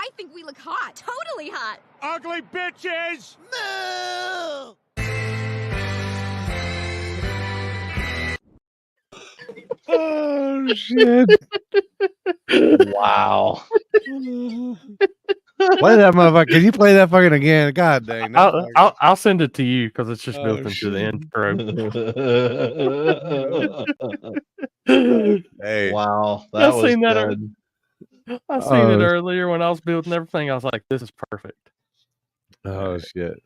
I think we look hot. Totally hot. Ugly bitches! No! Oh shit! Wow. Play that motherfucker. Can you play that fucking again? God dang. I'll send it to you because it's just built into shit. the intro. Hey. Wow, that was good. I seen it earlier when I was building everything. I was like, "This is perfect." Oh shit.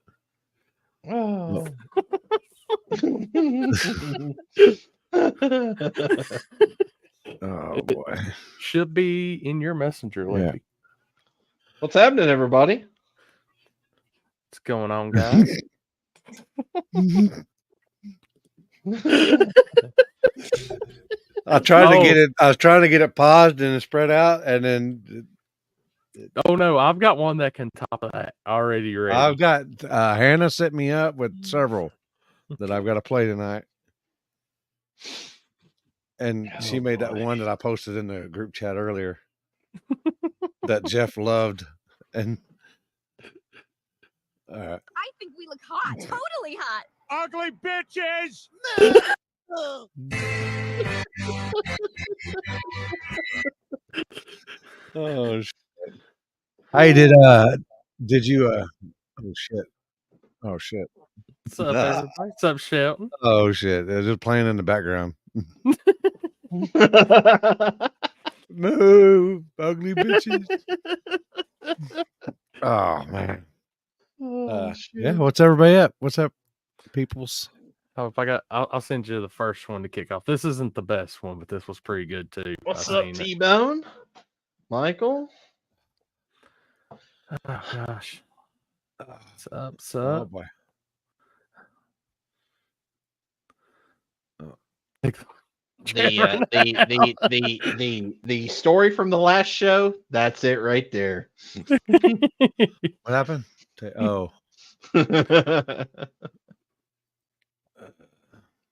Oh. Oh boy. Should be in your messenger, Limpy. What's happening, everybody? What's going on, guys? I tried to get it. I was trying to get it paused and spread out, and then. Oh no, I've got one that can top of that already ready. I've got Hannah set me up with several that I've got to play tonight, and she made that one that I posted in the group chat earlier that Jeff loved, and. I think we look hot. Totally hot. Ugly bitches! No! Oh shit. Hey, did you oh shit. What's up, everybody? What's up, Shelton? Oh shit. They're just playing in the background. Move, ugly bitches. Oh man. Yeah, what's everybody up? What's up, peoples? Oh, I'll send you the first one to kick off. This isn't the best one, but this was pretty good too. What's up, T-Bone? Michael? Oh gosh. What's up? Oh boy. The story from the last show, that's it right there. What happened? Oh.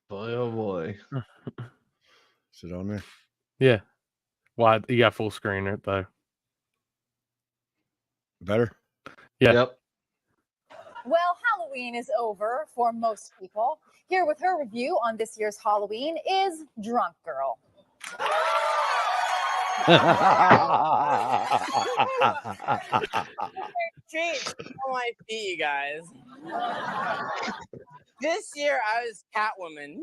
Boy, oh boy. Is it on there? Yeah. Why you got full screen it though? Better? Yeah. Yep. Well, Halloween is over for most people. Here with her review on this year's Halloween is Drunk Girl. Treat on my feet, you guys. This year I was Catwoman.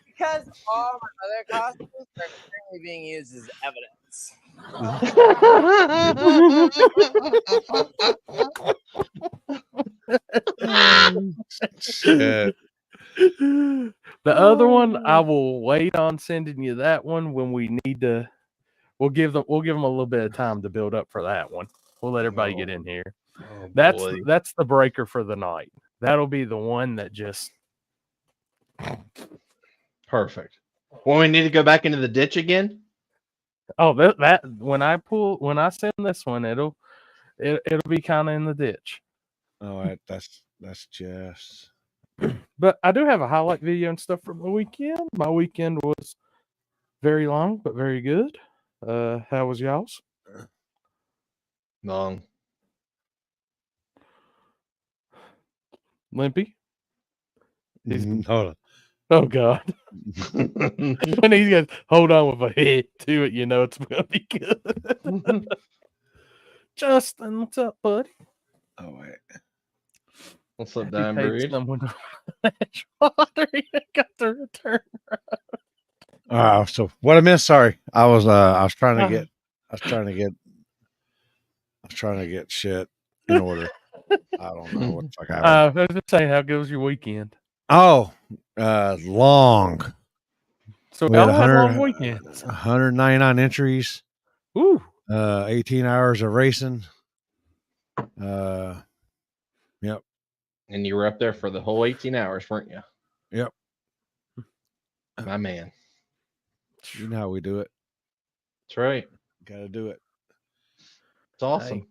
Because all my other costumes are currently being used as evidence. Shit. The other one, I will wait on sending you that one when we need to. We'll give them a little bit of time to build up for that one. We'll let everybody get in here. Oh, That's the breaker for the night. That'll be the one that just perfect. Well, we need to go back into the ditch again. Oh, that when I send this one, it'll be kind of in the ditch. Oh, that's just. But I do have a highlight video and stuff from the weekend. My weekend was very long but very good. How was y'all's? Long. Limpy? Hold on. Oh God. When he goes, hold on with a head to it, you know it's gonna be good. Justin, what's up, buddy? Oh wait. What's up, Dime Breed? Someone water. You got the return. So what I missed? Sorry, I was trying to get shit in order. I don't know what the fuck happened. I was just saying, how good was your weekend? Oh, long. So We had y'all had long weekends. 199 entries. Ooh. 18 hours of racing. Yep. And you were up there for the whole 18 hours, weren't you? Yep. My man. You know how we do it. That's right. Got to do it. It's awesome.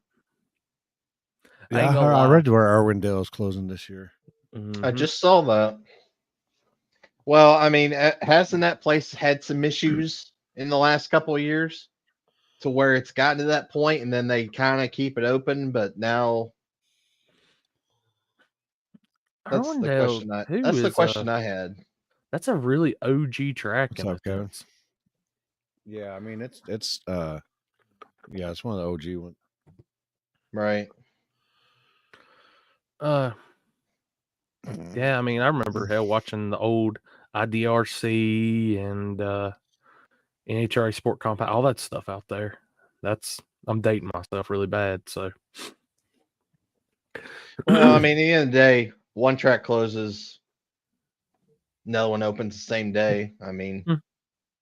Yeah, I read where Irwindale is closing this year. Mm-hmm. I just saw that. Well, I mean, hasn't that place had some issues in the last couple of years? to where it's gotten to that point, and then they kind of keep it open. But now that's the question. That's the question I had. That's a really OG track What's in a up, Kevin? sense. Yeah, I mean it's yeah, it's one of the OG ones. Right. Yeah, I mean I remember watching the old IDRC and NHRA Sport Compact, all that stuff out there. I'm dating myself really bad, so. Well, I mean, at the end of the day, one track closes, another one opens the same day. I mean,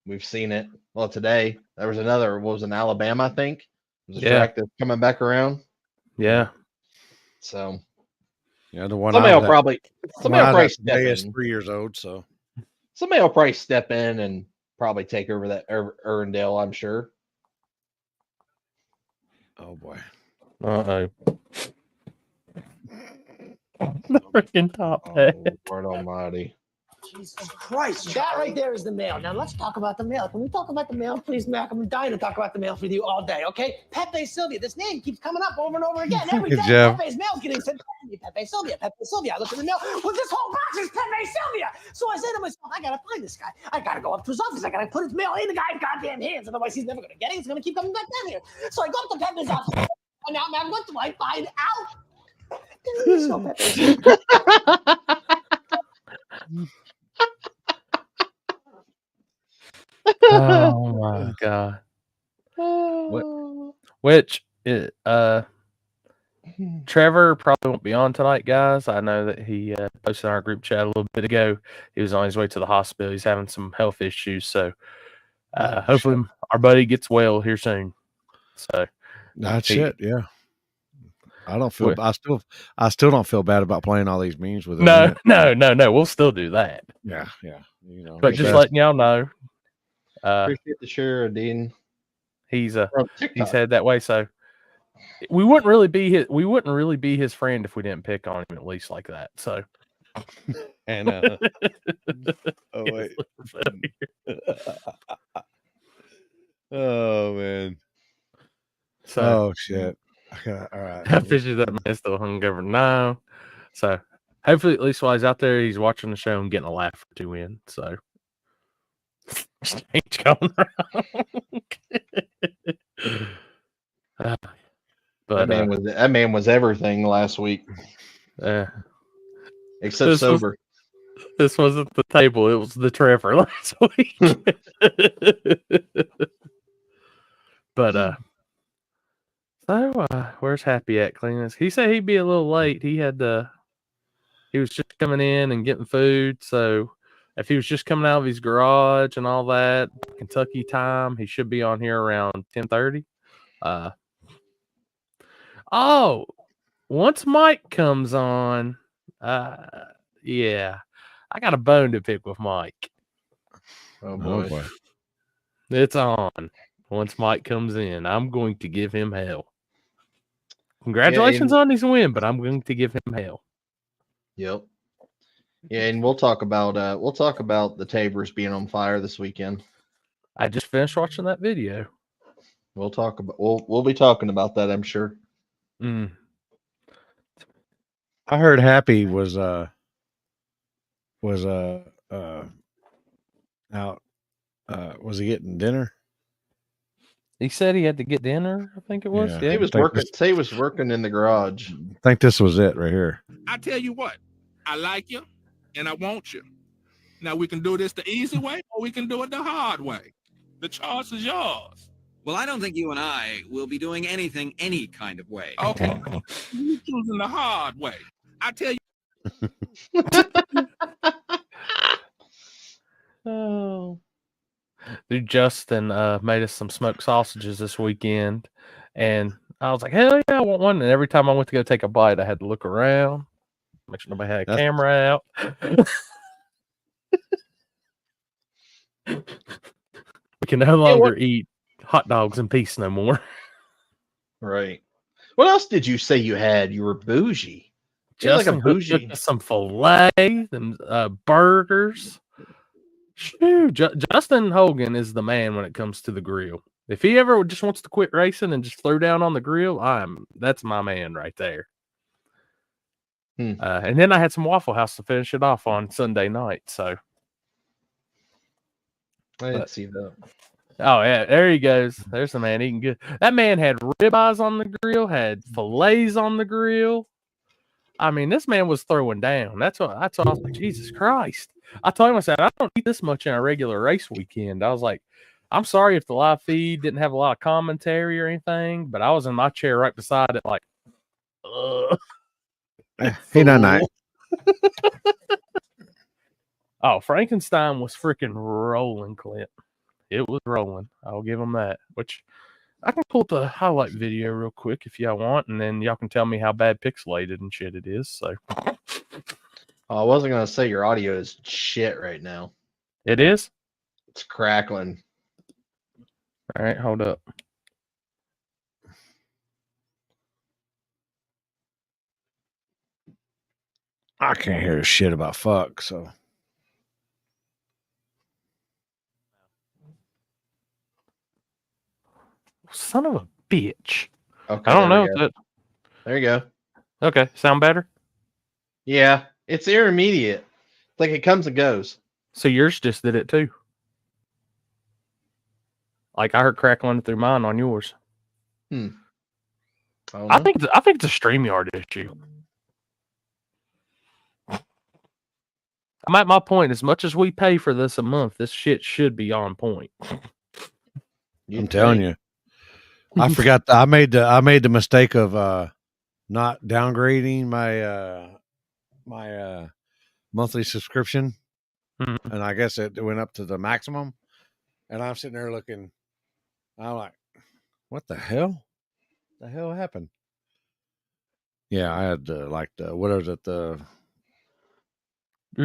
we've seen it. Well, today there was another. What was in Alabama? I think it was a track that's coming back around. Yeah. So. Yeah, the one somebody will probably step in. Is 3 years old, so somebody will probably step in and probably take over that Erindale, I'm sure. Oh boy. Uh-oh. The freaking top hat. Lord almighty. Jesus Christ. That right there is the mail. Now let's talk about the mail. Can we talk about the mail, please, Mac? I'm dying to talk about the mail with you all day, okay? Pepe Sylvia. This name keeps coming up over and over again. Every day Pepe's mail's getting sent to me. Pepe Sylvia. Pepe Sylvia. I look at the mail. Well, this whole box is Pepe Sylvia. So I say to myself, I gotta find this guy. I gotta go up to his office. I gotta put his mail in the guy's goddamn hands. Otherwise, he's never gonna get it. He's gonna keep coming back down here. So I go up to Pepe's office. And now, man, what do I find out? So Pepe Sylvia. Oh my god. Which Trevor probably won't be on tonight, guys. I know that he posted on our group chat a little bit ago. He was on his way to the hospital. He's having some health issues, so hopefully our buddy gets well here soon. So that's it. Yeah, I don't feel. I still don't feel bad about playing all these memes with him. No. We'll still do that. Yeah. You know, but just letting y'all know. Appreciate the share, Dean. He's headed that way, so we wouldn't really be his friend if we didn't pick on him at least like that. So, and oh wait, oh man, so oh shit. Okay, all right. I figured that man still hungover now. So hopefully, at least while he's out there, he's watching the show and getting a laugh or two in. So. Strange going around. But that man was everything last week. Except sober. This wasn't the table, it was the Trevor last week. But where's Happy at cleaning? He said he'd be a little late. He was just coming in and getting food, so if he was just coming out of his garage and all that, Kentucky time, he should be on here around 10:30. Once Mike comes on, yeah, I got a bone to pick with Mike. Oh boy. It's on. Once Mike comes in, I'm going to give him hell. Congratulations on his win, but I'm going to give him hell. Yep. Yeah, and we'll talk about the Tabors being on fire this weekend. I just finished watching that video. We'll be talking about that, I'm sure. I heard Happy was out. Was he getting dinner? He said he had to get dinner. I think it was. Yeah. He was working. He was working in the garage. I think this was it right here. I tell you what, I like you. And I want you. Now we can do this the easy way or we can do it the hard way. The choice is yours. Well, I don't think you and I will be doing anything any kind of way. Okay. You're choosing the hard way. I tell you. Oh. Dude, Justin made us some smoked sausages this weekend. And I was like, hell yeah, I want one. And every time I went to go take a bite, I had to look around. Make sure nobody had a camera out. We can no longer eat hot dogs in peace no more. Right. What else did you say you had? You were bougie. Just like a bougie. Some filet, and burgers. Shoo, Justin Hogan is the man when it comes to the grill. If he ever just wants to quit racing and just throw down on the grill, that's my man right there. And then I had some Waffle House to finish it off on Sunday night. So I didn't see that. Oh yeah, there he goes. There's the man eating good. That man had ribeyes on the grill, had fillets on the grill. I mean, this man was throwing down. That's what I was like, Jesus Christ. I told him, I said, I don't eat this much in a regular race weekend. I was like, I'm sorry if the live feed didn't have a lot of commentary or anything, but I was in my chair right beside it, like, Hey, night. Oh, Frankenstein was freaking rolling, Clint. It was rolling. I'll give him that. Which I can pull up the highlight video real quick if y'all want, and then y'all can tell me how bad pixelated and shit it is. So, I wasn't gonna say your audio is shit right now. It is? It's crackling. All right, hold up. I can't hear shit about fuck, so. Son of a bitch. Okay, I don't know. There you go. Okay, sound better? Yeah, it's intermediate. Like it comes and goes. So yours just did it too. Like I heard crackling through mine on yours. I think it's a StreamYard issue. I'm at my point. As much as we pay for this a month, this shit should be on point. I'm telling you. I forgot. I made the mistake of not downgrading my monthly subscription, and I guess it went up to the maximum. And I'm sitting there looking. I'm like, "What the hell? The hell happened?" Yeah, I had what is it? Are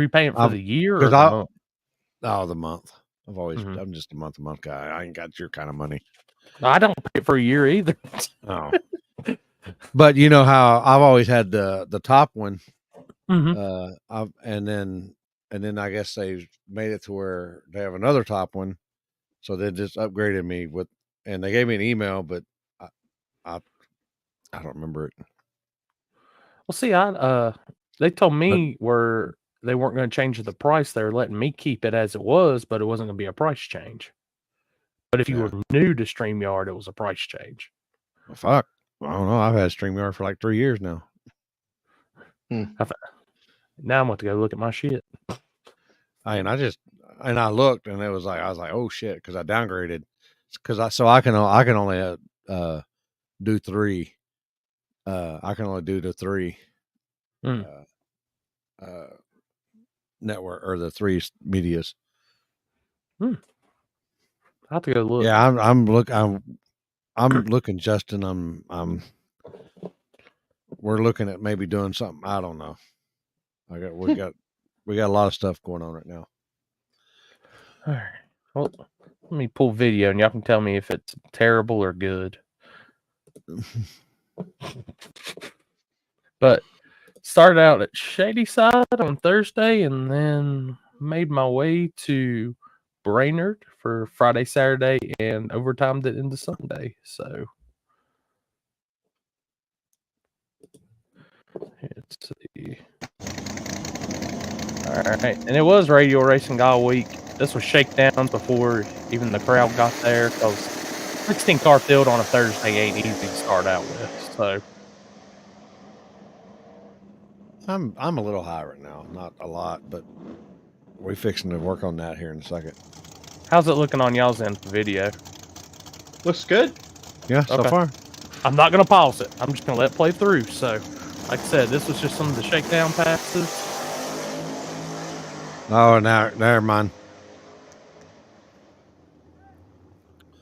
you paying for the year or the month? Oh, the month. I'm just a month guy. I ain't got your kind of money. I don't pay for a year either. Oh. But you know how I've always had the top one, and then I guess they made it to where they have another top one, so they just upgraded me and they gave me an email, but I don't remember it. Well, see, they told me they weren't going to change the price. They were letting me keep it as it was, but it wasn't going to be a price change. But if you were new to StreamYard, it was a price change. Well, fuck. I don't know. I've had StreamYard for like 3 years now. Now I'm going to go look at my shit. I looked and it was like, I was like, oh shit, because I downgraded. I can only do 3. I can only do the 3 network or the 3 medias. I have to go look. Yeah, I'm looking, Justin. We're looking at maybe doing something. I don't know. We got a lot of stuff going on right now. All right. Well, let me pull video and y'all can tell me if it's terrible or good. But started out at Shadyside on Thursday and then made my way to Brainerd for Friday, Saturday, and overtimed it into Sunday. So let's see. All right, and it was radio racing all week. This was shakedowns before even the crowd got there because 16 car field on a Thursday ain't easy to start out with. So I'm a little high right now, not a lot, but we're fixing to work on that here in a second. How's it looking on y'all's end video? Looks good. Yeah, so far. I'm not going to pause it. I'm just going to let it play through. So, like I said, this was just some of the shakedown passes. Oh, now, never mind.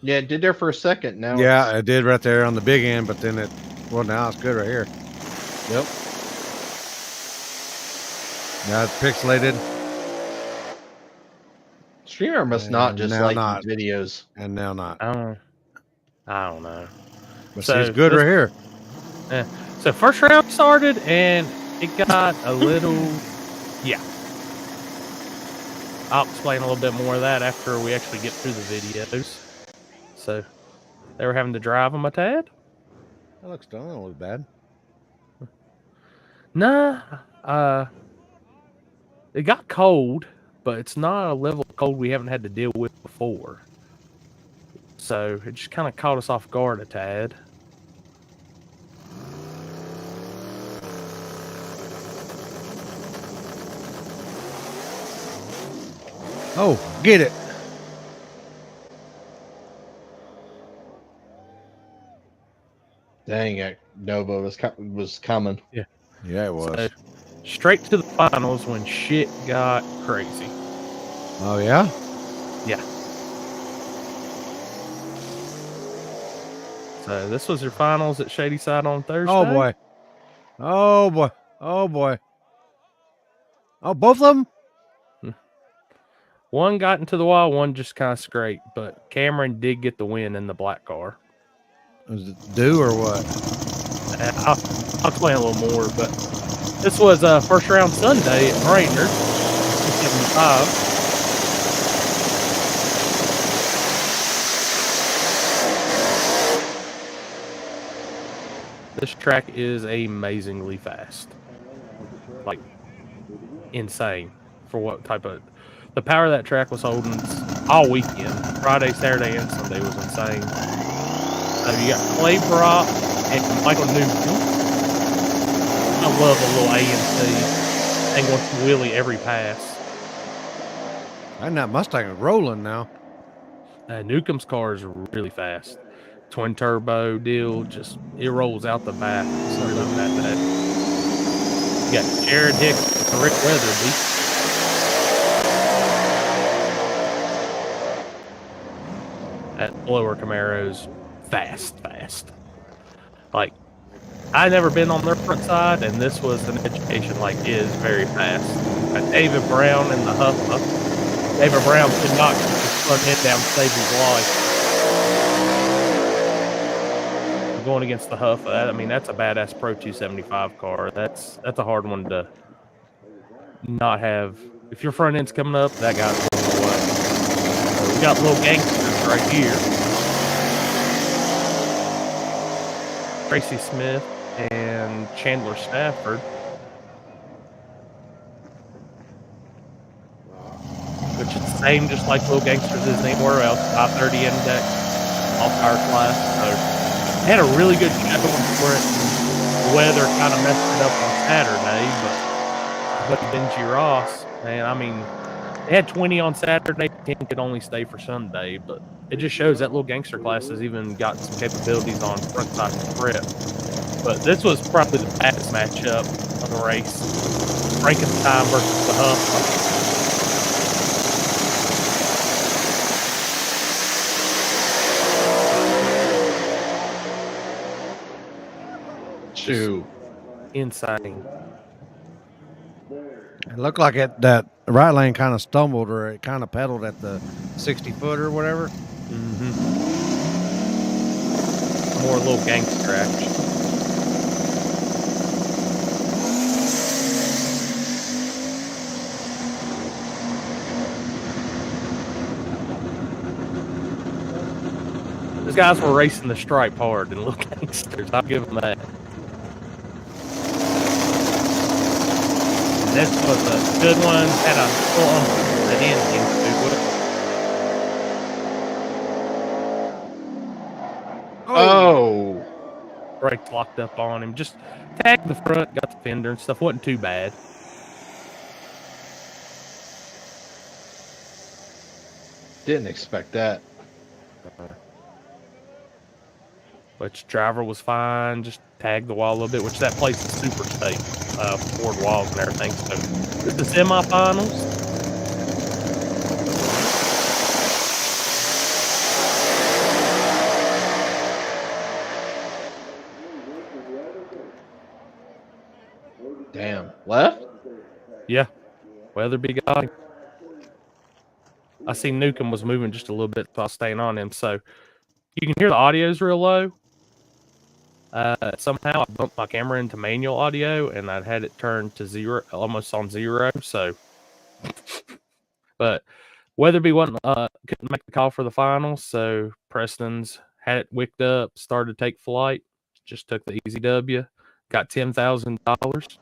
Yeah, it did there for a second. Now, yeah, it did right there on the big end, but then now it's good right here. Yep. Now it's pixelated. Streamer must not just like these videos. And now not. I don't know. But so it's good right here. Yeah. So first round started and it got a little, I'll explain a little bit more of that after we actually get through the videos. So They were having to drive them a tad. That looks done. That was bad. Nah, it got cold, but it's not a level of cold we haven't had to deal with before. So it just kind of caught us off guard a tad. Oh, get it. Dang it, Nova was coming. Yeah, it was. So, straight to the finals when shit got crazy. Oh yeah. Yeah. So this was your finals at Shady Side on Thursday. Oh boy. Oh boy. Oh boy. Oh, both of them. One got into the wall, one just kind of scraped, but Cameron did get the win in the black car. Was it due or what? I'll explain a little more, but this was first round Sunday at Ranger 275. This track is amazingly fast. Like, insane for what type of... The power that track was holding all weekend. Friday, Saturday, and Sunday was insane. You got Clay Brock and Michael Newton. I love a little AMC. And going to wheelie every pass. And that Mustang is rolling now. Newcomb's car is really fast. Twin turbo deal, just it rolls out the back. So love that day. You got Jared Hicks and Rick Weatherby. That blower Camaro's fast. Like, I never been on their front side, and this was an education. Like, it is very fast. Got David Brown in the Huffa. David Brown could not keep his front end down to save his life. Going against the Huffa, I mean, that's a badass Pro 275 car. That's a hard one to not have. If your front end's coming up, that guy's going away. So we got little gangsters right here. Tracy Smith and Chandler Stafford. Which is the same, just like little gangsters as anywhere else. 530 index, all power class. So they had a really good show for it. The weather kind of messed it up on Saturday, but Benji Ross, man, I mean, they had 20 on Saturday. 10 could only stay for Sunday, but it just shows that little gangster class has even got some capabilities on front side grip. But this was probably the baddest matchup of the race. Frankenstein versus the Huff. Shoot. Insane. It looked like that right lane kind of stumbled, or it kind of pedaled at the 60-foot or whatever. Mm-hmm. More little gangster action. Those guys were racing the stripe hard and little gangsters. I'll give them that. This was a good one. Had a full that ending to it. Oh. Brakes locked up on him. Just tagged the front, got the fender and stuff. Wasn't too bad. Didn't expect that. Which driver was fine. Just tagged the wall a little bit, which that place is super safe. Ford walls and everything. So it's the semifinals. Damn. Left? Yeah. Weatherby got him. I see Newcomb was moving just a little bit, so I was staying on him. So you can hear the audio's real low. Somehow I bumped my camera into manual audio, and I'd had it turned to zero, almost on zero. So, but Weatherby couldn't make the call for the finals, so Preston's had it wicked up, started to take flight, just took the easy W, got $10,000.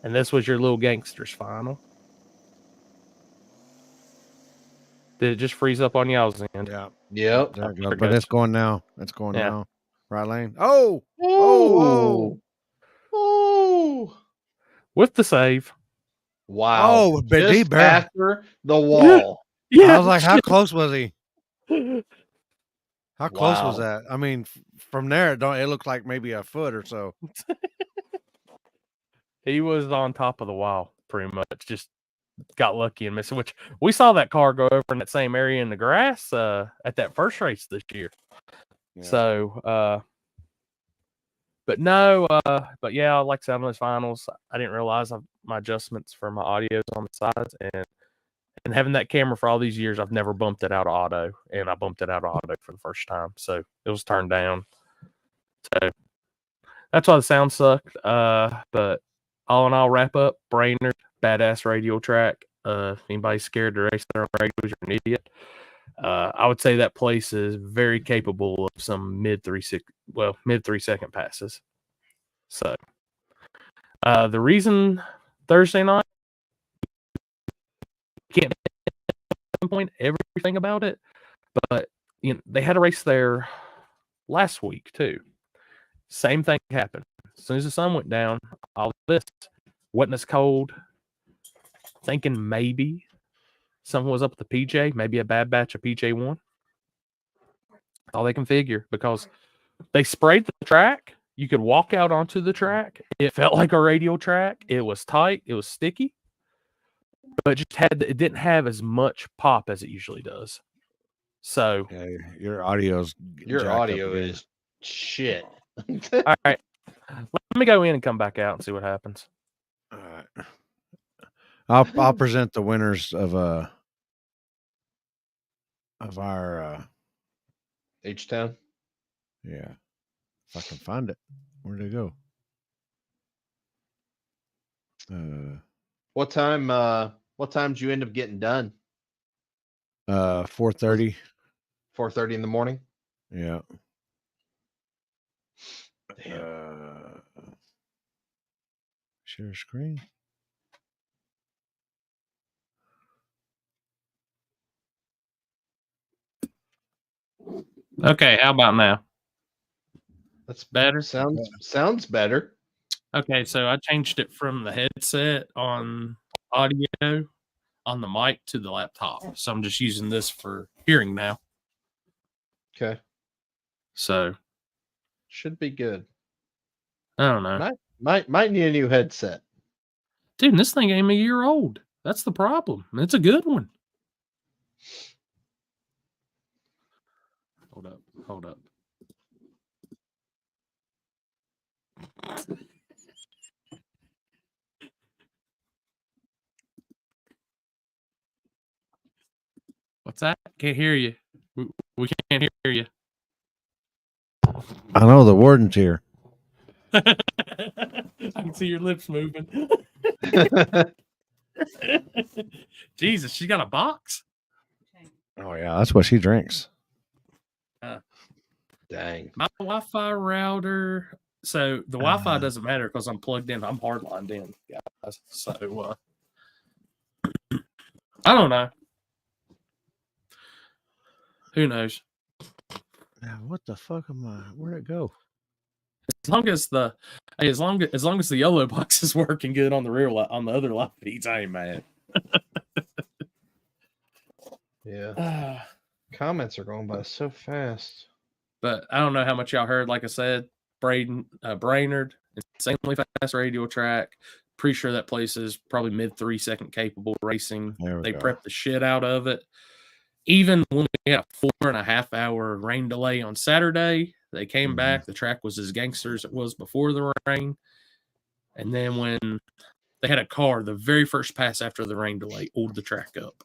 And this was your little gangster's final. Did it just freeze up on y'all's end? Yeah. Yep. There it goes. There it But goes. it's going now. It's going Yeah. now. Right lane. Oh. Oh. Oh. With the save. Wow. Oh, but Just he barely. after the wall. I was like, how close was he? How close was Wow. that? I mean, from there, it looked like maybe a foot or so. He was on top of the wall, pretty much. Just got lucky and missing. Which we saw that car go over in that same area in the grass at that first race this year. Yeah. So, but no, but yeah, I like sound on those finals. I didn't realize my adjustments for my audio on the sides, and having that camera for all these years, I've never bumped it out of auto, and I bumped it out of auto for the first time. So it was turned down. So that's why the sound sucked. But all in all, wrap up. Brainerd, badass radio track. If anybody's scared to race there on radios, you're an idiot. I would say that place is very capable of some mid 3 second passes. So the reason Thursday night can't pinpoint everything about it, but they had a race there last week too. Same thing happened. As soon as the sun went down, all this wasn't as cold. Thinking maybe something was up with the PJ, maybe a bad batch of PJ1. All they can figure, because they sprayed the track. You could walk out onto the track. It felt like a radio track. It was tight. It was sticky, but it didn't have as much pop as it usually does. So yeah, your audio is shit. All right, let me go in and come back out and see what happens. All right. I'll present the winners of our H-Town. Yeah. If I can find it. Where'd it go? What time did you end up getting done? 4:30. 4:30 in the morning? Yeah. Share screen. Okay, how about now? That's better. Sounds better. Okay, so I changed it from the headset on audio on the mic to the laptop. So I'm just using this for hearing now. Okay. So should be good. I don't know. Might need a new headset. Dude, this thing ain't a year old. That's the problem. It's a good one. Hold up. What's that? Can't hear you. We can't hear you. I know the warden's here. I can see your lips moving. Jesus, she got a box? Oh, yeah. That's what she drinks. Dang. My Wi-Fi router. So the Wi-Fi doesn't matter because I'm plugged in. I'm hardlined in, guys. So I don't know. Who knows? Now, what the fuck am I? Where'd it go? As long as the YOLO box is working good on the other live feeds, I ain't mad. Yeah. Comments are going by so fast. But I don't know how much y'all heard. Like I said, Brainerd, insanely fast radio track. Pretty sure that place is probably mid 3 second capable racing. They prepped the shit out of it. Even when we had a 4.5 hour rain delay on Saturday, they came back. The track was as gangster as it was before the rain. And then when they had a car, the very first pass after the rain delay oiled the track up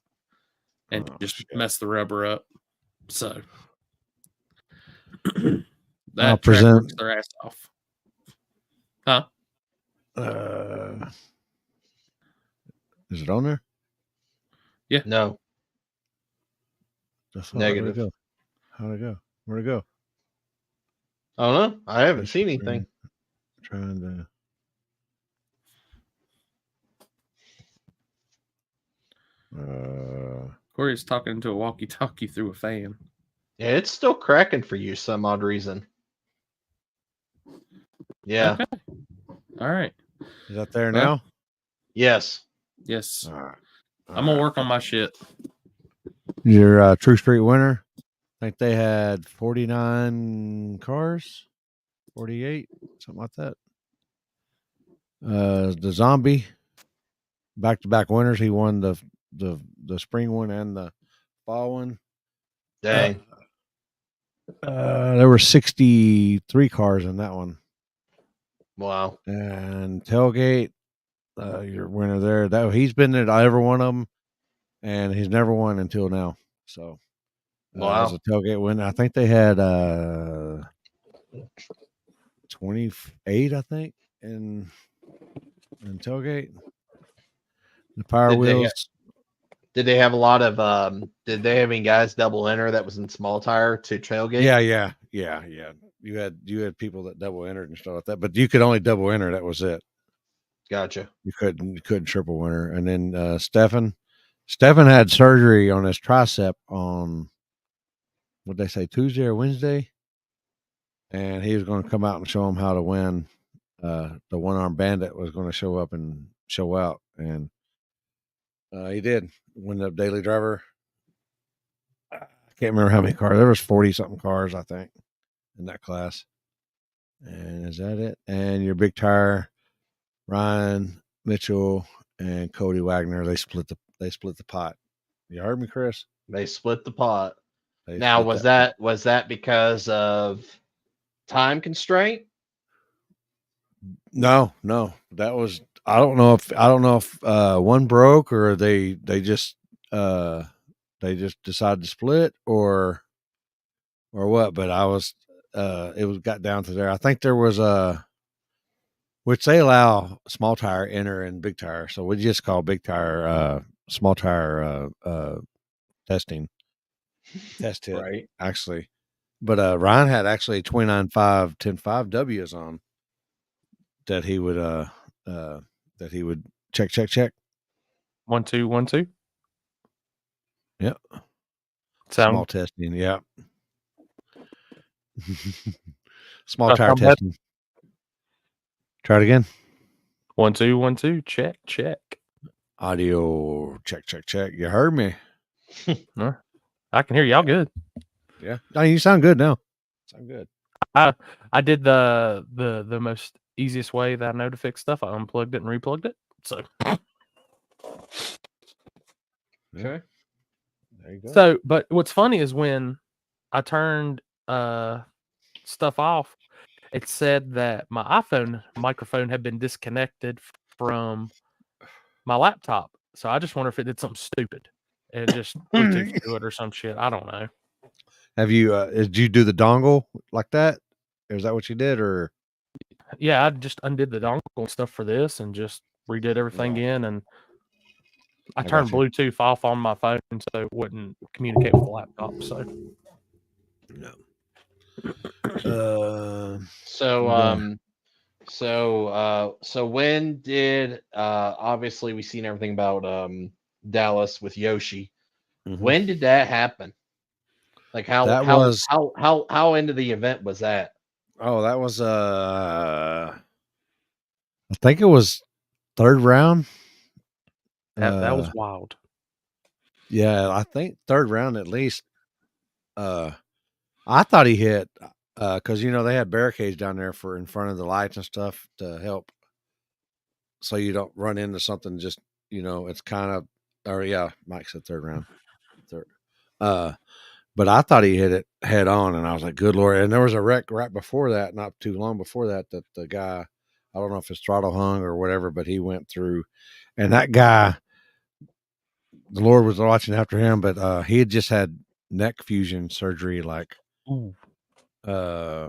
and just messed the rubber up. So that track works their ass off. Huh? Is it on there? Yeah. No. The fuck, Negative. How'd it go? Where'd it go? I don't know. I haven't seen anything. Trying to. Corey's talking to a walkie-talkie through a fan. Yeah, it's still cracking for you some odd reason. Yeah. Okay. All right. Is that there Well, now? Yes. Yes. All right. I'm gonna work on my shit. Your True Street winner. I think they had 49 cars, 48, something like that. The zombie, back-to-back winners. He won the spring one and the fall one. Dang. There were 63 cars in that one. Wow. And tailgate, your winner there. That he's been at every one of them, and he's never won until now. So, Wow. as a tailgate win, I think they had 28, I think, in tailgate. The Power Wheels. Did they have a lot of did they have any guys double enter that was in small tire to tailgate? Yeah. You had people that double entered and stuff like that, but you could only double enter. That was it. Gotcha. You couldn't triple winner. And then Stefan had surgery on his tricep on, what'd they say, Tuesday or Wednesday, and he was going to come out and show him how to win. The one-armed bandit was going to show up and show out, and he did win the daily driver. I can't remember how many cars. There was 40-something cars, I think, in that class. And is that it? And your big tire, Ryan Mitchell and Cody Wagner, they split the pot. You heard me, Chris? They split the pot. Now, was that because of time constraint? No. That was, I don't know if one broke or they just decided to split or what, but it got down to there. I think there was which they allow small tire enter and big tire. So we just call big tire small tire testing. Test hit, right? Actually. But Ryan had actually 29.5 10.5 W's on that he would check. 1 2 1 2. Yep. Small testing, yeah. Small tire testing. Try it again. 1 2 1 2. Check. Audio check. You heard me? I can hear y'all good. Yeah. No, you sound good now. Sound good. I did the most easiest way that I know to fix stuff. I unplugged it and replugged it. So okay. There you go. So, but what's funny is when I turned stuff off, it said that my iPhone microphone had been disconnected from my laptop. So I just wonder if it did something stupid and just Bluetooth to it or some shit. I don't know. Have you did you do the dongle like that? Is that what you did, or? Yeah, I just undid the dongle and stuff for this and just redid everything in, and I turned Bluetooth off on my phone so it wouldn't communicate with the laptop. So no. So when did obviously we've seen everything about Dallas with Yoshi. Mm-hmm. When did that happen? Like how into the event was that? Oh, that was I think it was third round. That was wild. Yeah, I think third round at least. I thought he hit because they had barricades down there in front of the lights and stuff to help, so you don't run into something. Just it's kind of, or yeah, Mike said third round, but I thought he hit it head on, and I was like, good Lord. And there was a wreck right before that, not too long before that the guy, I don't know if his throttle hung or whatever, but he went through, and that guy, the Lord was watching after him, but he had just had neck fusion surgery, like, I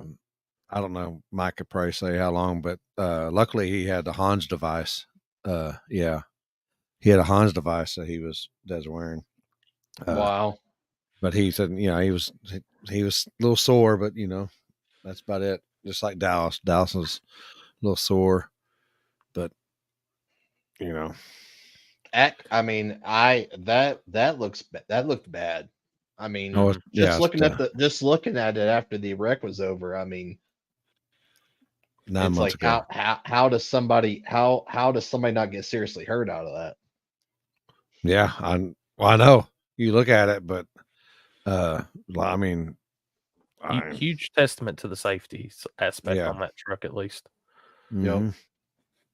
don't know, Mike could probably say how long, but luckily he had the Hans device. Yeah, he had a Hans device that he was wearing. Wow. But he said, he he was a little sore, but that's about it. Just like Dallas. Dallas was a little sore, but I mean, that looked bad. I mean, oh yeah, just looking at it after the wreck was over. I mean, 9 it's months like ago. how does somebody not get seriously hurt out of that? Yeah, I know you look at it, but I mean, huge testament to the safety aspect Yeah. on that truck, at least. mhm.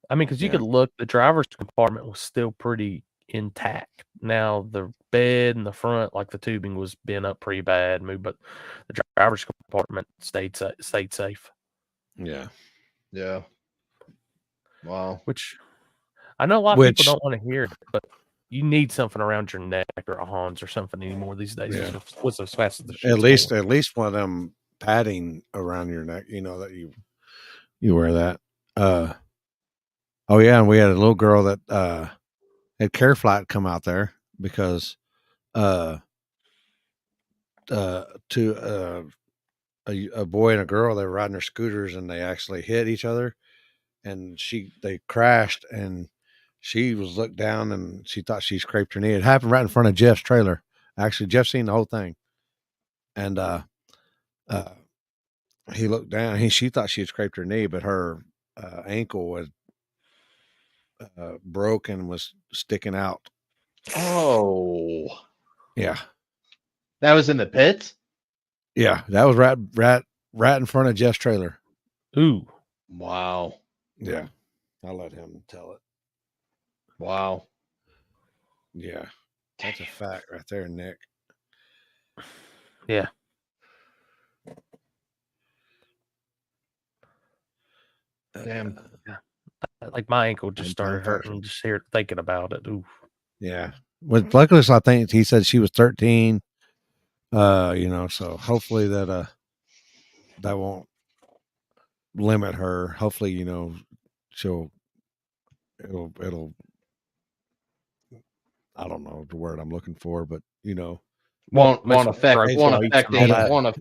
I mean, because you Yeah. could look, the driver's compartment was still pretty intact. Now the bed in the front, like the tubing, was bent up pretty bad, but the driver's compartment stayed safe. Yeah. Yeah. Wow. Which I know a lot of people don't want to hear it, but you need something around your neck or a Hans or something anymore these days. Yeah. What's as fast as the At shit's least one of them padding around your neck, that you wear that. Oh yeah, and we had a little girl that had Care Flight come out there because to a boy and a girl, they were riding their scooters and they actually hit each other, and they crashed, and she was looked down and she thought she scraped her knee. It happened right in front of Jeff's trailer. Actually, Jeff seen the whole thing, and he looked down. She thought she had scraped her knee, but her ankle was broke and was sticking out. Oh, yeah, that was in the pits. Yeah, that was right in front of Jeff's trailer. Ooh, wow. Yeah, I'll let him tell it. Wow. Yeah, that's a fact right there, Nick. Yeah. Damn. Like my ankle just started hurting just here thinking about it. Ooh. Yeah. Well, luckily, I think he said she was 13. So hopefully that won't limit her. Hopefully, it'll I don't know the word I'm looking for, but won't affect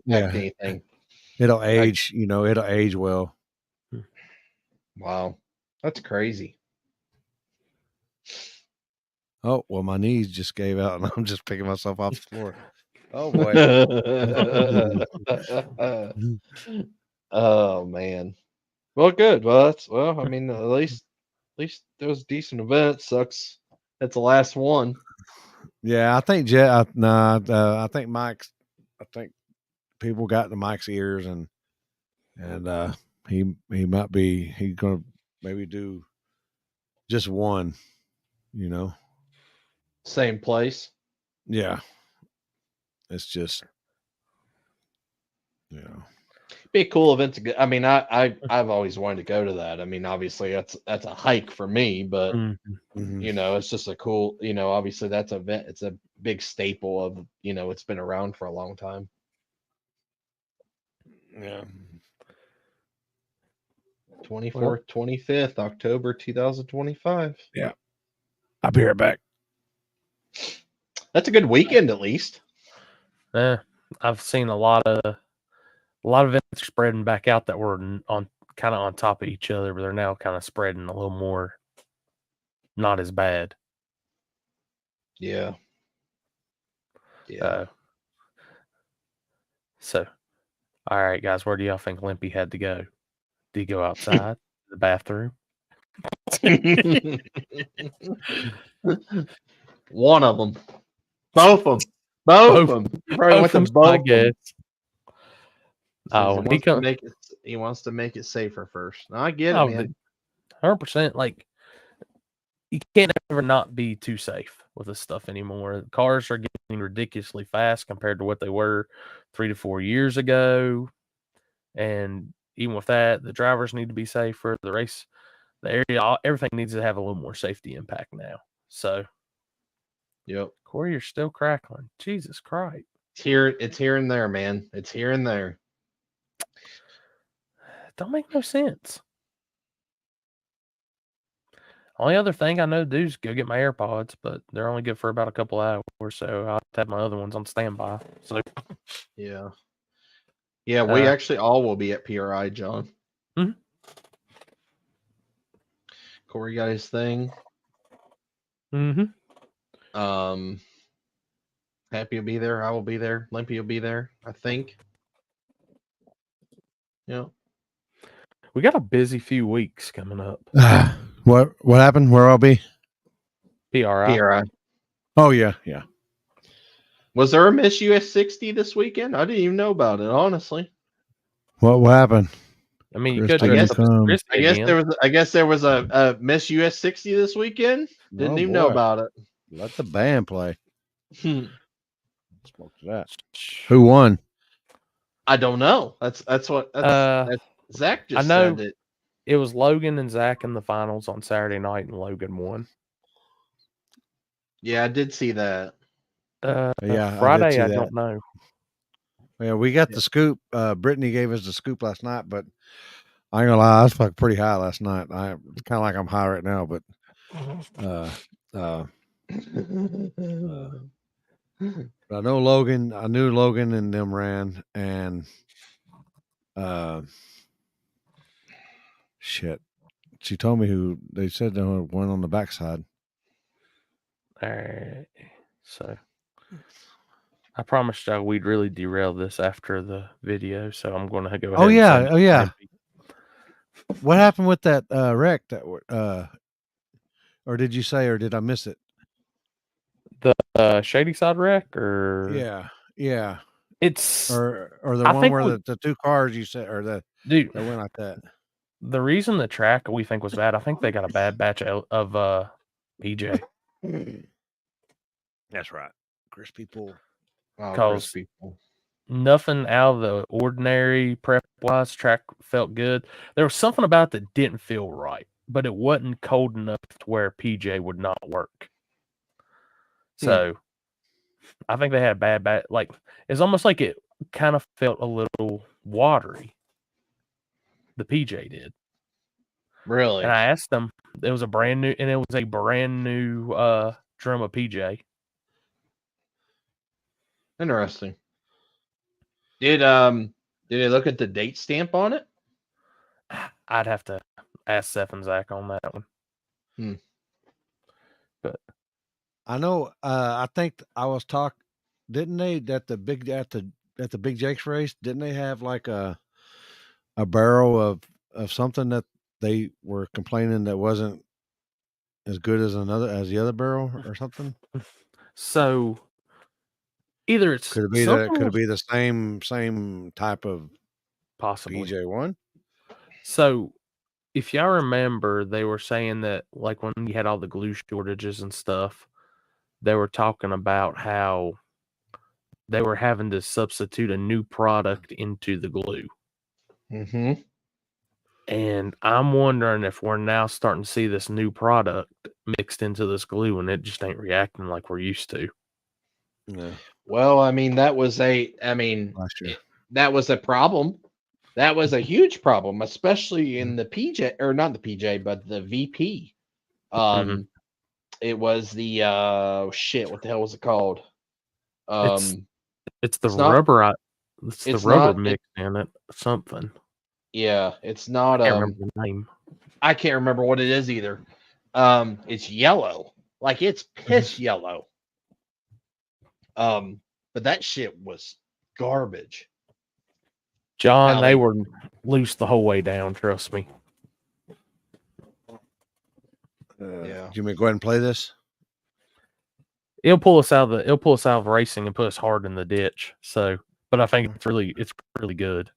anything. It'll age, it'll age well. Wow. That's crazy. Oh, well, my knees just gave out and I'm just picking myself off the floor. Oh boy. Oh man. Well, good. Well, I mean, at least there was a decent event. Sucks that's the last one. Yeah, I think I think Mike's. I think people got to Mike's ears, and he's gonna maybe do just one. Same place. Yeah, it's just be a cool event to go. I mean, I've always wanted to go to that. I mean, obviously that's a hike for me, but it's just a cool. Obviously that's an event. It's a big staple of it's been around for a long time. Yeah. 24th, 25th, October 2025. Yeah. I'll be right back. That's a good weekend, at least. I've seen a lot of events spreading back out that were kind of on top of each other, but they're now kind of spreading a little more, not as bad. Yeah. So, all right, guys, where do y'all think Limpy had to go? Did he go outside, the bathroom? One of them. Both of them. Both of them. Probably went to both. Oh, he wants to make it safer first. No, I get it, man. 100%. Like, you can't ever not be too safe with this stuff anymore. Cars are getting ridiculously fast compared to what they were 3 to 4 years ago. And even with that, the drivers need to be safer. The area, everything needs to have a little more safety impact now. So, yep. Corey, you're still crackling. Jesus Christ. It's here and there, man. It's here and there. It don't make no sense. Only other thing I know to do is go get my AirPods, but they're only good for about a couple hours, so I'll have my other ones on standby. So, yeah. Yeah, we actually all will be at PRI, John. Mhm. Corey got his thing. Mm-hmm. Happy will be there. I will be there. Limpy will be there, I think. Yeah. We got a busy few weeks coming up. What happened? Where I'll be? PRI. PRI. Oh yeah. Was there a Miss US 60 this weekend? I didn't even know about it, honestly. What happened? I mean, you Christy could I guess- dress up as Christy I guess again. there was a Miss US 60 this weekend. Didn't Oh, even know boy. about it. Let the band play. Hmm. Smoke that. Who won? I don't know. That's what Zach just I know said it. it was Logan and Zach in the finals on Saturday night, and Logan won. Yeah, I did see that. Yeah, Friday, I I did see that. don't know. Yeah, we got the scoop. Brittany gave us the scoop last night, but I ain't gonna lie, I was fucking pretty high last night. It's kind of like I'm high right now, but I know Logan. I knew Logan and them ran, and shit. She told me who they said they won on the backside. All right, so I promised y'all we'd really derail this after the video, so I'm going to go ahead. Oh yeah. What happened with that wreck? Or did you say, or did I miss it? The Shady Side wreck, or yeah. It's or the I one think where the two cars you said, or that went like that. The reason the track we think was bad, I think they got a bad batch of PJ. That's right, crispy pool. Because nothing out of the ordinary prep wise. Track felt good. There was something about it that didn't feel right, but it wasn't cold enough to where PJ would not work. So I think they had a bad like it's almost like it kind of felt a little watery. The PJ did. Really? And I asked them, it was a brand new drum of PJ. Interesting. Did they look at the date stamp on it? I'd have to ask Seth and Zach on that one. But I know. I think I was didn't they at the Big Jake's race? Didn't they have like a barrel of something that they were complaining that wasn't as good as the other barrel or something? So either it's could it be the same type of possibly PJ1? So if y'all remember, they were saying that like when you had all the glue shortages and stuff, they were talking about how they were having to substitute a new product into the glue. Mm-hmm. And I'm wondering if we're now starting to see this new product mixed into this glue and it just ain't reacting like we're used to. Yeah. Well, I mean, that was a problem. That was a huge problem, especially in the PJ, or not the PJ, but the VP. It was the what the hell was it called? It's the rubber. It's the rubber mix in it. Something. Yeah, it's not. I can't remember the name. I can't remember what it is either. It's yellow, like it's piss yellow. But that shit was garbage. John, they were loose the whole way down. Trust me. Yeah. Do you want me to go ahead and play this? It'll pull us out of racing and put us hard in the ditch. So, but I think it's really good.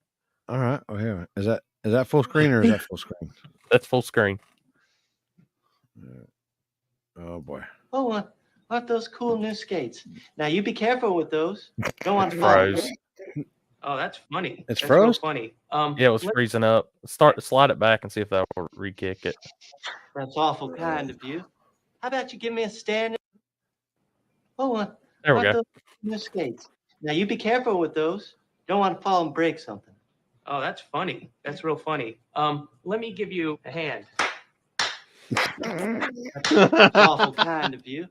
All right. Oh yeah. Is that full screen or is that full screen? That's full screen. Oh boy. Oh, aren't those cool new skates? Now you be careful with those. Don't want to fall. Oh, that's funny. It's that's froze. Funny. Yeah, it was freezing up. Slide it back and see if that will re-kick it. That's awful kind of you. How about you give me a stand? Oh, there we go. Those new skates. Now you be careful with those. Don't want to fall and break something. Oh, that's funny. That's real funny. Let me give you a hand. That's awful kind of you.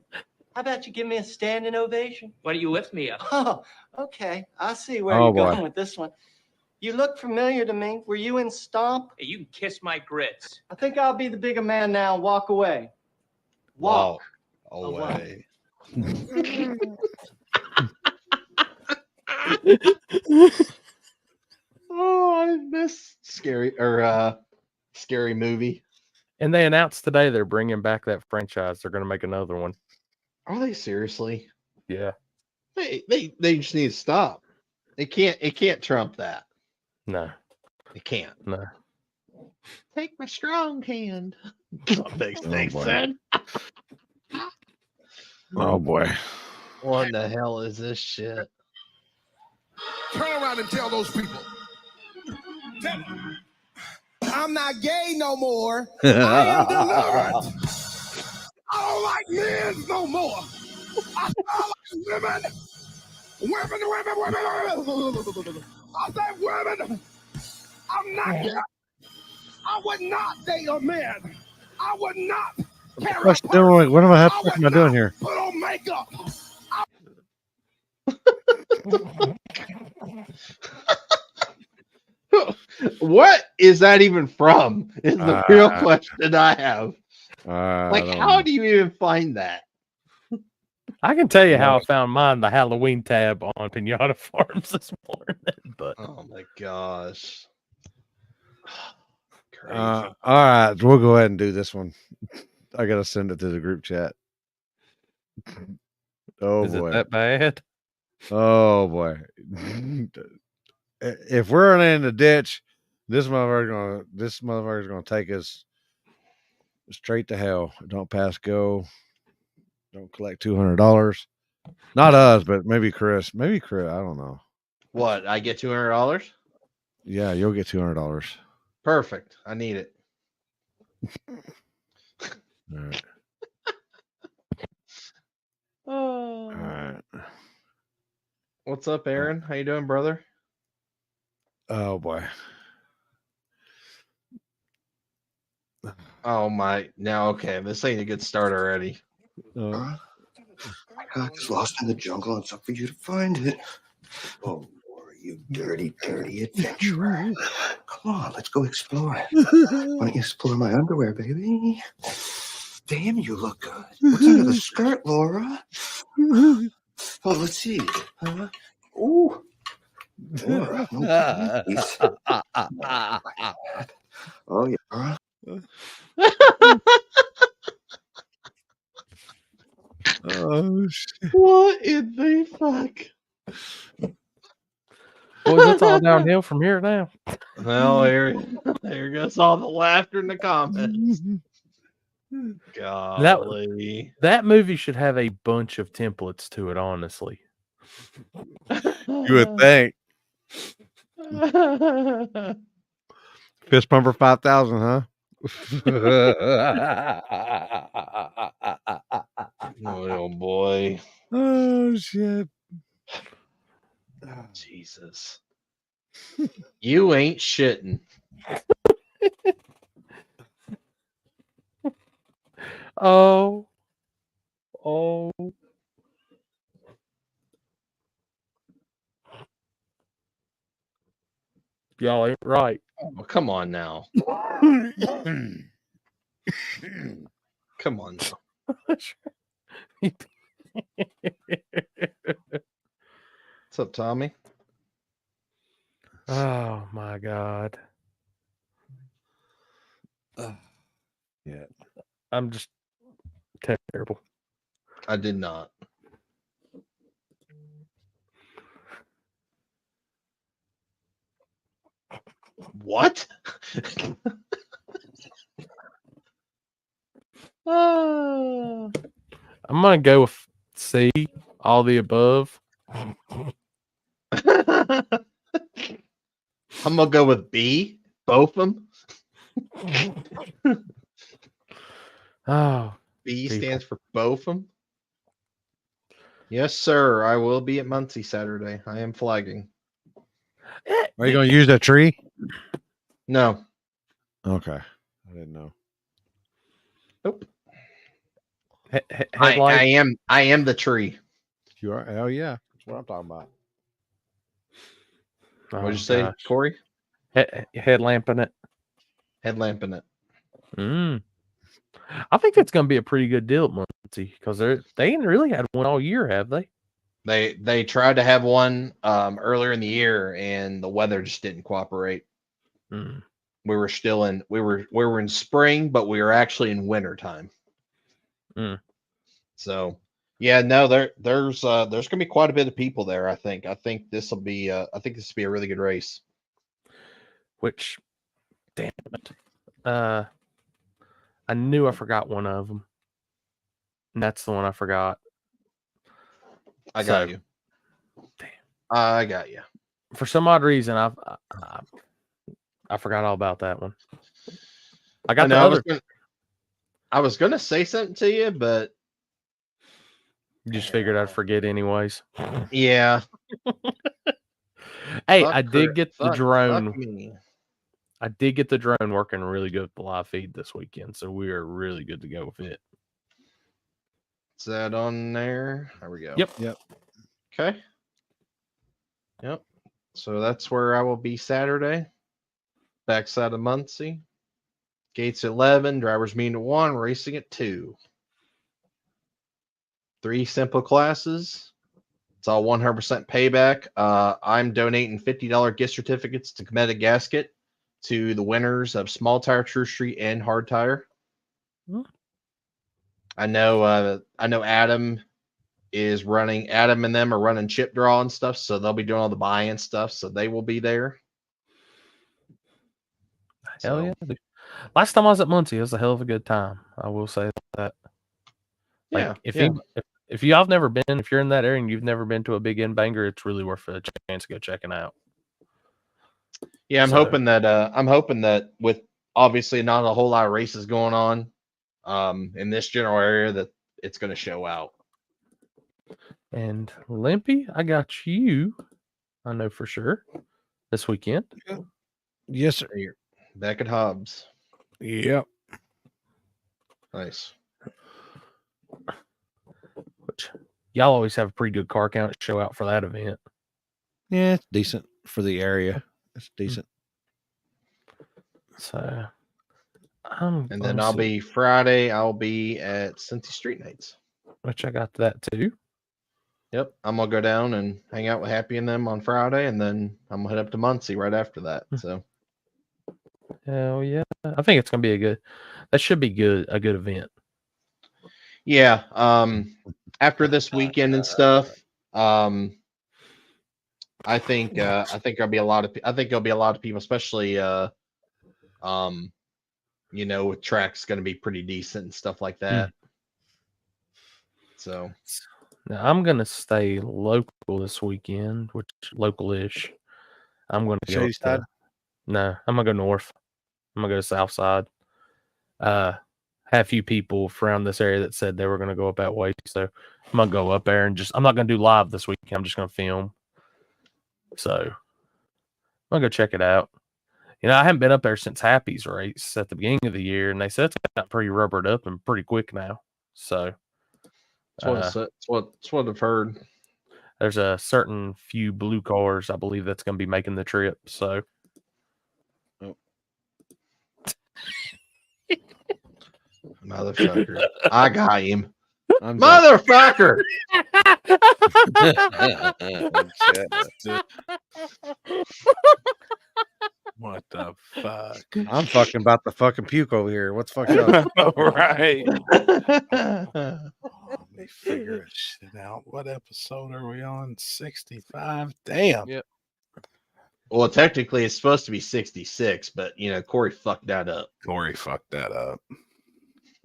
How about you give me a standing ovation? Why don't you lift me up? Oh, okay. I see where you're going with this one. You look familiar to me. Were you in Stomp? Hey, you can kiss my grits. I think I'll be the bigger man now. Walk away. Walk away. Oh, I miss Scary Movie. And they announced today they're bringing back that franchise. They're going to make another one. Are they seriously? Yeah. They just need to stop. It can't trump that. No. It can't. No. Take my strong hand. That makes sense. Oh boy. What the hell is this shit? Turn around and tell those people. Tell them, I'm not gay no more. I am delivered. I don't like men no more. I like women. Women. I say women. I'm not gay. I would not date a man. I would not carry What am I doing here? Put on makeup. What is that even from? Is the real question I have. How do you even find that? I can tell you how I found mine, the Halloween tab on Pinata Farms this morning. But oh my gosh. Crazy. All right, we'll go ahead and do this one. I gotta send it to the group chat. Oh is boy, it that bad? Oh boy. If we're in the ditch, this motherfucker's gonna take us straight to hell. Don't pass go. Don't collect $200. Not us, but maybe Chris. Maybe Chris. I don't know. What? I get $200? Yeah, you'll get $200. Perfect. I need it. All right. Oh. All right. What's up, Aaron? How you doing, brother? Oh boy. Oh my. Now, okay. This ain't a good start already. My cock is lost in the jungle. It's up for you to find it. Oh, Laura, you dirty, dirty adventurer. Come on, let's go explore. Why don't you explore my underwear, baby? Damn, you look good. What's under the skirt, Laura? Oh, let's see. Ooh. Laura, no please. Oh, yeah. Oh shit. What in the fuck? Boys, it's all downhill from here now. Well, there goes all the laughter in the comments. Golly. That movie should have a bunch of templates to it, honestly. You would think. Fist Pumper 5000, huh? Oh boy. Oh shit. Jesus. You ain't shitting. Oh. Y'all ain't right. Oh, come on now. Come on now. What's up, Tommy? Oh my God. Yeah. I'm just terrible. I did not. What? I'm gonna go with C, all the above. I'm gonna go with B, both of them. Oh, B stands for both of them. Yes, sir. I will be at Muncie Saturday. I am flagging. Are you going to use that tree? No. Okay. I didn't know. Nope. Headlight. I am the tree. You are? Hell yeah. That's what I'm talking about. What'd you say, Corey? Headlamping it. Headlamping it. I think that's going to be a pretty good deal at Muncie because they ain't really had one all year, have they? They tried to have one earlier in the year, and the weather just didn't cooperate. We were still in we were in spring, but we were actually in winter time. So yeah, no, there's gonna be quite a bit of people there. I think this will be a really good race. Which, damn it, I knew I forgot one of them, and that's the one I forgot. I got you. Damn, I got you. For some odd reason, I forgot all about that one. I was gonna say something to you, but you just figured I'd forget anyways. Yeah. Hey, I did get the drone. I did get the drone working really good with the live feed this weekend, so we are really good to go with it. Is that on there? There we go. Yep. Okay. Yep. So that's where I will be Saturday. Backside of Muncie. Gates at 11, drivers meeting at 1, racing at 2. 3 simple classes. It's all 100% payback. I'm donating $50 gift certificates to Cometa Gasket to the winners of Small Tire, True Street, and Hard Tire. I know Adam and them are running chip draw and stuff, so they'll be doing all the buy-in stuff, so they will be there. Hell yeah. Last time I was at Muncie, it was a hell of a good time. I will say that. Like, if y'all never been, if you're in that area and you've never been to a big end banger, it's really worth a chance to go checking out. Yeah, I'm hoping that with obviously not a whole lot of races going on in this general area, that it's going to show out. And Limpy, I got you. I know for sure this weekend. Yes, sir. You're back at Hobbs. Yep. Nice. Which y'all always have a pretty good car count show out for that event. Yeah, it's decent for the area. It's decent. So, and then I'll be Friday. I'll be at Cincy Street Nights, which I got that too. Yep, I'm gonna go down and hang out with Happy and them on Friday, and then I'm gonna head up to Muncie right after that. So, hell yeah, I think it's gonna be a good event. Yeah. After this weekend and stuff, I think there'll be a lot of people, especially with tracks going to be pretty decent and stuff like that. So now I'm gonna stay local this weekend, which local-ish. I'm gonna go to, no, I'm gonna go north. I'm gonna go south side. Have a few people around this area that said they were gonna go up that way, so I'm gonna go up there and I'm not gonna do live this weekend. I'm just gonna film. So I'm gonna go check it out. I haven't been up there since Happy's race at the beginning of the year, and they said it's got pretty rubbered up and pretty quick now. So that's what I've heard. There's a certain few blue cars, I believe, that's going to be making the trip. So, motherfucker, I got him. Motherfucker. What the fuck? I'm fucking about to fucking puke over here. What's fucking up? Right. Let me figure this shit out. What episode are we on? 65? Damn. Yep. Well, technically, it's supposed to be 66, but, Corey fucked that up.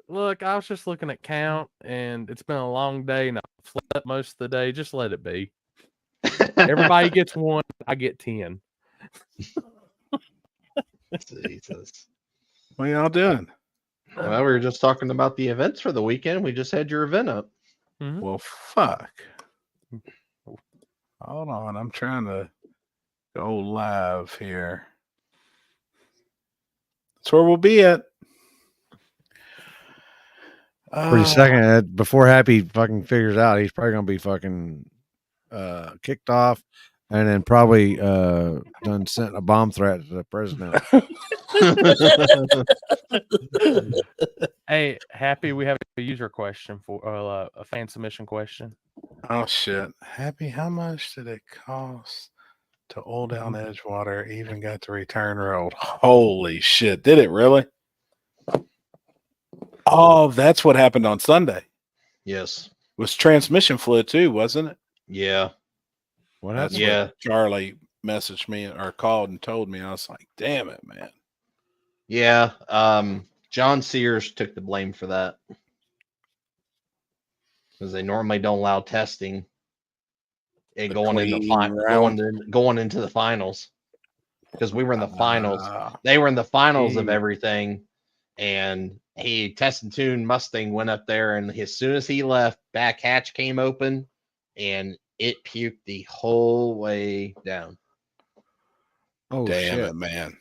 Look, I was just looking at count, and it's been a long day, and I slept most of the day. Just let it be. Everybody gets 1. I get 10. Jesus. What y'all doing? Well, we were just talking about the events for the weekend. We just had your event up. Mm-hmm. Well, fuck. Hold on. I'm trying to go live here. That's where we'll be at. Pretty second before Happy fucking figures out, he's probably gonna be fucking kicked off, and then probably done sent a bomb threat to the president. Hey, Happy, we have a user question for a fan submission question. Oh shit. Happy, how much did it cost to oil down Edgewater? Even got the return road. Holy shit. Did it really? Oh, that's what happened on Sunday. Yes. It was transmission fluid too, wasn't it? Yeah. What That's happened? Yeah. what Charlie messaged me or called and told me. I was like, damn it, man. Yeah. John Sears took the blame for that. Because they normally don't allow testing and going into the finals. Because we were in the finals. They were in the finals of everything. And he test and tune Mustang went up there, and as soon as he left, back hatch came open and it puked the whole way down. Oh, damn shit. it, man.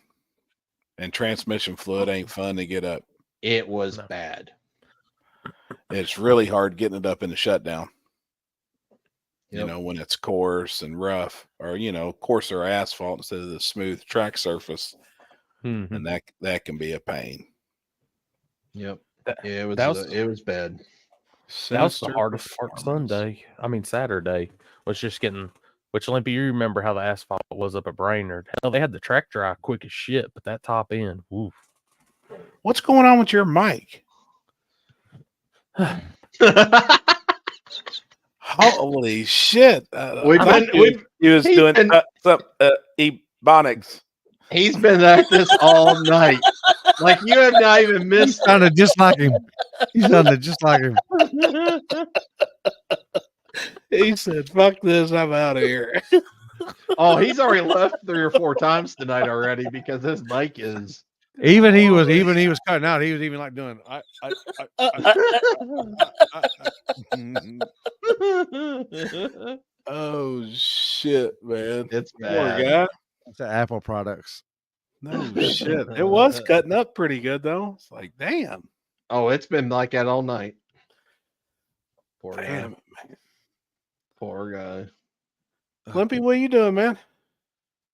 And transmission fluid ain't fun to get up. It was bad. It's really hard getting it up in the shutdown. Yep. You know, when it's coarse and rough, or coarser asphalt instead of the smooth track surface. Mm-hmm. And that can be a pain. Yep. Yeah, it was bad. That was the hardest part Saturday was just getting, which Limpy, you remember how the asphalt was up at Brainerd. Hell, they had the track dry quick as shit, but that top end, oof. What's going on with your mic? Holy shit. He was doing some ebonics. He's been at this all night. Like, you have not even missed. He sounded just like him. He sounded just like him. He said, fuck this, I'm out of here. Oh, he's already left 3 or 4 times tonight already because his mic is. Even he was cutting out. He was even like doing. Oh shit, man! It's poor bad. guy. It's the Apple products. No shit. It was cutting up pretty good though. It's like, damn. Oh, it's been like that all night. Poor guy. Damn it, man. Poor guy. Limpy, what you doing, man?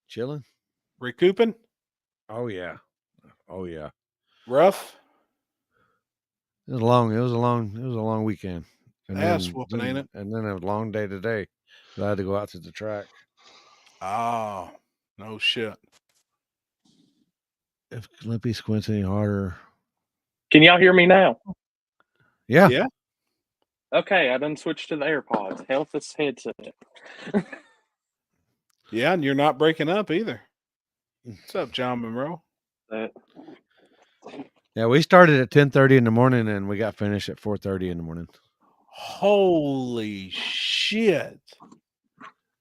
Chilling. Recouping? Oh yeah. Oh yeah. Rough? It was a long weekend. And Ass whooping, ain't it? And then a long day today. So I had to go out to the track. Oh, no shit. If Limpy squints any harder. Can y'all hear me now? Yeah. Yeah. Okay, I done switched to the AirPods. Hell, this headset. Yeah, and you're not breaking up either. What's up, John Monroe? Yeah, we started at 10:30 in the morning and we got finished at 4:30 in the morning. Holy shit.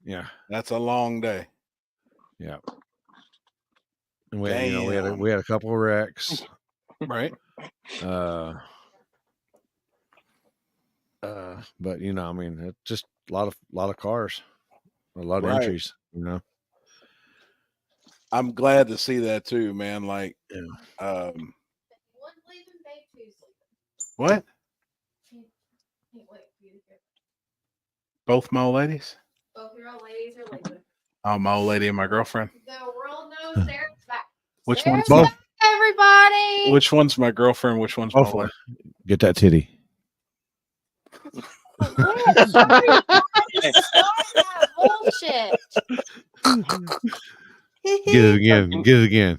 Yeah. That's a long day. Yeah. And we had a couple of wrecks. Right. But it's just a lot of cars, a lot of Right. entries, I'm glad to see that too, man. Like, what? Both my old ladies? Both your old ladies are leaving. Oh, my old lady and my girlfriend. The world knows Sarah's back. Which Sarah's one's back, everybody? Which one's my girlfriend? Which one's my Both wife? Get that titty. Bullshit. Get it again. Get it again.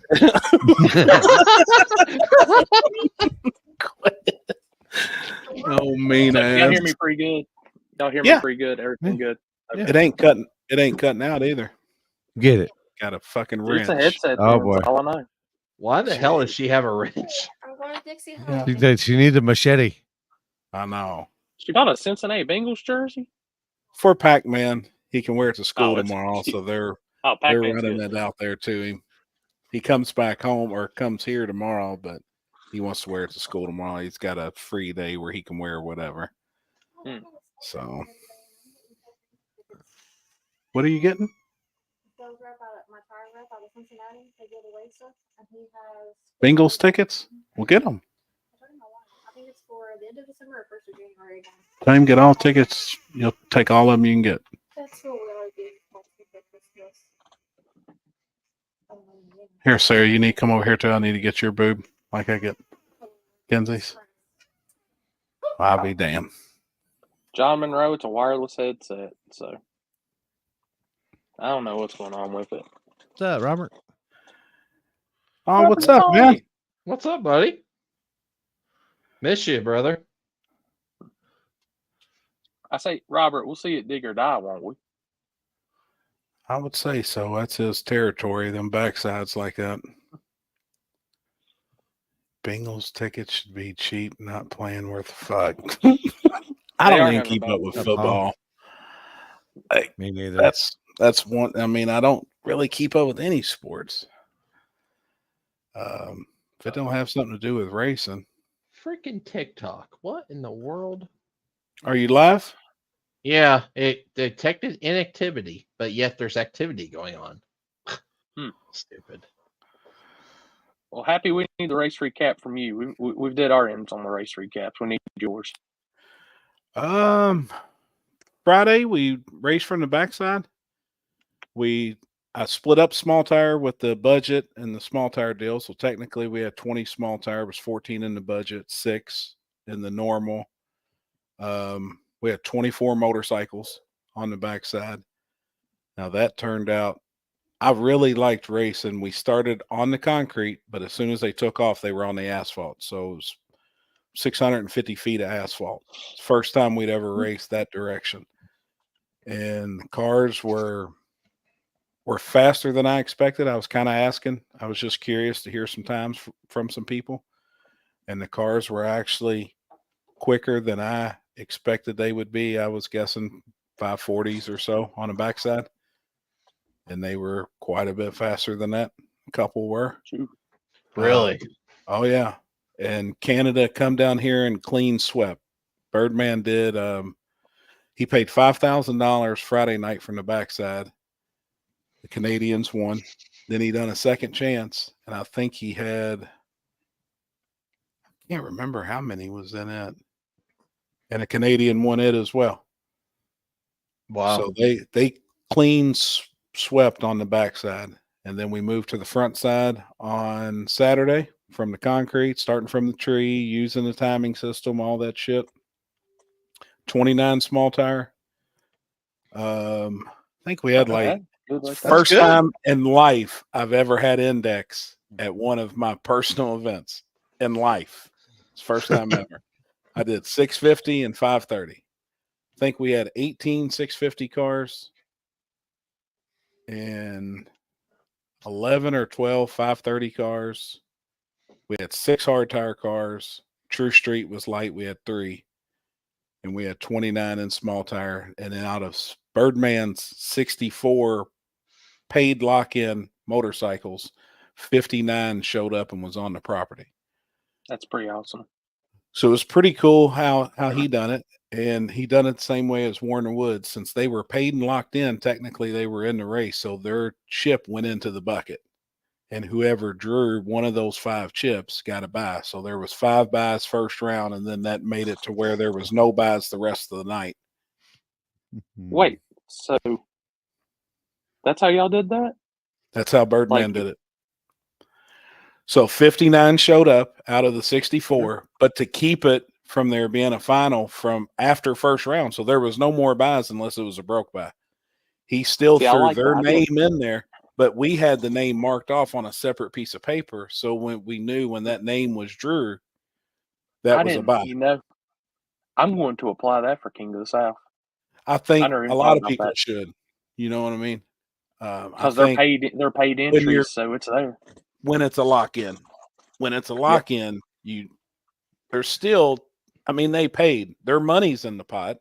Oh, mean ass. Y'all hear me pretty good? Y'all hear me pretty good? Everything good? Okay. It ain't cutting out either. Get it. Got a fucking wrench. It's a headset. Oh, boy. That's all I know. Why the hell does she have a wrench? I'm going to Dixie Home. She needs a machete. I know. She got a Cincinnati Bengals jersey? For Pac-Man, he can wear it to school Oh, it's tomorrow. cute. So they're Pac-Man's running good. it out there to him. He comes back home or comes here tomorrow, but he wants to wear it to school tomorrow. He's got a free day where he can wear whatever. So, what are you getting? Bengals tickets? We'll get them. I think it's for the end of December or 1st of January again. Tell him get all tickets. You'll take all of them you can get. That's what we already did. Here, Sarah, you need to come over here too. I need to get your boob like I get Kenzie's. I'll be damned. John Monroe, it's a wireless headset, so I don't know what's going on with it. What's up, Robert? Oh, what's up, man? What's up, buddy? Miss you, brother. I say, Robert, we'll see it dig or die, won't we? I would say so. That's his territory. Them backsides like that. Bengals tickets should be cheap, not playing worth a fuck. I don't even keep up with football. Like, me neither. That's one. I mean, I don't really keep up with any sports. If it don't have something to do with racing. Freaking TikTok. What in the world? Are you live? Yeah, it detected inactivity, but yet there's activity going on. Stupid. Well, Happy, we need the race recap from you. We've did our ends on the race recaps. We need yours. Friday we raced from the backside. I split up small tire with the budget and the small tire deal. So technically we had 20 small tire, was 14 in the budget, 6 in the normal. We had 24 motorcycles on the backside. Now that turned out, I really liked racing. We started on the concrete, but as soon as they took off, they were on the asphalt. So it was 650 feet of asphalt. First time we'd ever raced that direction. And the cars were faster than I expected. I was kind of asking. I was just curious to hear some times from some people. And the cars were actually quicker than I expected they would be. I was guessing 540s or so on the backside. And they were quite a bit faster than that. A couple were. Really? Oh, yeah. And Canada come down here and clean swept. Birdman did. He paid $5,000 Friday night from the backside. The Canadians won. Then he done a second chance, and I think he had, I can't remember how many was in it. And a Canadian won it as well. Wow. So they clean swept on the backside. And then we moved to the front side on Saturday from the concrete, starting from the tree, using the timing system, all that shit. 29 small tire. I think we had first time in life I've ever had index at one of my personal events in life. It's first time ever. I did 650 and 530. I think we had 18 650 cars and 11 or 12 530 cars. We had 6 hard tire cars. True Street was light. We had 3. And we had 29 in small tire. And then out of Birdman's 64 paid lock-in motorcycles, 59 showed up and was on the property. That's pretty awesome. So it was pretty cool how he done it. And he done it the same way as Warner Woods. Since they were paid and locked in, technically they were in the race. So their chip went into the bucket. And whoever drew one of those 5 chips got a buy. So there was 5 buys first round, and then that made it to where there was no buys the rest of the night. Wait, so that's how y'all did that? That's how Birdman did it. So 59 showed up out of the 64, but to keep it from there being a final from after first round, so there was no more buys unless it was a broke buy. He still threw their name in there. But we had the name marked off on a separate piece of paper. So when we knew when that name was Drew, that was a buy. You know, I'm going to apply that for King of the South. I think a lot of people should. You know what I mean? Because they're paid entries, so it's there. When it's a lock-in. When it's a lock-in, there's still, I mean, they paid. Their money's in the pot.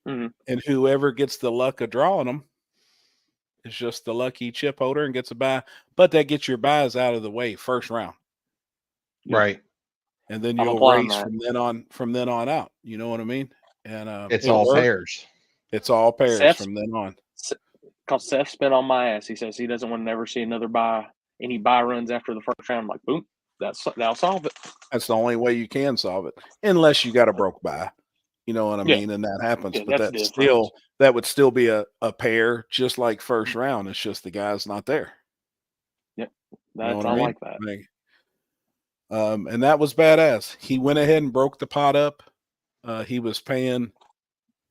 Mm-hmm. And whoever gets the luck of drawing them, it's just the lucky chip holder and gets a buy, but that gets your buys out of the way first round. Right. And then you'll race from then on out. You know what I mean? And it's all pairs. It's all pairs from then on. Because Seth's been on my ass. He says he doesn't want to never see another buy. Any buy runs after the first round. I'm like, boom, that'll solve it. That's the only way you can solve it. Unless you got a broke buy. You know what I mean? And that happens. Yeah, but that would still be a pair just like first round. It's just the guy's not there. Yep. what I I mean? like that. And that was badass. He went ahead and broke the pot up. He was paying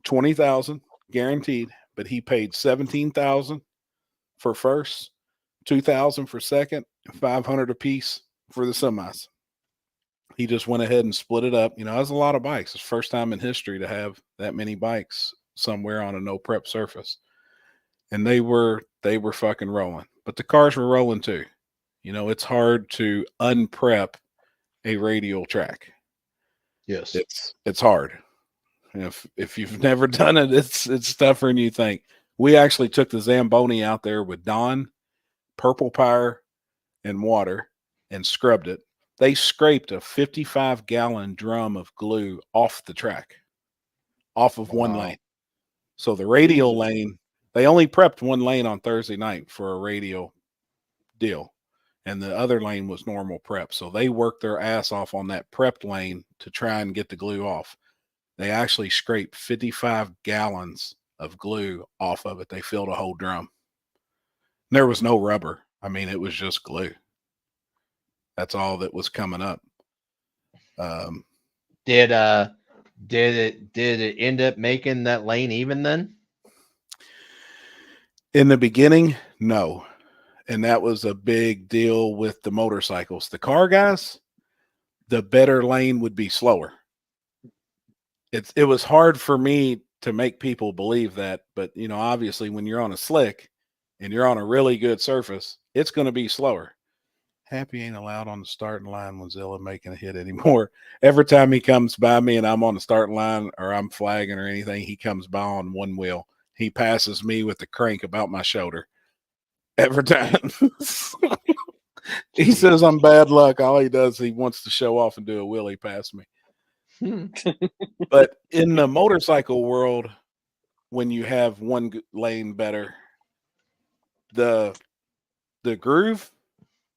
20,000 guaranteed, but he paid 17,000 for first, 2,000 for second, and 500 a piece for the semis. He just went ahead and split it up. You know, that's a lot of bikes. It's the first time in history to have that many bikes somewhere on a no prep surface. And they were fucking rolling. But the cars were rolling too. You know, it's hard to unprep a radial track. Yes. It's hard. If you've never done it, it's tougher than you think. We actually took the Zamboni out there with Don, Purple Power, and water and scrubbed it. They scraped a 55-gallon drum of glue off the track, off of one lane. So the radial lane, they only prepped one lane on Thursday night for a radial deal, and the other lane was normal prep. So they worked their ass off on that prepped lane to try and get the glue off. They actually scraped 55 gallons of glue off of it. They filled a whole drum. There was no rubber. I mean, it was just glue. That's all that was coming up. Did it end up making that lane even then? In the beginning, no. And that was a big deal with the motorcycles. The car guys, the better lane would be slower. It was hard for me to make people believe that, but you know, obviously when you're on a slick and you're on a really good surface, it's going to be slower. Happy ain't allowed on the starting line when Zilla making a hit anymore. Every time he comes by me and I'm on the starting line or I'm flagging or anything, he comes by on one wheel. He passes me with the crank about my shoulder. Every time. He says I'm bad luck. All he does, he wants to show off and do a wheelie past me. But in the motorcycle world, when you have one lane better, the groove,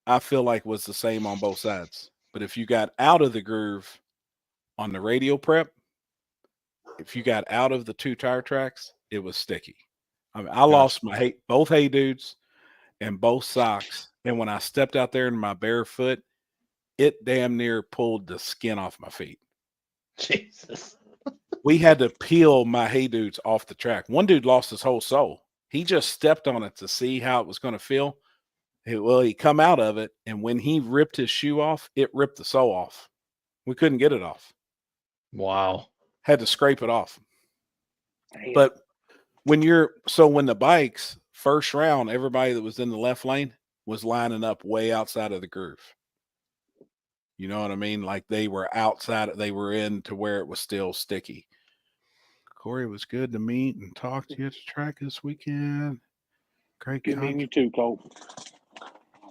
I feel like was the same on both sides. But if you got out of the groove on the radial prep, if you got out of the two tire tracks, it was sticky. I mean, I lost my both hay dudes and both socks. And when I stepped out there in my bare foot, it damn near pulled the skin off my feet. Jesus. We had to peel my hay dudes off the track. One dude lost his whole soul. He just stepped on it to see how it was going to feel. He come out of it, and when he ripped his shoe off, it ripped the sole off. We couldn't get it off. Wow. Had to scrape it off. Damn. But when the bikes, first round, everybody that was in the left lane was lining up way outside of the groove. You know what I mean? Like they were outside, they were in to where it was still sticky. Corey, was good to meet and talk to you at the track this weekend. Great. Good meeting you too, Cole.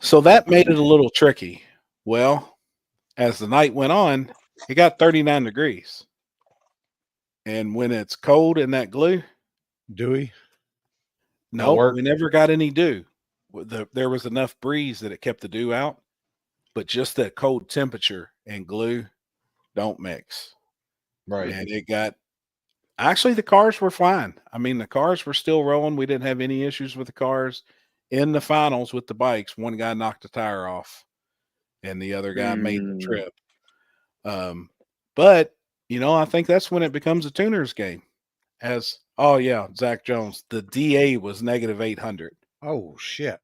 So that made it a little tricky. Well, as the night went on, it got 39 degrees. And when it's cold in that glue, dewy? No, we never got any dew. There was enough breeze that it kept the dew out, but just that cold temperature and glue don't mix. Right. And it got, actually the cars were fine. I mean, the cars were still rolling. We didn't have any issues with the cars. In the finals with the bikes, one guy knocked a tire off and the other guy made the trip. But, you know, I think that's when it becomes a tuner's game. Zach Jones, the DA was negative 800. Oh, shit.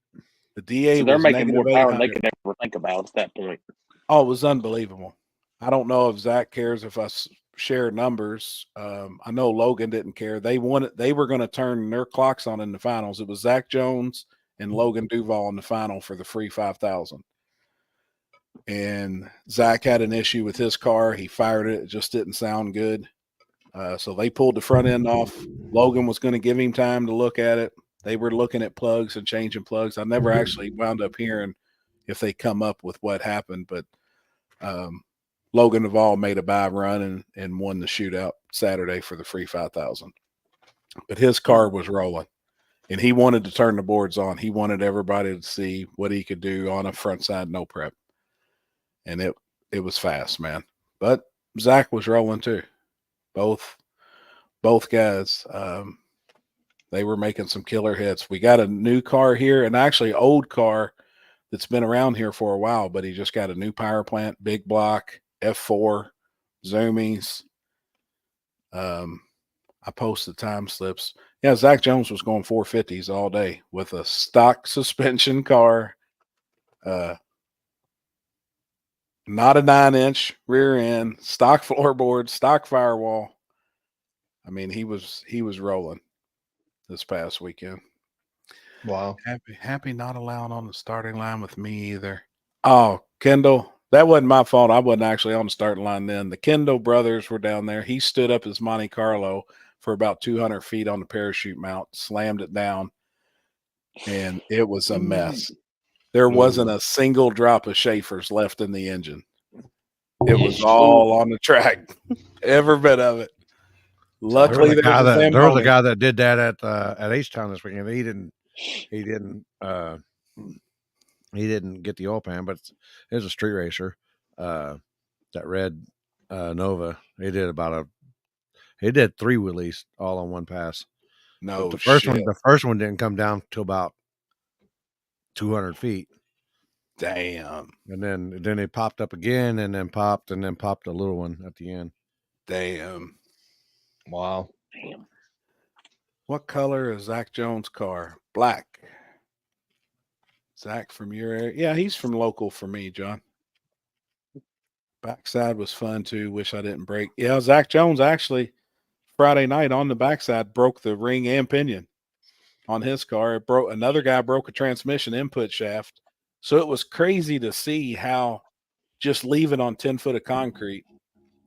The DA so they're was making more power than they 800. could ever think about at that point. Oh, it was unbelievable. I don't know if Zach cares if I share numbers. I know Logan didn't care. They were going to turn their clocks on in the finals. It was Zach Jones and Logan Duval in the final for the free 5,000. And Zach had an issue with his car. He fired it. It just didn't sound good. So they pulled the front end off. Logan was going to give him time to look at it. They were looking at plugs and changing plugs. I never actually wound up hearing if they come up with what happened, but Logan Duval made a buy run and won the shootout Saturday for the free 5,000. But his car was rolling, and he wanted to turn the boards on. He wanted everybody to see what he could do on a front side no prep, and it was fast, man. But Zach was rolling too. Both guys, they were making some killer hits. We got a new car here, and actually old car that's been around here for a while, but he just got a new power plant, big block, F4, zoomies. I posted time slips. Yeah, Zach Jones was going 450s all day with a stock suspension car, not a 9-inch rear end, stock floorboard, stock firewall. I mean, he was rolling this past weekend. Wow. Happy not allowed on the starting line with me either. Oh, Kendall, that wasn't my fault. I wasn't actually on the starting line then. The Kendall brothers were down there. He stood up his Monte Carlo for about 200 feet on the parachute mount, slammed it down, and it was a mess. There wasn't a single drop of Schaefer's left in the engine. It was all on the track, every bit of it. Luckily, there was a guy that did that at H-Town this weekend. He didn't get the oil pan, but it was a street racer. That red Nova. He did 3 wheelies all on one pass. No, but the first one didn't come down till about 200 feet. Damn. And then it popped up again, and then popped a little one at the end. Damn. Wow. Damn. What color is Zach Jones' car? Black. Zach from your area? Yeah, he's from local for me, John. Backside was fun too. Wish I didn't break. Yeah, Zach Jones actually Friday night on the backside broke the ring and pinion on his car. It broke. Another guy broke a transmission input shaft. So it was crazy to see how just leaving on 10 foot of concrete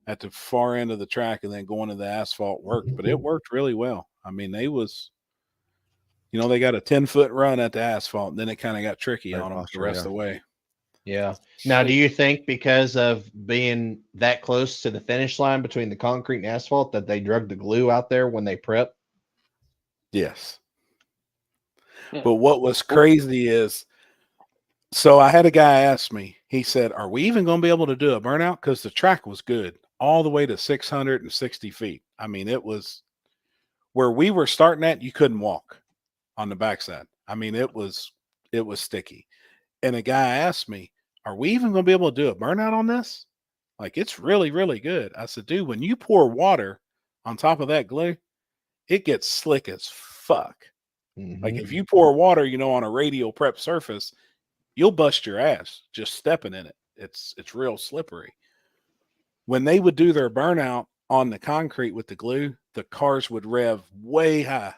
at the far end of the track and then going to the asphalt worked, but it worked really well. I mean, they got a 10-foot run at the asphalt, and then it kind of got tricky on them the rest of the way. Yeah. Now, do you think because of being that close to the finish line between the concrete and asphalt that they drug the glue out there when they prep? Yes. But what was crazy is, so I had a guy ask me, he said, are we even going to be able to do a burnout? Because the track was good all the way to 660 feet. I mean, it was where we were starting at, you couldn't walk on the backside. I mean, it was sticky. And a guy asked me, are we even going to be able to do a burnout on this? Like, it's really, really good. I said, dude, when you pour water on top of that glue, it gets slick as fuck. Mm-hmm. Like if you pour water, on a radial prep surface, you'll bust your ass just stepping in it. It's real slippery. When they would do their burnout on the concrete with the glue, the cars would rev way high.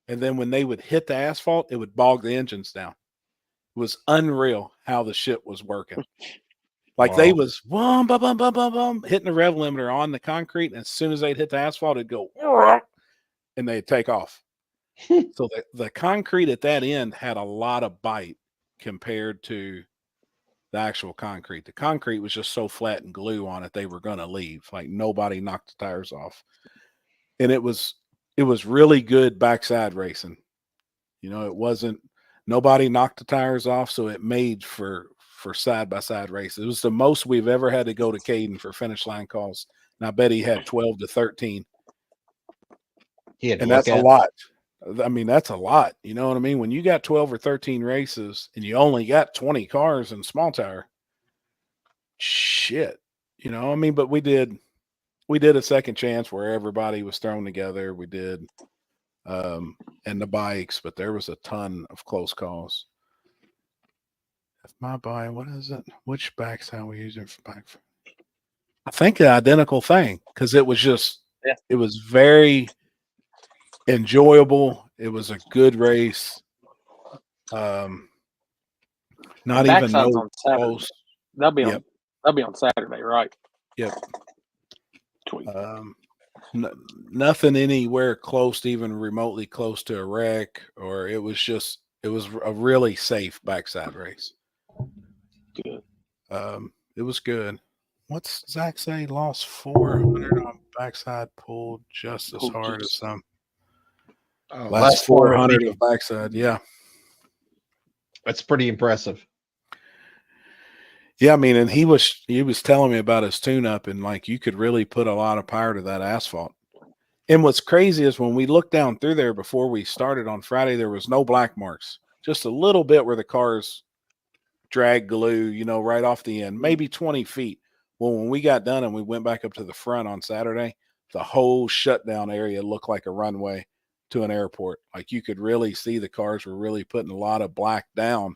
And then when they would hit the asphalt, it would bog the engines down. It was unreal how the shit was working. Like they was bum, bum, bum, bum, bum, bum, hitting the rev limiter on the concrete. And as soon as they'd hit the asphalt, it'd go and they'd take off. So the concrete at that end had a lot of bite compared to the actual concrete. The concrete was just so flat and glue on it, they were going to leave. Like nobody knocked the tires off. And it was really good backside racing. Nobody knocked the tires off, so it made for side-by-side races. It was the most we've ever had to go to Caden for finish line calls. And I bet he had 12 to 13. And that's a lot. I mean, that's a lot. You know what I mean? When you got 12 or 13 races and you only got 20 cars in small tire, shit. But we did a second chance where everybody was thrown together. We did and the bikes, but there was a ton of close calls. If my bike, what is it? Which backside we using for bike? I think the identical thing, because it was just it was very enjoyable. It was a good race. Not even no close. That'll be on Saturday, right? Yep. Nothing anywhere close to even remotely close to a wreck, or it was a really safe backside race. Good. It was good. What's Zach say? Lost 400 on backside, pulled just as hard as some. Last 400 of backside, yeah. That's pretty impressive. Yeah, I mean, and he was telling me about his tune-up, and like you could really put a lot of power to that asphalt. And what's crazy is when we looked down through there before we started on Friday, there was no black marks, just a little bit where the cars drag glue, right off the end, maybe 20 feet. Well, when we got done and we went back up to the front on Saturday, the whole shutdown area looked like a runway to an airport. Like you could really see the cars were really putting a lot of black down,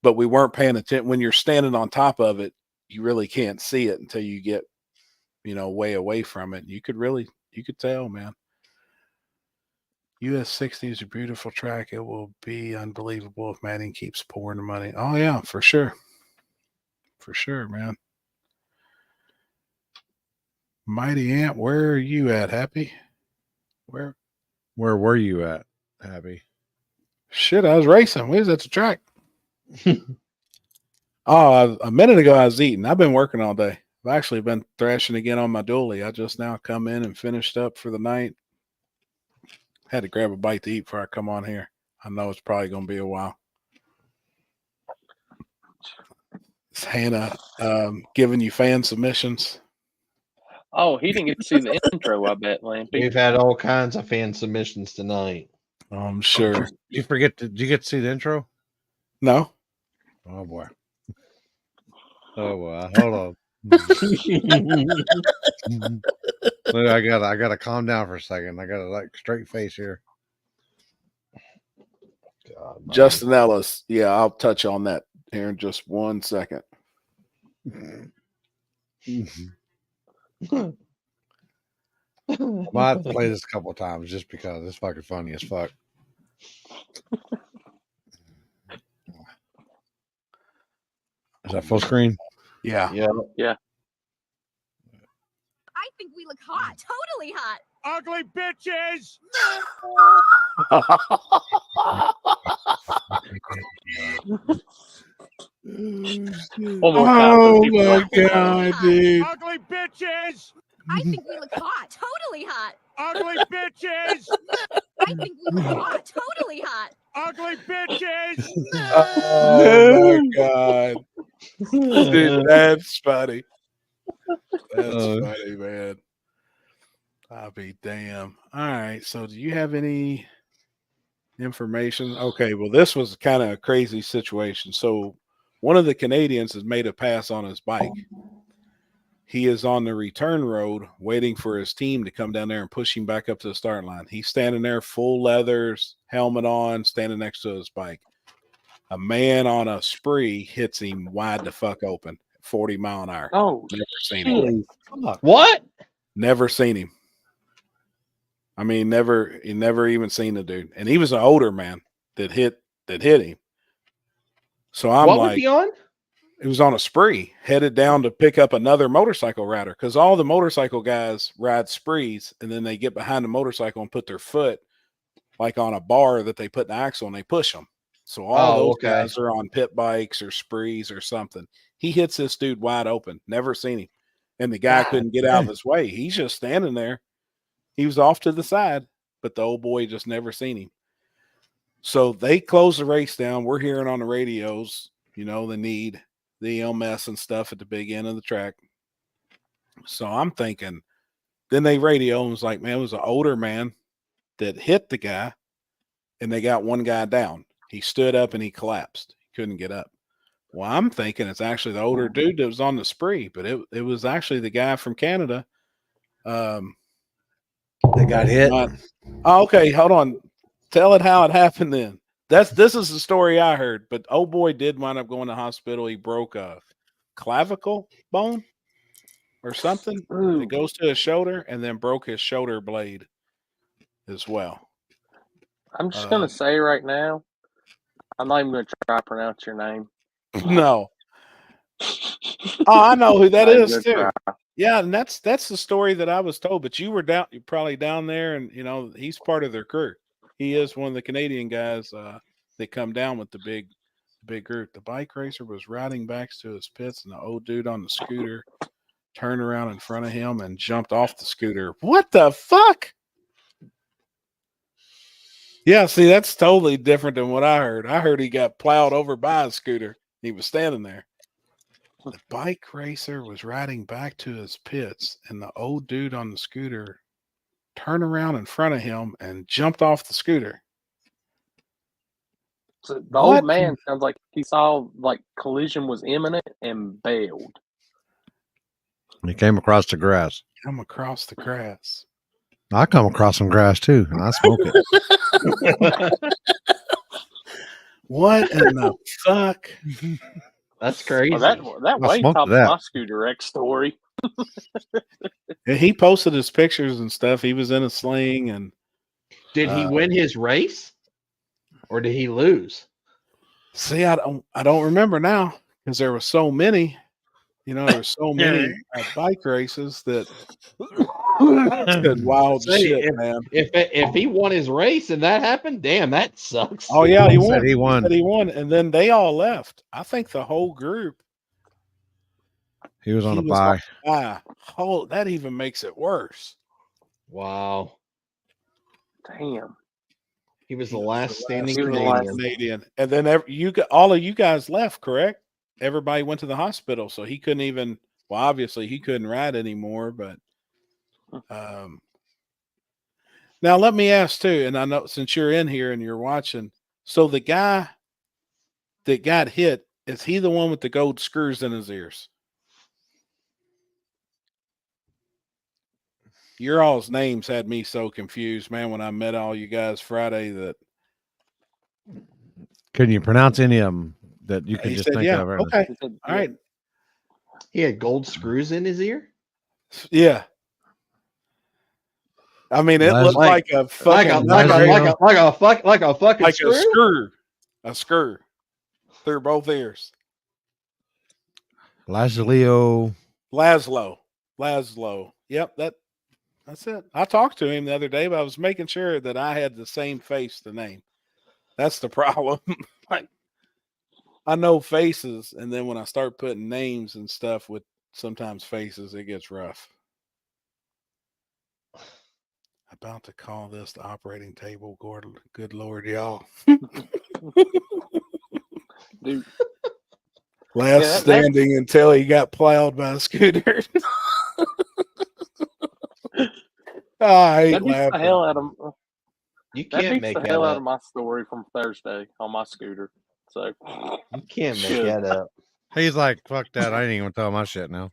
but we weren't paying attention. When you're standing on top of it, you really can't see it until you get, way away from it. You could tell, man. US 60 is a beautiful track. It will be unbelievable if Manning keeps pouring the money. Oh yeah, for sure. For sure, man. Mighty Ant, where are you at, Happy? Where were you at, Happy? Shit, I was racing. We was at the track. A minute ago I was eating. I've been working all day. I've actually been thrashing again on my dually. I just now come in and finished up for the night. Had to grab a bite to eat before I come on here. I know it's probably going to be a while. Is Hannah giving you fan submissions? Oh, he didn't get to see the intro, I bet, Lampy. We've had all kinds of fan submissions tonight. I'm sure. Did you forget? Did you get to see the intro? No. Oh boy. Oh boy. Hold on. I gotta calm down for a second. I got straight face here. God, Justin Ellis. Yeah, I'll touch on that here in just 1 second. Well, I have to play this a couple of times just because it's fucking funny as fuck. Is that full screen? Yeah. Yeah. I think we look hot. Totally hot. Ugly bitches! One more time. Oh my God, dude. Ugly bitches! I think we look hot. Totally hot. Ugly bitches! I think we look hot. Totally hot. Ugly bitches! Oh my God. Dude, that's funny. That's funny, man. I'll be damn. All right. So do you have any information? Okay. Well, this was kind of a crazy situation. So one of the Canadians has made a pass on his bike. He is on the return road waiting for his team to come down there and push him back up to the start line. He's standing there, full leathers, helmet on, standing next to his bike. A man on a spree hits him wide the fuck open, 40 mile an hour. Oh, never seen him. What? Never seen him. I mean, he never even seen the dude. And he was an older man that hit him. So I'm what like, was he on? It was on a spree, headed down to pick up another motorcycle rider, because all the motorcycle guys ride sprees and then they get behind the motorcycle and put their foot like on a bar that they put the axle and they push them. So all those guys are on pit bikes or sprees or something. He hits this dude wide open, never seen him. And the guy couldn't get out of his way. He's just standing there. He was off to the side, but the old boy just never seen him. So they closed the race down. We're hearing on the radios, the EMS and stuff at the big end of the track. So I'm thinking, then they radio and was like, man, it was an older man that hit the guy and they got one guy down. He stood up and he collapsed. He couldn't get up. Well, I'm thinking it's actually the older dude that was on the spree, but it was actually the guy from Canada. They got hit. Okay, hold on. Tell it how it happened then. This is the story I heard, but old boy did wind up going to the hospital. He broke a clavicle bone or something. It goes to his shoulder and then broke his shoulder blade as well. I'm just going to say right now, I'm not even going to try to pronounce your name. No. Oh, I know who that is too. Yeah, and that's the story that I was told. But you're probably down there, and he's part of their crew. He is one of the Canadian guys that come down with the big group. The bike racer was riding back to his pits, and the old dude on the scooter turned around in front of him and jumped off the scooter. What the fuck? Yeah, see, that's totally different than what I heard. I heard he got plowed over by a scooter. He was standing there. The bike racer was riding back to his pits, and the old dude on the scooter turned around in front of him and jumped off the scooter. So the old man sounds like he saw like collision was imminent and bailed. He came across the grass. Come across the grass. I come across some grass too, and I smoke it. What in the fuck? That's crazy. Well, that I way smoked tops that. my Scooter X story. And he posted his pictures and stuff. He was in a sling, and Did he win his race, or did he lose? see, I don't remember now because there were so many. You know, there were so many bike races that wild Say, shit, man. If he won his race and that happened, damn, that sucks. Oh yeah, he won. Said he won. He won, and then they all left. I think the whole group. He was on a bye. Oh, that even makes it worse. Wow. Damn. He was the last standing He was the Canadian. Canadian. And then all of you guys left, correct? Everybody went to the hospital, so he couldn't even. Well, obviously he couldn't ride anymore. But now let me ask too, and I know since you're in here and you're watching, so the guy that got hit, is he the one with the gold screws in his ears? Your all's names had me so confused, man, when I met all you guys Friday that. Can you pronounce any of them that you could He just said, think yeah, of? Right okay. now? All right. He had gold screws in his ear? Yeah. I mean, it looked like a fucking like a fucking screw? A screw through both ears. Laszlo. Yep, that's it. I talked to him the other day, but I was making sure that I had the same face to name. That's the problem. Like, I know faces, and then when I start putting names and stuff with sometimes faces, it gets rough. About to call this the operating table. Good Lord, y'all. Dude. Last standing until he got plowed by a scooter. I hate That beats laughing. the hell out of You that can't beats make the that hell out up. of my story from Thursday on my scooter. So You can't make that up. He's like, fuck that. I ain't even gonna tell my shit now.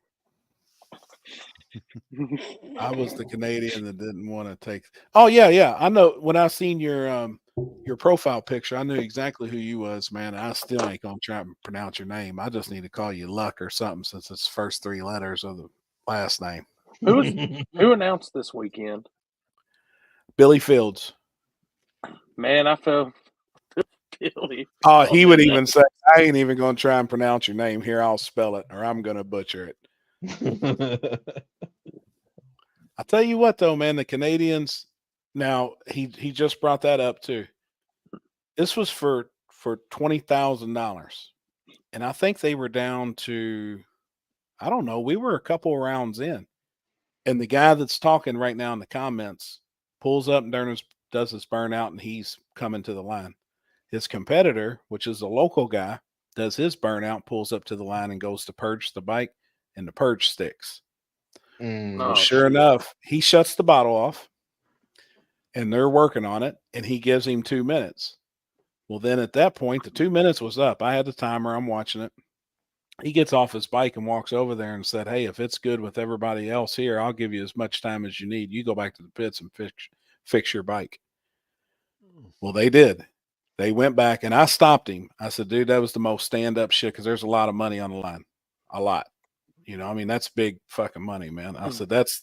I was the Canadian that didn't want to take. Oh yeah. I know. When I seen your profile picture, I knew exactly who you was, man. I still ain't gonna try and pronounce your name. I just need to call you Luck or something since it's the first 3 letters of the last name. Who announced this weekend? Billy Fields. Man, I felt Billy. Oh, he would even say, I ain't even gonna try and pronounce your name here. I'll spell it, or I'm gonna butcher it. I'll tell you what, though, man, the Canadians. Now he just brought that up too. This was for $20,000, and I think they were down to, I don't know. We were a couple rounds in, and the guy that's talking right now in the comments pulls up and does his burnout, and he's coming to the line. His competitor, which is a local guy, does his burnout, pulls up to the line, and goes to purge the bike, and the purge sticks. Well, sure enough, he shuts the bottle off, and they're working on it, and he gives him 2 minutes. Well, then at that point, the 2 minutes was up. I had the timer. I'm watching it. He gets off his bike and walks over there and said, hey, if it's good with everybody else here, I'll give you as much time as you need. You go back to the pits and fix your bike. Well, they did. They went back, and I stopped him. I said, dude, that was the most stand-up shit because there's a lot of money on the line. A lot. You know, I mean, that's big fucking money, man. I said, that's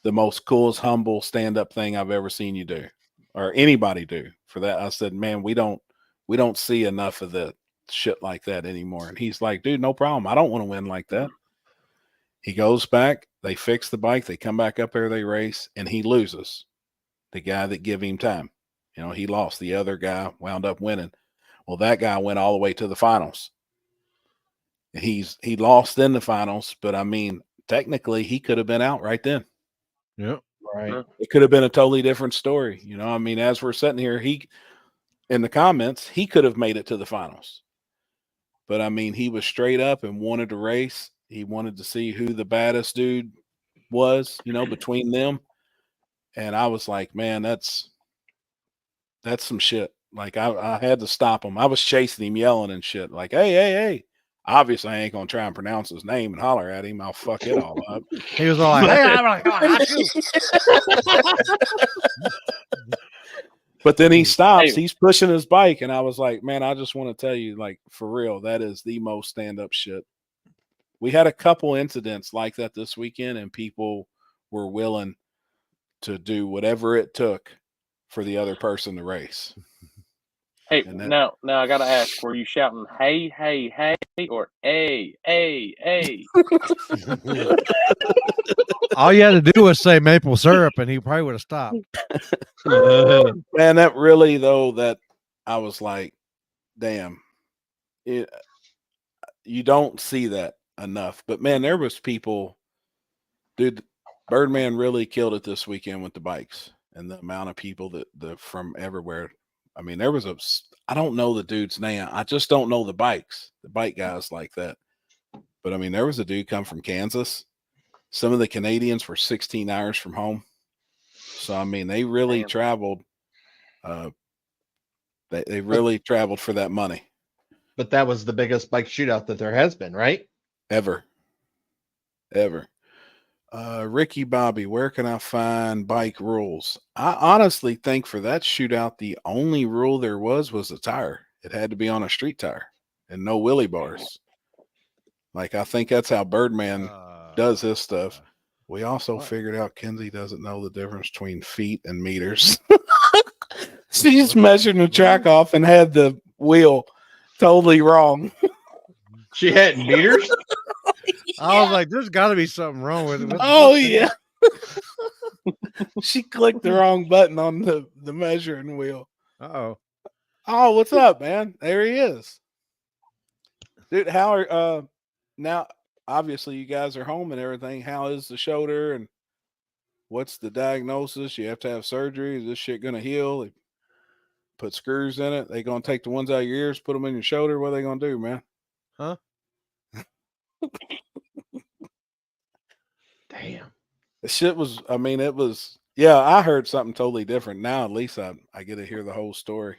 the most coolest, humble stand-up thing I've ever seen you do or anybody do for that. I said, man, we don't see enough of the shit like that anymore. And he's like, dude, no problem. I don't want to win like that. He goes back, they fix the bike, they come back up there, they race, and he loses. The guy that gave him time. You know, he lost. The other guy wound up winning. Well, that guy went all the way to the finals. He lost in the finals, but I mean, technically he could have been out right then. Yep. Right. It could have been a totally different story. You know, I mean, as we're sitting here, in the comments, he could have made it to the finals. But I mean, he was straight up and wanted to race. He wanted to see who the baddest dude was, you know, between them. And I was like, man, that's some shit. Like I had to stop him. I was chasing him, yelling and shit. Like, hey. Obviously, I ain't gonna try and pronounce his name and holler at him. I'll fuck it all up. He was all like, "Hey, I'm like, I shoot." But then he stops. He's pushing his bike, and I was like, "Man, I just want to tell you, like, for real, that is the most stand-up shit." We had a couple incidents like that this weekend, and people were willing to do whatever it took for the other person to race. Hey, now I gotta ask: were you shouting "Hey, hey, hey" or "Hey, hey, hey"? All you had to do was say maple syrup, and he probably would have stopped. Man, that really though, that I was like, damn, you don't see that enough. But man, there was people, dude. Birdman really killed it this weekend with the bikes and the amount of people that from everywhere. I mean, there was I don't know the dude's name. I just don't know the bike guys like that. But I mean, there was a dude come from Kansas. Some of the Canadians were 16 hours from home. So, I mean, they really traveled. They really traveled for that money. But that was the biggest bike shootout that there has been, right? Ever. Ricky Bobby, where can I find bike rules? I honestly think for that shootout, the only rule there was a tire. It had to be on a street tire and no wheelie bars. Like, I think that's how Birdman does his stuff. We also figured out Kenzie doesn't know the difference between feet and meters. She's measuring the track off and had the wheel totally wrong. She had meters? I was like, there's got to be something wrong with it. Oh, yeah. She clicked the wrong button on the measuring wheel. Uh-oh. Oh, what's up, man? There he is. Dude, how are now obviously you guys are home and everything. How is the shoulder and what's the diagnosis? You have to have surgery. Is this shit gonna heal? They put screws in it. They gonna take the ones out of your ears, put them in your shoulder. What are they gonna do, man? Huh? Damn. The shit was, I mean, it was, yeah, I heard something totally different. Now at least I get to hear the whole story.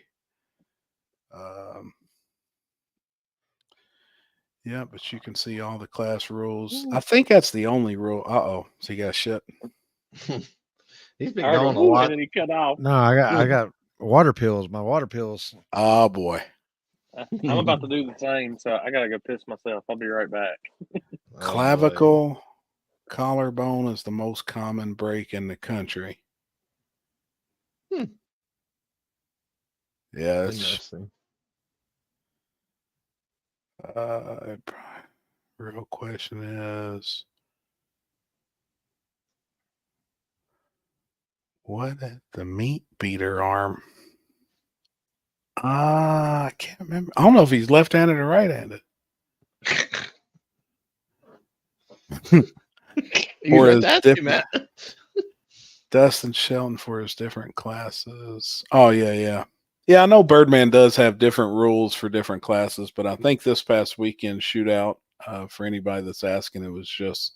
Yeah, but you can see all the class rules. I think that's the only rule. So he got shit. He's been going a lot. And he cut off. No, I got water pills. My water pills. Oh boy. I'm about to do the same, so I gotta go piss myself. I'll be right back. Clavicle collarbone is the most common break in the country. Yeah, it's interesting. Real question is, what is the meat beater arm? I can't remember. I don't know if he's left-handed or right-handed. You have to ask him that. Dustin Shelton for his different classes. Oh, yeah. Yeah, I know Birdman does have different rules for different classes, but I think this past weekend shootout, for anybody that's asking, it was just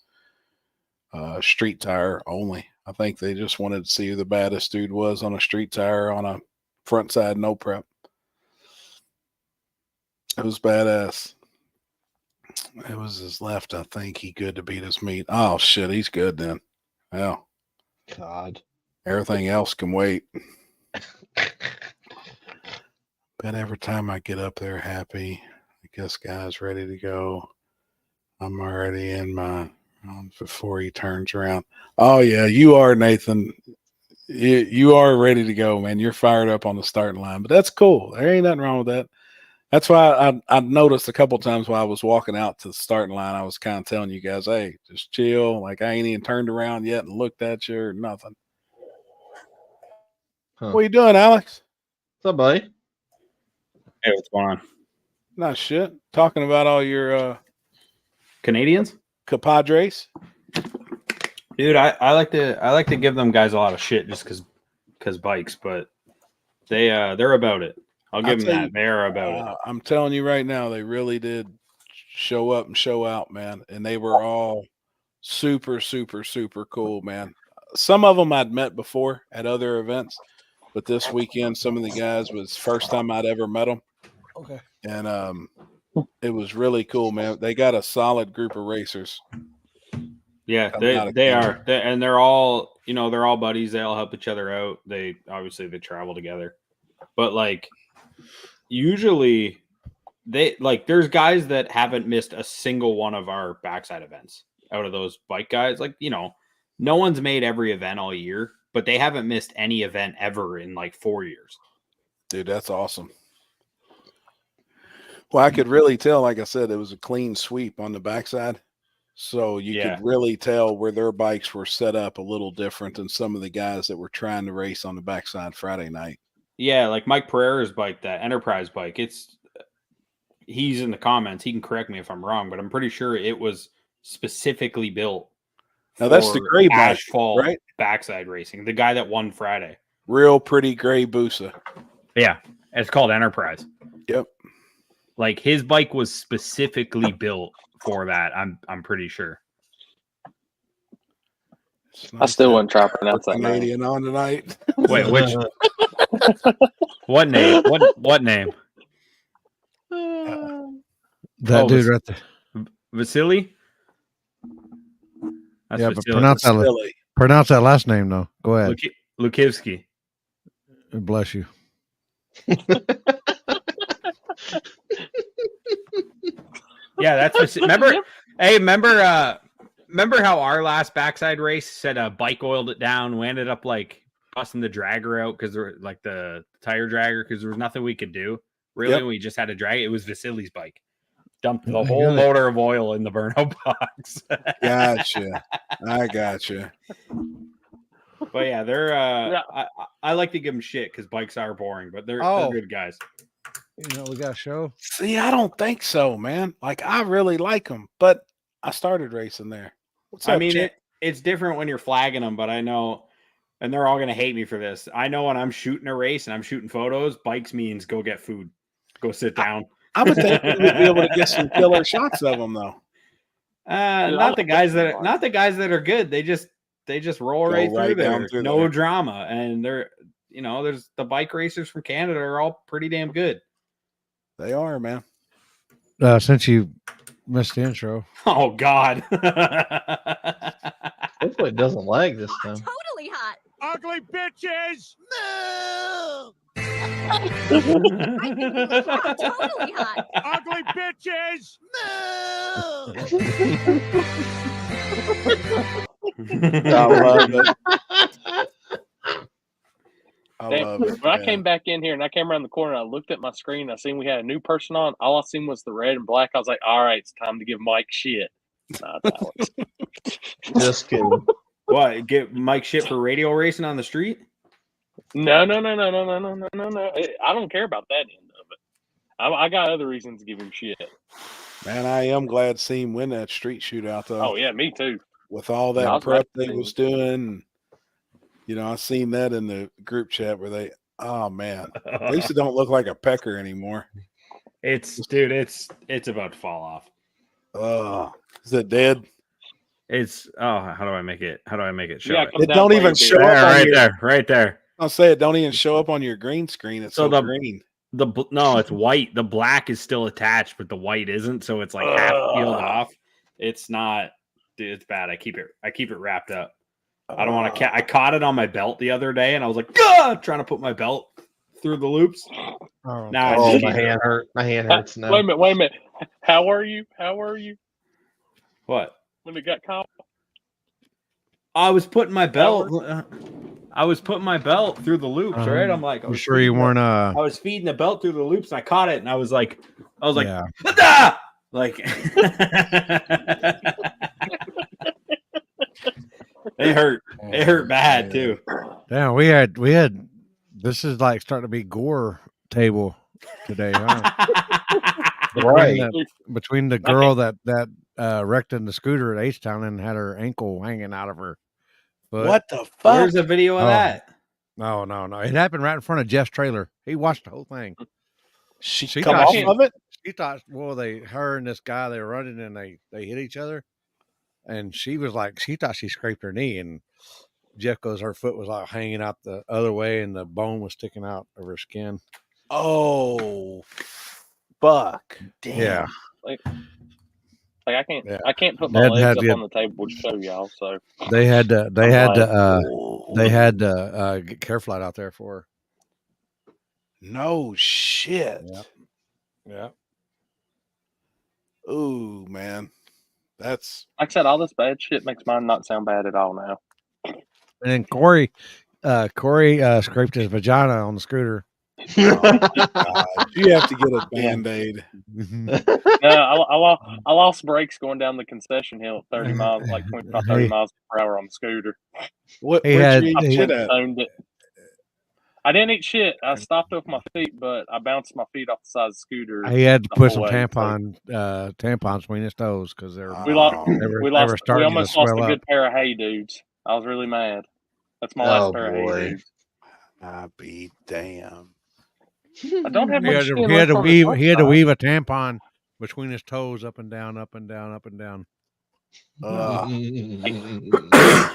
street tire only. I think they just wanted to see who the baddest dude was on a street tire on a front side no prep. It was badass. It was his left, I think. He good to beat his meat. Oh, shit, he's good then. Yeah. God. Everything else can wait. But every time I get up there happy, I guess guy's ready to go. I'm already in my before he turns around. Oh yeah, you are, Nathan. You are ready to go, man. You're fired up on the starting line. But that's cool. There ain't nothing wrong with that. That's why I noticed a couple times while I was walking out to the starting line, I was kind of telling you guys, hey, just chill. Like I ain't even turned around yet and looked at you or nothing. Huh. What are you doing, Alex? What's up, buddy? Hey, what's going on? Not shit. Talking about all your Canadians? Compadres. Dude, I like to give them guys a lot of shit just because bikes, but they're about it. I'll give them that. They're about it. I'm telling you right now, they really did show up and show out, man. And they were all super, super, super cool, man. Some of them I'd met before at other events, but this weekend some of the guys was first time I'd ever met them. Okay. And it was really cool, man. They got a solid group of racers. Yeah, they are, and they're all, you know, they're all buddies. They all help each other out. They obviously they travel together, but like usually they like there's guys that haven't missed a single one of our backside events out of those bike guys. Like, you know, no one's made every event all year, but they haven't missed any event ever in like 4 years. Dude, that's awesome. Well, I could really tell, like I said, it was a clean sweep on the backside. So you could really tell where their bikes were set up a little different than some of the guys that were trying to race on the backside Friday night. Yeah, like Mike Pereira's bike, that Enterprise bike, he's in the comments. He can correct me if I'm wrong, but I'm pretty sure it was specifically built. Now that's the gray bike, asphalt right? Backside racing. The guy that won Friday. Real pretty gray Busa. Yeah, it's called Enterprise. Yep. Like his bike was specifically built for that. I'm pretty sure. I still wouldn't try to pronounce that name. Canadian on tonight. Wait, which? What name? What name? That dude right there. Vasily? That's Yeah, but Vasily. pronounce that last name though. Go ahead. Lukivsky. Bless you. Yeah, that's remember. Hey, remember how our last backside race said a bike oiled it down? We ended up like busting the dragger out because there like the tire dragger because there was nothing we could do. Really, Yep. we just had to drag it. It was Vasily's bike. Dumped the whole motor of oil in the burnout box. Gotcha. I gotcha. But yeah, they're I like to give them shit because bikes are boring, but they're good guys. You know, we got a show. See, I don't think so, man. Like I really like them, but I started racing there. What's up, I mean, chick? it's different when you're flagging them, but I know, and they're all going to hate me for this. I know when I'm shooting a race and I'm shooting photos, bikes means go get food, go sit down. I would think we would be able to get some killer shots of them, though. Not the guys that are good. They just roll right through there. No drama, and they're there's the bike racers from Canada are all pretty damn good. They are, man. Since you missed the intro. Oh God. Hopefully it doesn't lag this time. Totally hot. Ugly bitches! No! I think we look hot. Totally hot. Ugly bitches! No! I love it. When I came back in here and I came around the corner, I looked at my screen. I seen we had a new person on. All I seen was the red and black. I was like, "All right, it's time to give Mike shit." Not Alex. Just kidding. What? Get Mike shit for radio racing on the street? No. I don't care about that end of it. I got other reasons to give him shit. Man, I am glad to see him win that street shootout, though. Oh yeah, me too. With all that prep they was doing. You know, I seen that in the group chat where they, oh man, at least it don't look like a pecker anymore. It's about to fall off. Is it dead? It's how do I make it show? Yeah, it? It don't even show up right there. I'll say it don't even show up on your green screen. It's so green. No, it's white. The black is still attached, but the white isn't. So it's like half peeled off. It's not, dude. It's bad. I keep it wrapped up. I don't want to. I caught it on my belt the other day, and I was like, trying to put my belt through the loops. My hand hurt. My hand hurts now. Wait a minute. How are you? What? When it got caught? I was putting my belt. I was putting my belt through the loops, right? I'm like, I'm sure you weren't. I was feeding the belt through the loops, and I caught it, and I was like, yeah. Like. It hurt. It hurt bad too. Damn, we had. This is like starting to be gore table today, huh? Right. Between the girl that wrecked in the scooter at H-Town and had her ankle hanging out of her foot. What the fuck? Where's the video of that? No. It happened right in front of Jeff's trailer. He watched the whole thing. She come off of it? She thought, well, her and this guy, they were running and they hit each other. And she was like, she thought she scraped her knee, and Jeff goes, her foot was like hanging out the other way, and the bone was sticking out of her skin. Oh, fuck! Damn. Yeah. Like I can't Yeah. I can't put my They'd legs have up to on the table to show y'all. So They had to. They I'm had like, to. They had to get care flight out there for her. No shit. Yeah. Yeah. Ooh, man, that's like I said, all this bad shit makes mine not sound bad at all now. And then Corey scraped his vagina on the scooter. God, you have to get a Band-Aid. No, I lost brakes going down the concession hill at 30 miles, like 25, 30 miles per hour on the scooter. Where'd you eat shit at? I didn't eat shit. I stopped with my feet, but I bounced my feet off the side of the scooter. He had to the put whole some way. tampons between his toes because they were We almost lost a good pair of hay dudes. I was really mad. That's my last pair of hay dudes. I'll be damn. I don't have much skin He had left to on the top weave. He had to side. weave a tampon between his toes, up and down, up and down, up and down.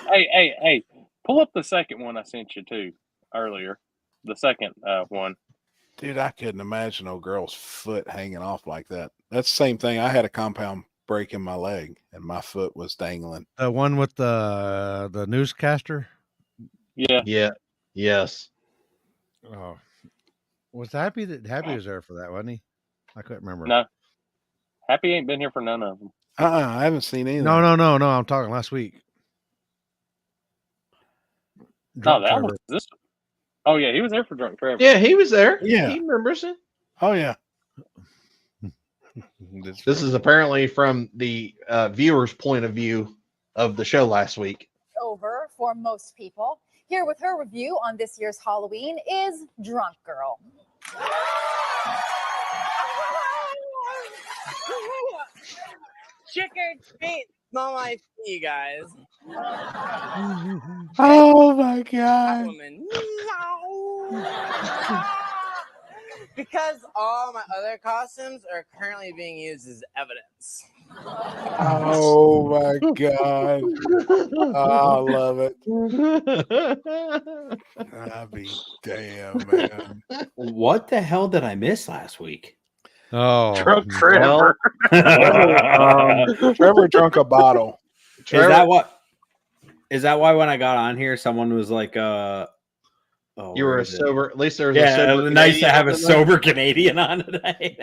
Hey! Pull up the second one I sent you to earlier. The second one. Dude, I couldn't imagine no girl's foot hanging off like that. That's the same thing. I had a compound break in my leg, and my foot was dangling. The one with the newscaster. Yeah. Yeah. Yes. Oh, was Happy was there for that, wasn't he? I couldn't remember. No, Happy ain't been here for none of them. I haven't seen anything. No. I'm talking last week. No, that was this. Oh yeah, he was there for Drunk Trevor. Yeah, he was there. Yeah. He remembers it. Oh yeah. This is apparently from the viewer's point of view of the show last week. Over for most people. Here with her review on this year's Halloween is Drunk Girl. Trick or treat, smell my feet, you guys. Oh my god. Woman. Because all my other costumes are currently being used as evidence. Oh my god. Oh, I love it. I'll be damn, man. What the hell did I miss last week? Oh, Drunk Trevor. Trevor drunk a bottle. Is that why when I got on here, someone was like, you were sober. At least there was a sober. It was nice to have a sober Canadian on today.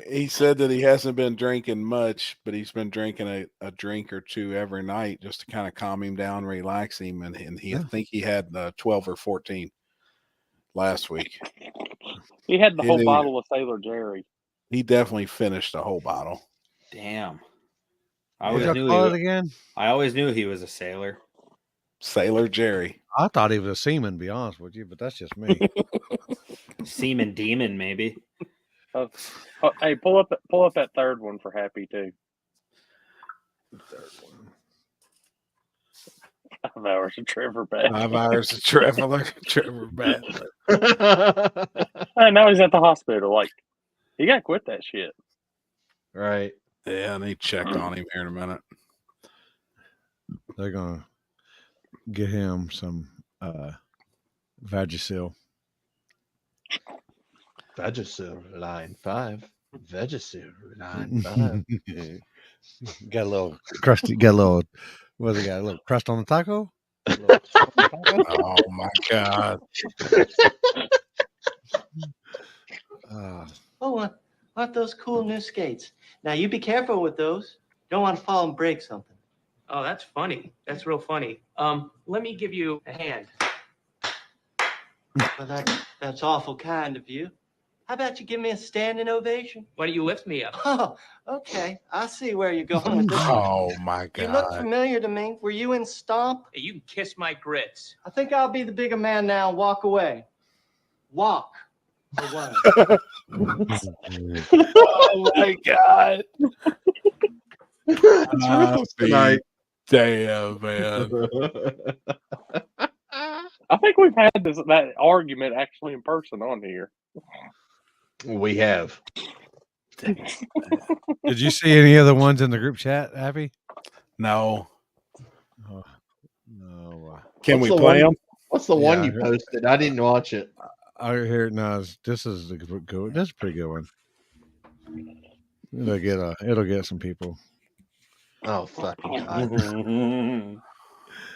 He said that he hasn't been drinking much, but he's been drinking a drink or two every night just to kind of calm him down, relax him, and I think he had 12 or 14 last week. He had the whole bottle of Sailor Jerry. He definitely finished the whole bottle. Damn. I always knew he was a sailor. Sailor Jerry. I thought he was a seaman, to be honest with you, but that's just me. Seaman demon, maybe. Hey, pull up that third one for Happy too. Third one. 5 hours of Trevor Bad. 5 hours of Trevor Bad. And now he's at the hospital. Like, he got to quit that shit. Right. Yeah, and they checked on him here in a minute. They're gonna get him some Vagisil. Vagisil line 5. Vagisil line 5. Got a little crusty. Got a little. What they got? A little crust on the taco. Oh my god. Oh, what those cool new skates? Now you be careful with those. Don't want to fall and break something. Oh, that's funny. That's real funny. Let me give you a hand. Well, that's awful kind of you. How about you give me a standing ovation? Why don't you lift me up? Oh, okay. I see where you're going with this. Oh my god. You look familiar to me. Were you in Stomp? Hey, you can kiss my grits. I think I'll be the bigger man now and walk away. Walk away. Oh my god. Tonight. Damn, man. I think we've had that argument actually in person on here. We have. Did you see any other ones in the group chat, Happy? No. Oh. Can What's we the play one- them? What's the one Yeah, you posted? I didn't watch it. I hear it now. This is a good. That's a pretty good one. It'll get some people. Oh fucking god!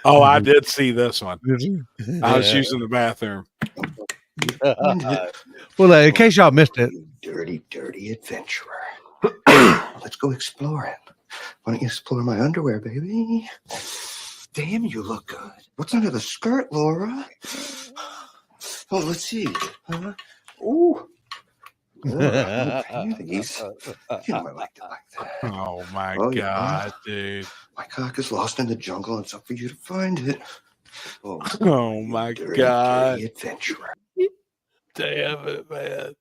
Oh, I did see this one. Did you? I was using the bathroom. Well, in case y'all missed it, Dirty, dirty adventurer. Let's go exploring. Why don't you explore my underwear, baby? Damn, you look good. What's under the skirt, Laura? Oh, let's see. Huh? Ooh. Laura, panties. You know I like it like that. Oh my Oh, god, yeah. dude. My cock is lost in the jungle. It's up for you to find it. Oh my dirty, god. dirty adventurer. Damn it, man.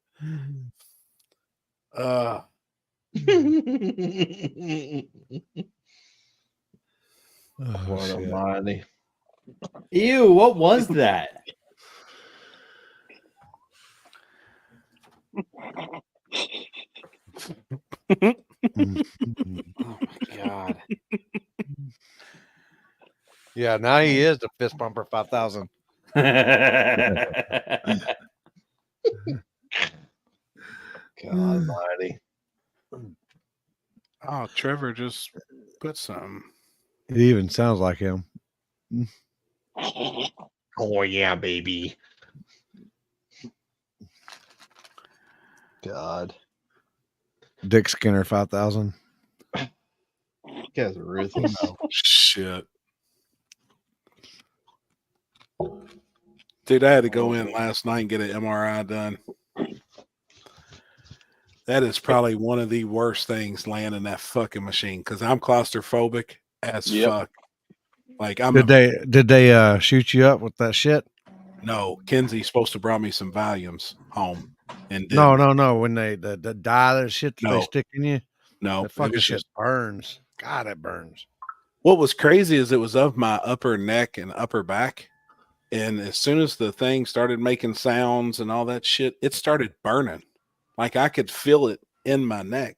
Lord almighty. Ew, what was that? Oh my god. yeah, now he is the fist bumper 5,000. God almighty. Oh, Trevor just put some. It even sounds like him. Oh yeah, baby. God. Dick Skinner 5,000. You guys are ruthless. Oh, shit. Dude, I had to go in last night and get an MRI done. That is probably one of the worst things laying in that fucking machine because I'm claustrophobic as fuck. Like Did they shoot you up with that shit? No, Kenzie's supposed to brought me some Valiums home, and No. didn't. When they the dye that shit that they No. stick in you, No, that it fucking was shit just- burns. God, it burns. What was crazy is it was of my upper neck and upper back, and as soon as the thing started making sounds and all that shit, it started burning. Like I could feel it in my neck.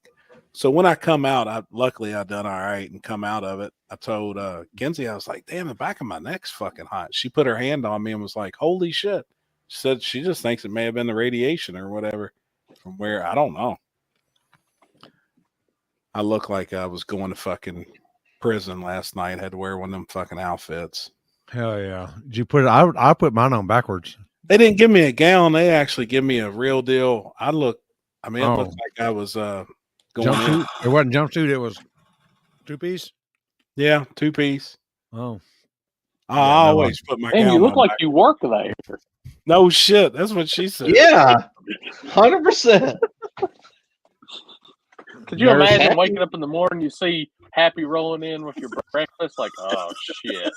So when I come out, luckily I done all right and come out of it. I told Kenzie, I was like, damn, the back of my neck's fucking hot. She put her hand on me and was like, holy shit. She said she just thinks it may have been the radiation or whatever from where, I don't know. I look like I was going to fucking prison last night. Had to wear one of them fucking outfits. Hell yeah. Did you put it? I put mine on backwards. They didn't give me a gown. They actually give me a real deal. It looked like I was going jumpsuit. in. It wasn't jumpsuit. It was 2-piece. Yeah, 2-piece. Oh, I always put my Man, gown you look on like back. you work there. No shit. That's what she said. Yeah, 100%. Could you Nurse imagine Happy? waking up in the morning, you see Happy rolling in with your breakfast? Like, oh shit.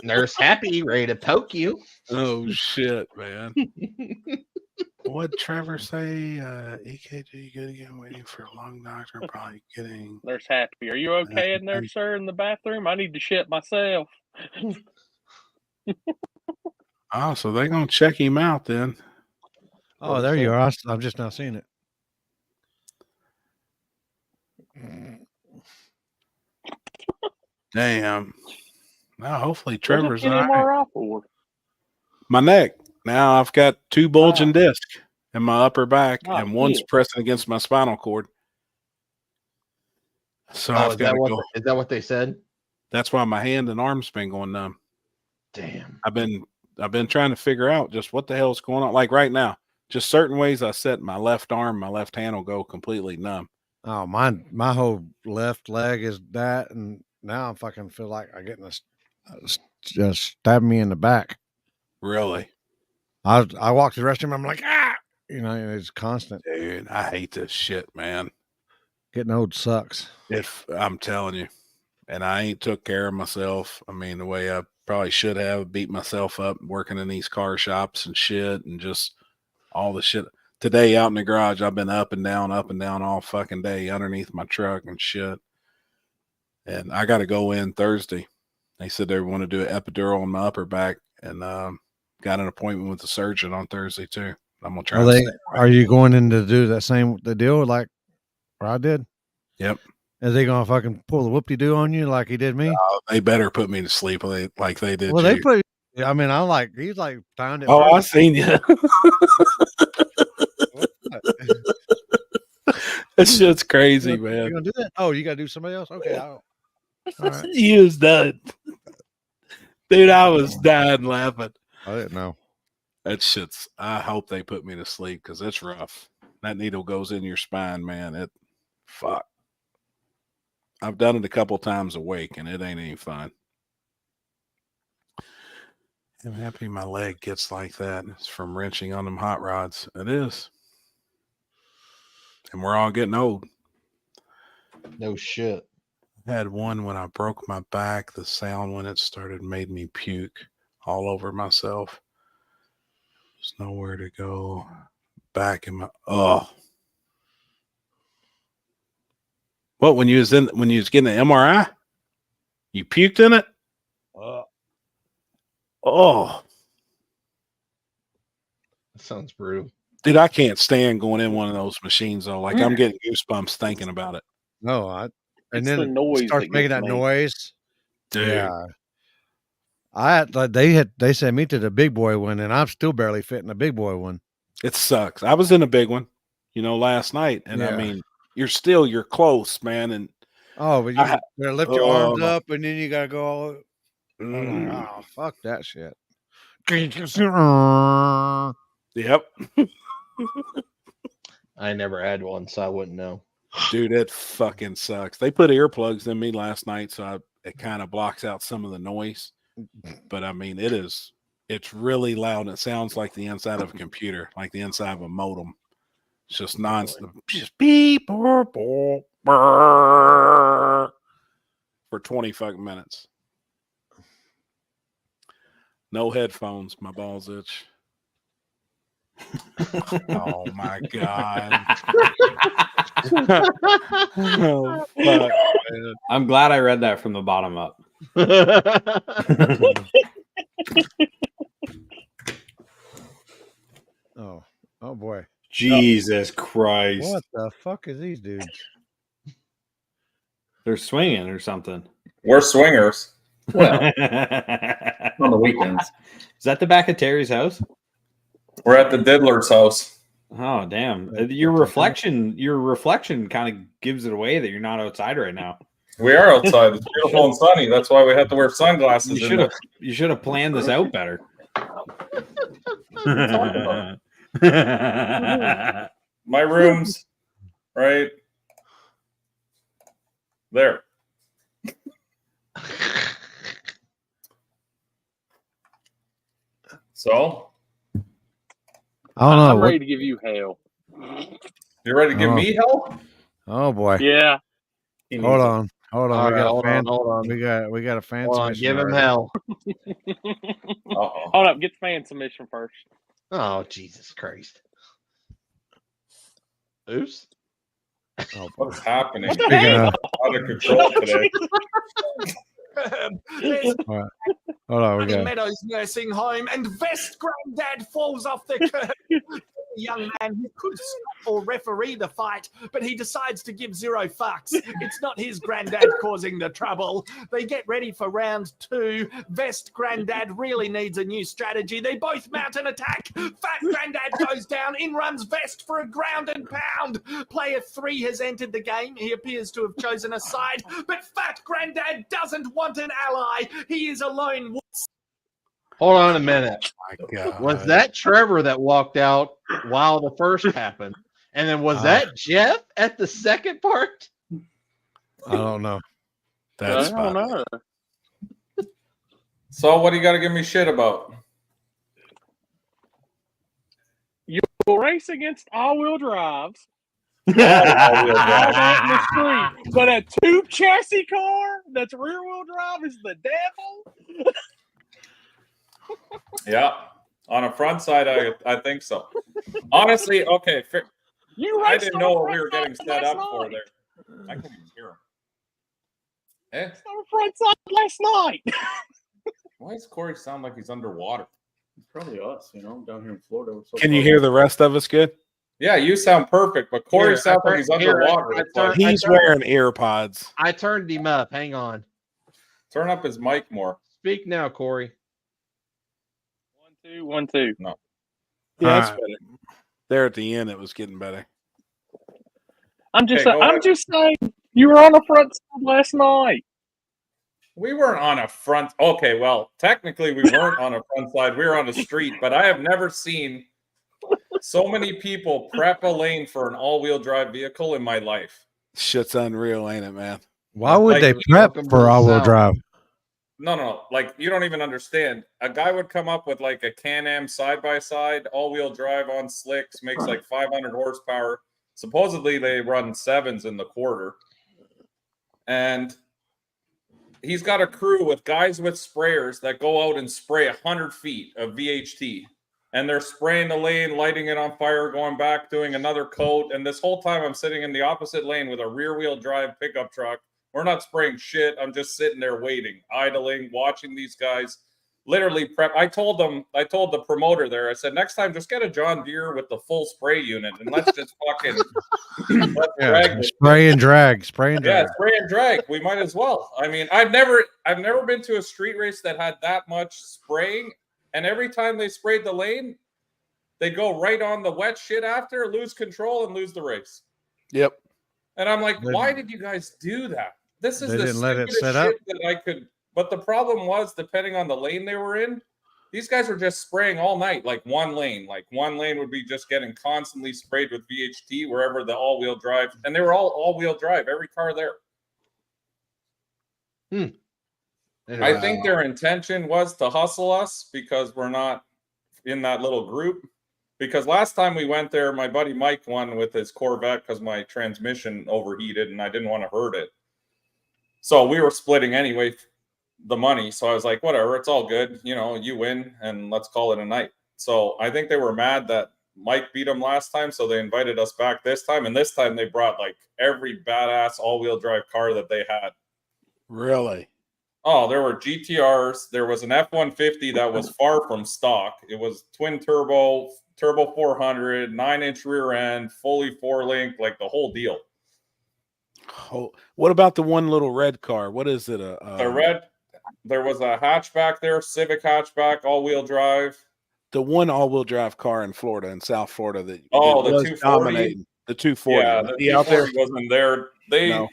Nurse Happy, ready to poke you. Oh shit, man. What'd Trevor say? EKG good again, waiting for a lung doctor, probably getting Nurse Happy, are you okay in there, sir, in the bathroom? I need to shit myself. Oh, so they're gonna check him out then. Oh, there you are. I'm just now seeing it. Damn. Now hopefully What did Trevor's you all get right. MRI for? My neck. Now I've got 2 bulging discs in my upper back, Oh, and one's shit. pressing against my spinal cord. So I've is got that to what go. is that what they said? That's why my hand and arm's been going numb. Damn. I've been trying to figure out just what the hell's going on. Like right now, just certain ways I set my left arm, my left hand will go completely numb. Oh, my whole left leg is that, and now I fucking feel like I'm getting just stabbing me in the back. Really? I walk to the restroom. I'm like, ah, it's constant. Dude, I hate this shit, man. Getting old sucks. I'm telling you, and I ain't took care of myself. I mean, the way I probably should have, beat myself up working in these car shops and shit, and just all the shit. Today out in the garage, I've been up and down all fucking day underneath my truck and shit. And I got to go in Thursday. They said they want to do an epidural on my upper back, and got an appointment with the surgeon on Thursday too. I'm gonna try. Are you going in to do the deal like I did? Yep. Is he gonna fucking pull the whoop-de-doo on you like he did me? They better put me to sleep like they did. Well, you. they put. I mean, I'm like, he's like timed it. Oh, I perfect. seen you. That shit's crazy, man. You gonna do that? Oh, you gotta do somebody else? Okay. All right. He was done. Dude, I was dying laughing. I didn't know. That shit's, I hope they put me to sleep because it's rough. That needle goes in your spine, man. Fuck. I've done it a couple times awake and it ain't any fun. I'm happy my leg gets like that. It's from wrenching on them hot rods. It is. And we're all getting old. No shit. I had one when I broke my back. The sound when it started made me puke all over myself. There's nowhere to go. Back in my What, when you was getting the MRI? You puked in it? That sounds brutal. Dude, I can't stand going in one of those machines though. Like I'm getting goosebumps thinking about it. No, and It's then the noise it starts that making gets that me. noise. Dude. Yeah. They sent me to the big boy one, and I'm still barely fitting the big boy one. It sucks. I was in a big one, last night, and I Yeah. mean, you're close, man. And Oh, but you gotta lift your arms up, and then you gotta go all. I'm like, oh, fuck that shit. Yep. I never had one, so I wouldn't know. Dude, it fucking sucks. They put earplugs in me last night, so it kind of blocks out some of the noise. But I mean, it's really loud. It sounds like the inside of a computer, like the inside of a modem. It's just nonstop, just beep or for 20 fucking minutes. No headphones. My balls itch. Oh my god. Oh, fuck, man. I'm glad I read that from the bottom up. Oh boy. Jesus Christ. What the fuck is these dudes? They're swinging or something. We're swingers. Well, on the weekends. Is that the back of Terry's house? We're at the Diddler's house. Oh, damn. Your reflection kind of gives it away that you're not outside right now. We are outside. It's beautiful and sunny. That's why we have to wear sunglasses. You should have planned this out better. My room's right there. So I don't know. I'm ready to give you hell. You ready to give me hell? Oh boy. Yeah. Hold on. All right, hold on. We got a fan Hold on, submission give him already. hell. Hold up, get the fan submission first. Oh, Jesus Christ. Oops. Oh, what's happening? What the hell? Out of control today. All right. Hold on, we Danny got. Meadows nursing home, and Vest Granddad falls off the curb. Young man who could stop or referee the fight, but he decides to give zero fucks. It's not his granddad causing the trouble. They get ready for round 2. Vest Granddad really needs a new strategy. They both mount an attack. Fat Granddad goes down. In runs Vest for a ground and pound. Player 3 has entered the game. He appears to have chosen a side, but Fat Granddad doesn't want an ally. He is alone. Hold on a minute. Oh my God. Was that Trevor that walked out while the first happened? And then was that Jeff at the second part? I don't know. That's I don't know. So what do you got to give me shit about? You'll race against all-wheel drives. All that in the street. But a tube chassis car that's rear-wheel drive is the devil. Yeah, on a front side, I think so. Honestly, okay. I didn't know what we were getting set up for there. I couldn't even hear him. Eh? It's on the front side last night. Why does Corey sound like he's underwater? It's probably us, down here in Florida. Can you hear the rest of us good? Yeah, you sound perfect, but Corey Here, sounds like he's underwater. It's like- He's wearing AirPods. I turned him up. Hang on. Turn up his mic more. Speak now, Corey. 1, 2, 1, 2. No. Yeah, that's better. There at the end, it was getting better. I'm just Okay, go ahead. saying you were on the front side last night. We weren't on a front. Okay, well, technically we weren't on a front side. We were on the street, but I have never seen so many people prep a lane for an all-wheel drive vehicle in my life. Shit's unreal, ain't it, man? Why would Like, they prep for all-wheel drive? No. Like, you don't even understand. A guy would come up with like a Can-Am side-by-side, all-wheel drive on slicks, makes like 500 horsepower. Supposedly they run 7s in the quarter. And he's got a crew with guys with sprayers that go out and spray 100 feet of VHT. And they're spraying the lane, lighting it on fire, going back, doing another coat. And this whole time I'm sitting in the opposite lane with a rear-wheel drive pickup truck. We're not spraying shit. I'm just sitting there waiting, idling, watching these guys literally prep. I told the promoter there, I said, next time just get a John Deere with the full spray unit and let's just fucking drag this. Spray and drag. Spray and drag. Yeah, spray and drag. We might as well. I mean, I've never been to a street race that had that much spraying, and every time they sprayed the lane, they go right on the wet shit after, lose control, and lose the race. Yep. And I'm like, why did you guys do that? This is They the didn't let it stupidest set shit up. that I could. But the problem was, depending on the lane they were in, these guys were just spraying all night, like one lane. Like one lane would be just getting constantly sprayed with VHT wherever the all-wheel drive, and they were all-wheel drive, every car there. I think their intention was to hustle us because we're not in that little group. Because last time we went there, my buddy Mike won with his Corvette because my transmission overheated and I didn't want to hurt it. So we were splitting anyway the money. So I was like, whatever, it's all good. You know, you win and let's call it a night. So I think they were mad that Mike beat them last time. So they invited us back this time. And this time they brought like every badass all-wheel drive car that they had. Really? Oh, there were GTRs. There was an F-150 that was far from stock. It was twin turbo 400, 9-inch rear end, fully 4-link, like the whole deal. Oh, what about the one little red car? What is it? The red, there was a hatchback there, Civic hatchback, all-wheel drive. The one all-wheel drive car in Florida, in South Florida, that the was 240. dominating. The 240. Yeah, the 240 wasn't there. No.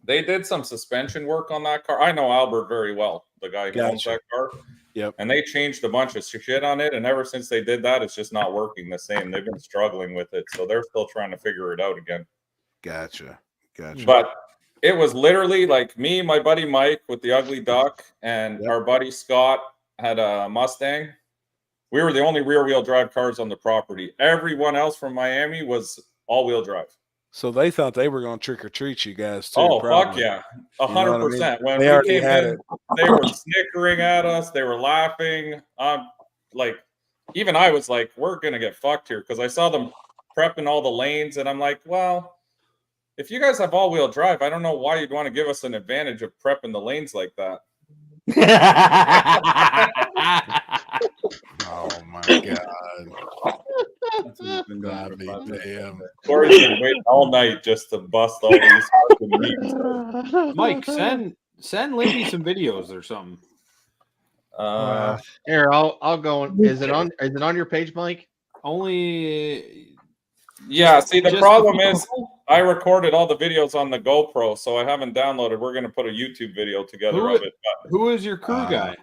They did some suspension work on that car. I know Albert very well, the guy who owns that car. Yep. And they changed a bunch of shit on it, and ever since they did that, it's just not working the same. They've been struggling with it, so they're still trying to figure it out again. Gotcha. But it was literally like me, my buddy Mike with the ugly duck, and our buddy Scott had a Mustang. We were the only rear-wheel drive cars on the property. Everyone else from Miami was all-wheel drive. So they thought they were going to trick or treat you guys too. Oh, probably. fuck yeah. 100%. When They we already came had in, it. they were snickering at us. They were laughing. Like, even I was like, we're going to get fucked here because I saw them prepping all the lanes. And I'm like, well, if you guys have all-wheel drive, I don't know why you'd want to give us an advantage of prepping the lanes like that. Oh, my God. Damn. Corey's been waiting all night just to bust all these fucking memes. Mike, send Lindy some videos or something. Here, I'll go. Is it on your page, Mike? Only. Yeah. See, the problem is I recorded all the videos on the GoPro, so I haven't downloaded. We're gonna put a YouTube video together of it. Who is your crew guy?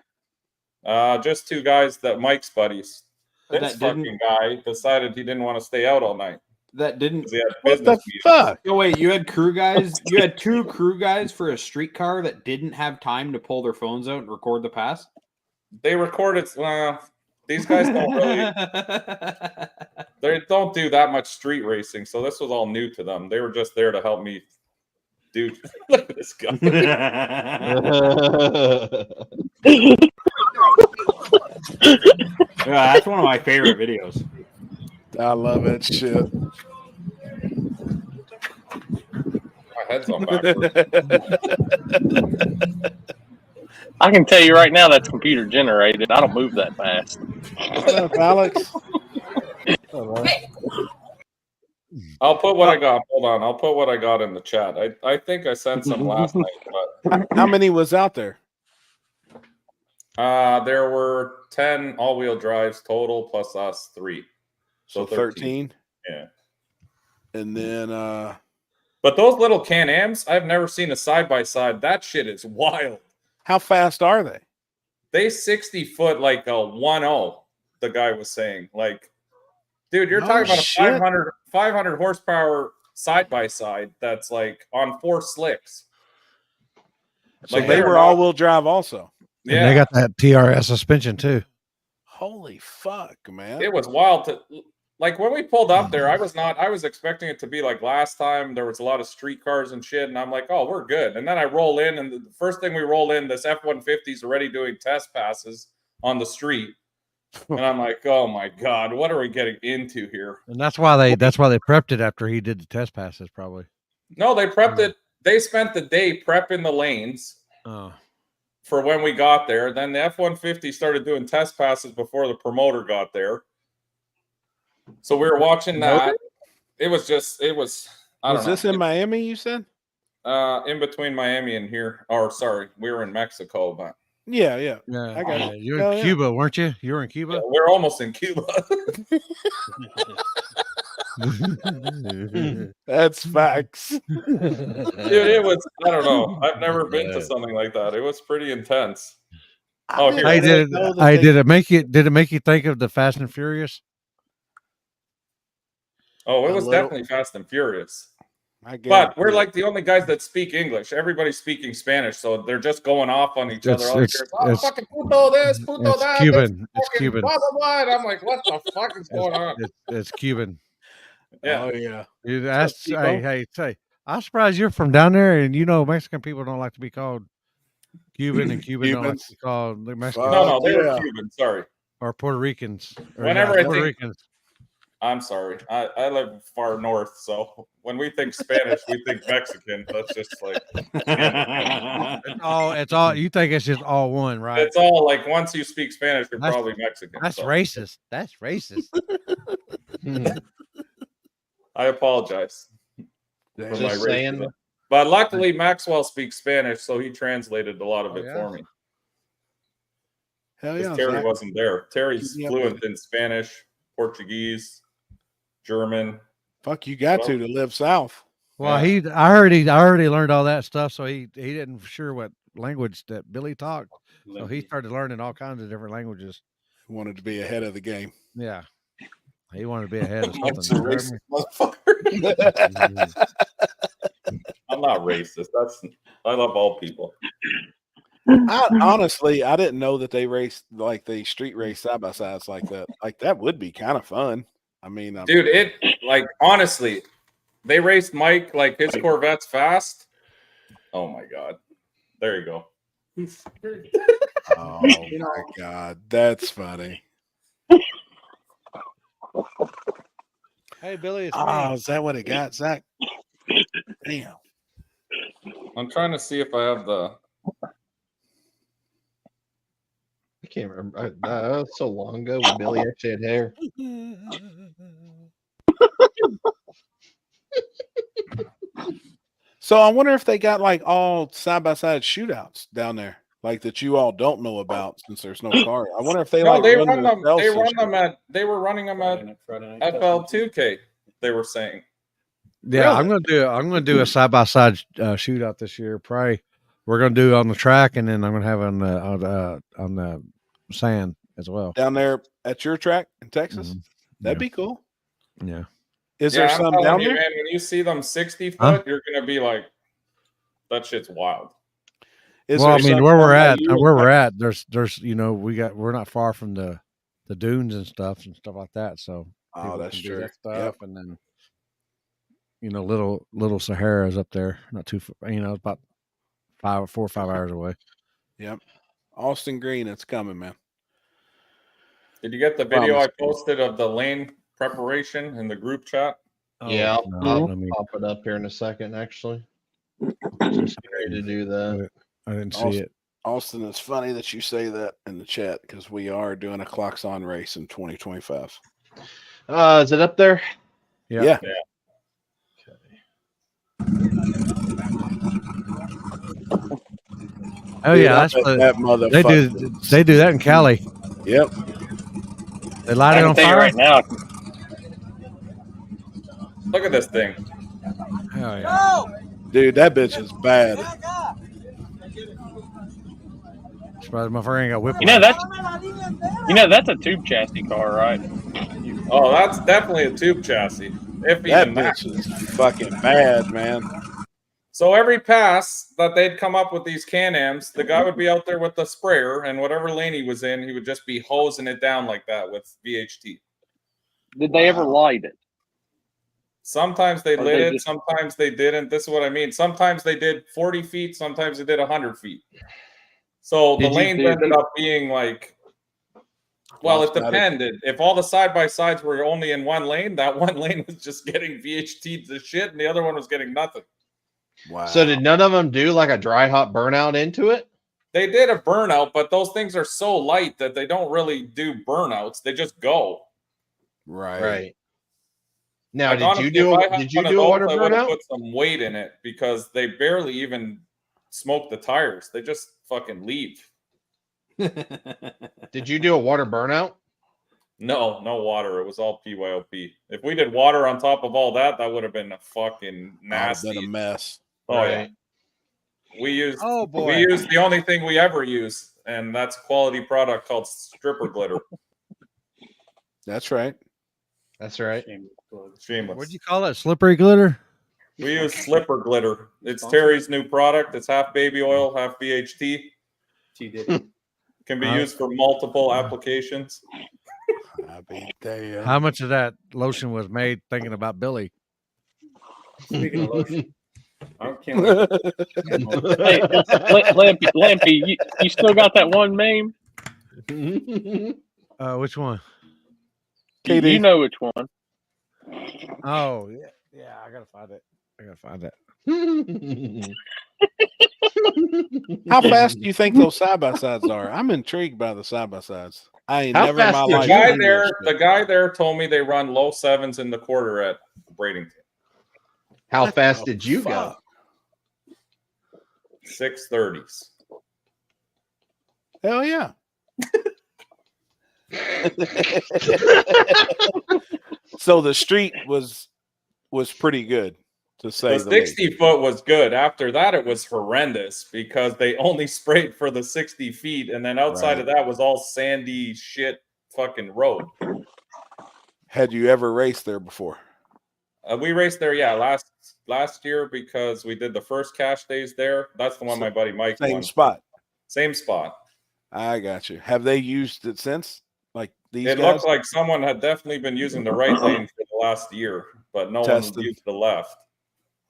Just two guys that Mike's buddies. This That fucking guy decided he didn't want to stay out all night. That didn't. He had business meetings. Oh wait, you had crew guys. You had two crew guys for a street car that didn't have time to pull their phones out and record the pass. They recorded. These guys don't really. They don't do that much street racing, so this was all new to them. They were just there to help me. Dude, look at this guy. Yeah, that's one of my favorite videos. I love that shit. My head's on backwards. I can tell you right now that's computer generated. I don't move that fast. What's up, Alex? I'll put what I got. Hold on. I'll put what I got in the chat. I think I sent some last night, but How many was out there? there were 10 all-wheel drives total plus us 3. So 13. Yeah. And then but those little Can-Ams, I've never seen a side-by-side. That shit is wild. How fast are they? They 60 foot like a 1.0, the guy was saying. Like, dude, you're No talking about shit. a 500 horsepower side-by-side that's like on 4 slicks. So they were all-wheel drive also. And they got that TRS suspension too. Holy fuck, man. It was wild to like when we pulled up there. I was expecting it to be like last time. There was a lot of street cars and shit, and I'm like, oh, we're good. And then I roll in, and the first thing we roll in, this F-150 is already doing test passes on the street, and I'm like, oh my god, what are we getting into here? And that's why they prepped it after he did the test passes, probably. No, they prepped it. They spent the day prepping the lanes. Oh. For when we got there. Then the F-150 started doing test passes before the promoter got there. So we were watching that. It was I don't know. Was this in Miami, you said? In between Miami and here. Or sorry, we were in Mexico, but Yeah. I got you were in Cuba, weren't you? You were in Cuba? yeah, we're almost in Cuba. That's facts. Dude, it was, I don't know. I've never been to something like that. It was pretty intense. Oh, here. Did it make you think of the Fast and Furious? Oh, it was definitely Fast and Furious. But we're like the only guys that speak English. Everybody's speaking Spanish, so they're just going off on each other. Oh, fucking puto this, puto that. Cuban. It's Cuban. Blah, blah, blah. And I'm like, what the fuck is going on? It's Cuban. Yeah. Oh yeah. Dude, hey, I'm surprised you're from down there, and you know Mexican people don't like to be called Cuban, and Cuban don't like to be called Mexican. No, they were Cuban. Sorry. Or Puerto Ricans. Whenever I Puerto think, Ricans. I'm sorry. I live far north, so when we think Spanish, we think Mexican. That's just like it's all. You think it's just all one, right? It's all like once you speak Spanish, you're probably Mexican. That's racist. That's racist. I apologize for Just my saying. racism. But luckily, Maxwell speaks Spanish, so he translated a lot of it for me. Hell Because yeah. Terry Zach. wasn't there. Terry's Yeah, fluent in Spanish, Portuguese, German. Fuck, you got to live south. Well, I already learned all that stuff, so he didn't sure what language that Billy talked, so he started learning all kinds of different languages. Wanted to be ahead of the game. Yeah, he wanted to be ahead of That's a something. racist motherfucker. I'm not racist. I love all people. Honestly, I didn't know that they raced like they street race side by sides like that. Like that would be kind of fun. I mean, Dude, it like honestly, they raced Mike like his Corvette's fast. Oh my god. There you go. Oh my god, that's funny. Hey Billy, it's Oh, me. is that what it got, Zach? Damn. I'm trying to see if I have the I can't remember. That was so long ago when Billy actually had hair. So I wonder if they got like all side by side shootouts down there, like that you all don't know about since there's no car. I wonder if they No, like they run run them. themselves They and run shit. them at. They were running them at FL2K. They were saying. Yeah, Really? I'm gonna do a side by side shootout this year. Probably we're gonna do on the track, and then I'm gonna have on the sand as well. down there at your track in Texas. That'd be cool. Yeah. Is there I'm some telling down you, there? man, when you see them 60 foot, Huh? you're gonna be like, that shit's wild. Well, I mean, where we're at, there's we're not far from the dunes and stuff like that. So people that's can do true. that stuff, and then little Sahara's up there, not too far, about 4 or 5 hours away. Yep. Austin Green, it's coming, man. Did you get the video I posted of the lane preparation in the group chat? Yeah, I'll let me- pop it up here in a second, actually. Just ready to do that. I didn't see it. Austin, it's funny that you say that in the chat because we are doing a clocks on race in 2025. Is it up there? Yeah. Oh Dude, yeah, I that's bet what that they motherfucker. do. They do that in Cali. Yep. They light I it can on tell you fire. right now. Look at this thing. Oh yeah. Dude, that bitch is bad. Surprised my friend ain't got whiplash. You know that's a tube chassis car, right? Oh, that's definitely a tube chassis. If That even that. bitch is fucking bad, man. So every pass that they'd come up with these Can-Ams, the guy would be out there with the sprayer, and whatever lane he was in, he would just be hosing it down like that with VHT. Did they ever light it? Sometimes they Or lit they it, just- sometimes they didn't. This is what I mean. Sometimes they did 40 feet, sometimes they did 100 feet. So the Did you- lanes ended up being like, well, it Lopsided. depended. If all the side-by-sides were only in one lane, that one lane was just getting VHT to shit, and the other one was getting nothing. Wow. So did none of them do like a dry hot burnout into it? They did a burnout, but those things are so light that they don't really do burnouts. They just go. Right. Now, Like, did honestly, you do if I a, had did you one of do a those, water I would have burnout? put some weight in it because they barely even smoke the tires. They just fucking leave. Did you do a water burnout? No water. It was all PYOP. If we did water on top of all that, that would have been a fucking nasty. Been a mess. Oh Right. yeah. We used Oh, boy. we used the only thing we ever use, and that's a quality product called stripper glitter. That's right. That's right. Shameless. What'd you call it? Slippery glitter? We use slipper glitter. It's Terry's new product. It's half baby oil, half VHT. Can be used for multiple applications. How much of that lotion was made thinking about Billy? Speaking of lotion, I can't. Hey, Lampy, you still got that one meme? Which one? You know which one. Oh yeah, I gotta find it. How fast do you think those side by sides are? I'm intrigued by the side by sides. I ain't How never in my fast The life. guy seen there, this the shit. guy there told me they run low sevens in the quarter at Bradenton. How fast did you go? 630s. Hell yeah. So the street was pretty good, to say The the least. 60 foot was good. After that, it was horrendous because they only sprayed for the 60 feet, and then outside of that was all sandy shit fucking road. Had you ever raced there before? We raced there, yeah, last year because we did the first cash days there. That's the one my buddy Mike Same won. spot. Same spot. I got you. Have they used it since? Like these It guys? looked like someone had definitely been using the right lane for the last year, but no Tested. one used the left.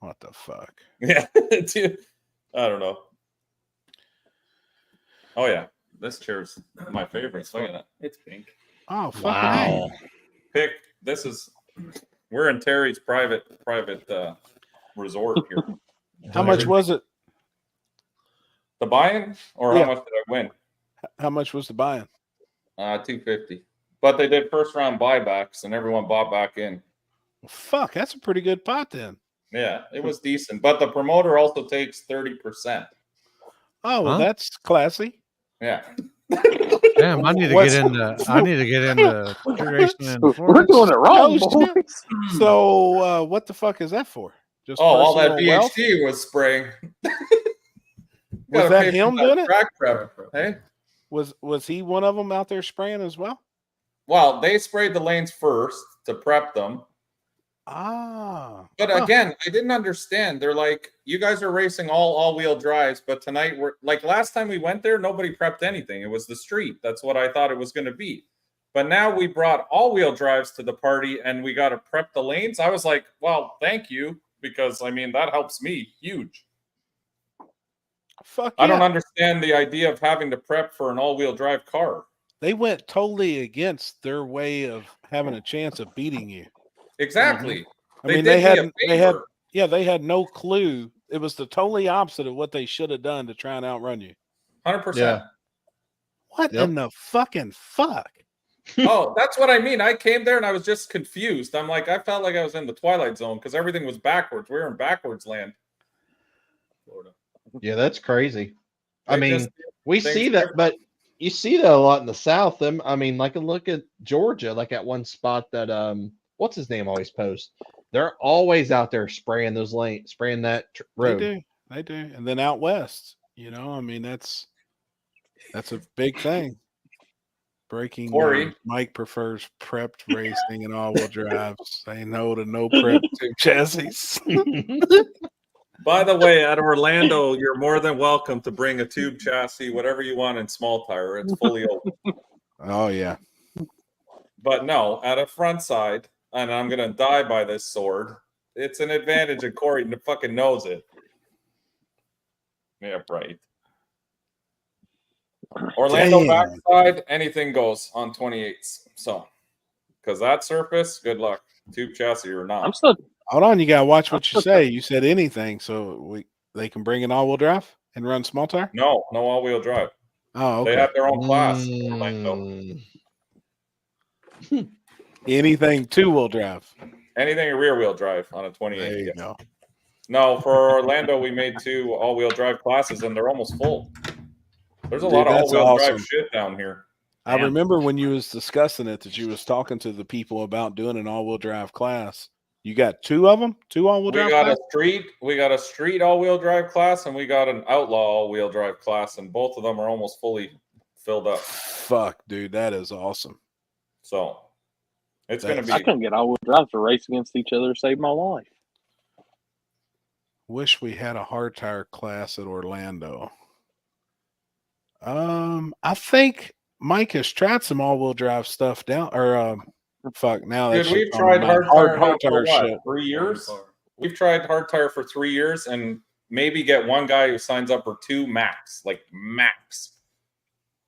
What the fuck? Yeah, dude, I don't know. Oh yeah, this chair's my favorite. Look at that. It's pink. Oh, fucking Wow. Pick. This is. We're in Terry's private resort here. How much was it? The buy-in, or Yeah. how much did I win? How much was the buy-in? $250. But they did first round buybacks, and everyone bought back in. Fuck, that's a pretty good pot then. Yeah, it was decent. But the promoter also takes 30%. Oh, well, Huh? that's classy. Yeah. Damn, I need to What's- get into racing and We're Florida. doing it wrong, Oh, boys. shit. So, what the fuck is that for? Just Oh, all that personal wealth? VHT was spraying. Was Gotta that pay for him that doing it? track prep. Hey? Was he one of them out there spraying as well? Well, they sprayed the lanes first to prep them. Ah. But Huh. again, I didn't understand. They're like, you guys are racing all-wheel drives, but tonight we're like last time we went there, nobody prepped anything. It was the street. That's what I thought it was going to be. But now we brought all-wheel drives to the party and we got to prep the lanes. I was like, well, thank you, because I mean that helps me huge. Fuck I don't yeah. understand the idea of having to prep for an all-wheel drive car. They went totally against their way of having a chance of beating you. Exactly. I mean, they had no clue. It was the totally opposite of what they should have done to try and outrun you. 100%. Yeah. What Yep. in the fucking fuck? Oh, that's what I mean. I came there and I was just confused. I'm like, I felt like I was in the Twilight Zone because everything was backwards. We were in backwards land. Florida. Yeah, that's crazy. I They mean, just we things see that, different. but you see that a lot in the South. I mean, like a look at Georgia, like at one spot that what's his name always posts. They're always out there spraying those lanes, spraying that road. They do. And then out west, I mean, that's a big thing. Breaking Corey. news. Mike prefers prepped racing and all-wheel drives. Say no to no prep tube chassis. By the way, at Orlando, you're more than welcome to bring a tube chassis, whatever you want in small tire. It's fully open. Oh yeah. But no, at a front side, and I'm gonna die by this sword. It's an advantage, and Corey fucking knows it. Yeah, right. Orlando backside, anything goes on 28s. So, because that surface, good luck. Tube chassis or not. I'm still. Hold on, you gotta watch what you say. You said anything, so they can bring an all-wheel drive and run small tire. No all-wheel drive. Oh, okay. They have their own class. Orlando. Anything two-wheel drive. Anything rear-wheel drive on a 28. There you go. No, for Orlando, we made 2 all-wheel drive classes, and they're almost full. There's a lot of all-wheel drive shit down here. I remember when you was discussing it that you was talking to the people about doing an all-wheel drive class. You got 2 of them, 2 all-wheel drive. We got a street all-wheel drive class, and we got an outlaw all-wheel drive class, and both of them are almost fully filled up. Fuck, dude, that is awesome. So it's going to be. I couldn't get all-wheel drive to race against each other to save my life. Wish we had a hard tire class at Orlando. I think Mike has tried some all-wheel drive stuff down, or fuck now. Dude, we've tried hard tire for 3 years. We've tried hard tire for 3 years, and maybe get one guy who signs up for 2 max, like max.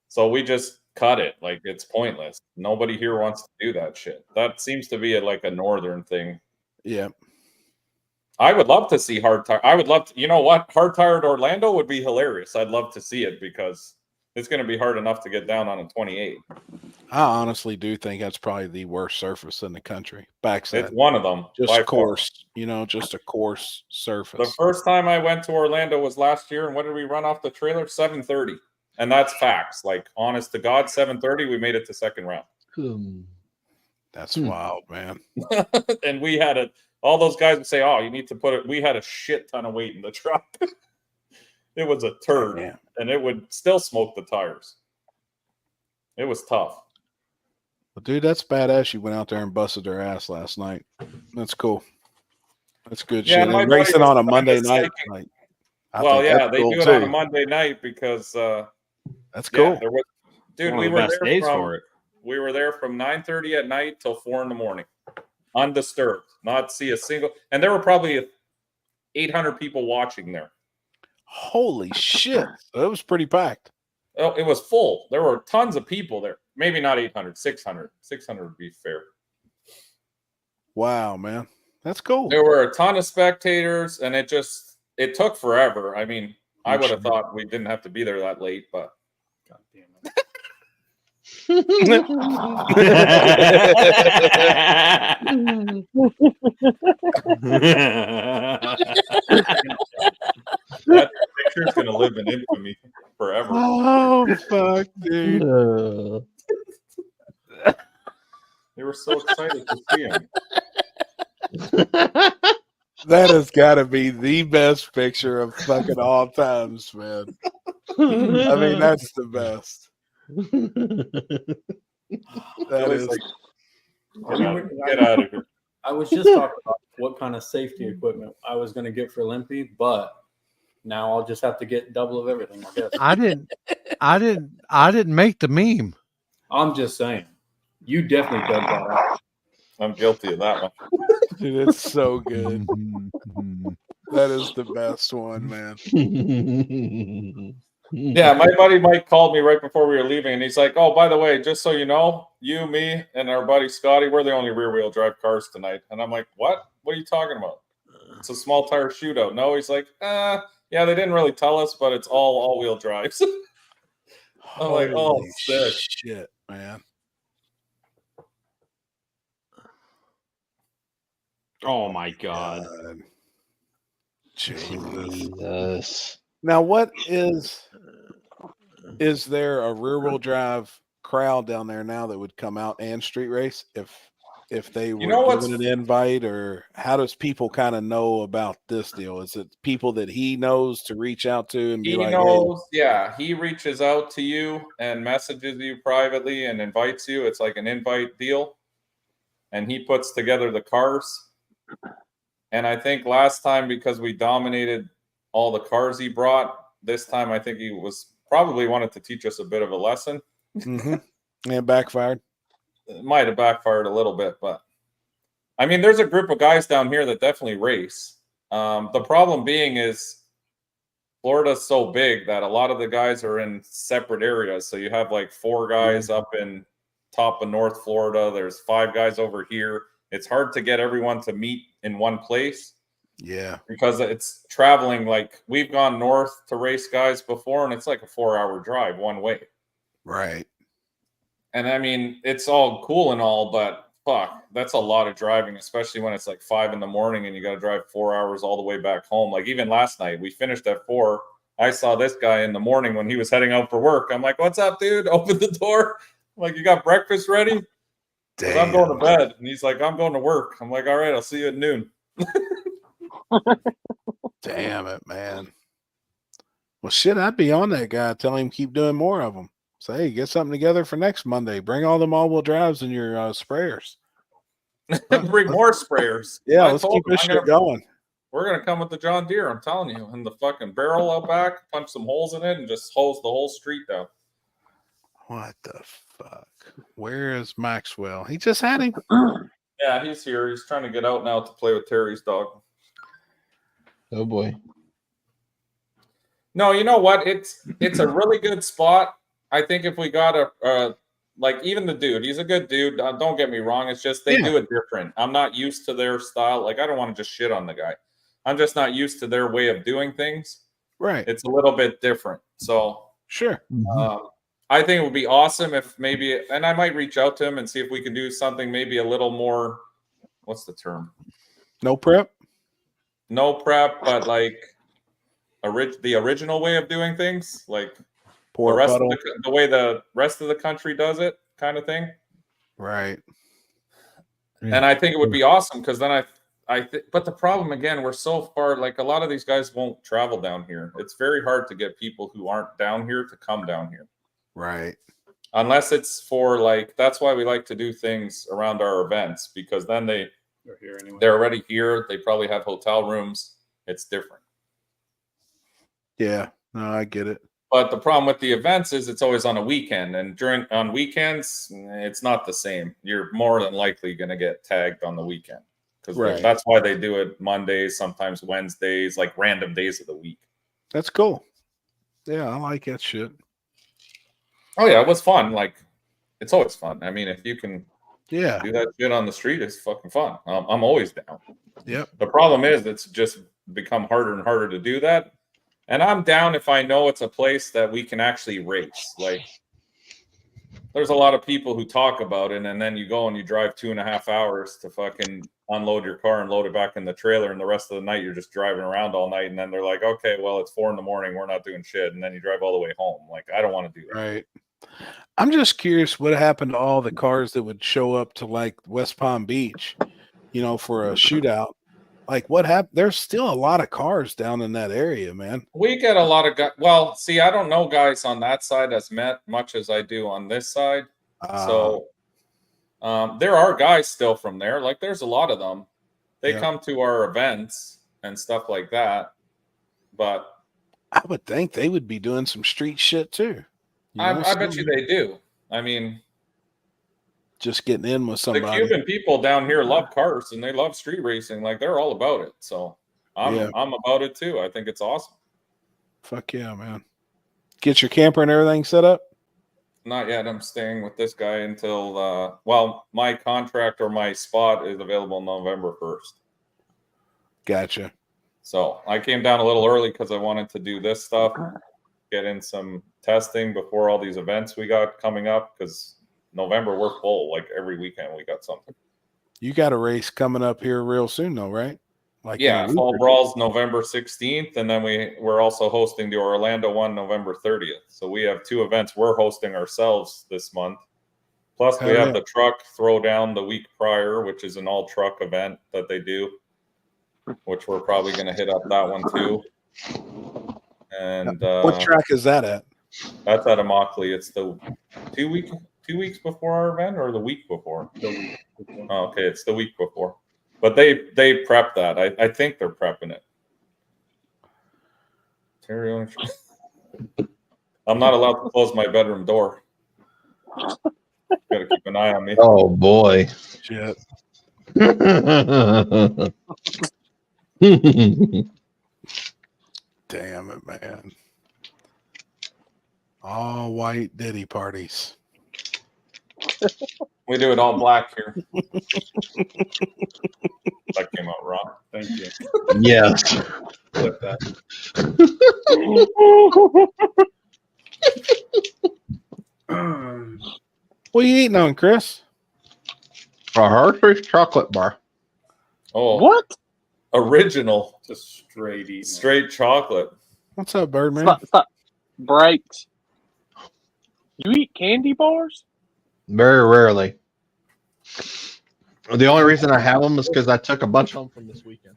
So we just cut it. Like it's pointless. Nobody here wants to do that shit. That seems to be like a northern thing. Yeah. I would love to see hard tire. I would love to. You know what? Hard tire at Orlando would be hilarious. I'd love to see it because it's going to be hard enough to get down on a 28. I honestly do think that's probably the worst surface in the country. Backside. It's one of them. Just coarse, just a coarse surface. The first time I went to Orlando was last year, and what did we run off the trailer? 730. And that's facts. Like, honest to God, 730, we made it to second round. That's wild, man. And we had all those guys would say, oh, you need to put it. We had a shit ton of weight in the truck. It was a turd, and it would still smoke the tires. It was tough. Well, dude, that's badass. You went out there and busted their ass last night. That's cool. That's good shit. And racing on a Monday night. Like, they do it on a Monday night because that's cool. Dude, we were there for it. We were there from 9:30 at night till 4 in the morning, undisturbed, not see a single. And there were probably 800 people watching there. Holy shit! So it was pretty packed. Oh, it was full. There were tons of people there. Maybe not 800, 600. 600 would be fair. Wow, man, that's cool. There were a ton of spectators, and it took forever. I mean, I would have thought we didn't have to be there that late, but God damn it. That picture is going to live in infamy forever. Oh, fuck, dude. They were so excited to see him. That has got to be the best picture of fucking all times, man. I mean, that's the best. That is like, get out of here. I was just talking about what kind of safety equipment I was going to get for Limpy, but now I'll just have to get double of everything, I guess. I didn't make the meme. I'm just saying. You definitely dug that out. I'm guilty of that one. Dude, it's so good. That is the best one, man. Yeah, my buddy Mike called me right before we were leaving, and he's like, oh, by the way, just so you know, you, me, and our buddy Scotty, we're the only rear-wheel drive cars tonight. And I'm like, what? What are you talking about? It's a small tire shootout. No, he's like, yeah, they didn't really tell us, but it's all-wheel drives. I'm like, oh, shit, man. Oh my God. Jesus. Now, what is there a rear wheel drive crowd down there now that would come out and street race if they were know what's- given an invite, or how does people kind of know about this deal? Is it people that he knows to reach out to and be He like, knows, yeah, he reaches out to you and messages you privately and invites you. It's like an invite deal. And he puts together the cars. And I think last time, because we dominated all the cars he brought, this time I think he was probably wanted to teach us a bit of a lesson. Mm-hmm. And backfired. It might have backfired a little bit, but I mean, there's a group of guys down here that definitely race. The problem being is Florida's so big that a lot of the guys are in separate areas. So you have like 4 guys up in top of North Florida. There's 5 guys over here. It's hard to get everyone to meet in one place. Yeah. Because it's traveling. Like we've gone north to race guys before, and it's like a 4-hour drive one way. Right. And I mean, it's all cool and all, but fuck, that's a lot of driving, especially when it's like 5 a.m. and you got to drive 4 hours all the way back home. Like even last night, we finished at 4. I saw this guy in the morning when he was heading out for work. I'm like, "What's up, dude? Open the door." I'm like, "You got breakfast ready?" Because I'm going to bed. And he's like, "I'm going to work." I'm like, "All right, I'll see you at noon." Damn it, man. Well, shit, I'd be on that guy. Tell him keep doing more of them. Say, hey, get something together for next Monday. Bring all them all-wheel drives in your sprayers. Bring more sprayers. Yeah, I let's told keep him, this shit going. We're going to come with the John Deere, I'm telling you. And the fucking barrel out back, punch some holes in it, and just hose the whole street down. What the fuck? Where is Maxwell? He just had him. Yeah, he's here. He's trying to get out now to play with Terry's dog. Oh boy. No, you know what? It's a really good spot. I think if we got a like even the dude, he's a good dude. Don't get me wrong. It's just they do it different. I'm not used to their style. Like I don't want to just shit on the guy. I'm just not used to their way of doing things. Right. It's a little bit different. So sure. I think it would be awesome if maybe, and I might reach out to him and see if we can do something maybe a little more. What's the term? No prep. No prep, but like the original way of doing things, like Pour the rest puddle. of the way the rest of the country does it, kind of thing. Right. And I think it would be awesome because then but the problem again, we're so far. Like a lot of these guys won't travel down here. It's very hard to get people who aren't down here to come down here. Right. Unless it's for like, that's why we like to do things around our events, because then they're here anyway. They're already here. They probably have hotel rooms. It's different. Yeah. No, I get it. But the problem with the events is it's always on a weekend, and on weekends, it's not the same. You're more than likely going to get tagged on the weekend because that's why they do it Mondays, sometimes Wednesdays, like random days of the week. That's cool. Yeah, I like that shit. Oh yeah, it was fun. Like it's always fun. I mean, if you can do that shit on the street, it's fucking fun. I'm always down. Yep. The problem is it's just become harder and harder to do that. And I'm down if I know it's a place that we can actually race. Like there's a lot of people who talk about it, and then you go and you drive 2.5 hours to fucking unload your car and load it back in the trailer, and the rest of the night you're just driving around all night, and then they're like, okay, well, it's 4 a.m, we're not doing shit, and then you drive all the way home. Like I don't want to do that. Right. I'm just curious what happened to all the cars that would show up to like West Palm Beach, for a shootout. Like what happened? There's still a lot of cars down in that area, man. We get a lot of guys. Well, see, I don't know guys on that side as much as I do on this side. So there are guys still from there. Like there's a lot of them. They come to our events and stuff like that. But I would think they would be doing some street shit too. I bet you they do. I mean, just getting in with somebody. The Cuban people down here love cars and they love street racing. Like they're all about it. So I'm about it too. I think it's awesome. Fuck yeah, man. Get your camper and everything set up? Not yet. I'm staying with this guy until my contract or my spot is available November 1st. Gotcha. So I came down a little early because I wanted to do this stuff, get in some testing before all these events we got coming up, because November we're full. Like every weekend we got something. You got a race coming up here real soon, though, right? Like Yeah, in a week Fall or Brawl's November 16th, and then we're also hosting the Orlando one November 30th. So we have 2 events we're hosting ourselves this month. Plus, we Hell have yeah. the truck throwdown the week prior, which is an all truck event that they do, which we're probably going to hit up that one too. And What track is that at? that's at Immokalee. It's the 2 weeks before our event, or the week before. Oh, okay, it's the week before. But they prep that. I think they're prepping it. Terry, I'm not allowed to close my bedroom door. Got to keep an eye on me. Oh boy. Shit. Damn it, man. All white ditty parties. We do it all black here. That came out wrong. Thank you. Yes. Flip that. What are you eating on, Chris? A Hershey's chocolate bar. Oh, What? Original. Just straight eating. Straight chocolate. What's up, Birdman? Stop. Breaks. You eat candy bars? Very rarely. The only reason I have them is because I took a bunch home from this weekend.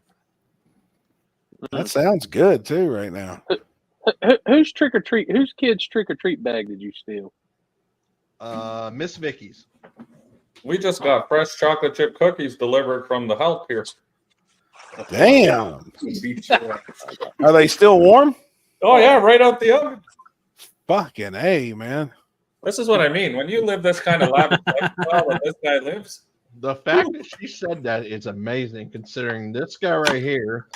That sounds good too right now. Whose trick or treat? Whose kid's trick or treat bag did you steal? Miss Vicky's. We just got fresh chocolate chip cookies delivered from the help here. Damn. Are they still warm? Oh yeah, right out the oven. Fucking A, man. This is what I mean. When you live this kind of lavish lifestyle that this guy lives. The fact that she said that is amazing, considering this guy right here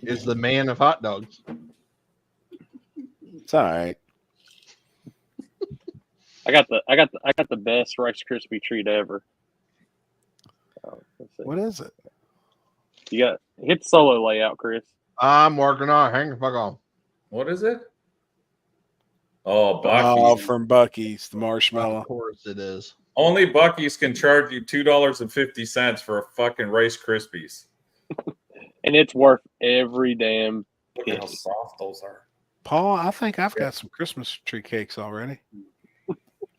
is the man of hot dogs. It's all right. I got the best Rice Krispie treat ever. What is it? You got hit the solo layout, Chris. I'm working on it. Hang the fuck on. What is it? Oh, Oh, Buc-ee's. from Buc-ee's, the marshmallow. Of course it is. Only Buc-ee's can charge you $2.50 for a fucking Rice Krispies. And it's worth every damn Look at how soft those are. Paul, I think I've got some Christmas tree cakes already.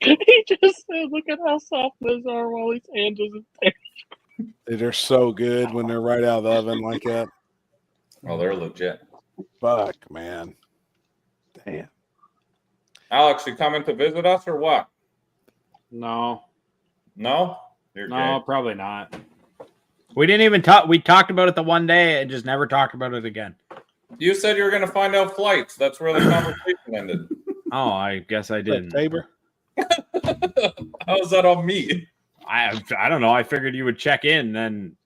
He just said, "Look at how soft those are," while his hand isn't there. They're so good when they're right out of the oven like that. Oh, they're legit. Fuck, man. Damn. Alex, you coming to visit us or what? No. No? You're No, gay. probably not. We didn't even talk. We talked about it the one day and just never talked about it again. You said you were going to find out flights. That's where the conversation ended. Oh, I guess I didn't. Tabor? How's that on me? I don't know. I figured you would check in then.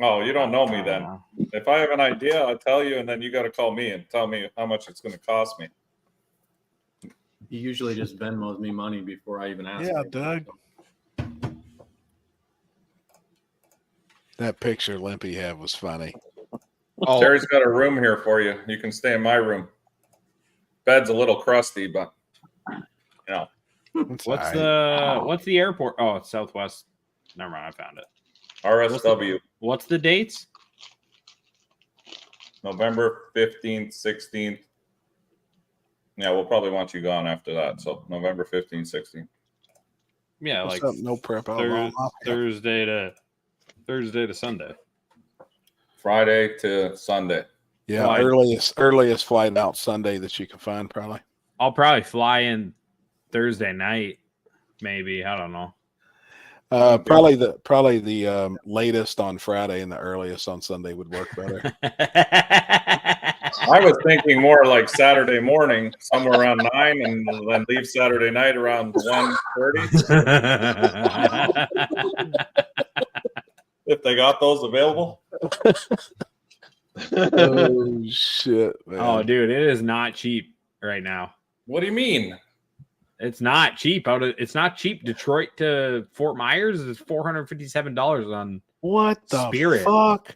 Oh, you don't know me then. If I have an idea, I'll tell you, and then you got to call me and tell me how much it's going to cost me. He usually just Venmos me money before I even ask. Yeah, him. Doug. That picture Limpy had was funny. Oh, Terry's got a room here for you. You can stay in my room. Bed's a little crusty, but you know. What's the airport? Oh, it's Southwest. Never mind, I found it. RSW. What's the dates? November 15th, 16th. Yeah, we'll probably want you gone after that. So November 15th, 16th. Yeah, What's like up? No prep. Thursday to Sunday. Friday to Sunday. Yeah, Flight. earliest flight out Sunday that you can find probably. I'll probably fly in Thursday night, maybe. I don't know. Probably the latest on Friday and the earliest on Sunday would work better. I was thinking more like Saturday morning, somewhere around 9, and then leave Saturday night around 1:30. If they got those available. Oh shit, man. Oh, dude, it is not cheap right now. What do you mean? It's not cheap. It's not cheap. Detroit to Fort Myers is $457 on what the Spirit. fuck?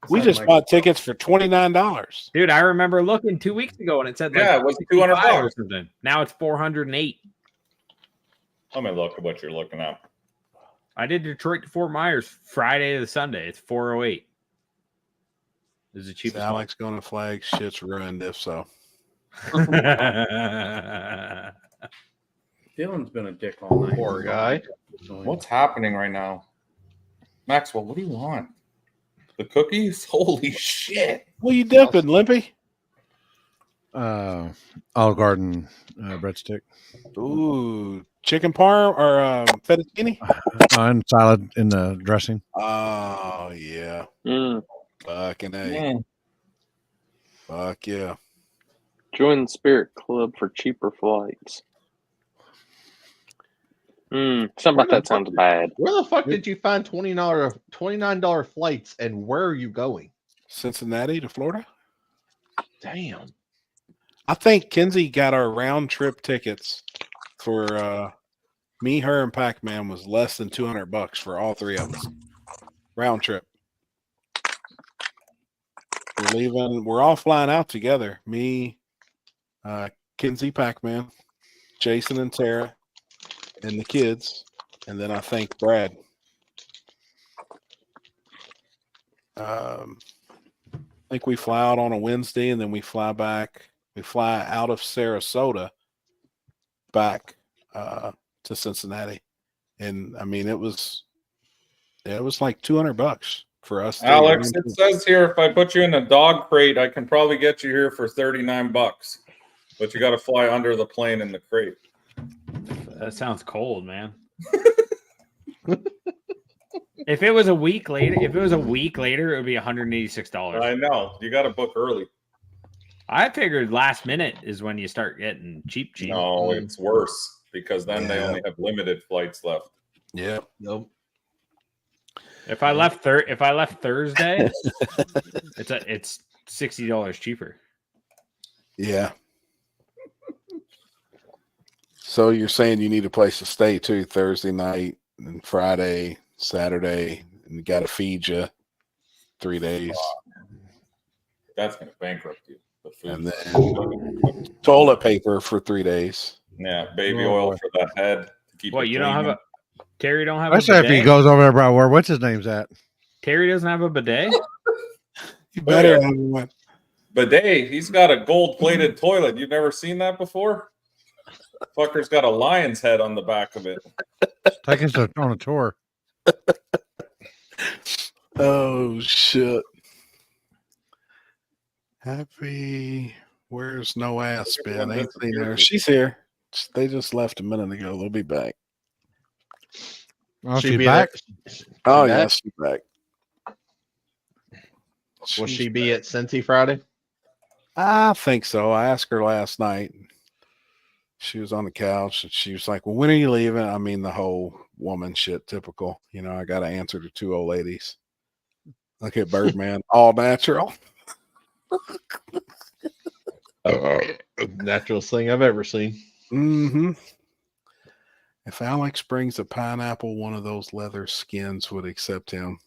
We just bought tickets for $29. Dude, I remember looking 2 weeks ago and it said like it was $200 or something. Now it's $408. Let me look at what you're looking at. I did Detroit to Fort Myers Friday to Sunday. It's 408. This is the cheapest. Alex going to flag. Shit's ruined if so. Dylan's been a dick all night. Poor guy. What's happening right now? Maxwell, what do you want? The cookies? Holy shit. What are you dipping, Limpy? Olive Garden breadstick. Ooh, chicken parm or fettuccine? And salad in the dressing. Oh, yeah. Fucking A. Fuck yeah. Join the Spirit Club for cheaper flights. Something about that sounds bad. Where the fuck did you find $29 flights, and where are you going? Cincinnati to Florida? Damn. I think Kenzie got our round trip tickets for me, her, and Pac-Man was less than $200 for all three of us. Round trip. We're leaving. We're all flying out together. Me, Kenzie, Pac-Man, Jason, and Tara, and the kids, and then I think Brad. I think we fly out on a Wednesday, and then we fly back. We fly out of Sarasota back to Cincinnati, and I mean it was like $200 for us. Alex, it says here if I put you in a dog crate, I can probably get you here for $39, but you got to fly under the plane in the crate. That sounds cold, man. If it was a week later, it would be $186. I know. You got to book early. I figured last minute is when you start getting cheap. No, it's worse because then they only have limited flights left. Yeah. Nope. If I left Thursday, it's $60 cheaper. Yeah. So you're saying you need a place to stay too Thursday night and Friday, Saturday, and you got to feed you 3 days. That's going to bankrupt you. The food. And then toilet paper for 3 days. Yeah, baby oil for the head. To keep What, it you don't have clean. Terry don't have Especially a if bidet? he goes over there, bro. What's his name's at? Terry doesn't have a bidet? You better have one. Bidet, he's got a gold-plated toilet. You've never seen that before? Fucker's got a lion's head on the back of it. Take us on a tour. Oh shit. Happy. Where's no ass been? Ain't seen her. She's here. They just left a minute ago. They'll be back. Oh, she's back? Oh yeah, she's back. Will she be at Cincy Friday? I think so. I asked her last night. She was on the couch and she was like, well, when are you leaving? I mean, the whole woman shit, typical. You know, I got to answer to two old ladies. Look at Birdman, all natural. Naturalest thing I've ever seen. Mm-hmm. If Alex brings a pineapple, one of those leather skins would accept him.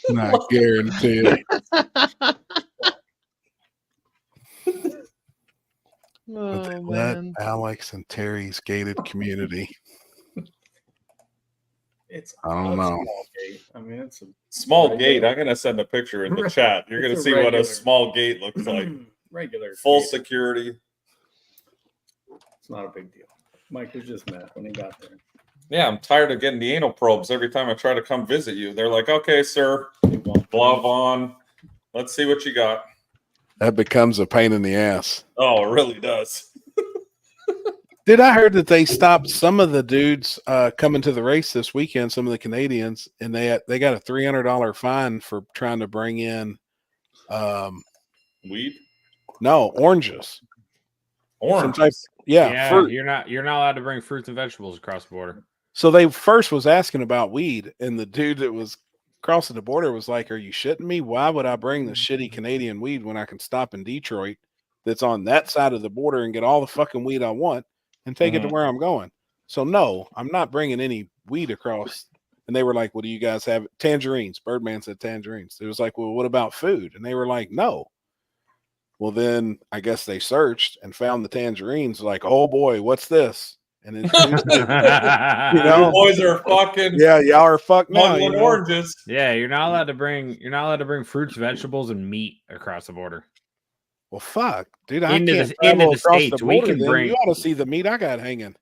Not guaranteed. But they let Alex and Terry's gated community. I don't know. Small gate. I mean, it's a Small gate. I'm going to send a picture in the chat. You're going to It's a see what a regular- small gate looks like. regular. Full gate. security. It's not a big deal. Mike was just mad when he got there. Yeah, I'm tired of getting the anal probes every time I try to come visit you. They're like, okay, sir, glove on. Let's see what you got. That becomes a pain in the ass. Oh, it really does. Did I heard that they stopped some of the dudes coming to the race this weekend, some of the Canadians, and they got a $300 fine for trying to bring in weed? No, oranges. Oranges. Yeah, fruit. you're not allowed to bring fruits and vegetables across the border. So they first was asking about weed, and the dude that was crossing the border was like, "Are you shitting me? Why would I bring the shitty Canadian weed when I can stop in Detroit that's on that side of the border and get all the fucking weed I want and take it to where I'm going?" So no, I'm not bringing any weed across. And they were like, "What do you guys have?" Tangerines. Birdman said tangerines. It was like, "Well, what about food?" And they were like, "No." Well, then I guess they searched and found the tangerines. Like, oh boy, what's this? And it's you You boys are fucking y'all are fucked now. smuggling oranges. Yeah, you're not allowed to bring fruits, vegetables, and meat across the border. Well, fuck, dude, I Into can't the travel across the States, we border. can Then bring. you ought to see the meat I got hanging.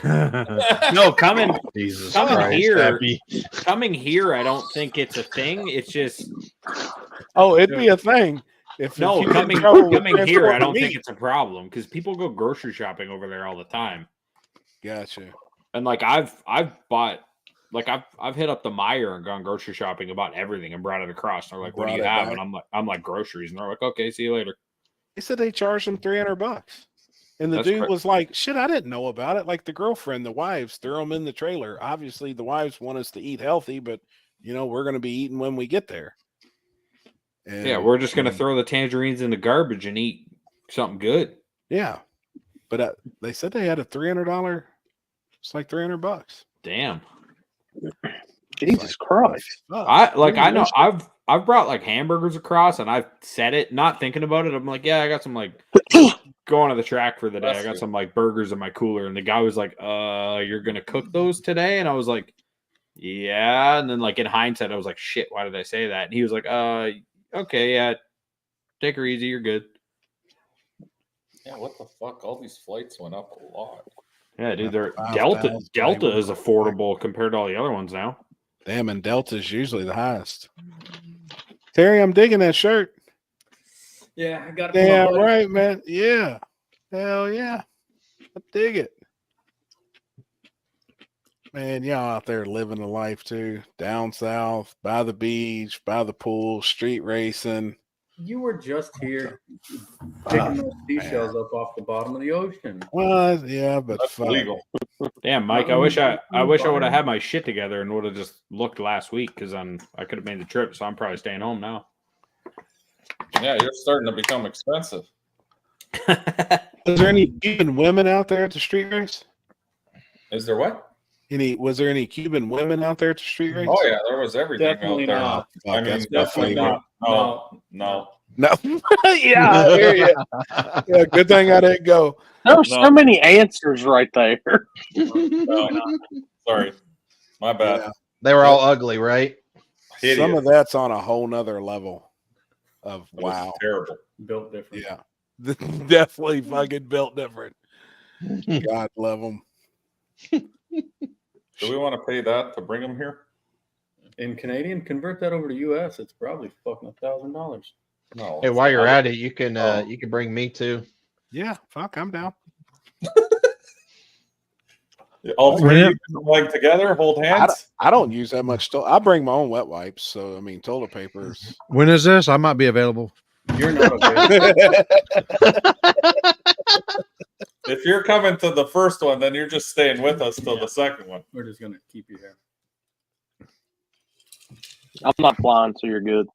No, coming Happy. coming here, I don't think it's a thing. It's just it'd be a thing. If no you coming here, I don't think it's a problem because people go grocery shopping over there all the time. Gotcha. And like I've bought, like I've hit up the Meijer and gone grocery shopping about everything and brought it across. And they're like, "What do you have?" And I'm like groceries, and they're like, "Okay, see you later." They said they charged them $300, and the dude was like, "Shit, I didn't know about it." Like the girlfriend, the wives throw them in the trailer. Obviously, the wives want us to eat healthy, but we're going to be eating when we get there. And, yeah, we're just going to throw the tangerines in the garbage and eat something good. Yeah, but they said they had a $300. It's like $300. Damn. Jesus Christ! I know I've brought like hamburgers across and I've said it not thinking about it. I'm like, yeah, I got some like going to the track for the day. I got some like burgers in my cooler, and the guy was like, you're gonna cook those today? And I was like, yeah. And then like in hindsight, I was like, shit, why did I say that? And he was like, okay, yeah, take her easy, you're good. Yeah, what the fuck? All these flights went up a lot. Yeah, dude, Delta is affordable compared to all the other ones now. Damn, and Delta's usually the highest. Terry, I'm digging that shirt. Yeah, I got it. Damn right, man. Yeah. Hell yeah. I dig it. Man, y'all out there living the life too. Down south, by the beach, by the pool, street racing. You were just here picking those seashells up off the bottom of the ocean. Well, yeah, but that's legal. Damn, Mike, I wish I would have had my shit together and would have just looked last week because I could have made the trip, so I'm probably staying home now. Yeah, you're starting to become expensive. Was there any Cuban women out there at the street race? Is there what? Was there any Cuban women out there at the street race? Oh yeah, there was everything Definitely out there. not. I mean, definitely not. No. Yeah, I hear you. Yeah, good thing I didn't go. There were so many answers right there. Sorry, my bad. Yeah. They were all ugly, right? Hideous. Some of that's on a whole nother level of wow. Terrible. Built different. Yeah. Definitely fucking built different. God love them. Do we want to pay that to bring them here? In Canadian, convert that over to US, it's probably fucking $1,000. No. Hey, while you're at it, you can bring me too. Yeah, fuck, I'm down. All three of you like together, hold hands. I don't use that much. I bring my own wet wipes, so I mean, toilet papers. When is this? I might be available. You're not available. If you're coming to the first one, then you're just staying with us till the second one. We're just gonna keep you here. I'm not flying, so you're good.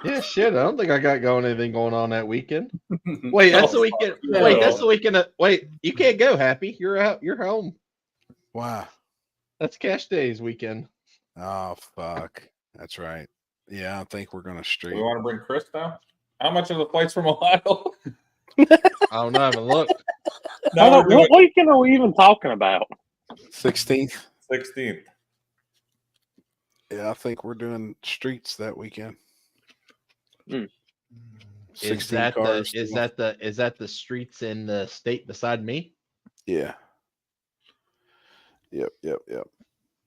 Yeah, shit. I don't think I got anything going on that weekend. Wait, that's the weekend. Wait, that's the weekend. Wait, you can't go, Happy. You're out. You're home. Wow. That's Cash Days weekend. Oh fuck. That's right. Yeah, I think we're gonna street. We want to bring Chris down. How much are the flights from Ohio? I don't know. I haven't looked. What weekend are we even talking about? 16th. 16th. Yeah, I think we're doing streets that weekend. Is that the streets in the state beside me? Yeah. Yep.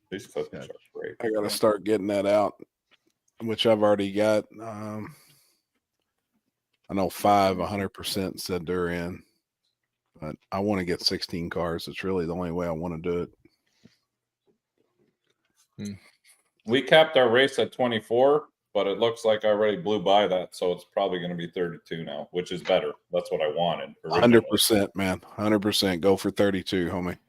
These cookies are great. I gotta start getting that out, which I've already got. I know 100% said they're in, but I want to get 16 cars. It's really the only way I want to do it. We capped our race at 24, but it looks like I already blew by that, so it's probably going to be 32 now, which is better. That's what I wanted. 100%, man. 100%. Go for 32, homie.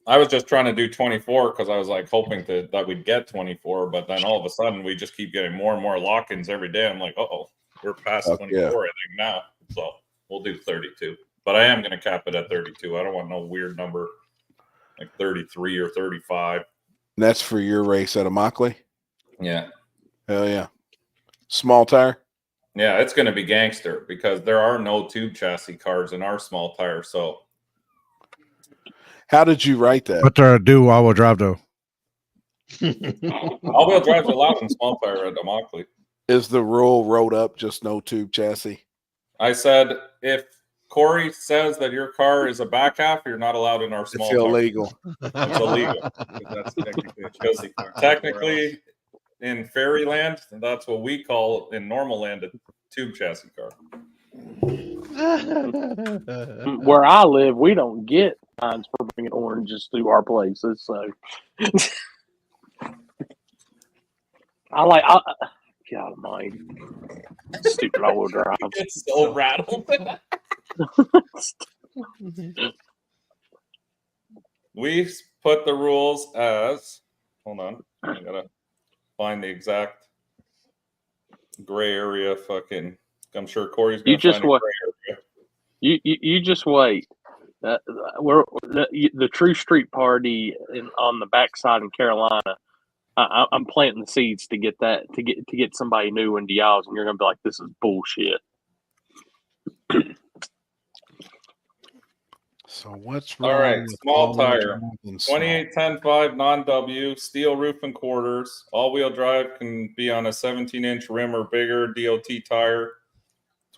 I was just trying to do 24 because I was like hoping that we'd get 24, but then all of a sudden we just keep getting more and more lock-ins every day. I'm like, we're past 24, I think now. So we'll do 32. But I am going to cap it at 32. I don't want no weird number like 33 or 35. And that's for your race at Immokalee? Yeah. Hell yeah. Small tire? Yeah, it's going to be gangster because there are no tube chassis cars in our small tire. So How did you write that? What do I do all-wheel drive though? All-wheel drive's allowed in small tire at Immokalee. Is the rule wrote up just no tube chassis? I said if Corey says that your car is a back half, you're not allowed in our small It's tire. illegal. It's illegal. That's technically a Because chassis car. technically, in fairyland, that's what we call in normal land a tube chassis car. Where I live, we don't get fines for bringing oranges through our places. So, God almighty, stupid all-wheel drive. It's so rattled. We put the rules as. Hold on, I gotta find the exact gray area. Fucking, I'm sure Corey's gonna find a gray area. You just wait. We're the True Street Party on the backside in Carolina. I'm planting the seeds to get that to get somebody new into y'all's, and you're gonna be like, "This is bullshit." So what's wrong? All right, with small all-wheel tire, drive and small? 2810.5 non-W, steel roof and quarters. All-wheel drive can be on a 17-inch rim or bigger DOT tire.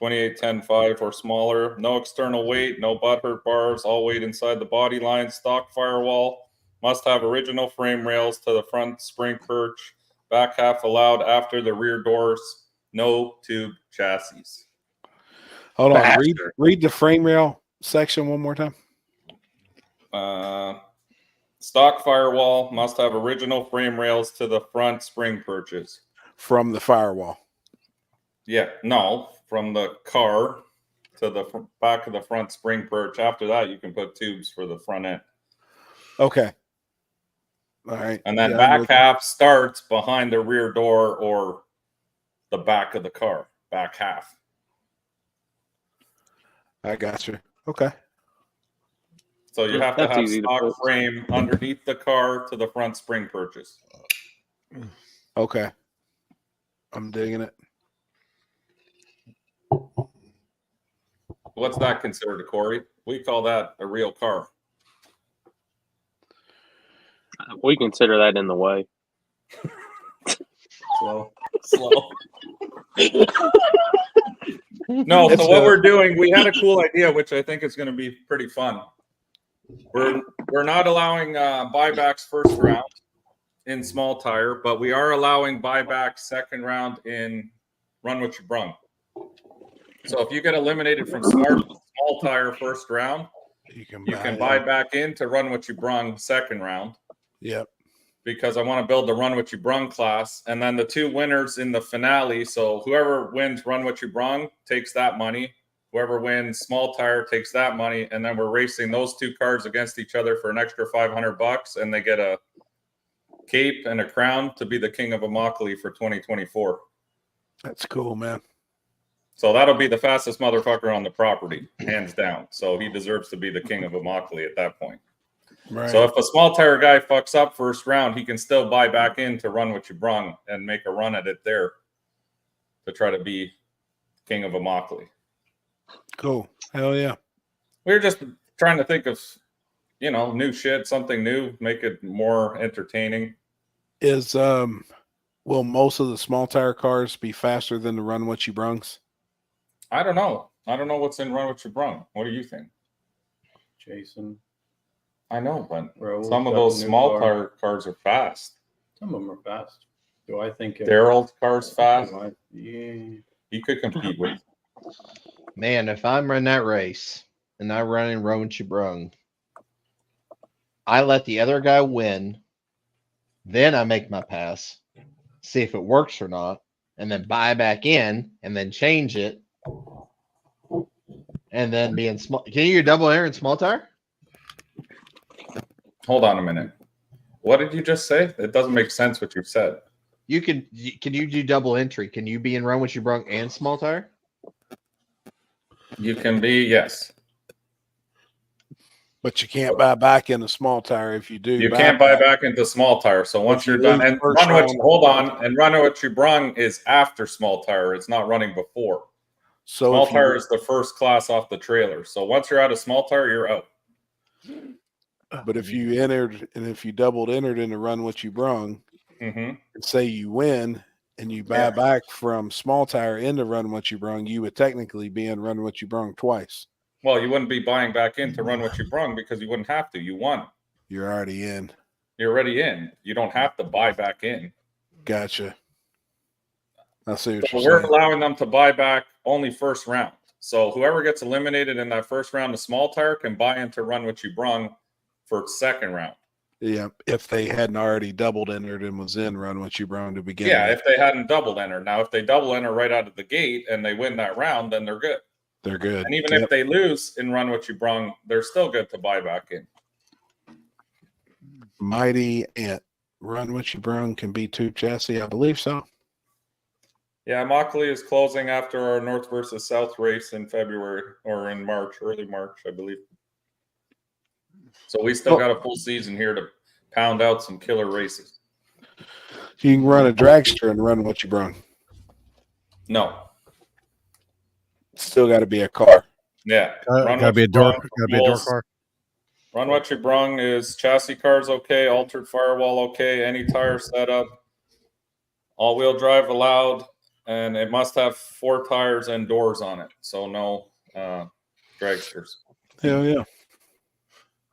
2810.5 or smaller. No external weight, no butthurt bars. All weight inside the body line. Stock firewall. Must have original frame rails to the front spring perch. Back half allowed after the rear doors. No tube chassis. Hold on. Read the frame rail section one more time. Stock firewall must have original frame rails to the front spring perches. From the firewall. Yeah, no, from the car to the back of the front spring perch. After that, you can put tubes for the front end. Okay. All right. And then back half starts behind the rear door or the back of the car. Back half. I got you. Okay. So you have to have stock frame underneath the car to the front spring perches. Okay. I'm digging it. What's that considered, Corey? We call that a real car. We consider that in the way. Slow. No, so what we're doing, we had a cool idea, which I think is going to be pretty fun. We're not allowing buybacks first round in small tire, but we are allowing buybacks second round in run what you brung. So if you get eliminated from small tire first round, you can buy back in to run what you brung second round. Yep. Because I want to build the run what you brung class, and then the two winners in the finale. So whoever wins run what you brung takes that money. Whoever wins small tire takes that money, and then we're racing those two cars against each other for an extra $500, and they get a cape and a crown to be the king of Immokalee for 2024. That's cool, man. So that'll be the fastest motherfucker on the property, hands down. So he deserves to be the king of Immokalee at that point. Right. So if a small tire guy fucks up first round, he can still buy back in to run what you brung and make a run at it there to try to be king of Immokalee. Cool. Hell yeah. We're just trying to think of, new shit, something new, make it more entertaining. Is will most of the small tire cars be faster than the run what you brungs? I don't know. I don't know what's in run what you brung. What do you think? Jason. I know, but Rose some of got those a new small car. tire cars are fast. Some of them are fast. Do I think Daryl's car's fast? Yeah. You could compete with. Man, if I'm running that race and I run in Rowan Chibrung, I let the other guy win. Then I make my pass, see if it works or not, and then buy back in and then change it. And then be in small. Can you do double air in small tire? Hold on a minute. What did you just say? It doesn't make sense what you said. Can you do double entry? Can you be in Run What You Brung and small tire? You can be, yes. But you can't buy back in a small tire if you do. You can't buy back into small tire. So once you're done, and run what you brung is after small tire. It's not running before. So small tire is the first class off the trailer. So once you're out of small tire, you're out. But if you entered and if you doubled entered into run what you brung, and say you win and you buy back from small tire into run what you brung, you would technically be in run what you brung twice. Well, you wouldn't be buying back in to run what you brung because you wouldn't have to. You won. You're already in. You're already in. You don't have to buy back in. Gotcha. I see what So you're we're saying. allowing them to buy back only first round. So whoever gets eliminated in that first round of small tire can buy into run what you brung for second round. Yeah, if they hadn't already doubled entered and was in run what you brung to begin Yeah, with. if they hadn't doubled entered. Now, if they double enter right out of the gate and they win that round, then they're good. They're good. And even if they lose in run what you brung, they're still good to buy back in. Mighty Ant. Run what you brung can be 2 chassis. I believe so. Yeah, Immokalee is closing after our North versus South race in February or in March, early March, I believe. So we still got a full season here to pound out some killer races. You can run a dragster and run what you brung. No. Still got to be a car. Yeah. Gotta be a door. Gotta be a door car. Run what you brung is chassis cars okay, altered firewall okay, any tire setup, all-wheel drive allowed, and it must have 4 tires and doors on it. So no dragsters. Hell yeah.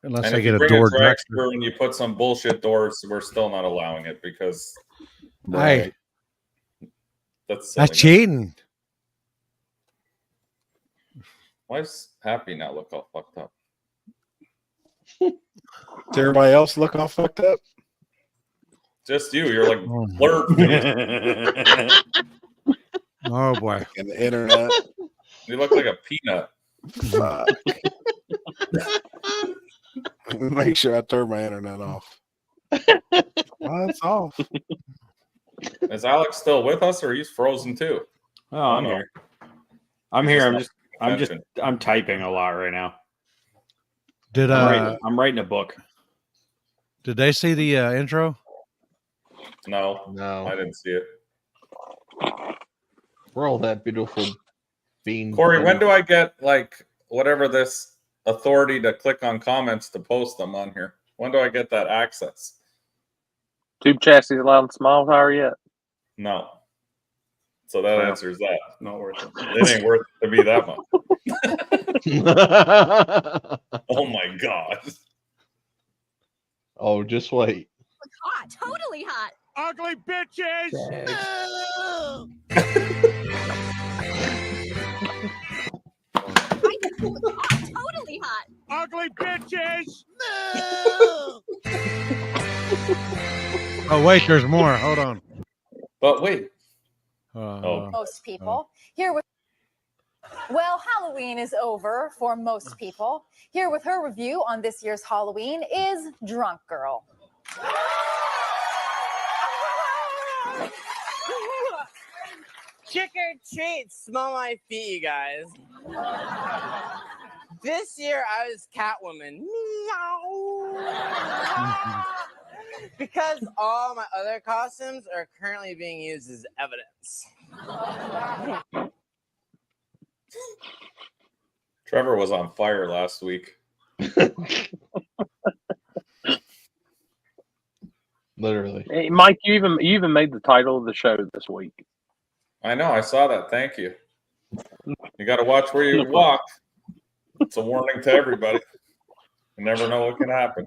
Unless And they if you get a bring door dragster dragster. and you put some bullshit doors, we're still not allowing it because Hey, that's that's cheating. Wife's happy now. Look all fucked up. Does everybody else look all fucked up? Just you. You're like blurred face. Oh boy. And the internet. You look like a peanut. Fuck. Make sure I turn my internet off. Well, it's off. Is Alex still with us, or he's frozen too? Oh, I'm no. here. I'm here. He's just I'm typing a lot right now. Did I'm writing a book. Did they see the intro? No, I didn't see it. We're all that beautiful bean. Corey, when do I get like whatever this authority to click on comments to post them on here? When do I get that access? Tube chassis allowed small tire yet? No. So that Well, answers that. Not worth it. It ain't worth it to be that much. Oh my god. Oh, just wait. Hot, totally hot. Ugly bitches. No. Hot, totally hot. Ugly bitches. No. Oh wait, there's more. Hold on. But wait. Most people. Here with Well, Halloween is over for most people. Here with her review on this year's Halloween is Drunk Girl. Trick or treat, smell my feet, you guys. This year I was Catwoman. Meow. Because all my other costumes are currently being used as evidence. Trevor was on fire last week. Literally. Hey, Mike, you even made the title of the show this week. I know, I saw that. Thank you. You got to watch where you walk. It's a warning to everybody. You never know what can happen.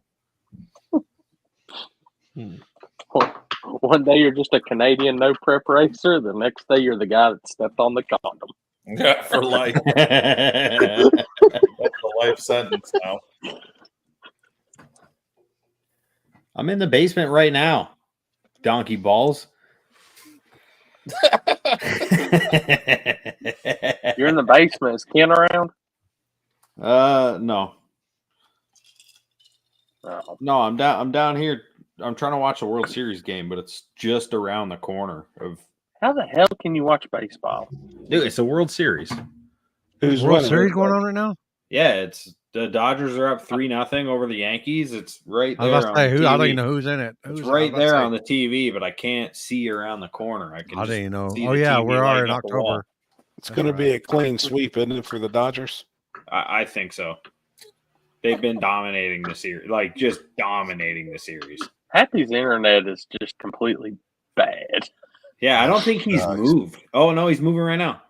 One day you're just a Canadian no prep racer. The next day you're the guy that stepped on the condom. Yeah, for life. That's a life sentence now. I'm in the basement right now. Donkey balls. You're in the basement. Is Ken around? No. Oh. No, I'm down here. I'm trying to watch a World Series game, but it's just around the corner of. How the hell can you watch baseball? Dude, it's a World Series. Who's World Series going on right now? Yeah, it's the Dodgers are up 3-0 over the Yankees. It's right there. I was about to say, on the I don't TV. even know who's in it. It's right there on the TV, but I can't see around the corner. I can. I didn't know. see Oh the yeah, TV we are lighting in up the wall. October. It's going to be a clean sweep, isn't it, for the Dodgers? I think so. They've been dominating the series, like just dominating the series. Happy's internet is just completely bad. Yeah, I don't think he's moved. Oh no, he's moving right now.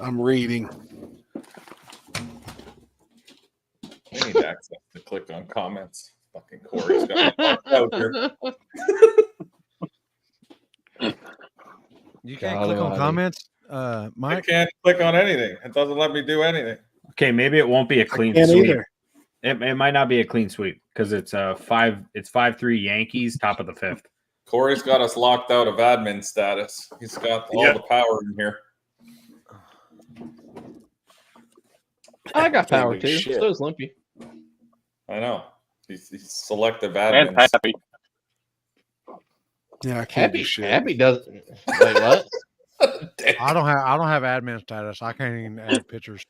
I'm reading. I need access to click on comments. Fucking Corey's got me locked out here. You can't click on comments, Mike. I can't click on anything. It doesn't let me do anything. Okay, maybe it won't be a clean can't sweep. either. It might not be a clean sweep because it's 5-3 Yankees, top of the fifth. Corey's got us locked out of admin status. He's got all the power in here. I got power Holy too. shit. So does Limpy. I know. He's selective And admin. Happy. Yeah, I can't do Happy, shit. Happy doesn't. Wait, what? I don't have admin status. I can't even add pictures.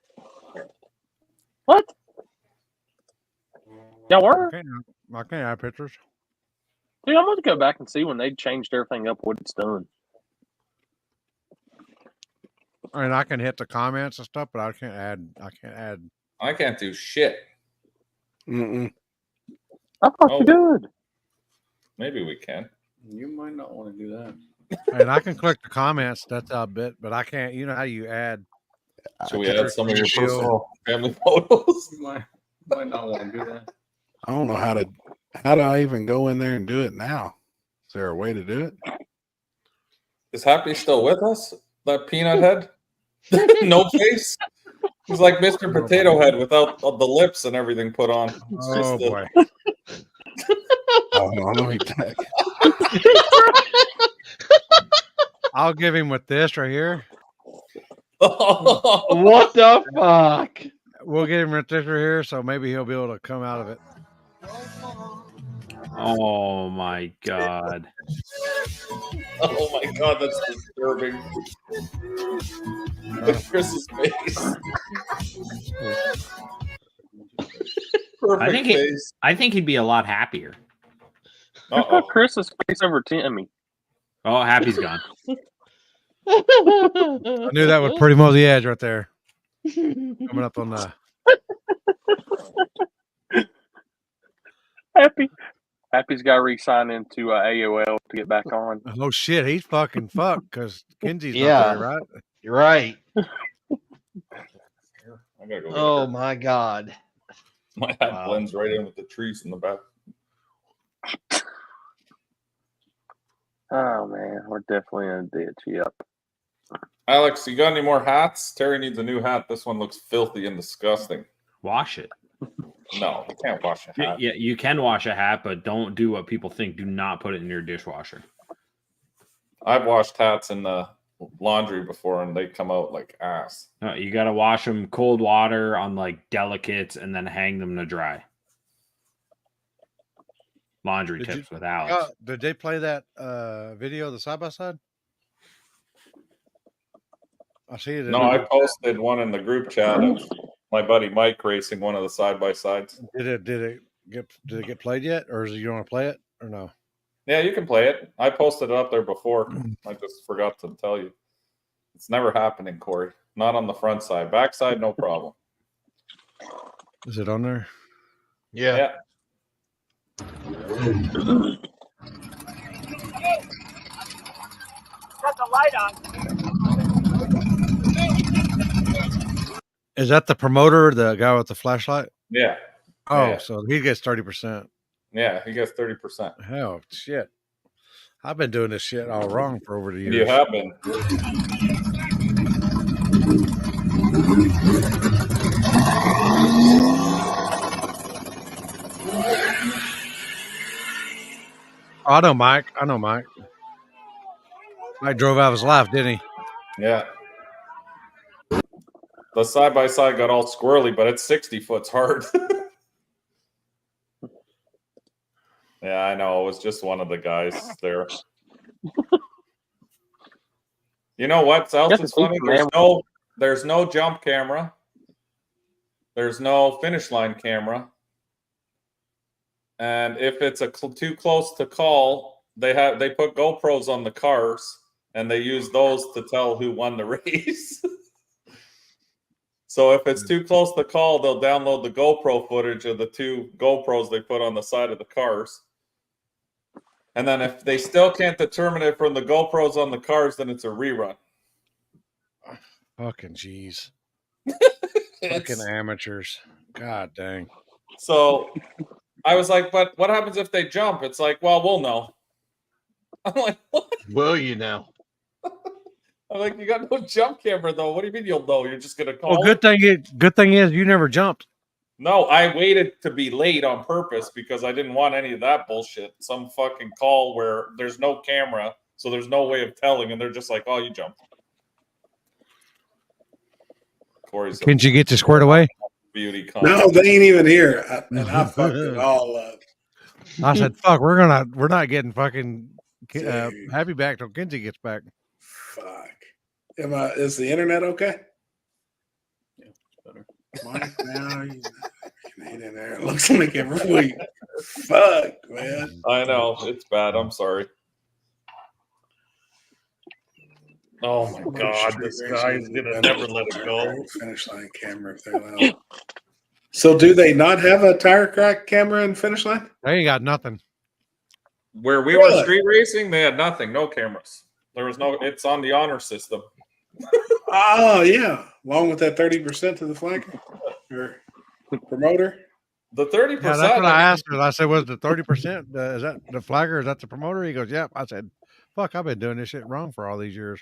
What? Y'all were? I can't add pictures. Dude, I'm going to go back and see when they changed everything up what it's done. I mean, I can hit the comments and stuff, but I can't add. I can't do shit. Mm-mm. I thought you did. Maybe we can. You might not want to do that. And I can click the comments. That's a bit, but I can't. You know how you add? Should we add some of your Shield. personal family photos? You might not want to do that. I don't know how do I even go in there and do it now? Is there a way to do it? Is Happy still with us? That peanut head? No face? He's like Mr. Potato Head without the lips and everything put on. It's Oh just boy! Oh, no, let me check. I'll give him with this right here. What the fuck? We'll get him with this right here, so maybe he'll be able to come out of it. Oh my god! Oh my god, that's disturbing. Look at Chris's face. Perfect face. I think he'd be a lot happier. Look at Chris's face over Timmy. Oh, Happy's gone. I knew that was pretty mosey edge right there. Coming up on the Happy's got to re-sign into AOL to get back on. Oh shit, he's fucking fucked because Kenzie's Yeah. not there, right? You're right. I gotta go. Oh my god. My hat blends right in with the trees in the back. Oh man, we're definitely in a ditch. Yep. Alex, you got any more hats? Terry needs a new hat. This one looks filthy and disgusting. Wash it. No, you can't wash a hat. Yeah, you can wash a hat, but don't do what people think. Do not put it in your dishwasher. I've washed hats in the laundry before, and they come out like ass. No, you got to wash them cold water on like delicates, and then hang them to dry. Laundry tips with Alex. Did they play that video of the side by side? I see it. No, I posted one in the group chat of my buddy Mike racing one of the side by sides. Did it get played yet, or is it, you want to play it or no? Yeah, you can play it. I posted it up there before. I just forgot to tell you. It's never happening, Corey. Not on the front side. Back side, no problem. Is it on there? Yeah. Got the light on. Is that the promoter, the guy with the flashlight? Yeah. Oh, Yeah. so he gets 30%. Yeah, he gets 30%. Hell, shit. I've been doing this shit all wrong for over the years. You have been. I know Mike. Mike drove out of his life, didn't he? Yeah. The side by side got all squirrely, but it's 60 foot's hard. Yeah, I know. It was just one of the guys there. You know what else is funny? There's no jump camera. There's no finish line camera. And if it's too close to call, they put GoPros on the cars, and they use those to tell who won the race. So if it's too close to call, they'll download the GoPro footage of the 2 GoPros they put on the side of the cars. And then if they still can't determine it from the GoPros on the cars, then it's a rerun. Fucking jeez. Fucking amateurs. God dang. So I was like, but what happens if they jump? It's like, well, we'll know. I'm like, what? Will you know? I'm like, you got no jump camera though. What do you mean you'll know? You're just gonna call? Well, good thing is you never jumped. No, I waited to be late on purpose because I didn't want any of that bullshit. Some fucking call where there's no camera, so there's no way of telling, and they're just like, "Oh, you jumped." Corey's. Can't you get you squared away? Beauty. No, they ain't even here, and I fucked it all up. I said, "Fuck, we're not getting fucking happy back till Kenzie gets back." Fuck. Is the internet okay? Yeah, it's better. Mike, now you ain't in there. It looks like every week. Fuck, man. I know it's bad. I'm sorry. Oh my god, this guy is gonna never let it go. Finish line camera if they're allowed. So, do they not have a tire crack camera in finish line? They ain't got nothing. Where we were street racing, they had nothing, no cameras. There was no. It's on the honor system. Oh yeah, along with that 30% to the flag or promoter. The 30%. Yeah, that's what I asked her. I said, "Was the 30%? Is that the flagger? Is that the promoter?" He goes, "Yep." I said, "Fuck, I've been doing this shit wrong for all these years."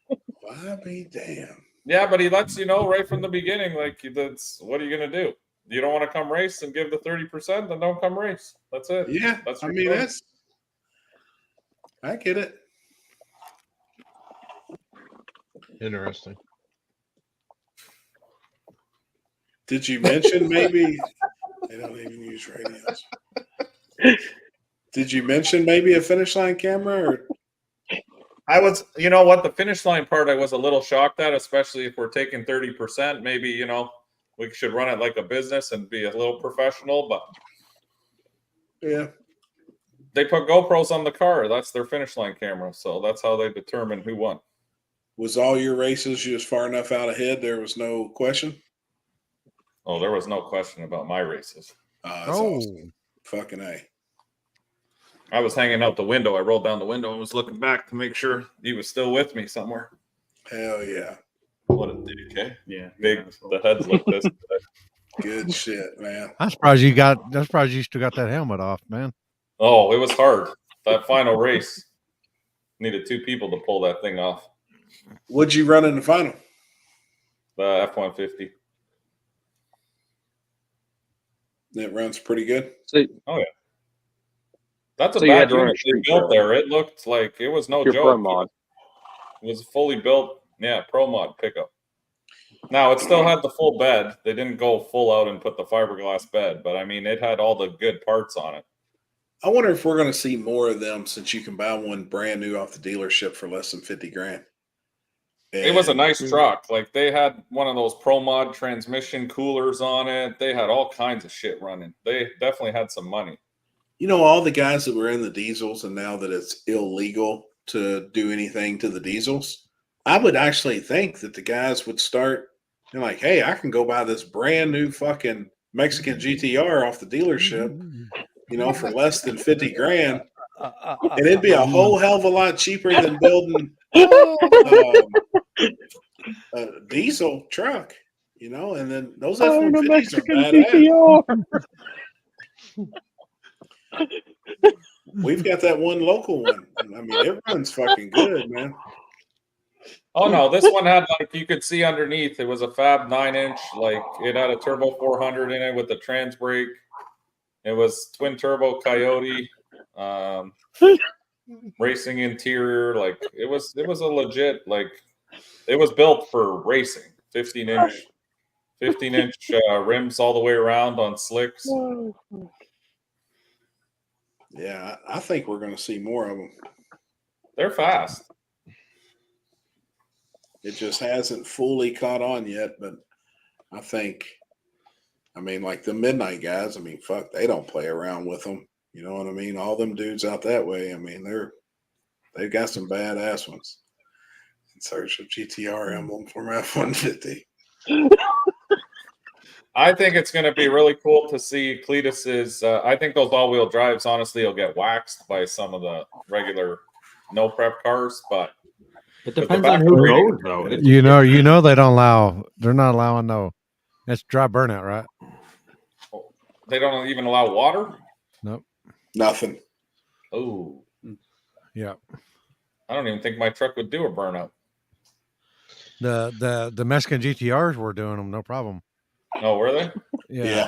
Why be damn. Yeah, but he lets you know right from the beginning, like that's what are you gonna do? You don't want to come race and give the 30%, then don't come race. That's it. Yeah, that's. I mean that's. I get it. Interesting. Did you mention maybe they don't even use radios? Did you mention maybe a finish line camera or? I was, you know what, the finish line part I was a little shocked at, especially if we're taking 30%. Maybe, you know, we should run it like a business and be a little professional, but yeah. They put GoPros on the car. That's their finish line camera. So that's how they determine who won. Was all your races you was far enough out ahead? There was no question? Oh, there was no question about my races. That's awesome. Fucking A. I was hanging out the window. I rolled down the window and was looking back to make sure he was still with me somewhere. Hell yeah. What a dick, eh? Yeah. Big, the heads look this. Good shit, man. I'm surprised you still got that helmet off, man. Oh, it was hard. That final race needed 2 people to pull that thing off. What'd you run in the final? The F-150. It runs pretty good. Oh yeah. That's a bad unit they built there. It looked like it was no joke. Pro mod. It was fully built, pro mod pickup. Now it still had the full bed. They didn't go full out and put the fiberglass bed, but I mean it had all the good parts on it. I wonder if we're going to see more of them since you can buy one brand new off the dealership for less than $50,000. It was a nice truck. Like they had one of those Pro Mod transmission coolers on it. They had all kinds of shit running. They definitely had some money. You know, all the guys that were in the diesels, and now that it's illegal to do anything to the diesels, I would actually think that the guys would start like, hey, I can go buy this brand new fucking Mexican GTR off the dealership, for less than $50,000. And it'd be a whole hell of a lot cheaper than building a diesel truck, and then those F-150s are badass. We've got that one local one. I mean, it runs fucking good, man. Oh no, this one had you could see underneath. It was a Fab 9-inch. It had a turbo 400 in it with the trans brake. It was twin turbo Coyote, racing interior. It was a legit it was built for racing. 15-inch rims all the way around on slicks. Yeah, I think we're going to see more of them. They're fast. It just hasn't fully caught on yet, but I think, the Midnight guys, fuck, they don't play around with them. You know what I mean? All them dudes out that way, they've got some badass ones. In search of GTR emblem for F-150. I think it's going to be really cool to see Cletus's. I think those all-wheel drives, honestly, will get waxed by some of the regular no prep cars, but it depends on who goes though. You know they don't allow. They're not allowing no. It's dry burnout, right? They don't even allow water. Nope. Nothing. Oh. Yeah. I don't even think my truck would do a burnout. The Mexican GTRs were doing them, no problem. Oh, were they? Yeah.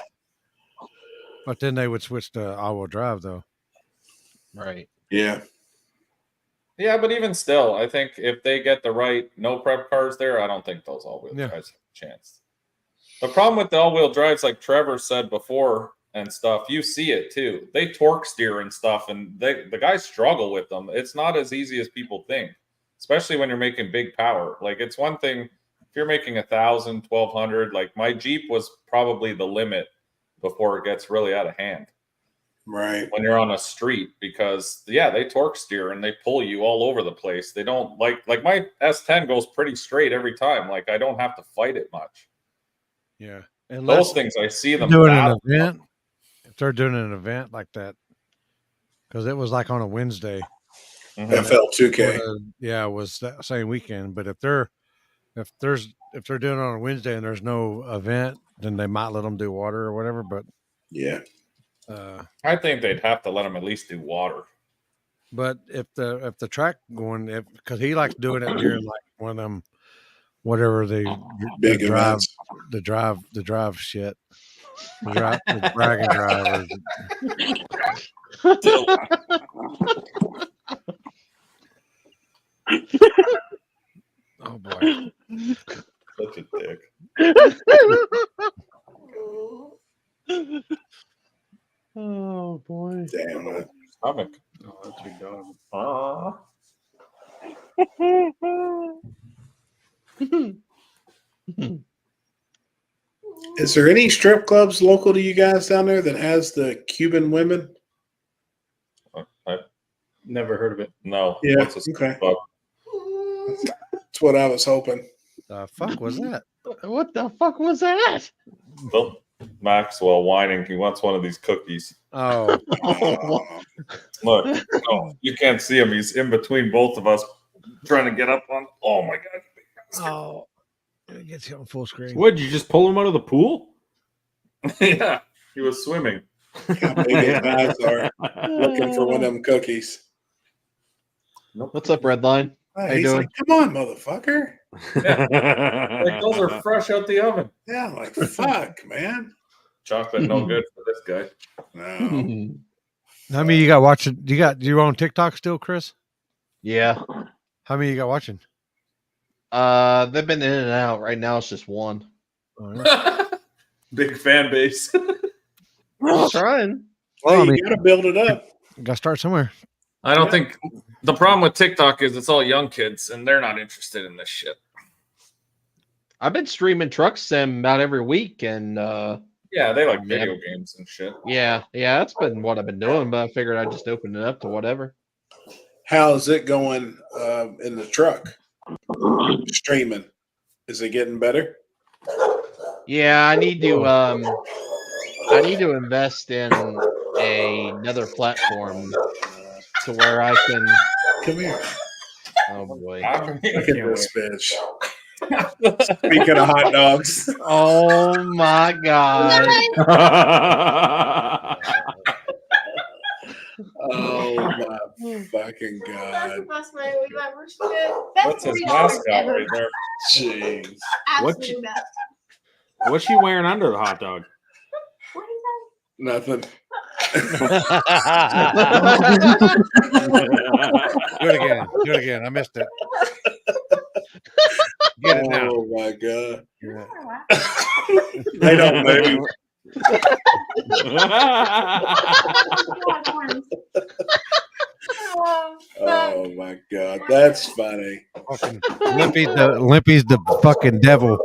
But then they would switch to all-wheel drive, though. Right. Yeah. Yeah, but even still, I think if they get the right no prep cars there, I don't think those all-wheel drives have a chance. The problem with the all-wheel drives, like Trevor said before and stuff, you see it too. They torque steer and stuff, and the guys struggle with them. It's not as easy as people think, especially when you're making big power. Like, it's one thing if you're making 1,000, 1,200. Like, my Jeep was probably the limit before it gets really out of hand. Right. When you're on a street, because they torque steer and they pull you all over the place. They don't like my S10 goes pretty straight every time. Like, I don't have to fight it much. Yeah. Those things I see them doing an event. If they're doing an event like that, because it was like on a Wednesday. FL2K. Yeah, it was that same weekend. But if they're doing it on a Wednesday and there's no event, then they might let them do water or whatever. But yeah, I think they'd have to let them at least do water. But if the track going, because he likes doing it during like one of them, whatever the drive shit, the drag and drive. Oh boy, such a dick. Oh boy, damn it, stomach. Oh, that's your dog. Is there any strip clubs local to you guys down there that has the Cuban women? I've never heard of it. No. Yeah. What's a strip club? That's what I was hoping. The fuck was that? What the fuck was that? Oh, Maxwell whining. He wants one of these cookies. Oh. Look, you can't see him. He's in between both of us trying to get up on. Oh, my God. Oh. It gets you on full screen. What, did you just pull him out of the pool? Yeah. He was swimming. How big his eyes are looking for one of them cookies. What's up, Redline? How you He's doing? like, come on, motherfucker. Yeah. Like, those are fresh out the oven. Yeah, like, fuck, man. Chocolate no good for this guy. No. How many you got watching? You on TikTok still, Chris? Yeah. How many you got watching? They've been in and out. Right now, it's just one. Big fan base. I'm trying. Well, you gotta build it up. Got to start somewhere. I don't think the problem with TikTok is it's all young kids and they're not interested in this shit. I've been streaming truck sim about every week, and yeah, they like video games and shit. Yeah, that's been what I've been doing. But I figured I'd just open it up to whatever. How's it going in the truck? Streaming, is it getting better? Yeah, I need to invest in another platform to where I can. Come here. Oh boy! Look at this bitch. Speaking of hot dogs. Oh my god! Oh my fucking god! That's the best way we've ever spent. What's his mascot right there? Jeez. Absolute best. What's she wearing under the hot dog? Nothing. Do it again. Do it again. I missed it. Get it now. Oh my god! They don't move. Oh my god, that's funny. Limpy's the fucking devil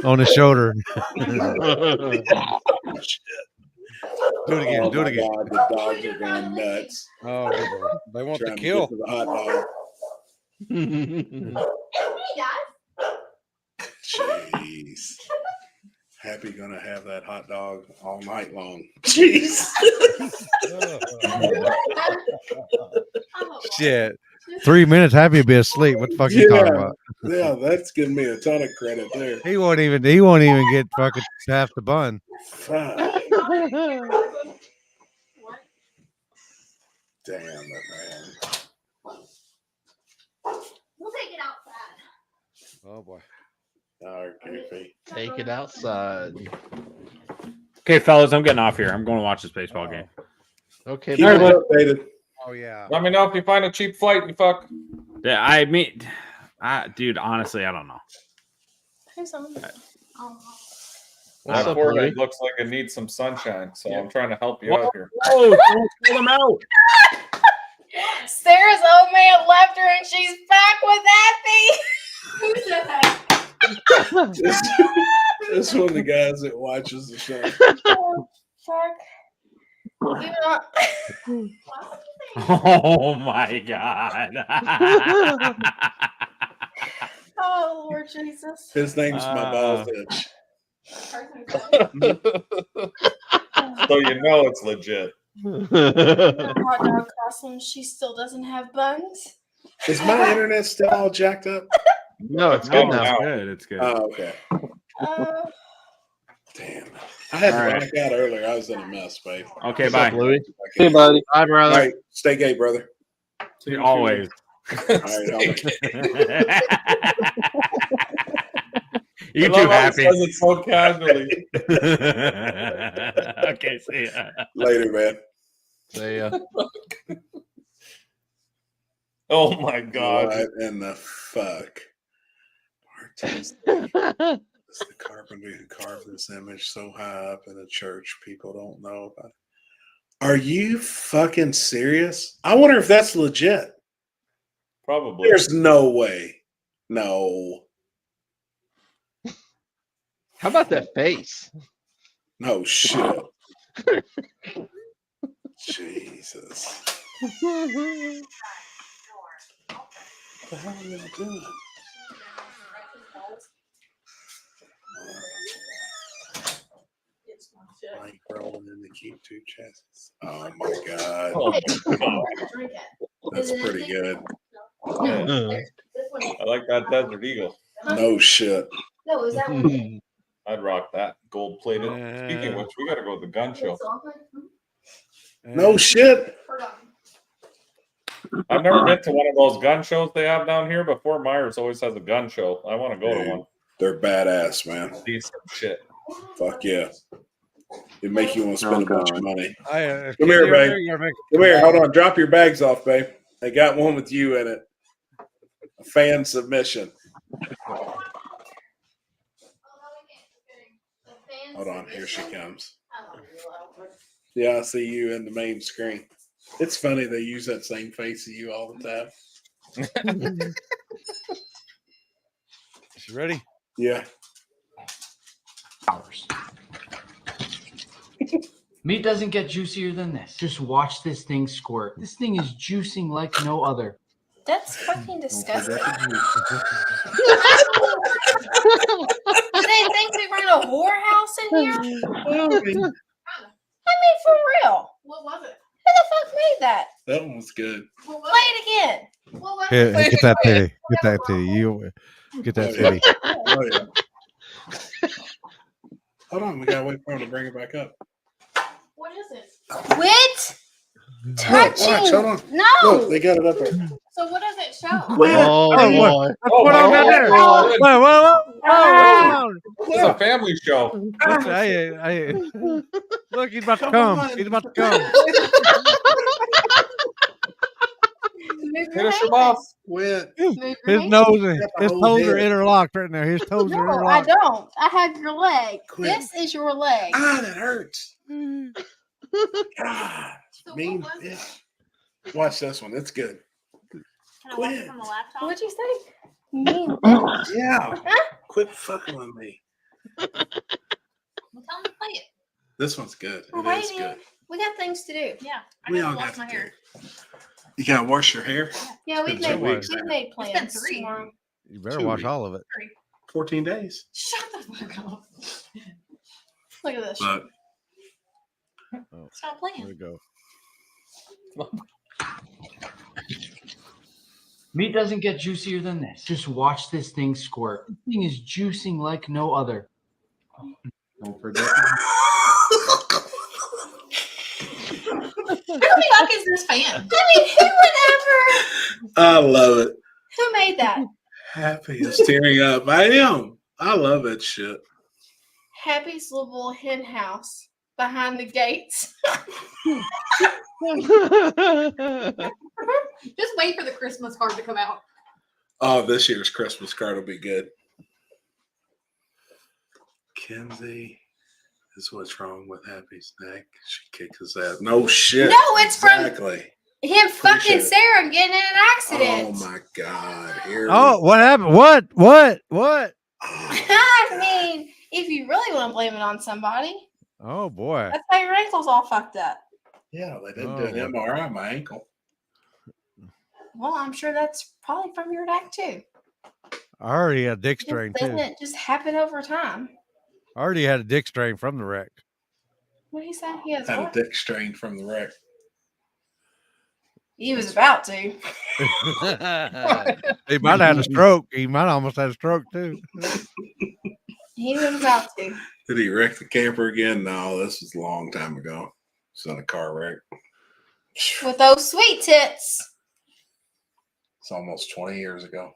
on his shoulder. Do it again. Oh Do it my again. God, the dogs are going nuts. Oh, they want Trying to kill. get to the hot dog. Jeez. Happy gonna have that hot dog all night long. Jeez. Shit. 3 minutes, Happy would be asleep. What the fuck you talking about? Yeah, that's giving me a ton of credit there. He won't even get fucking half the bun. Fuck. Damn it, man. We'll take it outside. Oh boy. All right, Goofy. Take it outside. Okay, fellas, I'm getting off here. I'm going to watch this baseball game. Okay, Keep us updated. Oh yeah. Let me know if you find a cheap flight, you fuck. Yeah, I mean, dude, honestly, I don't know. Who's on? My forehead looks like it needs some sunshine, so I'm trying to help you out here. Oh, pull them out. Sarah's old man left her and she's back with Happy. Who said that? This is one of the guys that watches the show. Fuck. You know, Oh my god. oh Lord Jesus. His name's my balls itch. So you know it's legit. Hot dog costume. She still doesn't have buns. Is my internet still all jacked up? No, it's good now. It's good. Oh, okay. Uh, Damn. I had to All right. back out earlier. I was in a mess, babe. Okay, bye. Louis? Hey, buddy. Bye, brother. All right, stay gay, brother. Always. All right, You I too, love how he Happy. says it so casually. Okay, see ya. later, man. See ya. Oh my god. What in the fuck? The carpenter who carved this image so high up in a church people don't know about it. Are you fucking serious? I wonder if that's legit. Probably. There's no way. No. How about that face? No shit. Jesus. What the hell are you doing? Like rolling in the keep two chests. Oh my god. Oh, God. Drink it. That's Is it pretty empty? good. Yeah. This one. I like that Desert Eagle. No shit. No, is that one? I'd rock that. Gold plated. Speaking of which, we got to go to the gun show. No shit. I've never been to one of those gun shows they have down here, but Fort Myers always has a gun show. I want to go to one. They're badass, man. Decent shit. Fuck yeah. It make you want to spend a bunch of money. Come Come here, babe. Come here. Hold on. Drop your bags off, babe. They got one with you in it. A fan submission. Hold on. Here she comes. Yeah, I see you in the main screen. It's funny they use that same face of you all the time. You ready? Yeah. Meat doesn't get juicier than this. Just watch this thing squirt. This thing is juicing like no other. that's fucking disgusting. Forget the They think we run a whorehouse in here? I mean, for real. What was it? Who the fuck made that? That one was good. Play it again. What was Here, it? get that titty. Get that titty. You get that titty. Oh, yeah. Hold on. We got to wait for him to bring it back up. What is it? Quit Look, touching. watch. Hold on. No. Look, they got it up there. So what does it show? Oh, what? What's going on down there? Whoa. It's a family show. Look, he's about to come. He's about to come. Finish him off. Quit. His toes are interlocked right now. His toes are No, I interlocked. don't. I have your leg. Quit. This is your leg. Ah, that hurts. God, mean bitch. Watch this one. It's good. Can I watch it from the laptop? What'd you say? Mean. Yeah. Quit fucking with me. Well, tell him to play it. This one's good. We're It is waiting. good. We got things to do. Yeah. I We gotta all wash got my to hair. You gotta wash your hair. Yeah, we've It's been made 2 weeks now. plans. It's been 3. tomorrow. You better 2 watch weeks. all of it. 14 days. Shut the fuck up. Look at this. But Stop playing. Where'd it go? Meat doesn't get juicier than this. Just watch this thing squirt. This thing is juicing like no other. Don't forget. Who the fuck is this fan? I mean, who would ever? I love it. Who made that? Happy is tearing up. I am. I love that shit. Happy's little hen house behind the gates. Just wait for the Christmas card to come out. Oh, this year's Christmas card will be good. Kenzie is what's wrong with Happy's neck. She kicked his ass. No shit. No, it's exactly. From him fucking Appreciate it. Sarah getting in an accident. Oh my God. Here Oh, what happened? What? I mean, if you really want to blame it on somebody, Oh boy. that's why your ankle's all fucked up. Yeah, they didn't do an MRI on my ankle. Well, I'm sure that's probably from your neck too. I already had a dick strain Doesn't too. it just happen over time? I already had a dick strain from the wreck. What did he say? He has Had a what? dick strain from the wreck. He was about to. He might have had a stroke. He might almost had a stroke too. He was about to. Did he wreck the camper again? No, this was a long time ago. It's not a car wreck. With those sweet tits. It's almost 20 years ago.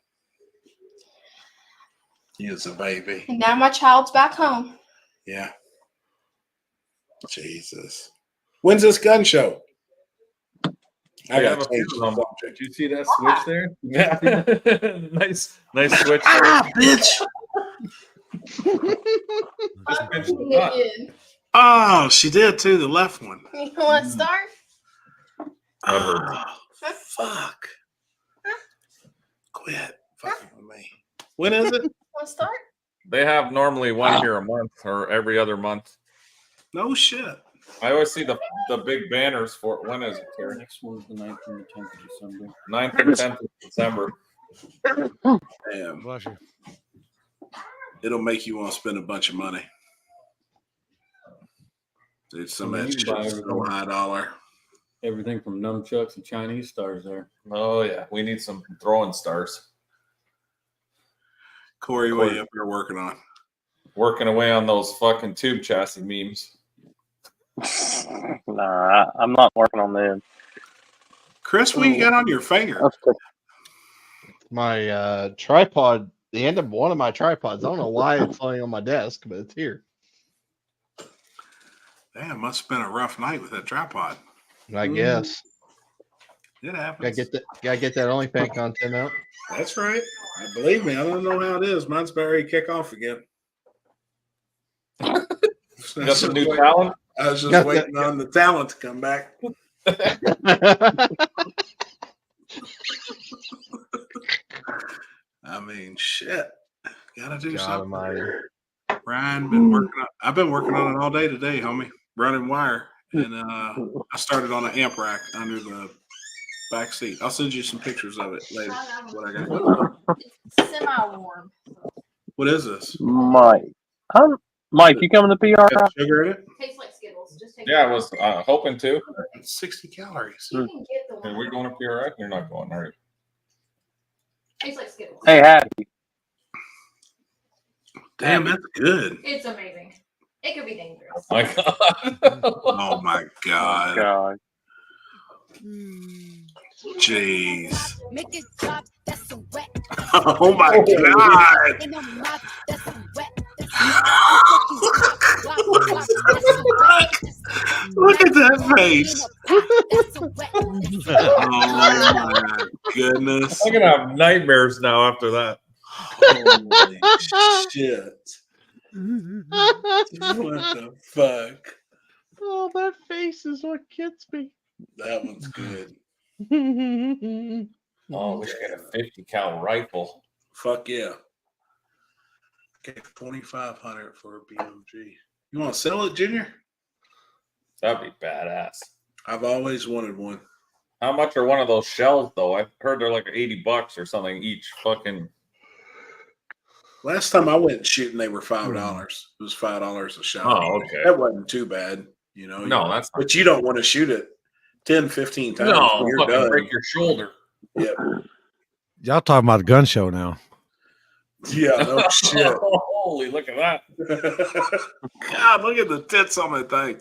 He is a baby. And now my child's back home. Yeah. Jesus. When's this gun show? I have got a few to of them. Did you see that switch there? Yeah. nice switch. Ah, bitch. Oh, she did too, the left one. You want to start? Oh, fuck. Quit fucking with me. When is it? Want to start? They have normally one here a month or every other month. No shit. I always see the big banners for it. When is it, Terry? Next one's the 9th and the 10th of December. 9th and 10th of December. Damn. Bless you. It'll make you want to spend a bunch of money. Dude, some of that You can buy shit's so everything. high dollar. Everything from nunchucks to Chinese stars there. Oh yeah, we need some throwing stars. Corey, what are you up here working on? Working away on those fucking tube chassis memes. Nah, I'm not working on them. Chris, what you got on your finger? My tripod, the end of one of my tripods. I don't know why it's laying on my desk, but it's here. Damn, must have been a rough night with that tripod. I guess. It happens. Gotta get that OnlyFans content out. That's right. Believe me, I don't know how it is. Mine's about ready to kick off again. Got some new talent? I was just waiting on the talent to come back. I mean, shit. Gotta do something. Ryan, I've been working on it all day today, homie. Running wire. And I started on an amp rack under the back seat. I'll send you some pictures of it later. What I got. It's semi-warm. What is this? Mike, you coming to PR? Got sugar in it? Tastes like Skittles. Just take Yeah, I was hoping to. It's 60 calories. You can get the one. Are we going up here? Right? You're not going, are you? Tastes like Skittles. Hey, Happy. Damn, that's good. It's amazing. It could be dangerous. My God. Oh my God. Jeez. Oh my God. Look at that face. Oh my goodness. I'm gonna have nightmares now after that. Holy shit. What the fuck? Oh, that face is what gets me. That one's good. Oh, we should get a 50 cal rifle. Fuck yeah. Okay, 2,500 for a BMG. You want to sell it, Junior? That'd be badass. I've always wanted one. How much are one of those shells though? I heard they're like $80 or something each. Fucking. Last time I went shooting, they were $5. It was $5 a shot. Oh, okay. That wasn't too bad, you know. No, that's not but you don't want to shoot it 10, 15 times. No, when you're fucking done. break your shoulder. Yeah. Y'all talking about the gun show now? Yeah, no shit. Holy, look at that. God, look at the tits on that thing.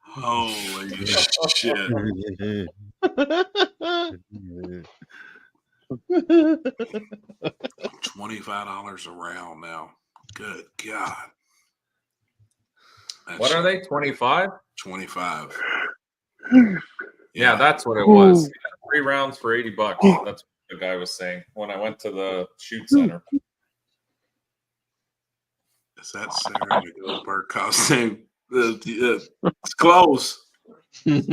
Holy shit. $25 a round now. Good God. What are they? 25? 25. Yeah, that's what it was. Yeah, 3 rounds for $80. That's what the guy was saying when I went to the shoot center. Is that Sarah Goldberg costume? It's close. They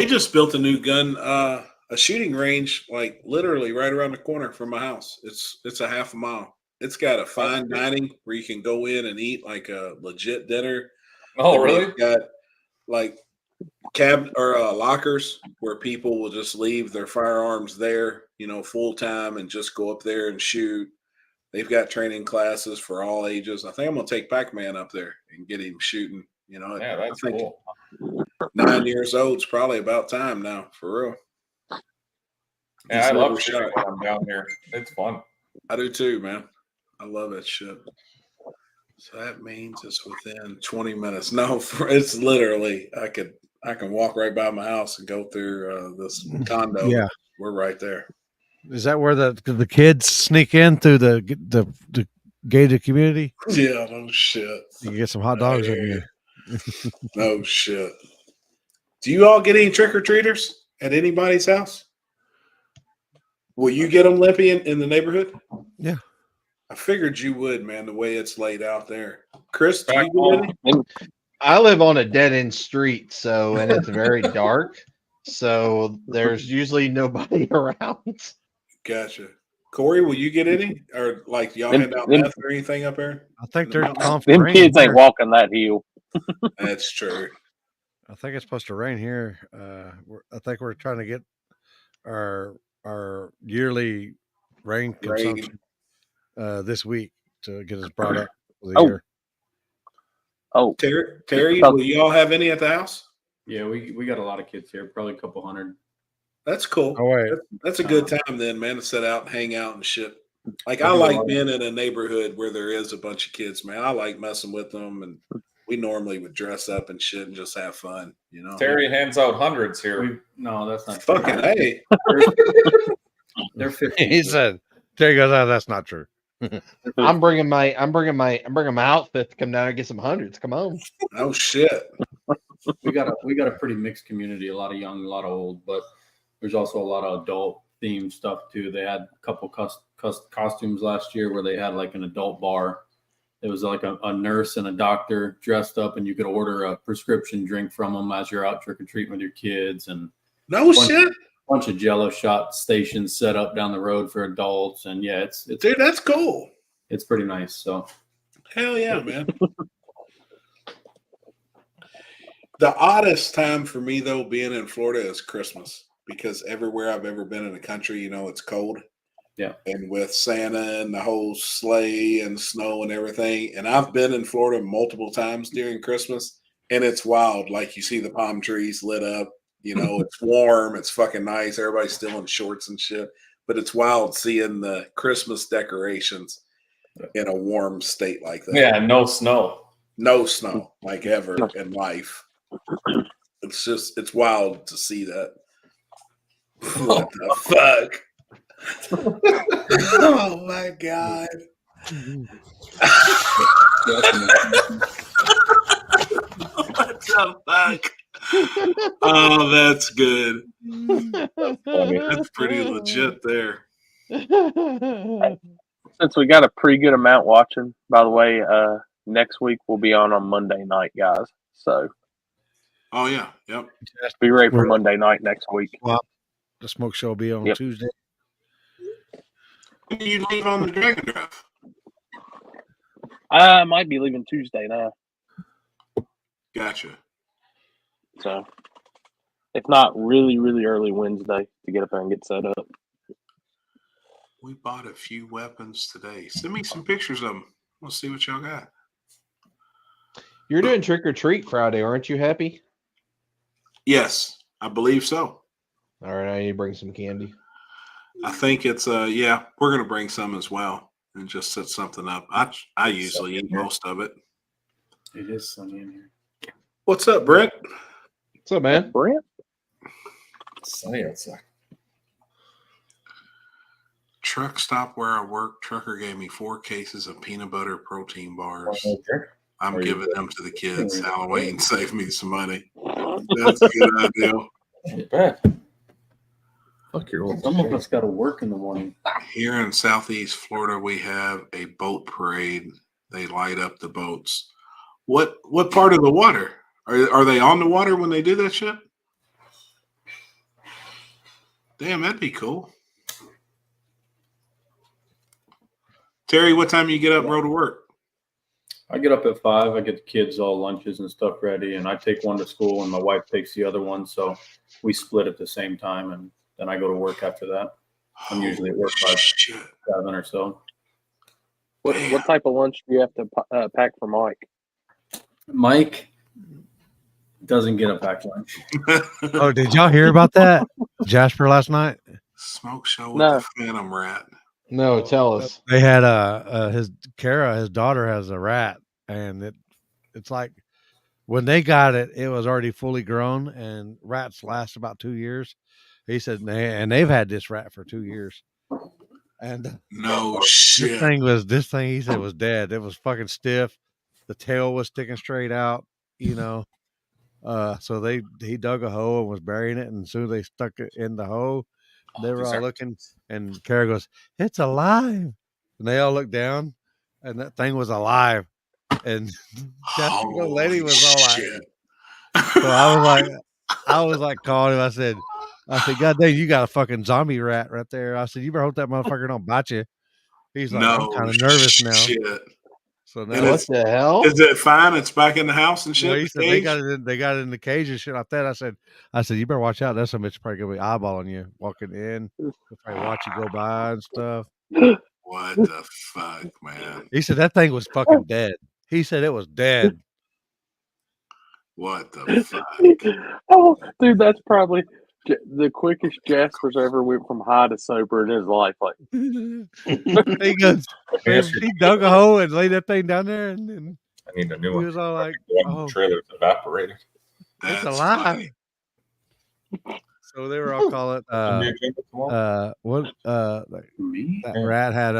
just built a new gun, a shooting range, like literally right around the corner from my house. It's a half a mile. It's got a fine dining where you can go in and eat like a legit dinner. Oh, And really? they've got like lockers where people will just leave their firearms there, you know, full time and just go up there and shoot. They've got training classes for all ages. I think I'm gonna take Pac-Man up there and get him shooting. You know, Yeah, that's cool. 9 years old. It's probably about time now, for real. Yeah, I He's love never shooting shot. when I'm down here. It's fun. I do too, man. I love that shit. So that means it's within 20 minutes. No, it's literally I can walk right by my house and go through this condo. Yeah. We're right there. Is that where the kids sneak in through the gated community? Yeah, no shit. You can get some hot dogs in there. No shit. Do you all get any trick or treaters at anybody's house? Will you get them, Lippy, in the neighborhood? Yeah. I figured you would, man, the way it's laid out there. Chris, do you get any? I live on a dead end street, and it's very dark. So there's usually nobody around. Gotcha. Corey, will you get any? Or like y'all hand out meth or anything up there? I think they're Them kids ain't walking that hill. That's true. I think it's supposed to rain here. I think we're trying to get our yearly rain consumption this week to get us brought up for the year. Oh, Terry, will y'all have any at the house? Yeah, we got a lot of kids here, probably a couple hundred. That's cool. Oh, wait. That's a good time then, man, to sit out and hang out and shit. Like I like being in a neighborhood where there is a bunch of kids, man. I like messing with them, and we normally would dress up and shit and just have fun, you know. Terry hands out hundreds here. No, that's not fucking A. They're 50. He said, Terry goes, "Oh, that's not true." I'm bringing my outfit to come down and get some hundreds. Come on. Oh shit. We got a pretty mixed community, a lot of young, a lot of old, but there's also a lot of adult themed stuff too. They had a couple costumes last year where they had like an adult bar. It was like a nurse and a doctor dressed up, and you could order a prescription drink from them as you're out trick or treating with your kids. And bunch of Jello shot stations set up down the road for adults. And yeah, it's dude, that's cool. It's pretty nice. So hell yeah, man. The oddest time for me though, being in Florida, is Christmas, because everywhere I've ever been in the country, you know, it's cold. Yeah. And with Santa and the whole sleigh and snow and everything. And I've been in Florida multiple times during Christmas, and it's wild. Like you see the palm trees lit up, you know, it's warm, it's fucking nice. Everybody's still in shorts and shit. But it's wild seeing the Christmas decorations in a warm state like that. Yeah, no snow. No snow, like ever in life. It's wild to see that. What the fuck? Oh my god. What the fuck? Oh, that's good. That's pretty legit there. Since we got a pretty good amount watching, by the way, next week we'll be on Monday night, guys. So oh yeah, yep. Be ready for Monday night next week. Well, the smoke show will be on Tuesday. When do you leave on the Dragon Drive? I might be leaving Tuesday now. Gotcha. So If not, really, really early Wednesday to get up there and get set up. We bought a few weapons today. Send me some pictures of them. Let's see what y'all got. You're doing trick or treat Friday, aren't you? Happy? Yes, I believe so. All right, I need to bring some candy. I think it's yeah, we're gonna bring some as well and just set something up. I usually eat most of it. It is sunny in here. What's up, Brent? What's up, man? Brent? It's sunny outside. Truck stop where I work. Trucker gave me 4 cases of peanut butter protein bars. I'm giving them to the kids. Halloween, save me some money. That's a good idea. Not bad. Fuck your old. Some of us got to work in the morning. Here in Southeast Florida, we have a boat parade. They light up the boats. What part of the water? Are they on the water when they do that shit? Damn, that'd be cool. Terry, what time you get up and go to work? I get up at 5. I get the kids all lunches and stuff ready, and I take one to school, and my wife takes the other one. So we split at the same time, and then I go to work after that. I'm usually at work by 7 or so. What type of lunch do you have to pack for Mike? Mike doesn't get a packed lunch. Oh, did y'all hear about that, Jasper, last night? Smoke show with the Phantom Rat. No, tell us. They had his daughter has a rat, and it's like when they got it, it was already fully grown, and rats last about 2 years. He said, and they've had this rat for 2 years. And no shit. This thing he said was dead. It was fucking stiff. The tail was sticking straight out, you know. So he dug a hole and was burying it, and as soon as they stuck it in the hole, they were all looking, and Kara goes, "It's alive!" And they all looked down, and that thing was alive. And that lady was all like, so I was like calling him. I said, God dang, you got a fucking zombie rat right there. I said, you better hope that motherfucker don't bite you. He's like, I'm kind of nervous now. Shit. So now what the hell? Is it fine? It's back in the house and shit. Well, he said they got it in the cage and shit like that. I said, you better watch out. That's some bitch probably gonna be eyeballing you walking in. They'll probably watch you go by and stuff. What the fuck, man? He said that thing was fucking dead. He said it was dead. What the fuck? Oh, dude, that's probably the quickest Jasper's ever went from high to sober in his life. Like he goes, he dug a hole and laid that thing down there, and I need a new he one. was all like, "Oh, trailer's evaporated." It's alive. So they were all calling that rat had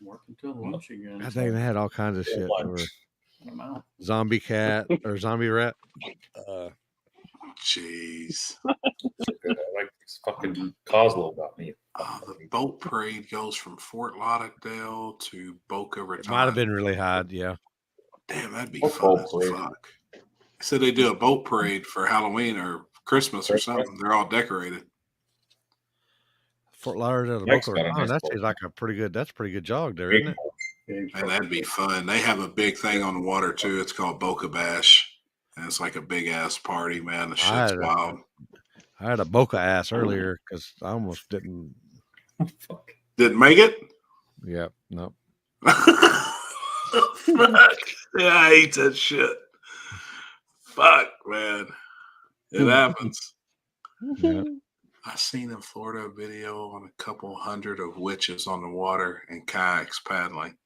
Work until lunch again. I think they had all kinds of shit. Zombie cat or zombie rat. Jeez. I like this fucking Coslow about me. The boat parade goes from Fort Lauderdale to Boca Raton. Might have been really high, yeah. Damn, that'd be fun as fuck. So they do a boat parade for Halloween or Christmas or something. They're all decorated. Fort Lauderdale to Boca Raton. That seems like a pretty good jog there, isn't it? And that'd be fun. They have a big thing on the water too. It's called Boca Bash. And it's like a big ass party, man. The shit's wild. I had a Boca ass earlier because I almost didn't. Didn't make it? Yep. Nope. Yeah, I hate that shit. Fuck, man. It happens. Yeah. I seen in Florida a video on a couple hundred of witches on the water and kayaks paddling.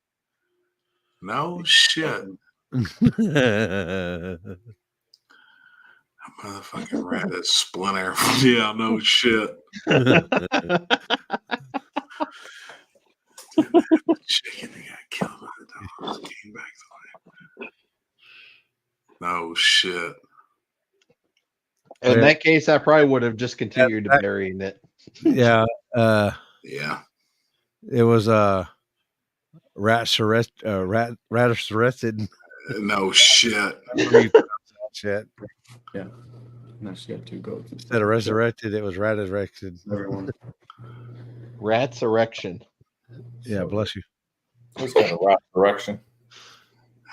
No shit. A motherfucking rat is splinter. Yeah, no shit. Chicken that got killed by the dogs came back to life. No shit. In that case, I probably would have just continued to burying it. Yeah. Yeah. It was rat arrested. No shit. Shit. Yeah. Now she's got 2 goats. Instead of resurrected, it was rat erected. Everyone. Rat's erection. Yeah, bless you. Who's got a rat erection?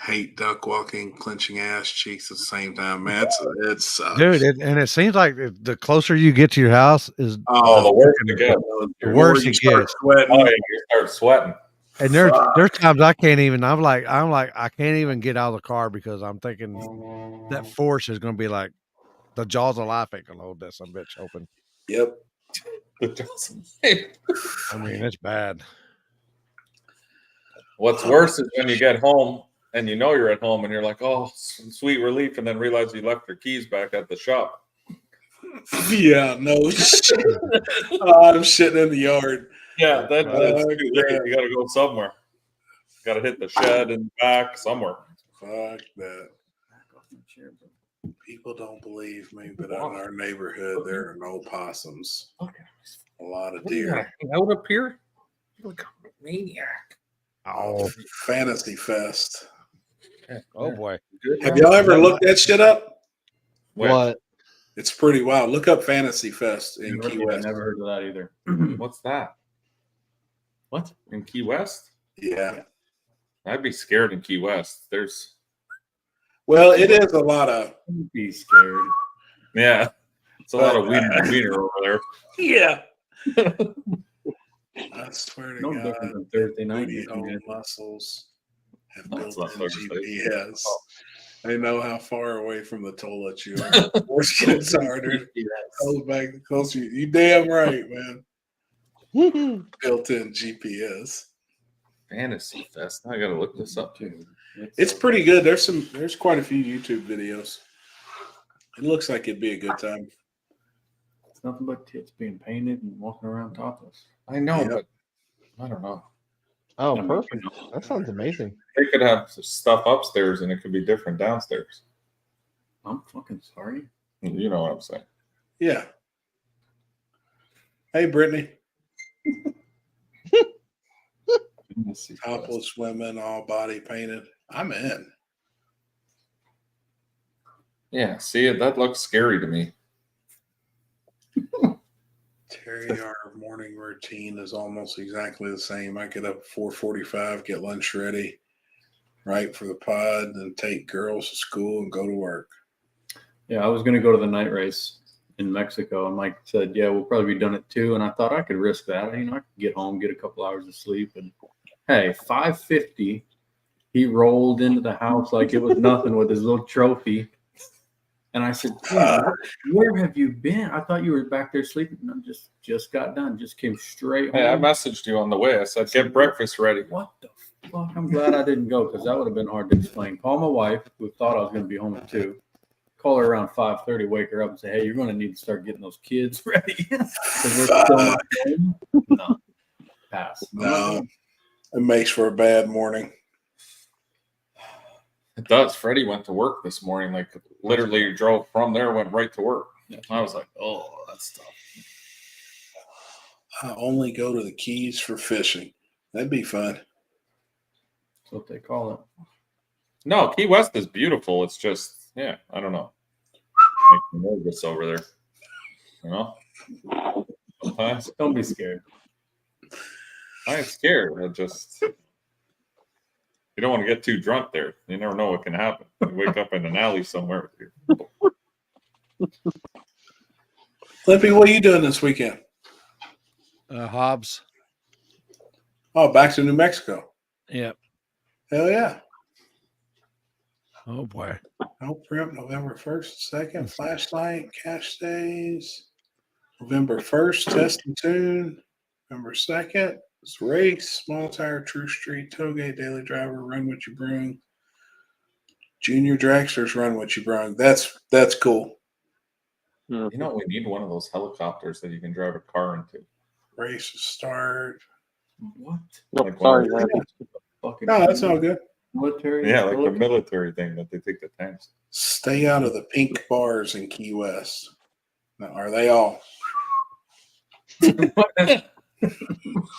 hate duck walking, clenching ass cheeks at the same time, man. It sucks. Dude, and it seems like the closer you get to your house is the worse it gets. the worse it gets. Sweating. Oh, yeah, you start sweating. And there's times I can't even. I'm like I can't even get out of the car because I'm thinking that force is going to be like the jaws of life ain't going to hold that some bitch open. Yep. I mean, it's bad. What's worse is when you get home and you know you're at home and you're like, oh, sweet relief, and then realize you left your keys back at the shop. Yeah, no shit. I'm shitting in the yard. Yeah, that's too late. You got to go somewhere. Got to hit the shed and back somewhere. Fuck that. People don't believe me, but in our neighborhood, there are no possums. A lot of deer. Out up here? You look like a maniac. Oh, Fantasy Fest. Oh boy. Have y'all ever looked that shit up? What? It's pretty wild. Look up Fantasy Fest in Key West. I never heard of that either. What's that? What? In Key West? Yeah. I'd be scared in Key West. Well, it is a lot of. Be scared. Yeah. It's a lot of wiener over there. Yeah. I swear to No God. different than Thursday night. Booty hole muscles have That's built not in Thursday. GPS. They know how far away from the toilet you are. The force gets harder. Goes back the closer. You damn right, man. Built-in GPS. Fantasy Fest. I gotta look this up too. It's pretty good. There's quite a few YouTube videos. It looks like it'd be a good time. It's nothing but tits being painted and walking around topless. I know, Yep. but I don't know. Oh, perfect. That sounds amazing. They could have stuff upstairs and it could be different downstairs. I'm fucking sorry. You know what I'm saying. Yeah. Hey, Brittany. Topless women, all body painted. I'm in. Yeah, see, that looks scary to me. Terry, our morning routine is almost exactly the same. I get up at 4:45, get lunch ready, right for the pod, and take girls to school and go to work. Yeah, I was going to go to the night race in Mexico, and Mike said, "Yeah, we'll probably be done at 2." And I thought I could risk that. You know, I could get home, get a couple hours of sleep, and hey, 5:50, he rolled into the house like it was nothing with his little trophy. And I said, where have you been? I thought you were back there sleeping. No, just got done. Just came straight home. Hey, I messaged you on the way. I said, get breakfast ready. What the fuck? I'm glad I didn't go because that would have been hard to explain. Call my wife, who thought I was going to be home at 2. Call her around 5:30, wake her up and say, hey, you're going to need to start getting those kids ready. Because we're still not home. No. Pass. No. It makes for a bad morning. It does. Freddie went to work this morning. Like literally drove from there, went right to work. I was like, oh, that's tough. I only go to the Keys for fishing. That'd be fun. That's what they call it. No, Key West is beautiful. It's just, yeah, I don't know. Makes me nervous over there. You know? Sometimes. Don't be scared. I ain't scared. I just... You don't want to get too drunk there. You never know what can happen. You wake up in an alley somewhere. Lippy, what are you doing this weekend? Hobbs. Oh, back to New Mexico. Yep. Hell yeah. Oh boy. No prep November 1st, 2nd, flashlight, cash days. November 1st, test and tune. November 2nd. It's race, small tire, True Street, Tollgate, Daily Driver, Run What You Brung. Junior Dragsters, Run What You Brung. That's cool. You know, we need one of those helicopters that you can drive a car into. Race start. What? Like Sorry, one of man. No, that's all good. Military. yeah, like the military thing that they take the tanks. Stay out of the pink bars in Key West. Now, are they all?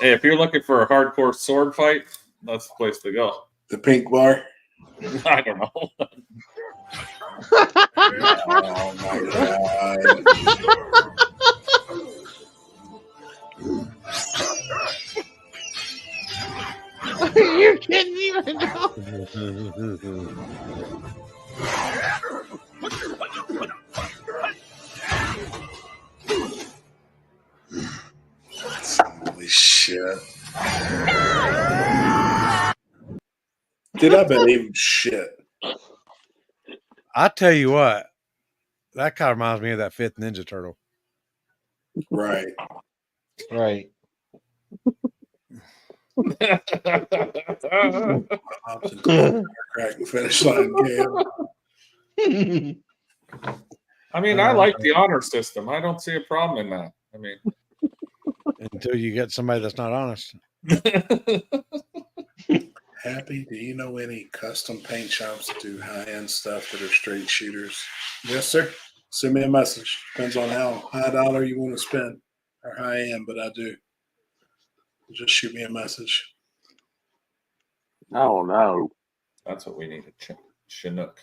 Hey, if you're looking for a hardcore sword fight, that's the place to go. The pink bar? I don't know. Oh my God. Are you kidding me? right now. Holy shit. Dude, I believe shit. I tell you what, that kind of reminds me of that fifth Ninja Turtle. Right. Right. Cracking finish line game. I mean, I like the honor system. I don't see a problem in that. I mean, until you get somebody that's not honest. Happy, do you know any custom paint shops that do high-end stuff that are straight shooters? Yes, sir. Send me a message. Depends on how high dollar you want to spend or high end, but I do. Just shoot me a message. Oh no. That's what we need a Chinook.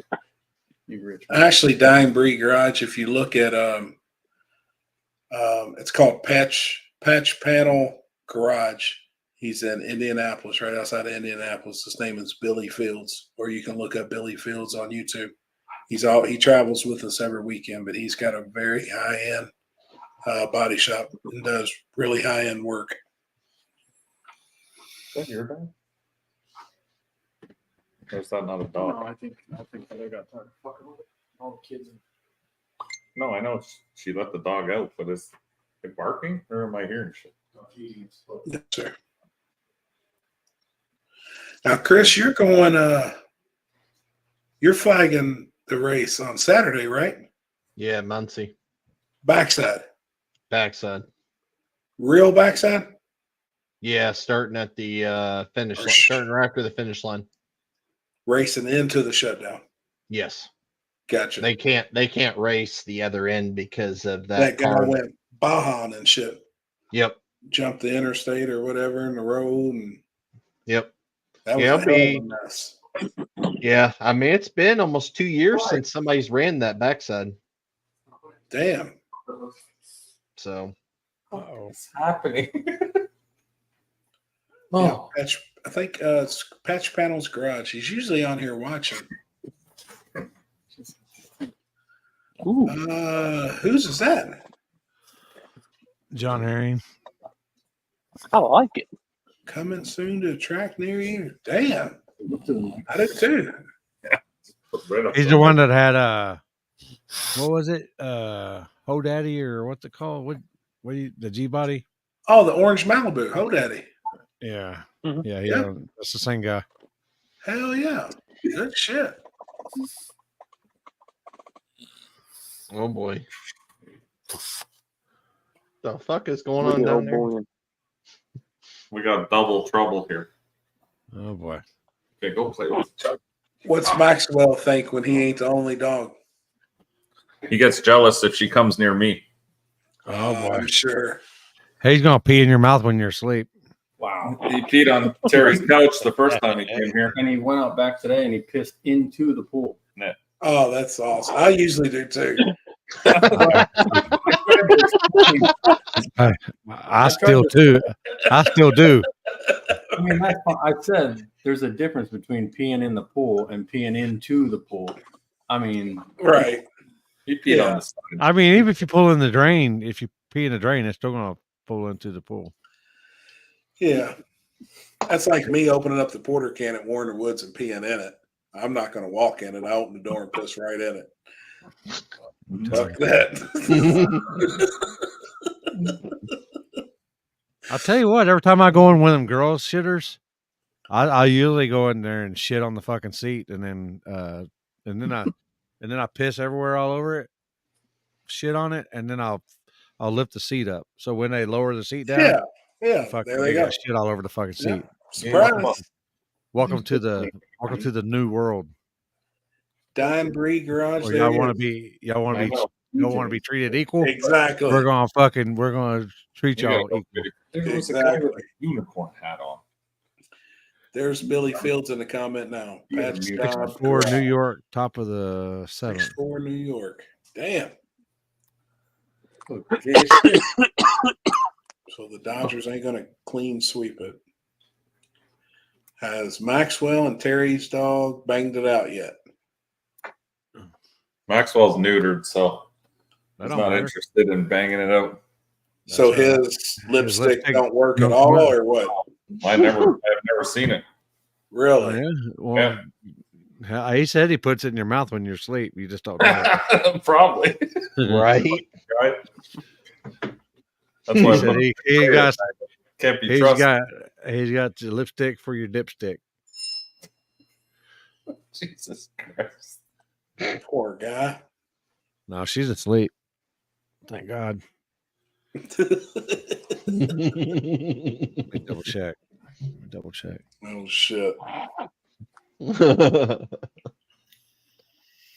You rich. Actually, Dying Breed Garage, if you look at it's called Patch Panel Garage. He's in Indianapolis, right outside of Indianapolis. His name is Billy Fields, or you can look up Billy Fields on YouTube. He travels with us every weekend, but he's got a very high-end body shop and does really high-end work. Is that your dog? Or is that not a dog? No, I think they got tired of fucking with it. All the kids. No, I know she let the dog out, but is it barking or am I hearing shit? Yes, sir. Now, Chris, you're going. You're flagging the race on Saturday, right? Yeah, Muncie. Backside. Backside. Real backside? Yeah, starting at the finish line. Starting right after the finish line. Racing into the shutdown. Yes. Gotcha. They can't race the other end because of That guy car. went Bajan and shit. Yep. Jumped the interstate or whatever in the road and yep. That was a hell of a mess. Yeah, I mean it's been almost 2 years since somebody's ran that backside. Damn. So what's happening? Yeah, I think it's Patch Panel's Garage. He's usually on here watching. Whose is that? John Herring. I like it. Coming soon to a track near you. Damn. I did too. He's the one that had what was it? Ho Daddy or what's it called? What the G body? Oh, the Orange Malibu, Ho Daddy. Yeah. Mhm. Yeah, Yeah. that's the same guy. Hell yeah. Good shit. oh boy. The fuck is going on down there? We got double trouble here. Oh boy. Okay, go play with Chuck. What's Maxwell think when he ain't the only dog? He gets jealous if she comes near me. Oh boy. I'm sure. Hey, he's gonna pee in your mouth when you're asleep. Wow. He peed on Terry's couch the first time he came here. And he went out back today and he pissed into the pool. Yeah. Oh, that's awesome. I usually do too. I still do. I still do. I mean, I said there's a difference between peeing in the pool and peeing into the pool. I mean, right. He peed on the side. I mean, even if you pull in the drain, if you pee in the drain, it's still gonna pull into the pool. Yeah. That's like me opening up the porter can at Warner Woods and peeing in it. I'm not going to walk in it. I open the door and piss right in it. Fuck that. I'll tell you what, every time I go in one of them girls shitters, I usually go in there and shit on the fucking seat and then I piss everywhere all over it, shit on it, and then I'll lift the seat up. So when they lower the seat down, yeah, fucking, there they go. got shit all over the fucking seat. Surprise. Welcome to the new world. Dying Breed Garage. Where y'all want to be treated equal. Exactly. We're gonna treat y'all equal. There was a guy with a unicorn hat on. There's Billy Fields in the comment now. Patch Down 64 New York, top of the 7th. 64 New York. Damn. So the Dodgers ain't gonna clean sweep it. Has Maxwell and Terry's dog banged it out yet? Maxwell's neutered, so he's don't not matter. interested in banging it out. So his lipstick don't work at don't all, work. or what? I've never seen it. Really? Yeah. Well, he said he puts it in your mouth when you're asleep. You just don't know. Probably. Right. Right. That's why He said he got can't be trusted. He's got the lipstick for your dipstick. Jesus Christ. Poor guy. No, she's asleep. Thank God. Let me double check. Oh shit.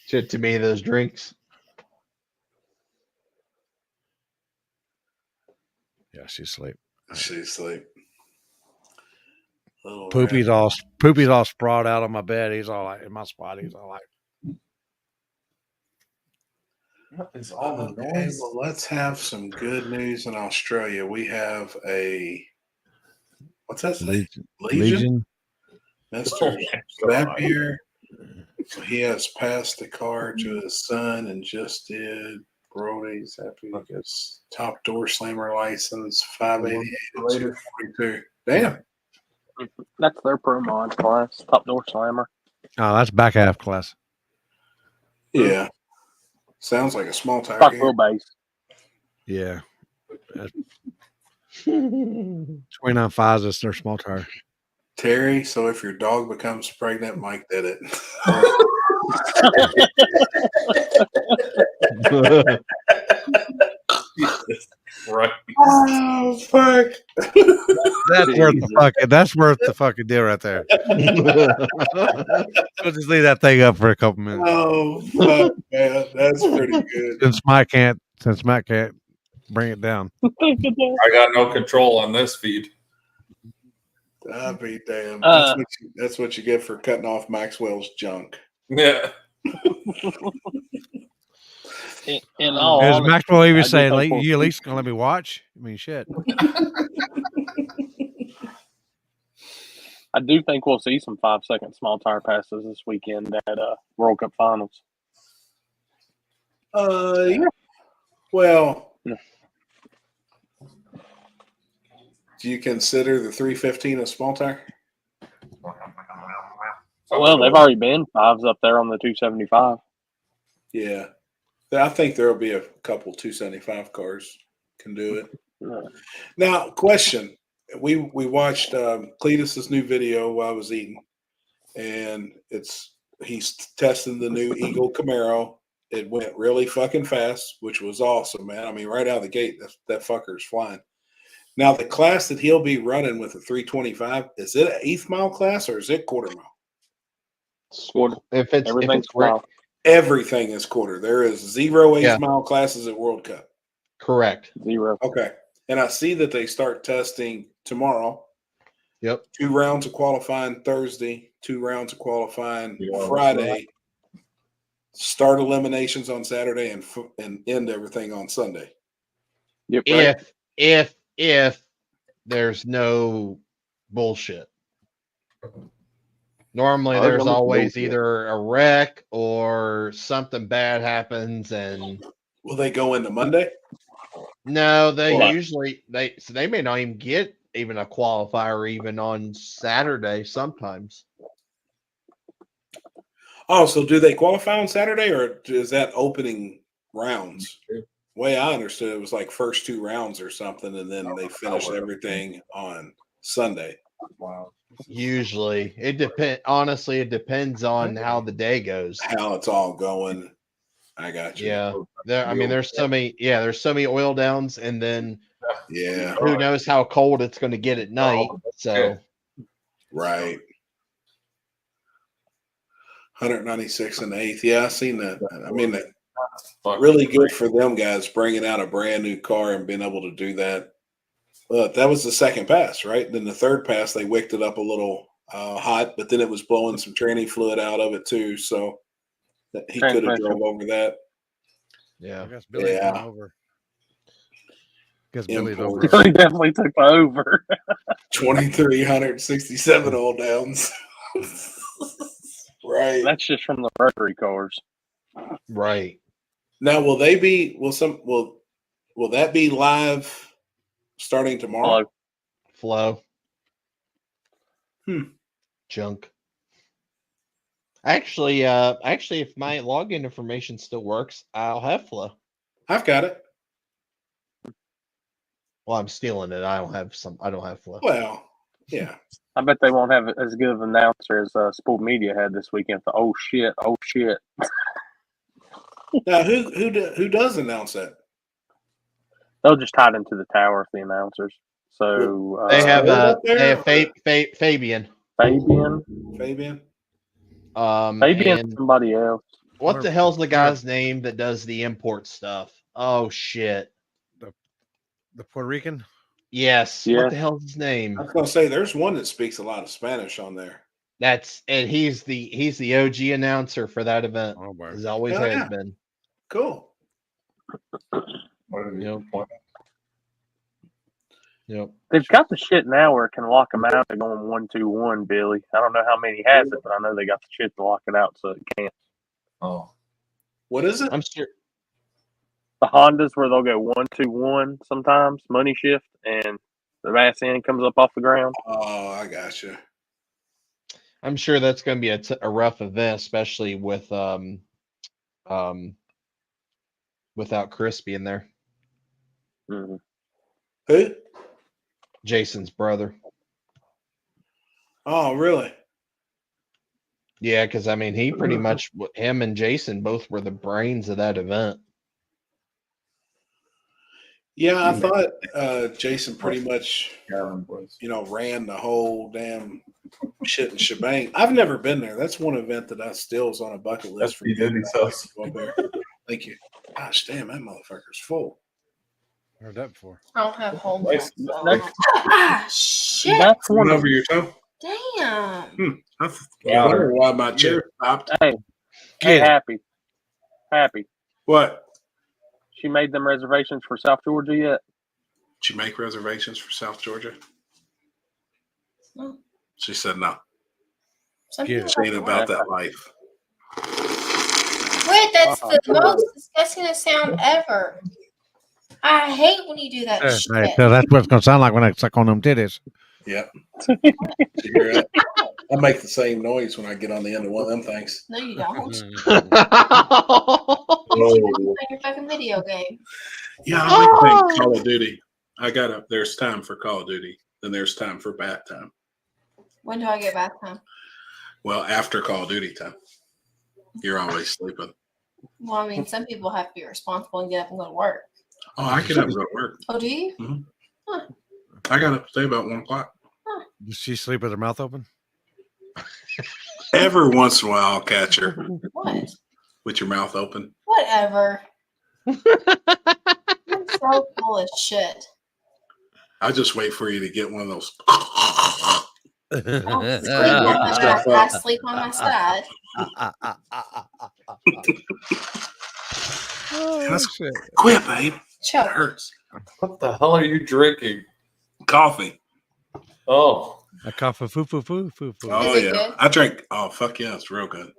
Shit to me, those drinks. Yeah, she's asleep. She's asleep. Little Poopy's all sprawled out on my bed. He's all like in my spot. He's all like, What is all the okay, noise? well, let's have some good news in Australia. We have a what's that say? Legion? Mr. Zapier. So he has passed the car to his son and just did Brody's Zapier gets top door slammer license 588 42. Damn. That's their pro mod class, top door slammer. oh, that's back half class. Yeah. Sounds like a small tire. Stock game. wheelbase. Yeah. 29 fives is their small tire. Terry, so if your dog becomes pregnant, Mike did it. Right. Oh fuck. That's worth the fucking deal right there. We'll just leave that thing up for a couple minutes. Oh fuck, man. That's pretty good. Since Matt can't bring it down. I got no control on this feed. I'll be damned. Uh, That's what you get for cutting off Maxwell's junk. Yeah. In all As honesty, Maxwell even I do saying, think like, you at least gonna let me watch? I mean, shit. I do think we'll see some 5-second small tire passes this weekend at World Cup Finals. Yeah. Well, do you consider the 315 a small tire? Well, they've already been fives up there on the 275. Yeah. I think there'll be a couple 275 cars can do it. Yeah. Now, question. We watched Cletus's new video while I was eating, and he's testing the new Eagle Camaro. It went really fucking fast, which was awesome, man. I mean, right out of the gate, that fucker's flying. Now, the class that he'll be running with a 325, is it an eighth mile class or is it quarter mile? If it's mile. Everything is quarter. There is 0 eighth mile classes at World Cup. Correct. 0. Okay. And I see that they start testing tomorrow. Yep. 2 rounds of qualifying Thursday, 2 rounds of qualifying Friday. Start eliminations on Saturday and end everything on Sunday. Yep, right. If there's no bullshit. Normally there's always either a wreck or something bad happens and will they go into Monday? No, they usually they may not even get even a qualifier even on Saturday sometimes. Oh, so do they qualify on Saturday or is that opening rounds? The way I understood it was like first 2 rounds or something, and then they finish everything on Sunday. Wow. Usually it depends. Honestly, it depends on how the day goes, how it's all going. I got you. Yeah, there's so many. Yeah, there's so many oil downs, and then who knows how cold it's going to get at night. So, right. 196 and 8th. Yeah, I seen that. I mean, really good for them guys bringing out a brand new car and being able to do that. That was the second pass, right? Then the third pass, they wicked it up a little hot, but then it was blowing some tranny fluid out of it too. So he could have drove over that. Yeah. I guess Billy's going over. Billy definitely took over. 2,367 old downs. Right. That's just from the rotary cars. Right. Now, will that be live starting tomorrow? Flow. Junk. Actually, if my login information still works, I'll have Flow. I've got it. Well, I'm stealing it. I don't have Flow. Well, yeah. I bet they won't have as good of an announcer as Sport Media had this weekend. For oh shit. Now, who does announce that? They'll just tie it into the tower of the announcers. So They have Fabian. Fabian. And Somebody else. What the hell's the guy's name that does the import stuff? Oh shit. The Puerto Rican? Yes. Yeah. What the hell's his name? I was gonna say there's one that speaks a lot of Spanish on there. He's the OG announcer for that event. Oh, boy. He's always has been. Cool. Yep. They've got the shit now where it can lock them out. They're going 1-2-1, Billy. I don't know how many has it, but I know they got the shit to lock it out so it can't. Oh. What is it? I'm sure. The Hondas where they'll go 1-2-1 sometimes, money shift, and the ass end comes up off the ground. Oh, I got you. I'm sure that's going to be a rough event, especially with without Chris being there. Mm-hmm. Who? Jason's brother. Oh, really? Yeah, because I mean, he pretty much, him and Jason both were the brains of that event. Yeah, I thought Jason pretty much, ran the whole damn shit and shebang. I've never been there. That's one event that I still is on a bucket list for you. Thank you. Gosh, damn, that motherfucker's full. Heard that before. I don't have home. Shit. That's one over your toe. Damn. I wonder why my chair stopped. Hey, happy. What? She made them reservations for South Georgia yet? Did you make reservations for South Georgia? No. She said no. She Something ain't about that life. Wait, that's the most disgusting sound ever. I hate when you do that shit. Hey, so that's what it's going to sound like when I suck on them titties. Yep. I make the same noise when I get on the end of one of them things. No, you don't. Oh. Your fucking video game. Yeah, I like playing Call of Duty. There's time for Call of Duty, then there's time for bath time. When do I get bath time? Well, after Call of Duty time. You're always sleeping. Well, I mean, some people have to be responsible and get up and go to work. Oh, I get up and go to work. Oh, do you? Mm-hmm. Huh. I got up today about 1 o'clock. Huh. Does she sleep with her mouth open? Every once in a while, I'll catch her. What? With your mouth open. Whatever. I'm so full of shit. I just wait for you to get one of those. I sleep on my side. Quit, babe. Choke. It hurts. What the hell are you drinking? Coffee. Oh. A coffee foo. Oh, yeah. Good? I drink. Oh, fuck yeah. It's real good.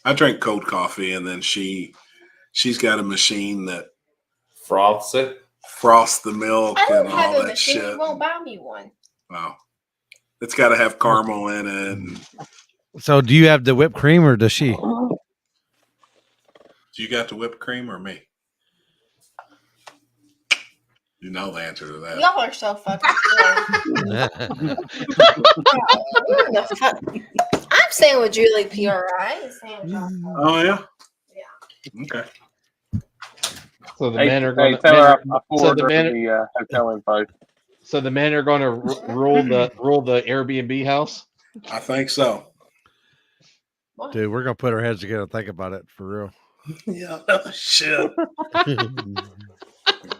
I drink cold coffee, and then she's got a machine that froths the milk I don't and have all a that machine. shit. You won't buy me one. Wow. It's got to have caramel in it. And So do you have the whipped cream or does she? do you got the whipped cream or me? You know the answer to that. Y'all are so fucking good. I'm saying with Julie PRI. Oh, yeah? Yeah. Okay. So the men are going to hotel info. So the men are going to rule the Airbnb house. I think so. Dude, we're gonna put our heads together and think about it for real. Yeah, shit.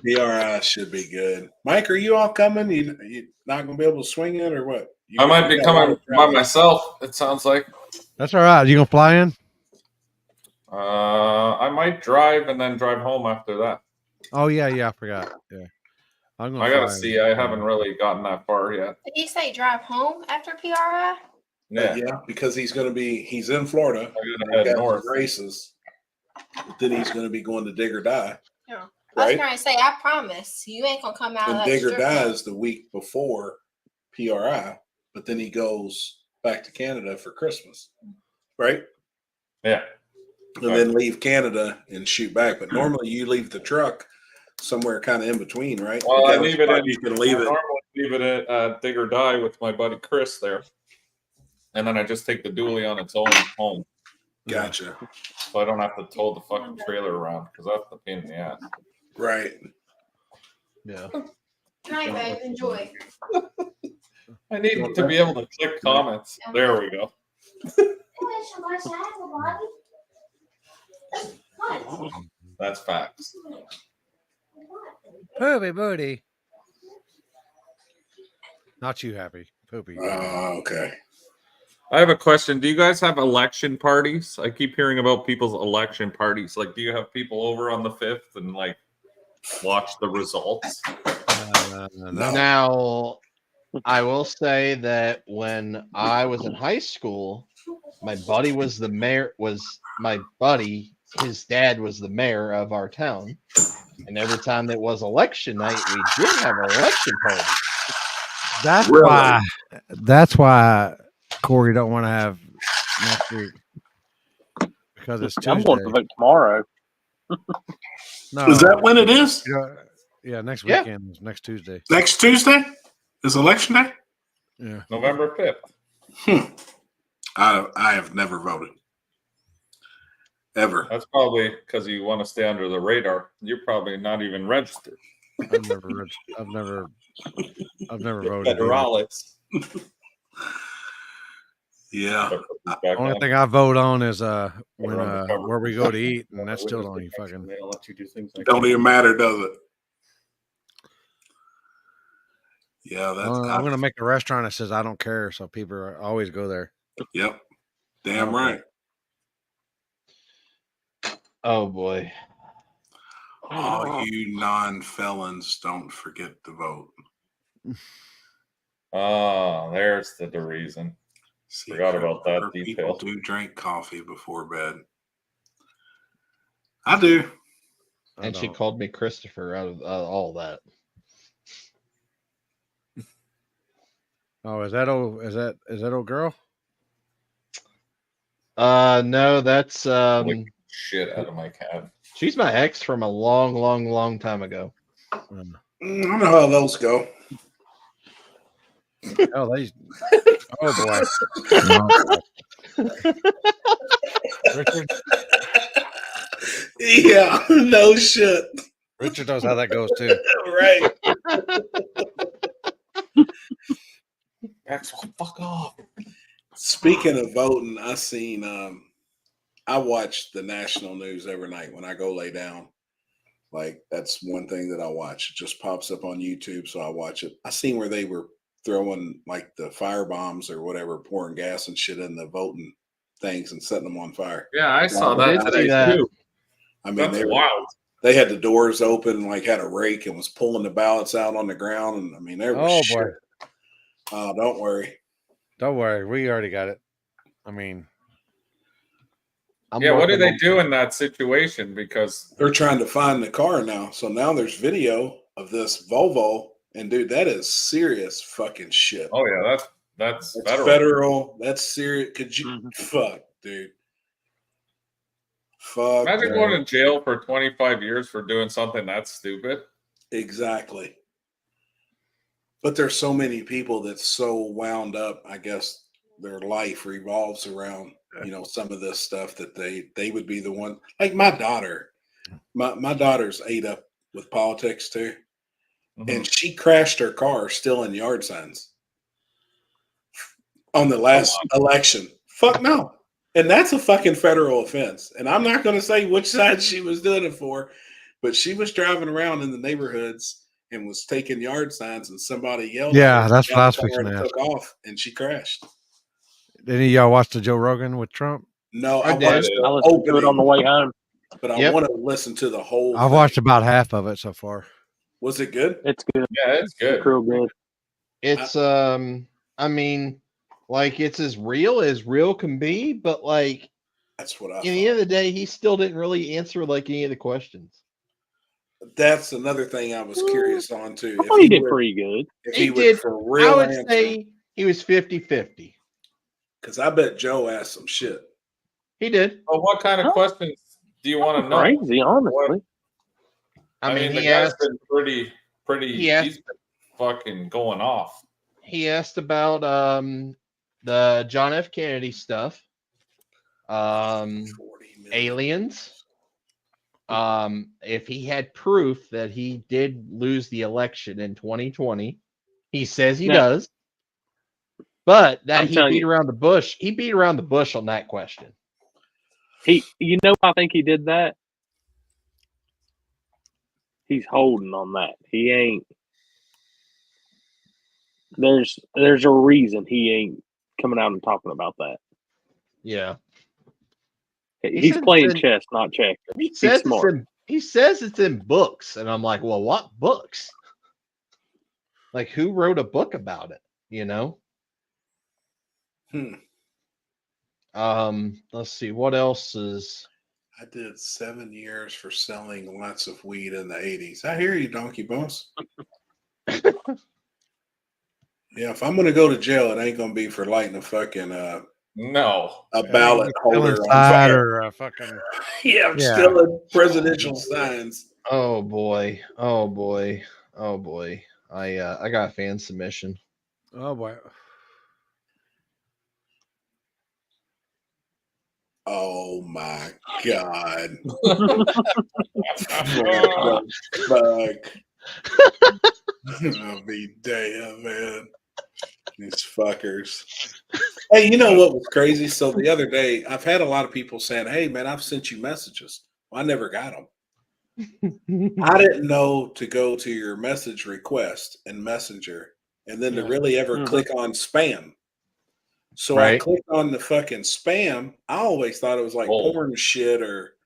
BRI should be good. Mike, are you all coming? You not gonna be able to swing it or what? I might be coming by myself. It sounds like. That's all right. You gonna fly in? I might drive and then drive home after that. Oh yeah, I forgot. Yeah, I gotta see. I haven't really gotten that far yet. Did he say drive home after PRI? Yeah, because he's in Florida. I gotta head north. Races. Then he's going to be going to Dig or Die. Yeah. I was trying to say, I promise you ain't gonna come out of And that Dig or strip Die club. is the week before PRI, but then he goes back to Canada for Christmas, right? Yeah. And then leave Canada and shoot back. But normally you leave the truck somewhere kind of in between, right? Well, I leave it in. You can leave I it. normally leave it at Dig or Die with my buddy Chris there, and then I just take the dually on its own home. Gotcha. So I don't have to tow the fucking trailer around because that's the pain in the ass. Right. Yeah. Good night, babe. Enjoy. I need to be able to click comments. There we go. That's facts. Poopy booty. Not you happy. Poopy. Okay. I have a question. Do you guys have election parties? I keep hearing about people's election parties. Like, do you have people over on the 5th and like watch the results? No. Now, I will say that when I was in high school, my buddy was the mayor. His dad was the mayor of our town, and every time that was election night, we did have an election party. That's why Corey don't want to have next week because it's Tuesday. I'm going to vote tomorrow. No, Is that when it is? Yeah, next weekend is next Tuesday. Next Tuesday is election day? Yeah. November 5th. I have never voted. Ever. That's probably because you want to stay under the radar. You're probably not even registered. I've never voted. Federales. Yeah. The only thing I vote on is when where we go to eat, and that's still don't even fucking. They don't let you do things like Don't even matter, does it? Yeah, that's. I'm gonna make a restaurant that says I don't care, so people always go there. Yep. Damn right. Oh boy. All you non-felons, don't forget to vote. Oh, there's the reason. Forgot about that People detail. do drink coffee before bed. I do. And she called me Christopher out of all that. Oh, is that old girl? No, that's shit out of my cab. She's my ex from a long time ago. I don't know how those go. Oh, boy. Richard? Yeah, no shit. Richard knows how that goes too. Right. Maxwell, fuck off. Speaking of voting, I watch the national news every night when I go lay down. Like, that's one thing that I watch. It just pops up on YouTube, so I watch it. I seen where they were throwing like the fire bombs or whatever, pouring gas and shit in the voting things and setting them on fire. Yeah, I saw that today too. I mean, that's wild. They had the doors open, like had a rake and was pulling the ballots out on the ground. And I mean, there was shit. Boy. Oh, don't worry. Don't worry. We already got it. I mean, what do they do in that situation? Because they're trying to find the car now. So now there's video of this Volvo. And dude, that is serious fucking shit. Oh yeah, that's federal. That's serious. Could you fuck, dude? Fuck. Imagine going to jail for 25 years for doing something that stupid. Exactly. But there's so many people that's so wound up. I guess their life revolves around some of this stuff that they would be the one. Like my daughter. My daughter's ate up with politics too. And she crashed her car still in yard signs on the last election. Fuck no. And that's a fucking federal offense. And I'm not going to say which side she was doing it for, but she was driving around in the neighborhoods and was taking yard signs and somebody yelled. Yeah, that's what I was fixing to ask. Took off and she crashed. Did any of y'all watch the Joe Rogan with Trump? No, I listened to it on the way home. But I want to listen to the whole I've watched about half of it so far. Was it good? It's good. Yeah, it's good. It's real good. It's I mean, like it's as real can be, but like that's what I at the end of the day, he still didn't really answer like any of the questions. That's another thing I was curious on too. I thought he did pretty good. If He he would did. for real I would answer, say he was 50-50. because I bet Joe asked some shit. He did. Well, what kind of questions do you want to know? Crazy, honestly. I mean, the he guy's asked. been pretty. He asked- He's been fucking going off. He asked about the John F. Kennedy stuff, aliens, if he had proof that he did lose the election in 2020. He says he does, but that I'm he telling beat you. around the bush. He beat around the bush on that question. You know, I think he did that. He's holding on that. He ain't. There's a reason he ain't coming out and talking about that. Yeah, He's playing chess, not checkers. He He's says smart. he says it's in books, and I'm like, well, what books? Like, who wrote a book about it? You know. Let's see what else is. I did 7 years for selling lots of weed in the 80s. I hear you, Donkey Boss. Yeah, if I'm gonna go to jail, it ain't gonna be for lighting a fucking no a ballot holder on inside fire. or a fucking Yeah, I'm stealing presidential signs. Oh boy! Oh boy! Oh boy! I got a fan submission. Oh boy! Oh my god! Fuck! I'll be damn, man. These fuckers. Hey, you know what was crazy? So the other day, I've had a lot of people saying, "Hey, man, I've sent you messages." Well, I never got them. I didn't know to go to your message request in Messenger and then to really ever click on spam. So I Right. clicked on the fucking spam. I always thought it was like porn shit or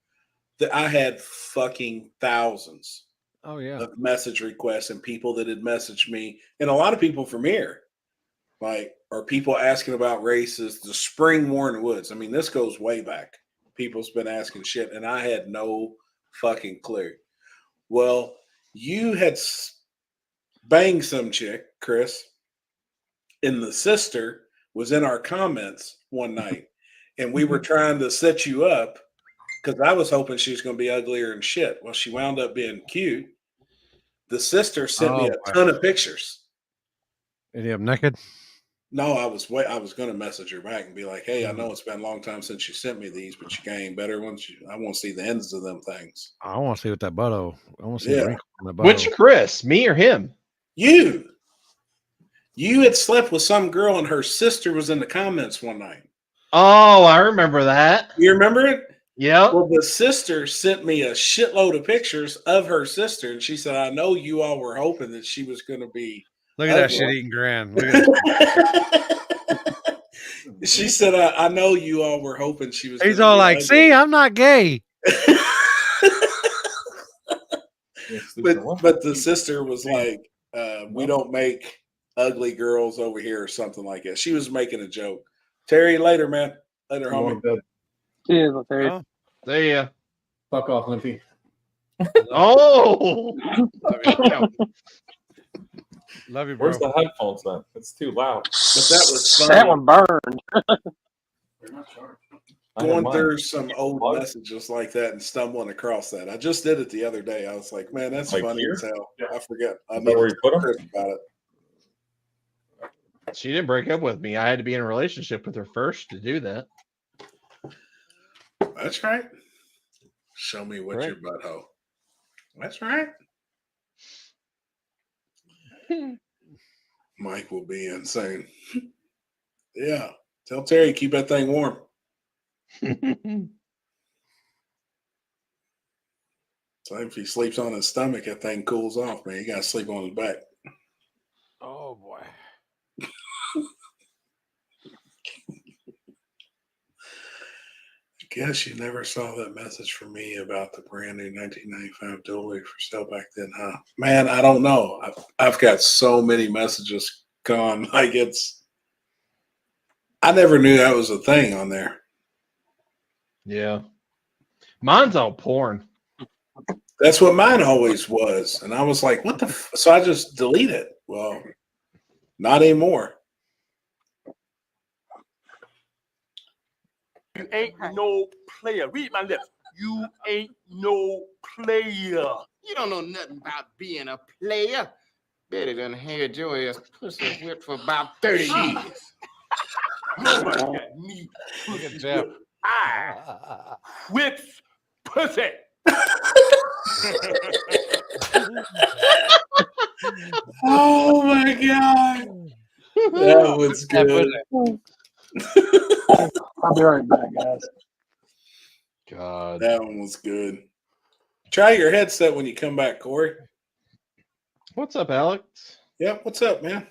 that I had fucking thousands Oh yeah. of message requests and people that had messaged me, and a lot of people from here, like, are people asking about races, the spring war in the woods. I mean, this goes way back. People's been asking shit, and I had no fucking clue. Well, you had banged some chick, Chris, and the sister was in our comments one night, and we were trying to set you up because I was hoping she was going to be uglier and shit. Well, she wound up being cute. The sister sent me a ton of pictures. Any of them naked? No, I was going to message her back and be like, "Hey, I know it's been a long time since you sent me these, but you got better ones. I want to see the ends of them things." I want to see what that butto. I want to see the wrinkle on the butto. Which Chris, me or him? You had slept with some girl and her sister was in the comments one night. Oh, I remember that. You remember it? Yeah. Well, the sister sent me a shitload of pictures of her sister, and she said, "I know you all were hoping that she was going to be." Look at that ugly." shit-eating grin. Look at that. She said, I know you all were hoping she was. He's gonna all be like, ugly." "See, I'm not gay." But the sister was like, "We don't make ugly girls over here," or something like that. She was making a joke. Terry, later, man. Later, homie. Cheers, Terry. Oh. See ya. Fuck off, Limpy. Oh. Love you, bro. Where's the headphones then? It's too loud. But that was fun. That one burned. Going through some old messages like that and stumbling across that. I just did it the other day. I was like, man, that's Like funny here? as hell. I forget. I Is that where you put 'em? Chris about it. She didn't break up with me. I had to be in a relationship with her first to do that. That's right. Show me what your butthole. That's right. Mike will be insane. Yeah. Tell Terry keep that thing warm. So if he sleeps on his stomach, that thing cools off, man. You gotta sleep on his back. Oh boy. Guess you never saw that message from me about the brand new 1995 dually for sale back then, huh? Man, I don't know. I've got so many messages gone. Like I never knew that was a thing on there. Yeah. Mine's all porn. That's what mine always was. And I was like, what the so I just delete it. Well, not anymore. You ain't no player. Read my lips. You ain't no player. You don't know nothing about being a player. Betty done had your ass pussy whipped for about 30 years. Nobody got me. Look at Jeff. I whips pussy. Oh my God. That was good. I'll be right back, guys. God. That one was good. Try your headset when you come back, Corey. What's up, Alex? Yep. What's up, man?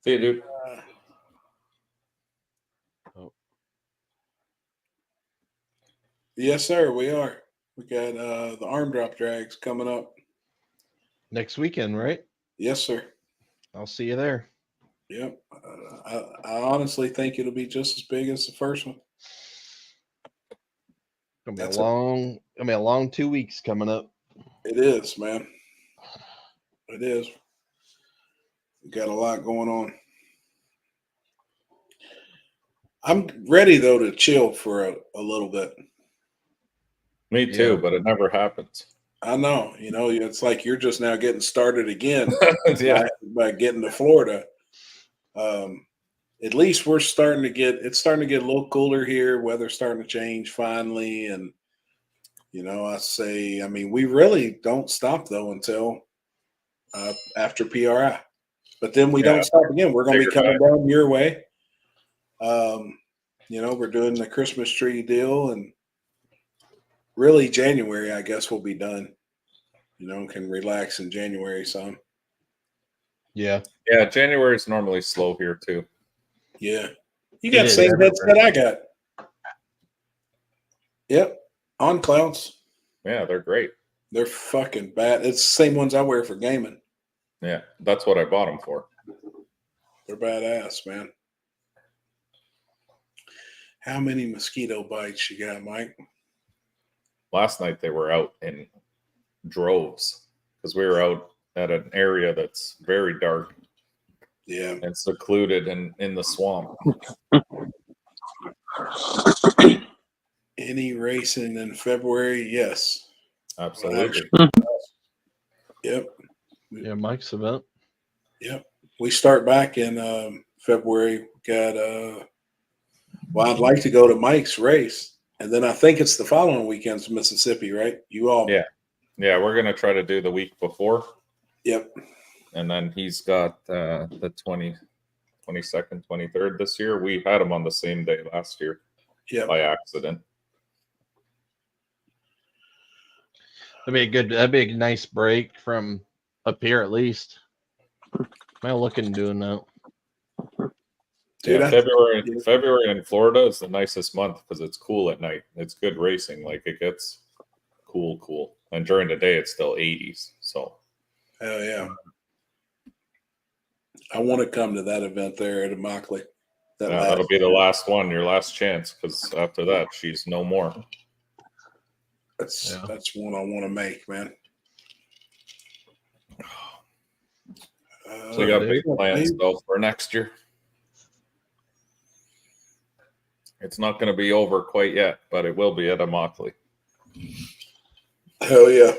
See you, dude. Yes, sir. We are. We got the arm drop drags coming up next weekend, right? Yes, sir. I'll see you there. Yep. I honestly think it'll be just as big as the first one. Gonna be a long 2 weeks coming up. It is, man. It is. We got a lot going on. I'm ready though to chill for a little bit. Me too, but it never happens. I know. You know, it's like you're just now getting started again by getting to Florida. At least we're starting to get a little cooler here. Weather's starting to change finally. And, you know, I mean, we really don't stop though until after PRI. But then we don't stop again. We're going to be coming down your way. You know, we're doing the Christmas tree deal, and really January, I guess, we'll be done. You know, can relax in January some. Yeah. Yeah, January is normally slow here too. Yeah. You got the same headset I got. Yep. On clouds. Yeah, they're great. They're fucking bad. It's the same ones I wear for gaming. Yeah, that's what I bought them for. They're badass, man. How many mosquito bites you got, Mike? Last night they were out in droves because we were out at an area that's very dark. Yeah. And secluded and in the swamp. Any racing in February? Yes. Absolutely. Yep. Yeah, Mike's event. Yep. We start back in February. Got well, I'd like to go to Mike's race. And then I think it's the following weekend's Mississippi, right? You all. Yeah. Yeah, we're gonna try to do the week before. Yep. And then he's got the 22nd, 23rd this year. We had him on the same day last year. Yeah. By accident. That'd be a nice break from up here at least. I'm looking at doing that. Dude, yeah, February in Florida is the nicest month because it's cool at night. It's good racing. Like it gets cool. And during the day it's still 80s. So hell yeah. I want to come to that event there at Immokalee. That'll be the last one, your last chance, because after that, she's no more. That's one I want to make, man. So you got big plans though for next year. It's not going to be over quite yet, but it will be at Immokalee. Hell yeah.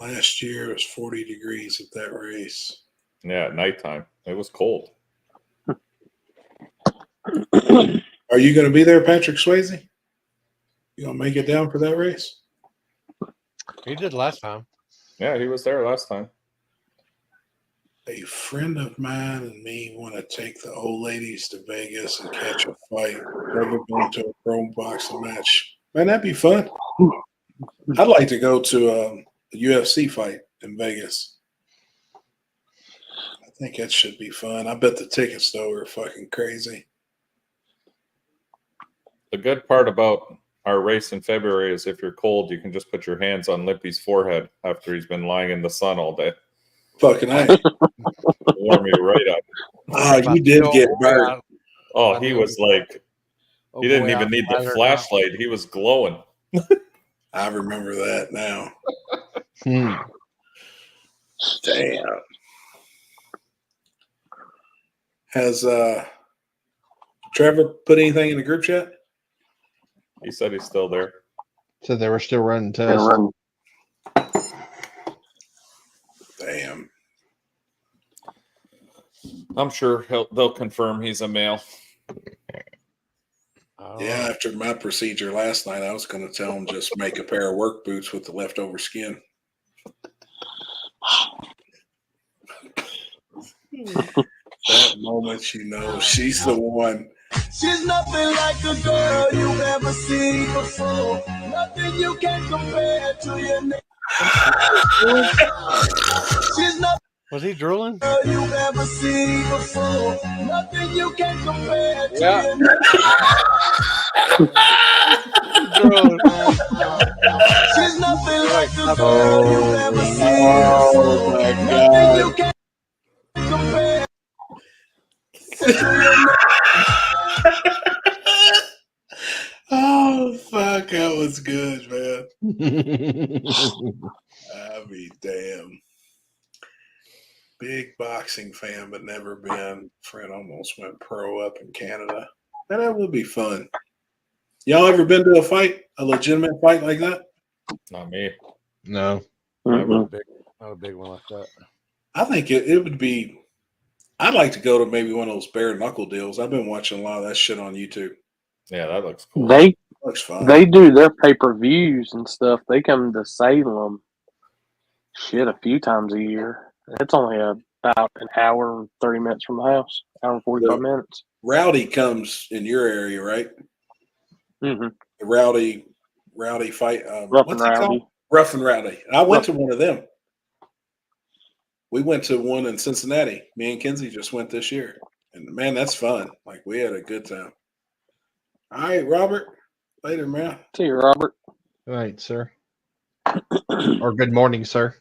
Last year it was 40 degrees at that race. Yeah, at nighttime. It was cold. Are you going to be there, Patrick Swayze? You going to make it down for that race? He did last time. Yeah, he was there last time. A friend of mine and me want to take the old ladies to Vegas and catch a fight. Never been to a pro boxing match. Man, that'd be fun. I'd like to go to a UFC fight in Vegas. think that should be fun. I bet the tickets though are fucking crazy. The good part about our race in February is if you're cold, you can just put your hands on Lippy's forehead after he's been lying in the sun all day. Fucking A. Warm you right up. Oh, you did get burnt. Oh, he was like, he didn't even need the flashlight. He was glowing. I remember that now. Damn. Has Trevor put anything in the group chat? He said he's still there. So they were still running tests. Damn. I'm sure they'll confirm he's a male. Yeah, after my procedure last night, I was going to tell him just make a pair of work boots with the leftover skin. That moment, you know, she's the one. She's nothing like a girl you've ever seen before. Nothing you can compare to your name. She's nothing. Was he drooling? You've ever seen before. Nothing you can compare to Yeah. your name. She's nothing like a girl you've ever seen before. my Nothing you God. can compare to your name. Oh, fuck. That was good, man. I'll be damned. Big boxing fan, but never been. Friend almost went pro up in Canada. And that would be fun. Y'all ever been to a fight, a legitimate fight like that? Not me. No. Not a big one like that. I think it would be. I'd like to go to maybe one of those bare knuckle deals. I've been watching a lot of that shit on YouTube. Yeah, that looks cool. Looks fun. They do their pay-per-views and stuff. They come to Salem shit a few times a year. It's only about an hour and 30 minutes from the house. Hour and 45 minutes. Rowdy comes in your area, right? Mm-hmm. The Rowdy fight. Rough what's and it Rowdy. called? Rough and Rowdy. I went to one of them. We went to one in Cincinnati. Me and Kenzie just went this year. And man, that's fun. Like, we had a good time. All right, Robert. Later, man. See you, Robert. All right, sir. Or good morning, sir.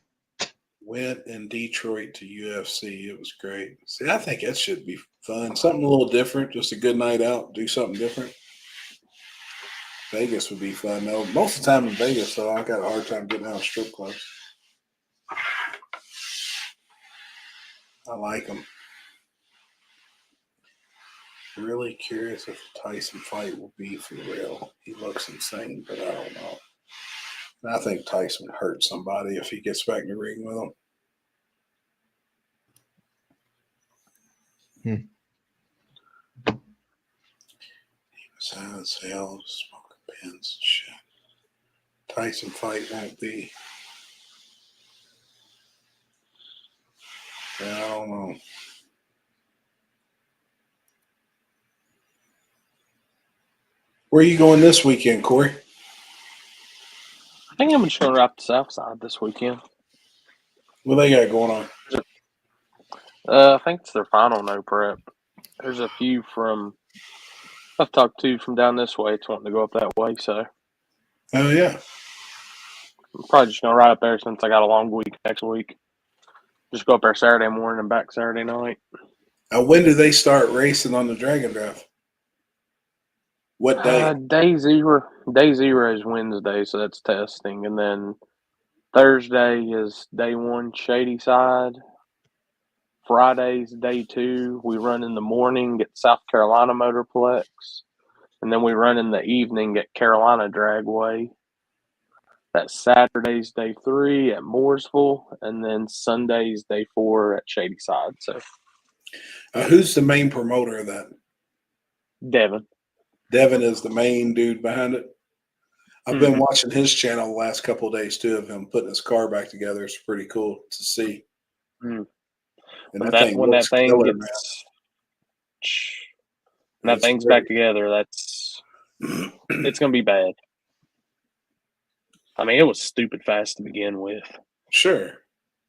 Went in Detroit to UFC. It was great. See, I think that should be fun. Something a little different. Just a good night out. Do something different. Vegas would be fun, though. Most of the time in Vegas, though, I got a hard time getting out of strip clubs. I like them. Really curious if the Tyson fight will be for real. He looks insane, but I don't know. And I think Tyson would hurt somebody if he gets back in the ring with him. He was out as hell, smoking pins and shit. Tyson fight won't be. Yeah, I don't know. Where are you going this weekend, Corey? I think I'm just going to wrap the South Side this weekend. What they got going on? I think it's their final no prep. There's a few I've talked to from down this way. It's wanting to go up that way, so. Oh, yeah. I'm probably just going to ride up there since I got a long week next week. Just go up there Saturday morning and back Saturday night. When do they start racing on the Dragon Drive? What day? Day zero is Wednesday, so that's testing. And then Thursday is day one, Shady Side. Friday's day two. We run in the morning at South Carolina Motorplex. And then we run in the evening at Carolina Dragway. That's Saturday's day three at Mooresville. And then Sunday's day four at Shady Side. So, who's the main promoter of that? Devin. Devin is the main dude behind it. I've been watching his channel the last couple of days too, of him putting his car back together. It's pretty cool to see. And when that thing thing's back together, it's gonna be bad. I mean, it was stupid fast to begin with. Sure.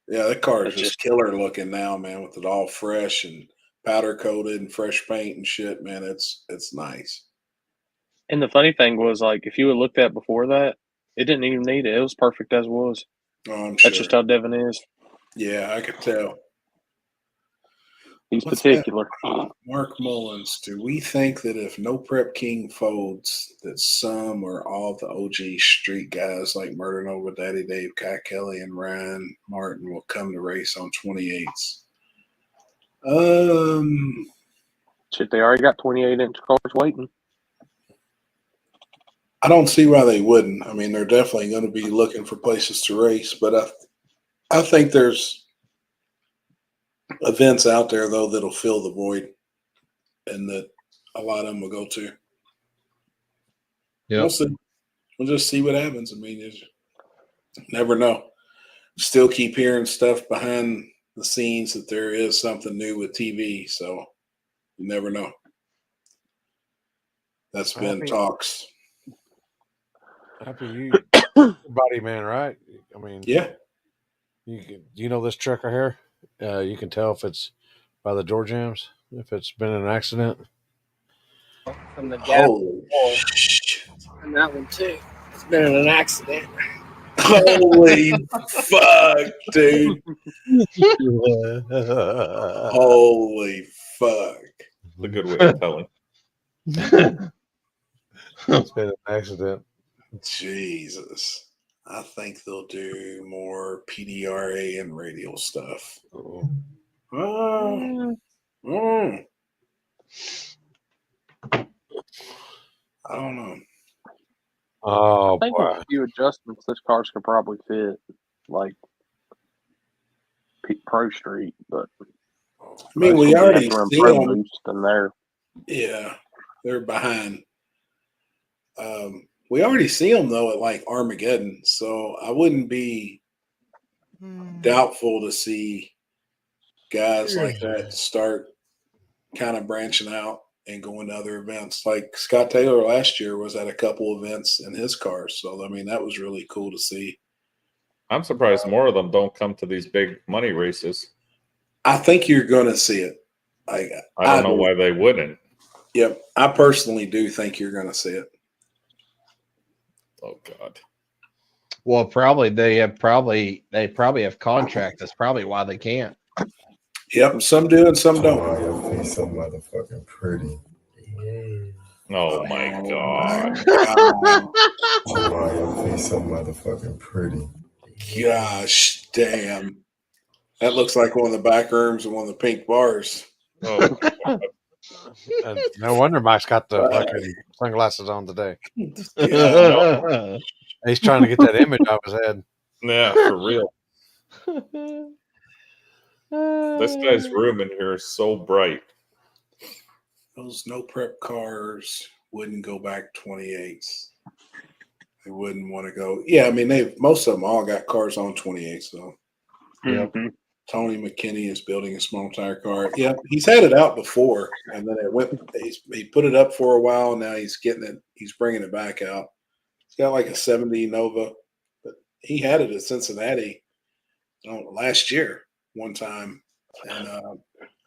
Yeah, that car is just killer looking now, man, with it all fresh and powder coated and fresh paint and shit, man. It's nice. And the funny thing was, like, if you had looked at before that, it didn't even need it. It was perfect as was. Oh, I'm That's sure. just how Devin is. Yeah, I could tell. He's What's particular. Mark Mullins, do we think that if No Prep King folds, that some or all the OG street guys like Murder Nova, Daddy Dave, Kai Kelly, and Ryan Martin will come to race on 28s? Shit, they already got 28-inch cars waiting. I don't see why they wouldn't. I mean, they're definitely going to be looking for places to race, but I think there's events out there though that'll fill the void, and that a lot of them will go to. Yeah, we'll see. We'll just see what happens. I mean, you never know. Still keep hearing stuff behind the scenes that there is something new with TV, so you never know. That's been talks. Happy you, body man, right? I mean, yeah. You know this truck right here? You can tell if it's by the door jams, if it's been in an accident. From the gap and that one too. It's been in an accident. Holy fuck, dude. Holy fuck. That's a good way of telling. It's been an accident. Jesus. I think they'll do more PDRA and radial stuff. I don't know. Oh, I think with a few adjustments, this cars could probably fit, like, Pro Street, but I mean, we already see them. In there. Yeah, they're behind. We already see them though at like Armageddon, so I wouldn't be doubtful to see guys like that start kind of branching out and going to other events. Like Scott Taylor last year was at a couple events in his cars, so I mean that was really cool to see. I'm surprised more of them don't come to these big money races. I think you're going to see it. I don't know why they wouldn't. Yep, I personally do think you're going to see it. Oh God. Well, they probably have contract. That's probably why they can't. Yep, some do and some don't. Oh, your face so motherfucking pretty. Oh my God. Oh, your face so motherfucking pretty. Gosh damn. That looks like one of the back rooms and one of the pink bars. Oh. And no wonder Mike's got the fucking sunglasses on today. Yeah. He's trying to get that image off his head. Yeah, for real. This guy's room in here is so bright. Those no prep cars wouldn't go back 28s. They wouldn't want to go. Yeah, I mean, most of them all got cars on 28s, though. Mm-hmm. Tony McKinney is building a small tire car. Yeah, he's had it out before, and then it went. He put it up for a while. And now he's getting it. He's bringing it back out. He's got like a 70 Nova, but he had it at Cincinnati last year one time, and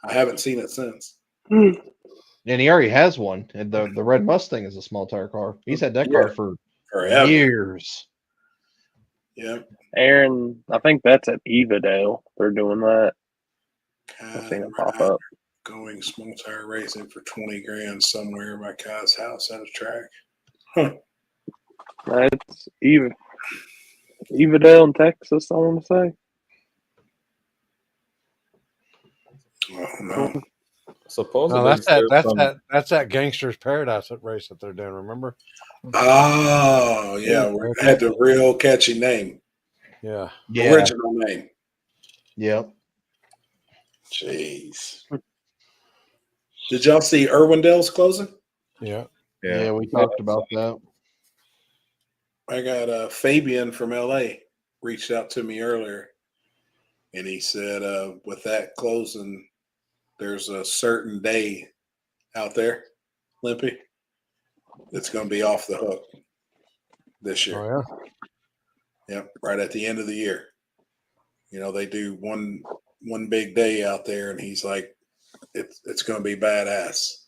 I haven't seen it since. And he already has one. And the red Mustang is a small tire car. He's had that car for forever. Years. Yeah. Aaron, I think that's at Evadale. They're doing that. I've seen it pop up. Going small tire racing for 20 grand somewhere by Kai's house at a track. Huh. That's Evadale in Texas, I want to say. Oh, no. Supposedly, no, that's that Gangster's Paradise race that they're doing. Remember? Oh, yeah. We had the real catchy name. Yeah. Original name. Yep. Jeez. Did y'all see Irwindale's closing? Yeah. Yeah, we talked about that. I got Fabian from LA reached out to me earlier, and he said, with that closing, there's a certain day out there, Limpy, that's going to be off the hook this year. Oh, yeah. Yep, right at the end of the year. You know, they do one big day out there, and he's like, it's going to be badass.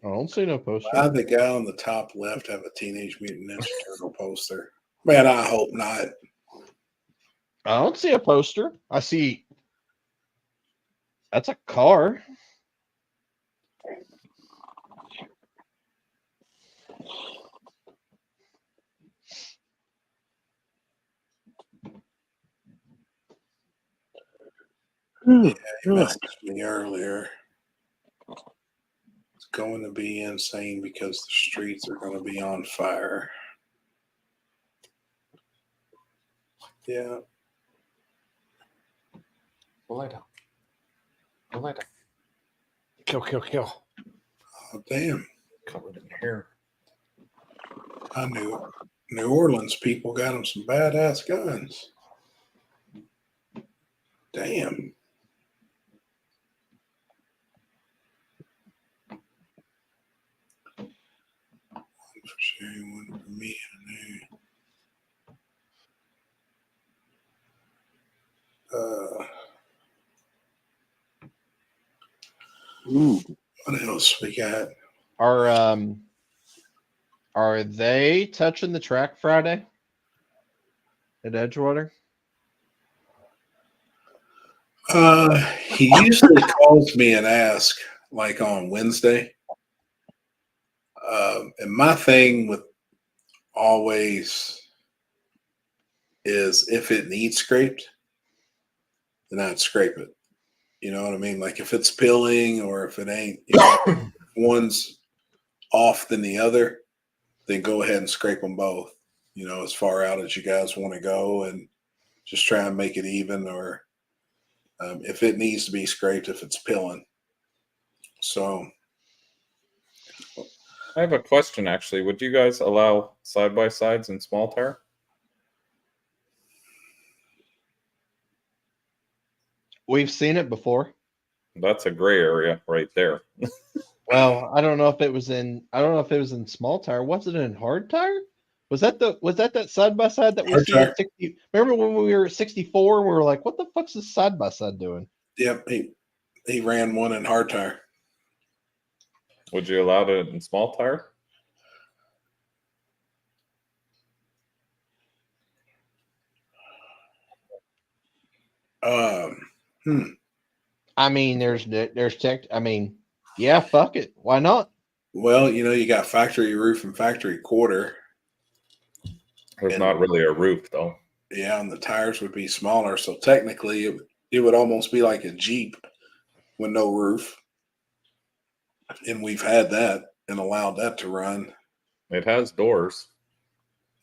I don't see no poster. Why the guy on the top left have a Teenage Mutant Ninja Turtle poster? Man, I hope not. I don't see a poster. I see. That's a car. Yeah, he messaged me earlier. It's going to be insane because the streets are going to be on fire. Yeah. We'll lay down. We'll lay down. Kill. Oh, damn. Covered in hair. I knew New Orleans people got them some badass guns. Damn. One for Sherry, one for me. What else we got? Are they touching the track Friday at Edgewater? He usually calls me and asks, like on Wednesday. And my thing with always is if it needs scraped, then I'd scrape it. You know what I mean? Like if it's peeling or if it ain't, you know, if one's off than the other, then go ahead and scrape them both, you know, as far out as you guys want to go and just try and make it even, or if it needs to be scraped, if it's peeling. So I have a question actually. Would you guys allow side-by-sides in small tire? We've seen it before. That's a gray area right there. Well, I don't know if it was in small tire. Was it in hard tire? Was that side by side that we Hard see tire. at 60? Remember when we were at 64 and we were like, what the fuck's this side by side doing? Yep, he ran one in hard tire. Would you allow it in small tire? I mean, there's tech. I mean, yeah, fuck it. Why not? Well, you know, you got factory roof and factory quarter. There's not really a roof though. Yeah, and the tires would be smaller. So technically it would almost be like a Jeep with no roof. And we've had that and allowed that to run. It has doors.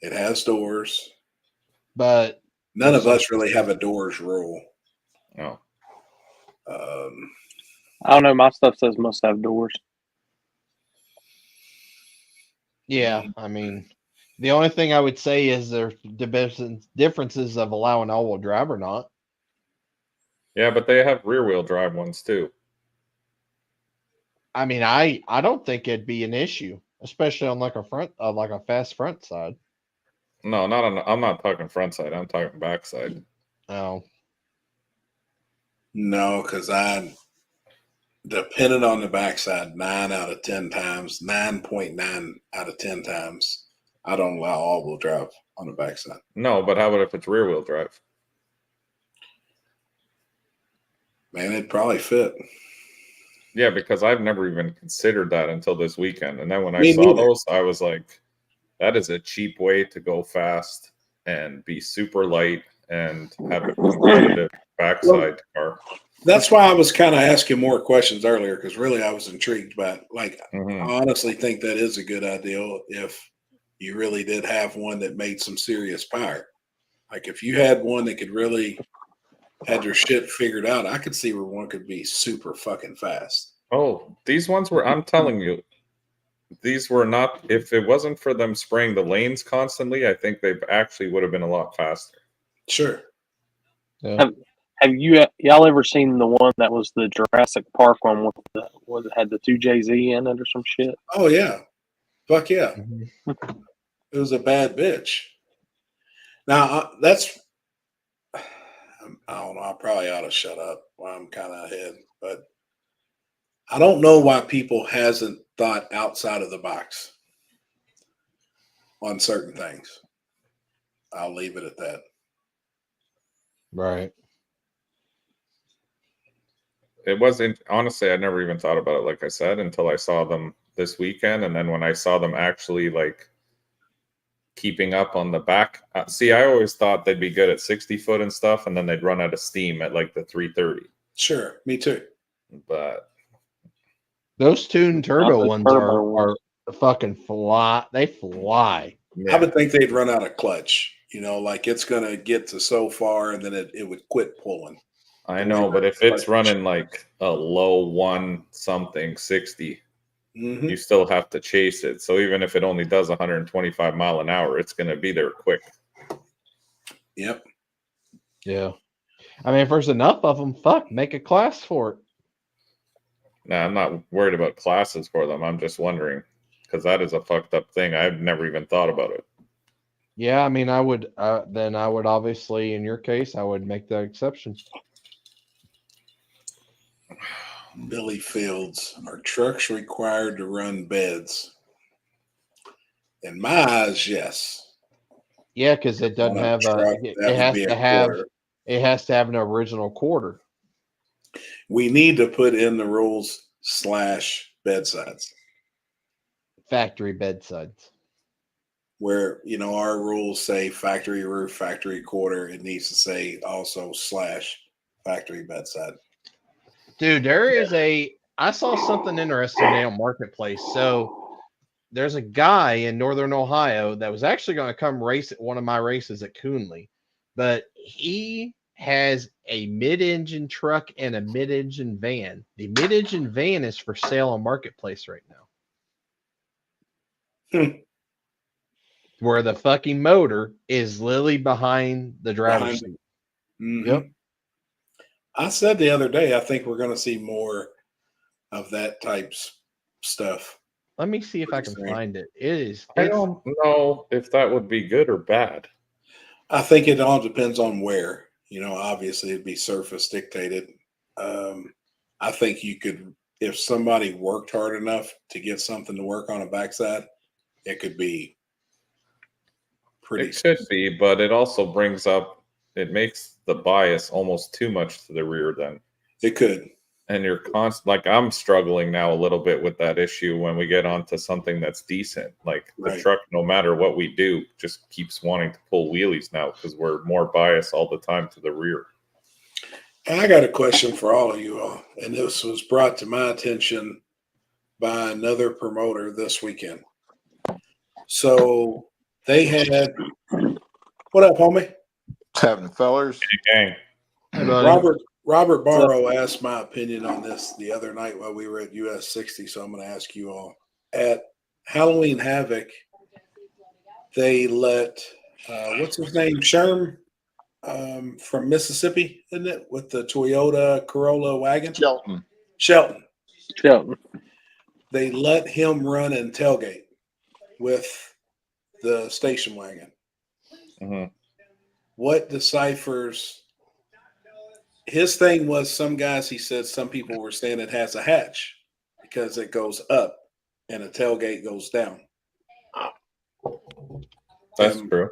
It has doors. But none of us really have a doors rule. No. I don't know. My stuff says must have doors. Yeah, I mean, the only thing I would say is there's differences of allowing all-wheel drive or not. Yeah, but they have rear-wheel drive ones too. I mean, I don't think it'd be an issue, especially on like a fast front side. No, I'm not talking front side. I'm talking back side. Oh. No, because I depended on the backside 9 out of 10 times, 9.9 out of 10 times, I don't allow all-wheel drive on the backside. No, but how about if it's rear-wheel drive? Man, it'd probably fit. Yeah, because I've never even considered that until this weekend. And then when I saw those, I was like, that is a cheap way to go fast and be super light and have a competitive backside car. That's why I was kind of asking more questions earlier, because really I was intrigued by it. Like, I honestly think that is a good idea if you really did have one that made some serious power. Like if you had one that could really had their shit figured out, I could see where one could be super fucking fast. Oh, these ones were, I'm telling you, these were not, if it wasn't for them spraying the lanes constantly, I think they actually would have been a lot faster. Sure. Yeah. Have y'all ever seen the one that was the Jurassic Park one with it had the 2JZ in it or some shit? Oh yeah. Fuck yeah. It was a bad bitch. Now I don't know. I probably ought to shut up while I'm kind of ahead, but I don't know why people hasn't thought outside of the box on certain things. I'll leave it at that. Right. It wasn't, honestly, I never even thought about it, like I said, until I saw them this weekend. And then when I saw them actually like keeping up on the back, see, I always thought they'd be good at 60 foot and stuff, and then they'd run out of steam at like the 330. Sure, me too. But those tuned turbo ones are fucking fly. They fly. I would think they'd run out of clutch. You know, like it's gonna get to so far, and then it would quit pulling. I know, but if it's running like a low 1-something 60, you still have to chase it. So even if it only does 125 mile an hour, it's going to be there quick. Yep. Yeah. I mean, if there's enough of them, fuck, make a class for it. Nah, I'm not worried about classes for them. I'm just wondering, because that is a fucked up thing. I've never even thought about it. Yeah, I mean, I would then I would obviously, in your case, I would make that exception. Billy Fields, are trucks required to run beds? In my eyes, yes. Yeah, because it doesn't have it has to have an original quarter. We need to put in the rules / bedsides. Factory bedsides. Where, you know, our rules say factory roof, factory quarter. It needs to say also / factory bedside. Dude, there is I saw something interesting today on Marketplace. So there's a guy in Northern Ohio that was actually going to come race at one of my races at Coonley, but he has a mid-engine truck and a mid-engine van. The mid-engine van is for sale on Marketplace right now. Where the fucking motor is literally behind the driver's seat. Mm-hmm. Yep. I said the other day, I think we're going to see more of that type's stuff. Let me see if I can find it. I don't know if that would be good or bad. I think it all depends on where. You know, obviously it'd be surface dictated. I think you could, if somebody worked hard enough to get something to work on a backside, it could be pretty. It could be, but it also brings up, it makes the bias almost too much to the rear then. It could. And you're like, I'm struggling now a little bit with that issue when we get onto something that's decent. Like the truck, no matter what we do, just keeps wanting to pull wheelies now because we're more biased all the time to the rear. And I got a question for all of you all. And this was brought to my attention by another promoter this weekend. So they had, what up, homie? What's happening, fellers? Gang. Robert Barrow asked my opinion on this the other night while we were at US 60, so I'm going to ask you all. At Halloween Havoc, they let, what's his name, Sherm from Mississippi, isn't it, with the Toyota Corolla wagon? Shelton. They let him run and tailgate with the station wagon. Mm-hmm. What deciphers... His thing was some guys, he said, some people were saying it has a hatch because it goes up and a tailgate goes down. That's true.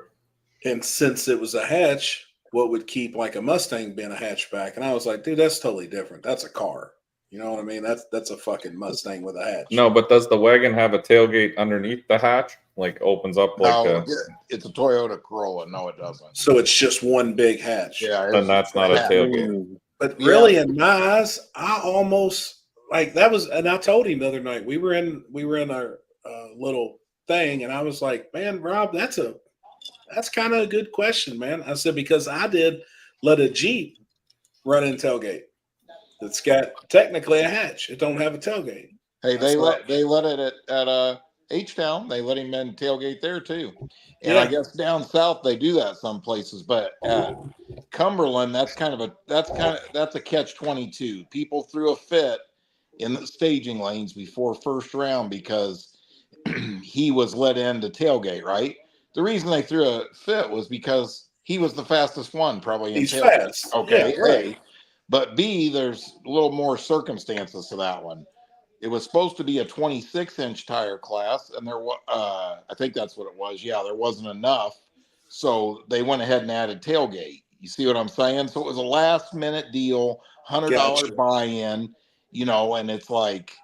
And since it was a hatch, what would keep like a Mustang being a hatchback? And I was like, dude, that's totally different. That's a car. You know what I mean? That's a fucking Mustang with a hatch. No, but does the wagon have a tailgate underneath the hatch? Like opens up like no, it's a Toyota Corolla. No, it doesn't. So it's just one big hatch. Yeah, then that's not a tailgate. But really, in my eyes, I almost like that was, and I told him the other night we were in our little thing, and I was like, man, Rob, that's kind of a good question, man. I said because I did let a Jeep run in tailgate. It's got technically a hatch. It don't have a tailgate. Hey, they let it at H-Town. They let him in tailgate there too. And yeah. I guess down south they do that some places, but at Cumberland, that's a catch-22. People threw a fit in the staging lanes before first round because he was let in to tailgate, right? The reason they threw a fit was because he was the fastest one, probably. He's in tailgate. fast. Okay, Yeah, right. A. But B, there's a little more circumstances to that one. It was supposed to be a 26-inch tire class, and there was, I think that's what it was. Yeah, there wasn't enough. So they went ahead and added tailgate. You see what I'm saying? So it was a last-minute deal, $100 Gotcha. buy-in, you know, and it's like,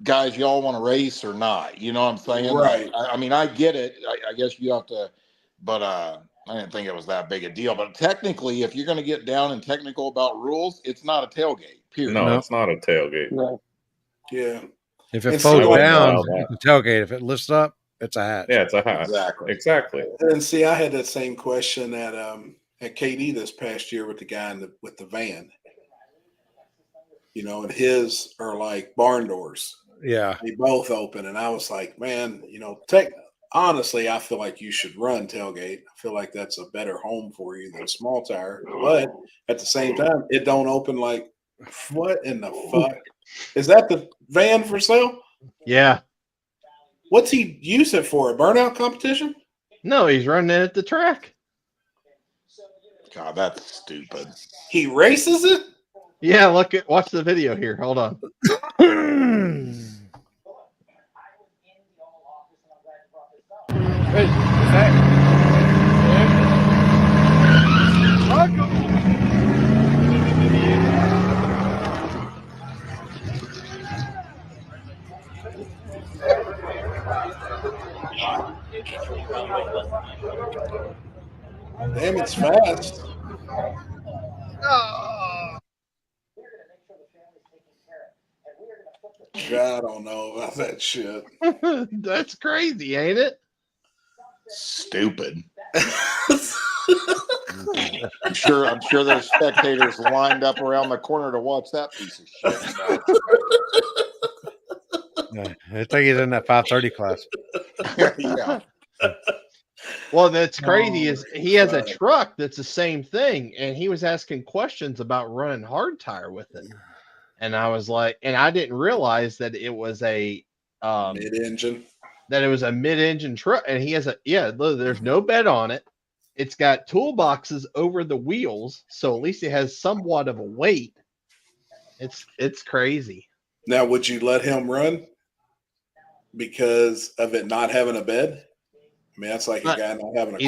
guys, y'all want to race or not? You know what I'm saying? Right. I mean, I get it. I guess you have to, but I didn't think it was that big a deal. But technically, if you're going to get down and technical about rules, it's not a tailgate. Period. No, it's not a tailgate. No. Yeah. If it And folds see, down, it's a tailgate. If it lifts up, it's a hatch. Yeah, it's a hatch. Exactly. And see, I had that same question at KD this past year with the guy with the van. You know, and his are like barn doors. Yeah. They both open. And I was like, man, you know, honestly, I feel like you should run tailgate. I feel like that's a better home for you than small tire. But at the same time, it don't open like, what in the fuck? Is that the van for sale? Yeah. What's he use it for? A burnout competition? No, he's running it at the track. God, that's stupid. He races it? Yeah, watch the video here. Hold on. Hey, Damn, it's fast. God, I don't know about that shit. That's crazy, ain't it? Stupid. I'm sure there's spectators lined up around the corner to watch that piece of shit. I think he's in that 530 class. Yeah. Well, that's crazy. Is he has a truck that's the same thing, and he was asking questions about running hard tire with it, and I was like, and I didn't realize that it was a mid-engine. That it was a mid-engine truck, and he has there's no bed on it. It's got toolboxes over the wheels, so at least it has somewhat of a weight. It's crazy. Now, would you let him run because of it not having a bed? I mean, that's like a guy not having a.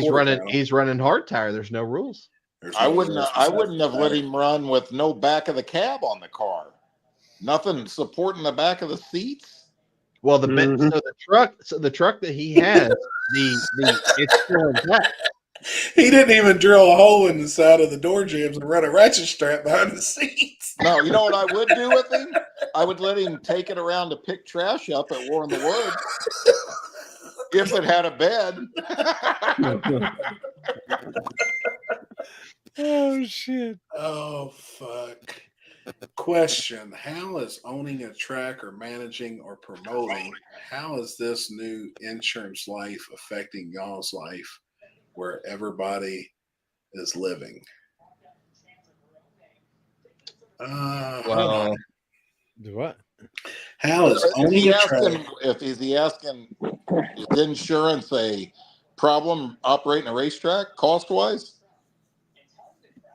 He's running hard tire. There's no rules. I wouldn't have let him run with no back of the cab on the car. Nothing supporting the back of the seats. Well, so the truck that he has, it's still intact. He didn't even drill a hole in the side of the door jambs and run a ratchet strap behind the seats. No, you know what I would do with him? I would let him take it around to pick trash up at War in the Woods. If it had a bed. Oh, shit. Oh, fuck. Question: how is owning a track or managing or promoting, how is this new insurance life affecting y'all's life where everybody is living? Well, what? How is owning a track? Is he asking, is insurance a problem operating a racetrack cost-wise?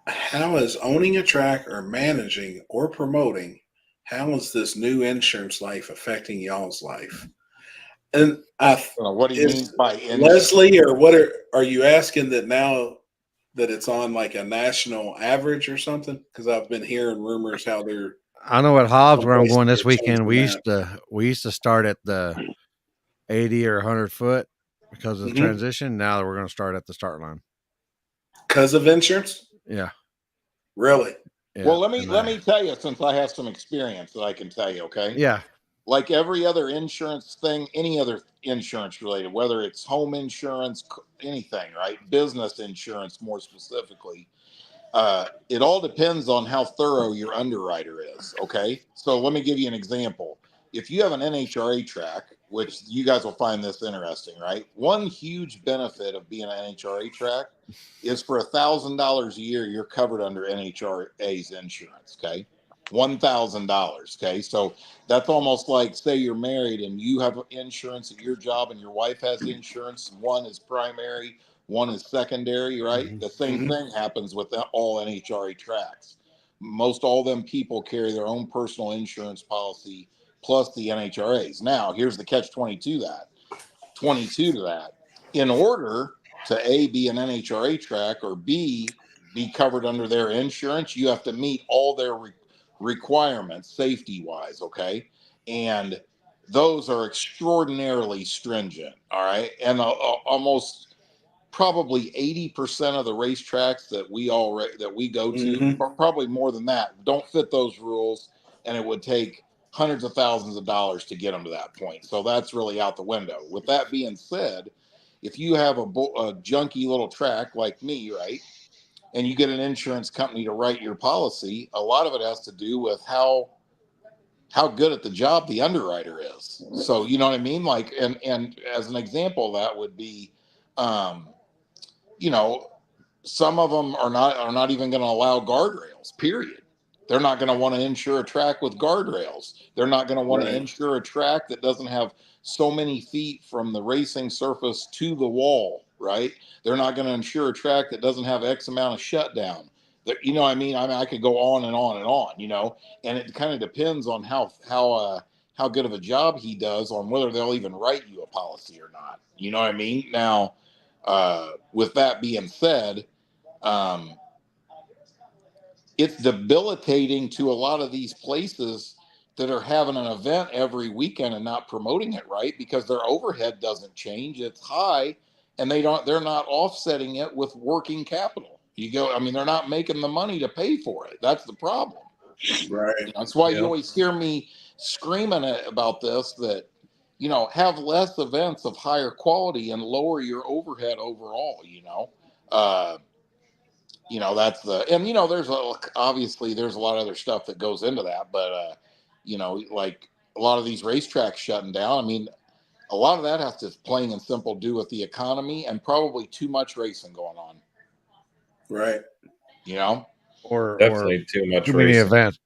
How is owning a track or managing or promoting, how is this new insurance life affecting y'all's life? And what do you mean by insurance? Leslie, or what are you asking that now that it's on like a national average or something? Because I've been hearing rumors how they're. I know at Hobbs where I'm going this weekend. We used to start at the 80 or 100 foot because of the transition. Now we're going to start at the start line because of insurance. Yeah. Really? Yeah. Well, let me tell you, since I have some experience that I can tell you, okay? Yeah. Like every other insurance thing, any other insurance related, whether it's home insurance, anything, right? Business insurance, more specifically. It all depends on how thorough your underwriter is, okay? So let me give you an example. If you have an NHRA track, which you guys will find this interesting, right? One huge benefit of being an NHRA track is for $1,000 a year, you're covered under NHRA's insurance, okay? $1,000, okay? So that's almost like, say you're married and you have insurance at your job and your wife has insurance. One is primary, one is secondary, right? The same thing happens with all NHRA tracks. Most all them people carry their own personal insurance policy plus the NHRA's. Now, here's the catch 22 to that. In order to A, be an NHRA track, or B, be covered under their insurance, you have to meet all their requirements safety-wise, okay? And those are extraordinarily stringent, all right? And almost probably 80% of the racetracks that we go to, or probably more than that, don't fit those rules, and it would take hundreds of thousands of dollars to get them to that point. So that's really out the window. With that being said, if you have a junky little track like me, right, and you get an insurance company to write your policy, a lot of it has to do with how good at the job the underwriter is. So, you know what I mean? Like, and as an example, that would be, some of them are not even going to allow guardrails, period. They're not going to want to insure a track with guardrails. They're not going to want to insure a track that doesn't have so many feet from the racing surface to the wall, right? They're not going to insure a track that doesn't have X amount of shutdown. You know what I mean? I could go on and on and on, and it kind of depends on how good of a job he does on whether they'll even write you a policy or not. You know what I mean? Now, with that being said, it's debilitating to a lot of these places that are having an event every weekend and not promoting it right because their overhead doesn't change. It's high, and they're not offsetting it with working capital. They're not making the money to pay for it. That's the problem. Right. That's why you always hear me screaming about this, that, have less events of higher quality and lower your overhead overall, obviously there's a lot of other stuff that goes into that, but like a lot of these racetracks shutting down. A lot of that has to plain and simple do with the economy and probably too much racing going on. Right. Or Definitely too much too many racing. events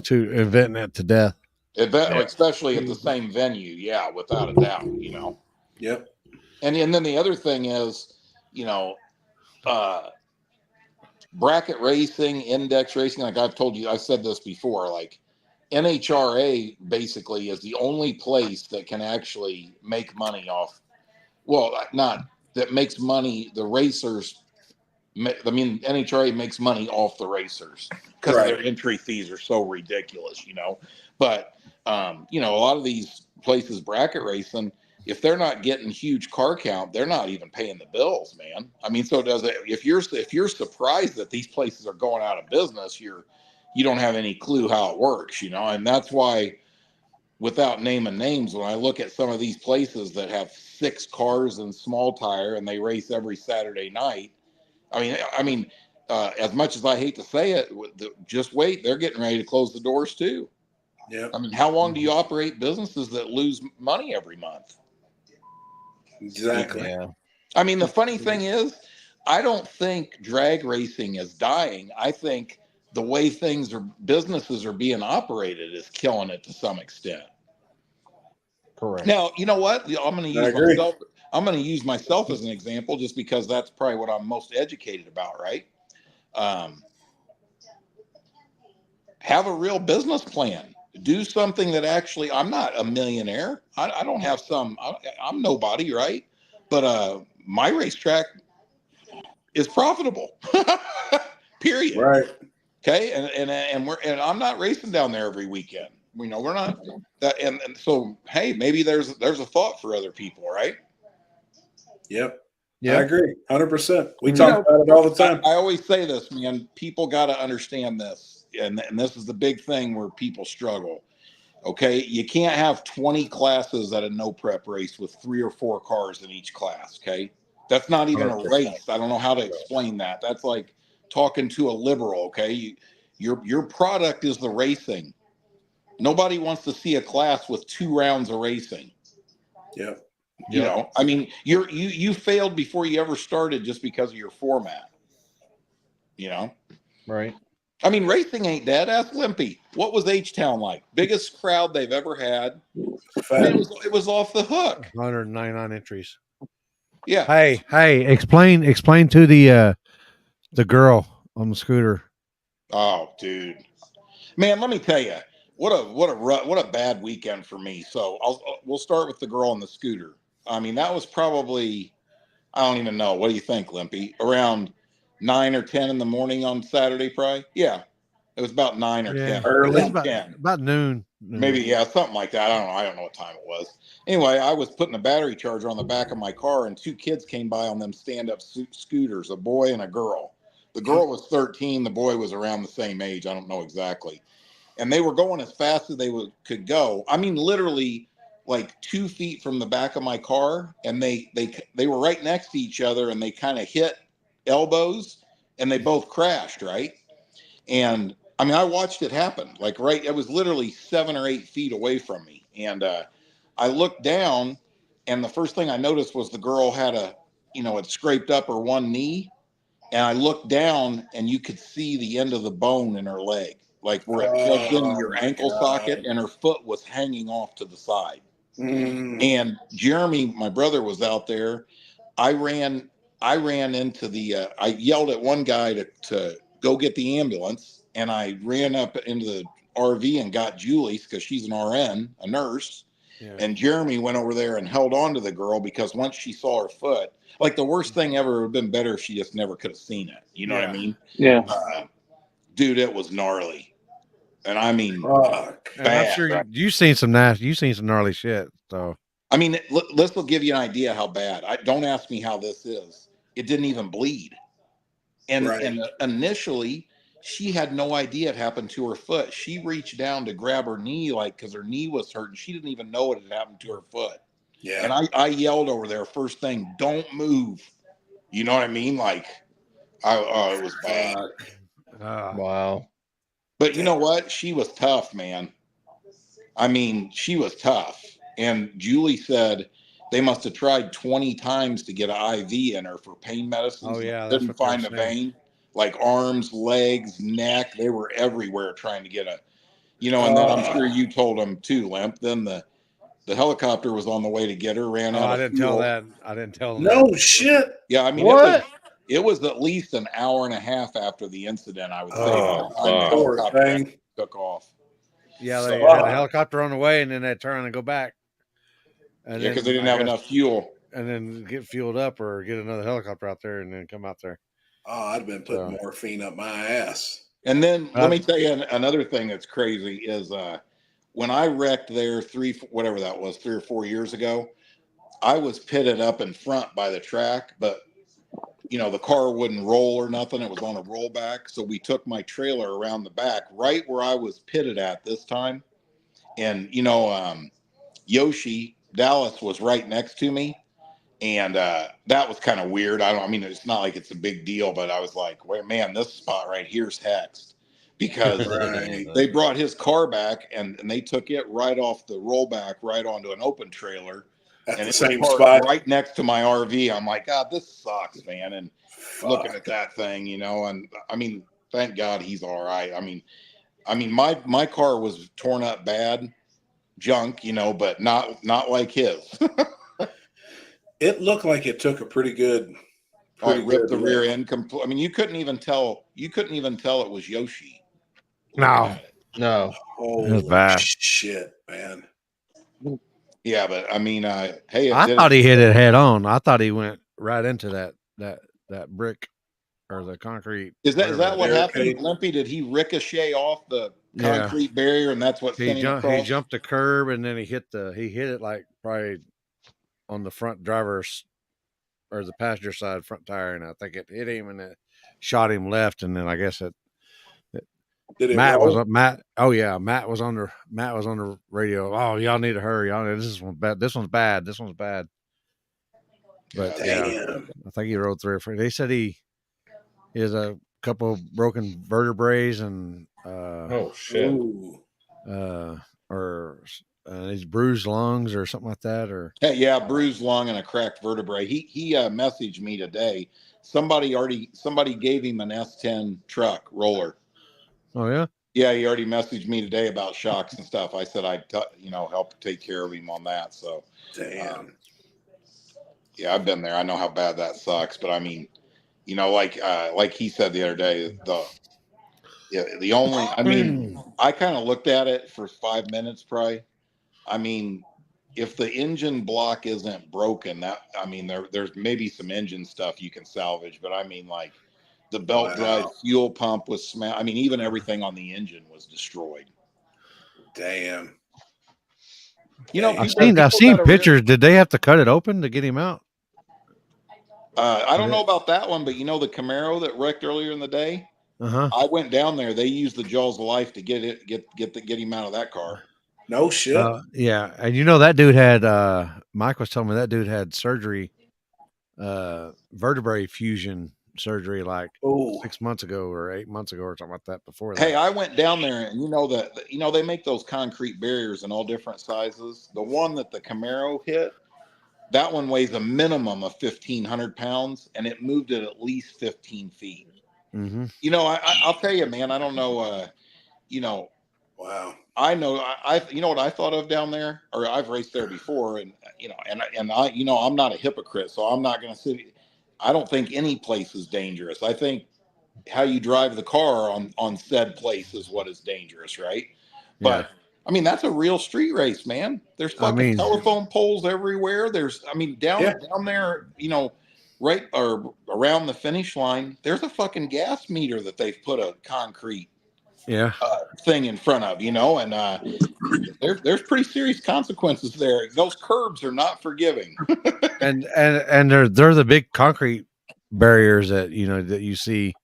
to eventing it to death. Especially at the same venue. Yeah, without a doubt, Yep. And then the other thing is, bracket racing, index racing, like I've told you, I've said this before, like NHRA basically is the only place that can actually make money off. Well, not that makes money, the racers. NHRA makes money off the racers because their entry fees are so ridiculous, But, a lot of these places, bracket racing, if they're not getting huge car count, they're not even paying the bills, man. So does it? If you're surprised that these places are going out of business, you don't have any clue how it works, And that's why, without naming names, when I look at some of these places that have 6 cars and small tire and they race every Saturday night, as much as I hate to say it, just wait, they're getting ready to close the doors too. Yeah. How long do you operate businesses that lose money every month? Exactly. Yeah. The funny thing is, I don't think drag racing is dying. I think the way businesses are being operated is killing it to some extent. Correct. Now, you know what? I'm going to use myself as an example just because that's probably what I'm most educated about, right? Have a real business plan. Do something that actually, I'm not a millionaire. I don't have I'm nobody, right? But my racetrack is profitable. Period. Right. Okay. And I'm not racing down there every weekend. We're not that. And so, hey, maybe there's a thought for other people, right? Yep. Yeah, I agree. 100%. We talk about it all the time. I always say this, man, people got to understand this. And this is the big thing where people struggle. Okay. You can't have 20 classes at a no prep race with 3 or 4 cars in each class. Okay. That's not even 100%. a race. I don't know how to explain that. That's like talking to a liberal. Okay. Your product is the racing. Nobody wants to see a class with 2 rounds of racing. Yep. You failed before you ever started just because of your format. Right. Racing ain't dead. Ask Limpy. What was H-Town like? Biggest crowd they've ever had. It was off the hook. 199 entries. Yeah. Hey, explain to the girl on the scooter. Oh, dude, man, let me tell you, what a bad weekend for me. So we'll start with the girl on the scooter. I mean, that was probably, I don't even know. What do you think, Limpy? Around 9 or 10 in the morning on Saturday, probably. Yeah, it was about 9 or 10. Early. Around 10. About noon. Maybe, yeah, something like that. I don't know what time it was. Anyway, I was putting a battery charger on the back of my car, and two kids came by on them stand-up scooters, a boy and a girl. The girl was 13. The boy was around the same age. I don't know exactly. And they were going as fast as they could go. I mean, literally like 2 feet from the back of my car, and they were right next to each other, and they kind of hit elbows, and they both crashed, right? And I mean, I watched it happen. Like, right, it was literally 7 or 8 feet away from me, and I looked down, and the first thing I noticed was the girl had it scraped up her one knee, and I looked down, and you could see the end of the bone in her leg, like where it plugged into your ankle socket, and her foot was hanging off to the side. And Jeremy, my brother, was out there. I ran into the. I yelled at one guy to go get the ambulance, and I ran up into the RV and got Julie's because she's an RN, a nurse. Yeah. And Jeremy went over there and held on to the girl because once she saw her foot, like the worst thing ever would have been better if she just never could have seen it. You know what I mean? Yeah. Dude, it was gnarly. And I mean, and I'm sure you've seen some gnarly shit. So I mean, this will give you an idea how bad. Don't ask me how this is. It didn't even bleed, and initially she had no idea it happened to her foot. She reached down to grab her knee, like because her knee was hurting. She didn't even know what had happened to her foot. Yeah. And I yelled over there first thing, "Don't move." You know what I mean? Like, it was bad. Wow. But you know what? She was tough, man. I mean, she was tough. And Julie said they must have tried 20 times to get an IV in her for pain medicines. Oh, yeah. Couldn't find a vein. Like arms, legs, neck. They were everywhere trying to get and then I'm sure you told them too, Limp. Then the helicopter was on the way to get her, ran out of fuel. I didn't tell them. No shit. Yeah, I mean, it was at least an hour and a half after the incident, I would say. By the time the helicopter took off. Yeah, they had a helicopter on the way, and then they turn and go back. And because they didn't have enough fuel. And then get fueled up or get another helicopter out there and then come out there. Oh, I'd been putting morphine up my ass. And then let me tell you another thing that's crazy is when I wrecked there 3 or 4 years ago, I was pitted up in front by the track, but the car wouldn't roll or nothing. It was on a rollback. So we took my trailer around the back, right where I was pitted at this time. And, Yoshi Dallas was right next to me. And that was kind of weird. It's not like it's a big deal, but I was like, wait, man, this spot right here's hexed. Because they brought his car back and they took it right off the rollback, right onto an open trailer. At and the it same was spot, right next to my RV. I'm like, God, this sucks, man. And looking at that thing, and I mean, thank God he's all right. I mean, my car was torn up bad, junk, but not like his. It looked like it took a pretty good. Ripped the rear end. I mean, you couldn't even tell it was Yoshi. No. Holy bad. Shit, man. Yeah, but I mean, hey, I thought he hit it head on. I thought he went right into that brick or the concrete. Is that what happened, Limpy? Did he ricochet off the concrete barrier, and that's what sent him across? He jumped the curb, and then he hit it like probably on the front driver's or the passenger side front tire, and I think it hit him and it shot him left, and then I guess Matt was on the radio. Oh, y'all need to hurry! This one's bad. This one's bad. But I think he rode 3 or 4. They said he has a couple of broken vertebrae and or his bruised lungs or something like that. Or bruised lung and a cracked vertebrae. He messaged me today. Somebody gave him an S10 truck roller. Oh yeah. Yeah, he already messaged me today about shocks and stuff. I said I'd help take care of him on that. So damn. Yeah, I've been there. I know how bad that sucks. But I mean, you know, like he said the other day, the only, I mean, I kind of looked at it for 5 minutes, probably. I mean, if the engine block isn't broken, that, I mean, there's maybe some engine stuff you can salvage, but I mean, like the belt drive fuel pump was smashed. I mean, even everything on the engine was destroyed. Damn. You know, I've seen pictures. Did they have to cut it open to get him out? I don't know about that one, but you know the Camaro that wrecked earlier in the day. I went down there. They used the jaws of life to get him out of that car. No shit. Yeah, and you know that dude had. Mike was telling me that dude had surgery, vertebrae fusion surgery, like 6 months ago or 8 months ago or something like that. Before that, Hey, I went down there, and you know they make those concrete barriers in all different sizes. The one that the Camaro hit, that one weighs a minimum of 1,500 pounds, and it moved it at least 15 feet. Mm-hmm. You know, I'll tell you, man. I don't know. You know, wow. I know. You know what I thought of down there, or I've raced there before, and you know, and I, you know, I'm not a hypocrite, so I'm not going to say. I don't think any place is dangerous. I think how you drive the car on said place is what is dangerous, right? But I mean, that's a real street race, man. There's fucking telephone poles everywhere. There's, I mean, down there, you know, right or around the finish line, there's a fucking gas meter that they've put a concrete thing in front of, you know, and there's pretty serious consequences there. Those curbs are not forgiving. and they're the big concrete barriers that you know that you see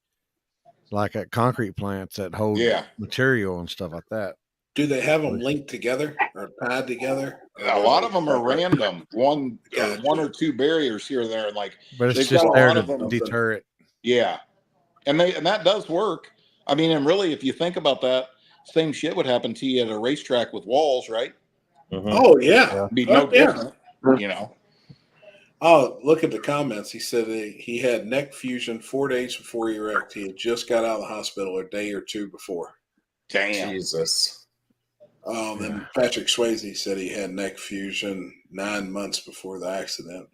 like at concrete plants that hold material and stuff like that. Do they have them linked together or tied together? A lot of them are random. One or two barriers here or there, like, but it's just there to deter it. Yeah, and that does work. I mean, and really, if you think about that, same shit would happen to you at a racetrack with walls, right? Mm-hmm. Oh yeah, be no different. You know. Oh, look at the comments. He said he had neck fusion 4 days before he wrecked. He had just got out of the hospital a day or two before. Damn. Jesus. Then Patrick Swayze said he had neck fusion 9 months before the accident.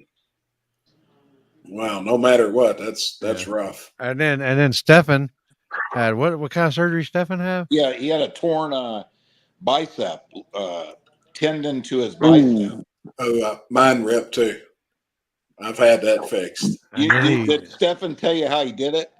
Wow, no matter what, that's rough. And then Stefan had what kind of surgery Stefan have? Yeah, he had a torn bicep tendon to his bicep. Oh, mine ripped too. I've had that fixed. Did Stefan tell you how he did it?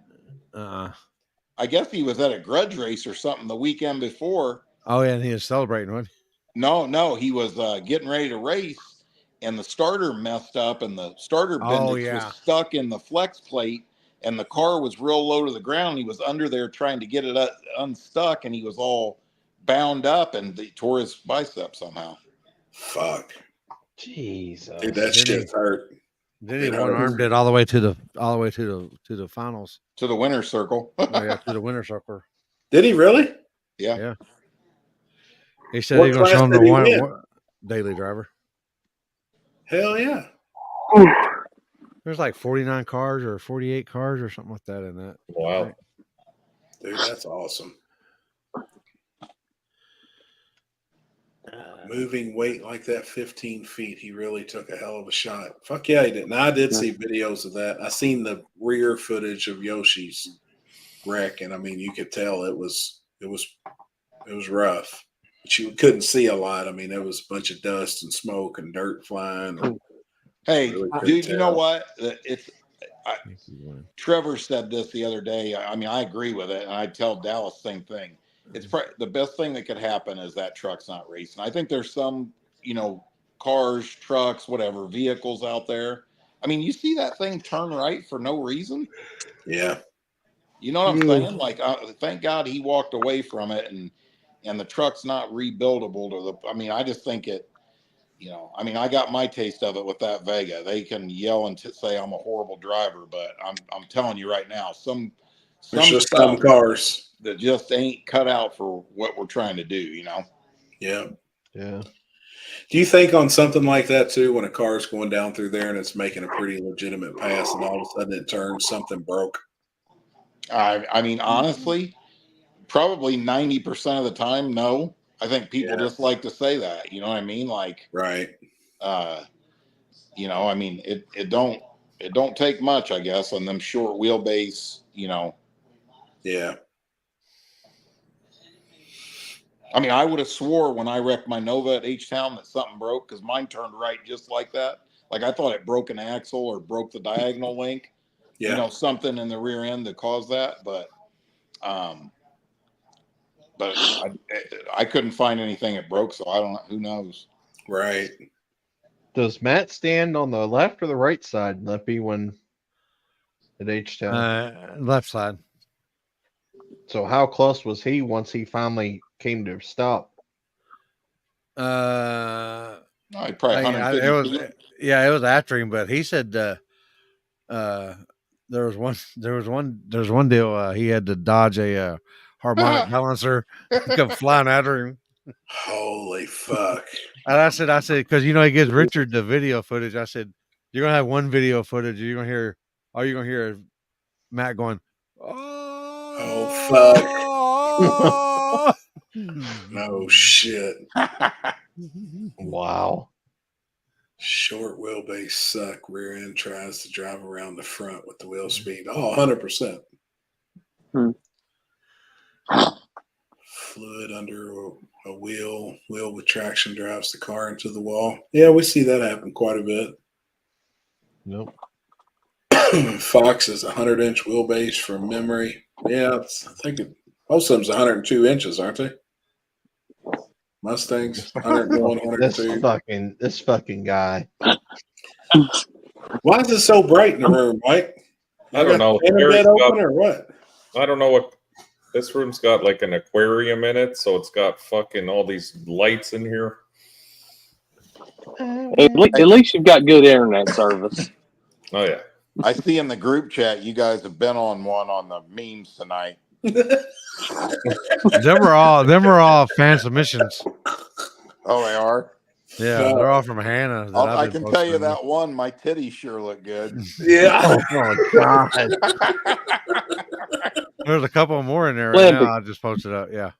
I guess he was at a grudge race or something the weekend before. Oh yeah, and he was celebrating one. No, he was getting ready to race, and the starter messed up, and the starter bendix was stuck in the flex plate, and the car was real low to the ground. He was under there trying to get it unstuck, and he was all bound up, and he tore his bicep somehow. Fuck. Jesus. Dude, that shit hurt. Then he one-armed it all the way to the finals. To the winner's circle. To the winner's circle. Did he really? Yeah. He said he's gonna show him the one daily driver. Hell yeah. There's like 49 cars or 48 cars or something like that in that. Wow. Right? Dude, that's awesome. Moving weight like that 15 feet, he really took a hell of a shot. Fuck yeah, he did. Now I did see videos of that. I seen the rear footage of Yoshi's wreck, and I mean, you could tell it was rough. But you couldn't see a lot. I mean, there was a bunch of dust and smoke and dirt flying. Hey, dude, you know what? Trevor said this the other day. I mean, I agree with it, and I tell Dallas the same thing. It's probably the best thing that could happen is that truck's not racing. I think there's some, you know, cars, trucks, whatever, vehicles out there. I mean, you see that thing turn right for no reason. Yeah. You know what I'm saying? Like, thank God he walked away from it, and the truck's not rebuildable to the. I mean, I just think it. You know, I mean, I got my taste of it with that Vega. They can yell and say I'm a horrible driver, but I'm telling you right now, there's just some cars that just ain't cut out for what we're trying to do, you know? Yeah. Yeah. Do you think on something like that too, when a car is going down through there and it's making a pretty legitimate pass and all of a sudden it turns, something broke? I mean, honestly, probably 90% of the time, no. I think people just like to say that, you know what I mean? Like, right. You know, I mean, it don't take much, I guess, on them short wheelbase. You know. Yeah. I mean, I would have swore when I wrecked my Nova at H-Town that something broke because mine turned right just like that. Like I thought it broke an axle or broke the diagonal link. Yeah. You know, something in the rear end that caused that. But I couldn't find anything that broke, so I don't know. Who knows? Right. Does Matt stand on the left or the right side, Lippy, when at H-Town? Left side. So how close was he once he finally came to stop? Probably 150 it was feet. Yeah, it was after him, but he said there was one deal he had to dodge a harmonic balancer come flying after him. Holy fuck. And I said, because he gives Richard the video footage. I said, you're gonna have one video footage. You're gonna hear Matt going, oh fuck. No shit. Wow. Short wheelbase suck. Rear end tries to drive around the front with the wheel speed. Oh, 100%. Fluid under a wheel with traction drives the car into the wall. Yeah, we see that happen quite a bit. Nope. Fox is 100-inch wheelbase from memory. Yeah, I think most of them's 102 inches, aren't they? Mustangs, 101, 102. This fucking guy. Why is it so bright in the room, Mike? I don't know. Internet open or what? I don't know what. This room's got like an aquarium in it, so it's got fucking all these lights in here. At least you've got good internet service. Oh yeah. I see in the group chat you guys have been on one on the memes tonight. Them are all fan submissions. Oh, they are? Yeah, they're all from Hannah. I can tell you that one, my titties sure look good. Yeah. Oh, God. There's a couple more in there right now. I just posted up. Yeah.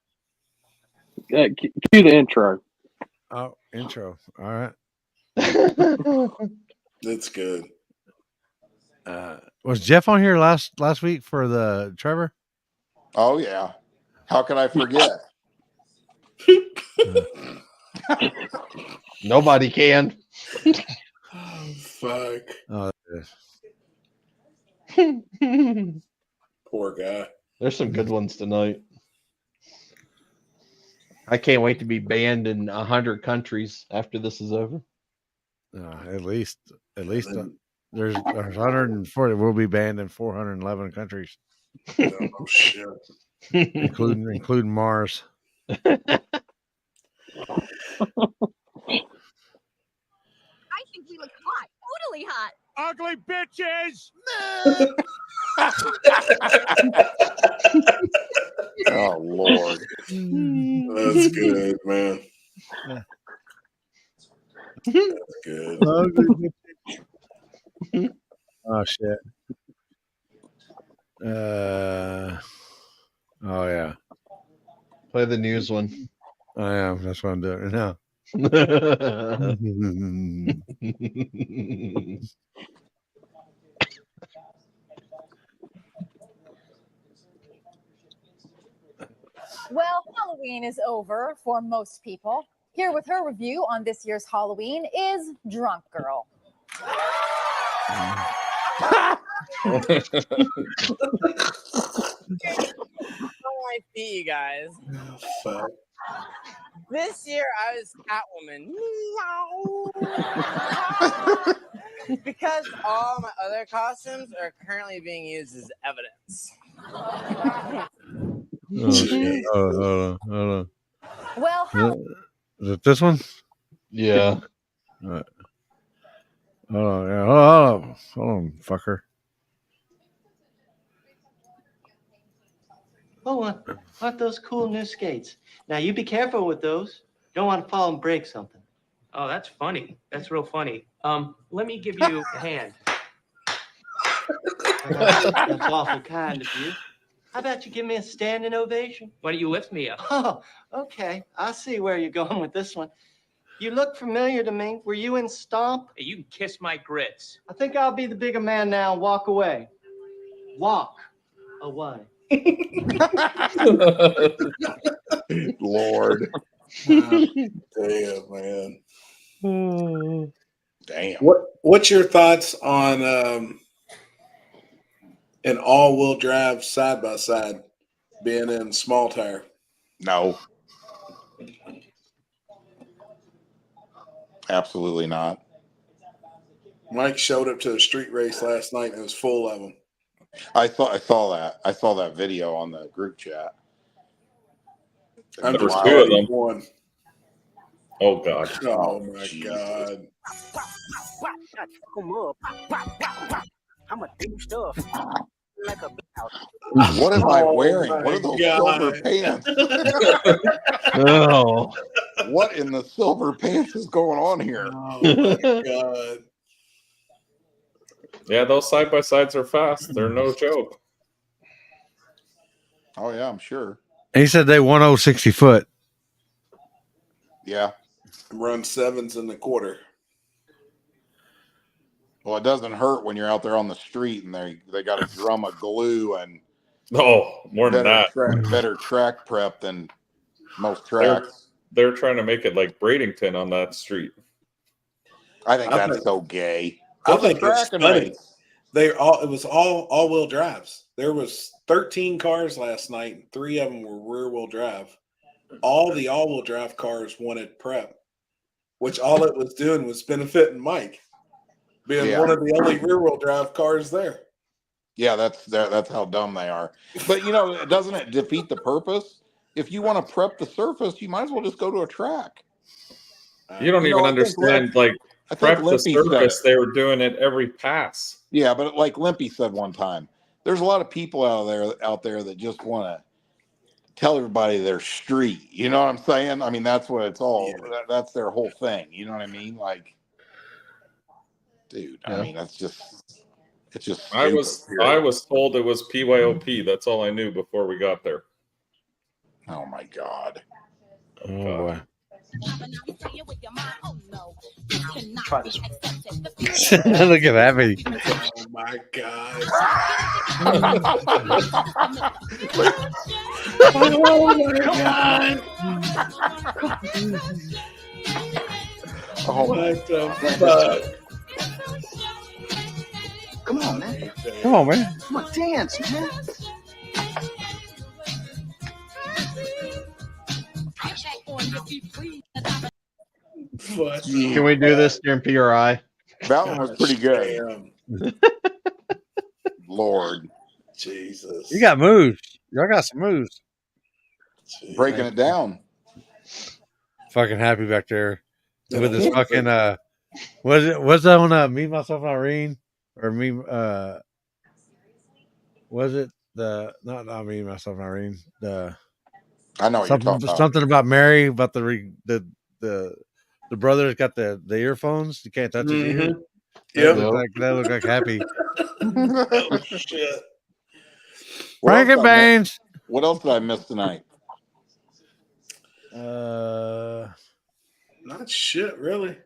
Cue the intro. Oh, intro. All right. That's good. Was Jeff on here last week for the Trevor? Oh yeah. How can I forget? Nobody can. Oh, fuck. Oh, poor guy. There's some good ones tonight. I can't wait to be banned in 100 countries after this is over. At least there's 140. We'll be banned in 411 countries. Oh shit. including Mars. I think we look hot. Totally hot. Ugly bitches. Oh Lord. That's good, man. That's good. Oh shit. Oh yeah. Play the news one. I am. That's what I'm doing right now. Well, Halloween is over for most people. Here with her review on this year's Halloween is Drunk Girl. My feet, you guys. Fuck. This year I was Catwoman. Because all my other costumes are currently being used as evidence. Hold on. Well, Is it this one? Yeah. All right. Hold on, fucker. Oh, aren't those cool new skates? Now, you be careful with those. Don't want to fall and break something. Oh, that's funny. That's real funny. Let me give you a hand. That's awful kind of you. How about you give me a standing ovation? Why don't you lift me up? Oh, okay. I see where you're going with this one. You look familiar to me. Were you in Stomp? Hey, you can kiss my grits. I think I'll be the bigger man now and walk away. Walk away. Lord. Damn, man. Damn. What's your thoughts on an all-wheel drive side by side being in small tire? No. Absolutely not. Mike showed up to a street race last night and it was full of them. I saw that. I saw that video on the group chat. I'm There was just 2 of them. one. Oh God. Oh my God. I'm a deep stuff. Like a What am I Oh wearing? my What are those God. silver pants? Oh. What in the silver pants is going on here? Oh my God. Yeah, those side by sides are fast. They're no joke. Oh yeah, I'm sure. He said they 1060 foot. Yeah. Run 7s in the quarter. Well, it doesn't hurt when you're out there on the street and they got a drum of glue and more than that. better track prep than most tracks. They're trying to make it like Bradenton on that street. I think that's so gay. I What's a think it's track and funny. race? It was all-wheel drives. There was 13 cars last night, and 3 of them were rear-wheel drive. All the all-wheel drive cars wanted prep, which all it was doing was benefiting Mike, being one of the only rear-wheel drive cars there. Yeah, that's how dumb they are. But doesn't it defeat the purpose? If you want to prep the surface, you might as well just go to a track. You don't even understand, like, I think prep the Limpy said surface. it. They were doing it every pass. Yeah, but like Limpy said one time, there's a lot of people out there that just want to tell everybody their street. You know what I'm saying? I mean, that's what it's all. That's their whole thing. You know what I mean? Like, dude, I mean, it's just. I stupid, was period. told it was PYOP. That's all I knew before we got there. Oh my God. Oh boy. Try this one. Look at that me. Oh my God. Oh my God. Oh what the fuck? Come on, man. Come on, man. Come on, dance, man. What? Can we do this during PRI? That one was pretty good. Lord. Jesus. You got moves. Y'all got some moves. Breaking it down. Fucking happy back there with this fucking was that on Me, Myself, and Irene? Or me was it the not Me, Myself, and Irene? I know what you're talking about. Something about Mary, about the brother's got the earphones. You can't touch his ear. Yeah. That looked like happy. Oh shit. Frankenbeans. What else did I miss tonight? Not shit, really.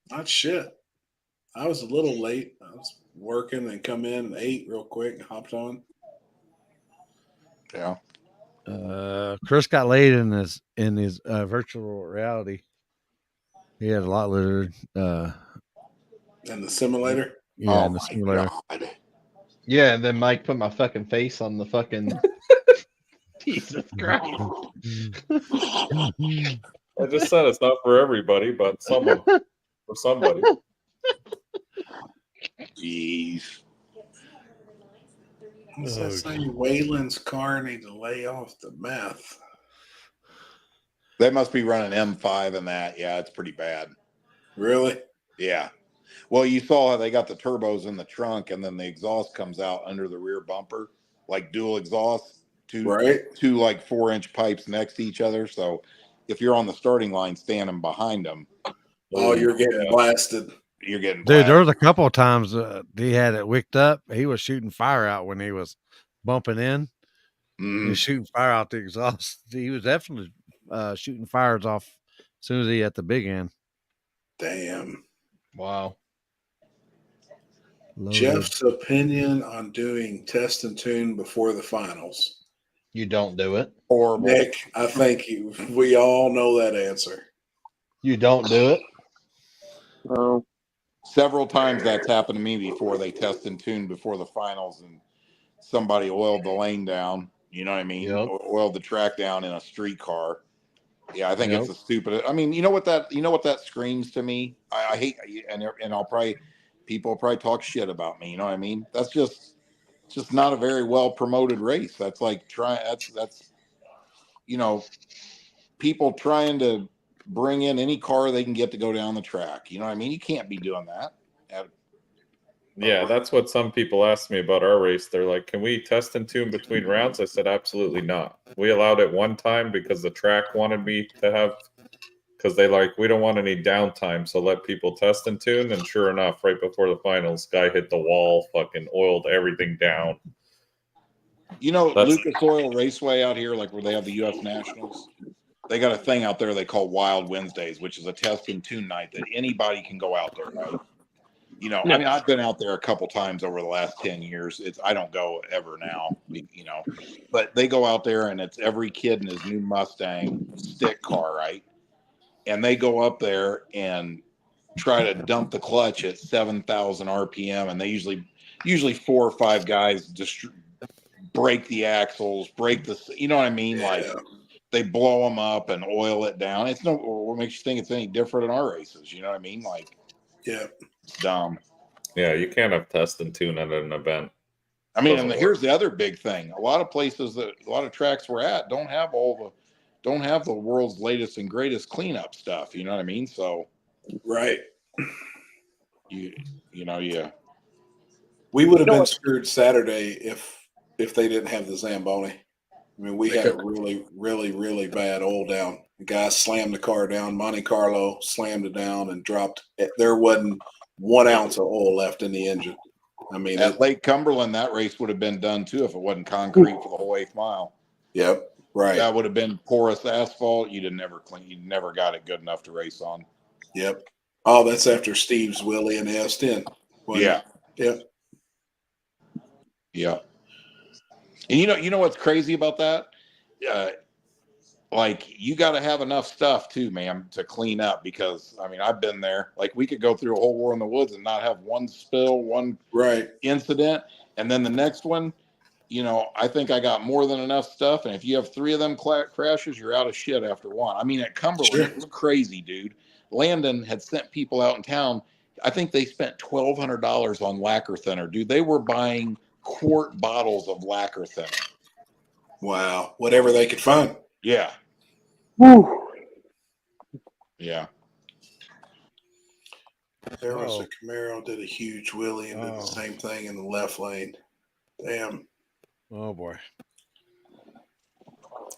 Not shit. I was a little late. I was working and come in and ate real quick and hopped on. Yeah. Chris got laid in his virtual reality. He had a lot lizard. In the simulator? Yeah, in the simulator. God. Yeah, and then Mike put my fucking face on the fucking. Jesus Christ. I just said it's not for everybody, but someone for somebody. Jeez. What's that saying? Wayland's car need to lay off the meth. They must be running M5 in that. Yeah, it's pretty bad. Really? Yeah. Well, you saw how they got the turbos in the trunk, and then the exhaust comes out under the rear bumper, like dual exhaust, two like 4-inch pipes next to each other. So if you're on the starting line standing behind them, you're getting blasted. You're getting blasted. Dude, there was a couple of times he had it wicked up. He was shooting fire out when he was bumping in. He was shooting fire out the exhaust. He was definitely shooting fires off as soon as he at the big end. Damn. Wow. Loaded. Jeff's opinion on doing test and tune before the finals. You don't do it. Horrible. Nick, I think we all know that answer. You don't do it. Oh. Several times that's happened to me before. They test and tune before the finals, and somebody oiled the lane down. You know what I mean? Yep. Oiled the track down in a street car. Yeah, I think it's a stupid. I mean, you know what that screams to me? I hate, and people will probably talk shit about me. You know what I mean? That's just not a very well promoted race. That's like that's people trying to bring in any car they can get to go down the track. You know what I mean? You can't be doing that. Yeah, that's what some people asked me about our race. They're like, can we test and tune between rounds? I said, absolutely not. We allowed it one time because the track wanted me to have, because we don't want any downtime, so let people test and tune. And sure enough, right before the finals, guy hit the wall, fucking oiled everything down. You know, Lucas Oil Raceway out here, like where they have the U.S. Nationals, they got a thing out there they call Wild Wednesdays, which is a test and tune night that anybody can go out there, right? You know, I mean, I've been out there a couple times over the last 10 years. I don't go ever now, but they go out there and it's every kid in his new Mustang stick car, right? And they go up there and try to dump the clutch at 7,000 RPM. And they usually 4 or 5 guys just break the axles, you know what I mean? Like they blow them up and oil it down. What makes you think it's any different in our races? You know what I mean? Like, yeah. It's dumb. Yeah, you can't have test and tune at an event. I mean, and here's the other big thing. A lot of tracks we're at don't have the world's latest and greatest cleanup stuff. You know what I mean? So, right. We would have been screwed Saturday if they didn't have the Zamboni. I mean, we had a really, really, really bad oil down. The guy slammed the car down. Monte Carlo slammed it down and dropped. There wasn't 1 ounce of oil left in the engine. I mean, at Lake Cumberland, that race would have been done too if it wasn't concrete for the whole 8th mile. Yep, right. That would have been porous asphalt. You'd never got it good enough to race on. Yep. Oh, that's after Steve's Willie and the S10. Yeah. Yep. Yeah. And you know what's crazy about that? Like you got to have enough stuff too, man, to clean up, because I mean, I've been there. Like we could go through a whole war in the woods and not have one spill, one incident. And then the next one, I think I got more than enough stuff. And if you have 3 of them crashes, you're out of shit after one. I mean, at Cumberland, It was crazy, dude. Landon had sent people out in town. I think they spent $1,200 on lacquer thinner, dude. They were buying quart bottles of lacquer thinner. Wow. Whatever they could find. Yeah. Woo. Yeah. There was a Camaro did a huge wheelie and did the same thing in the left lane. Damn. Oh boy.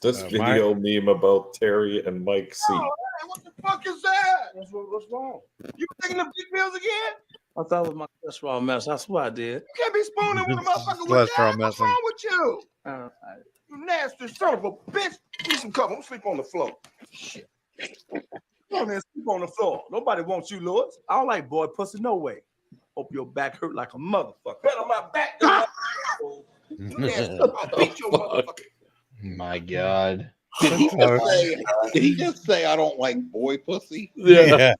This video meme about Terry and Mike C. Oh, hey, what the fuck is that? What's wrong? You taking the big pills again? I thought it was my cholesterol mess. That's what I did. You can't be spooning with a motherfucker with that. What's wrong with you? You nasty son of a bitch. Give me some cover. I'm sleep on the floor. Shit. Come on, man, sleep on the floor. Nobody wants you, Lewis. I don't like boy pussy, no way. Hope your back hurt like a motherfucker. Bet on my back. I'll beat your motherfucker. My God. Did he just say I don't like boy pussy? Yeah.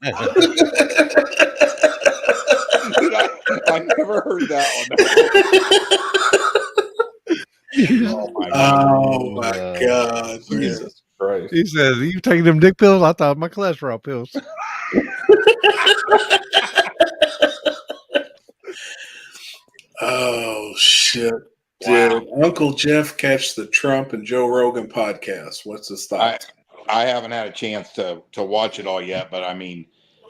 Dude, I never heard that one. Oh my God. Jesus Christ. He said, "You taking them dick pills?" I thought my cholesterol pills. Oh shit. Did Uncle Jeff catch the Trump and Joe Rogan podcast? What's his thoughts? I haven't had a chance to watch it all yet, but I mean,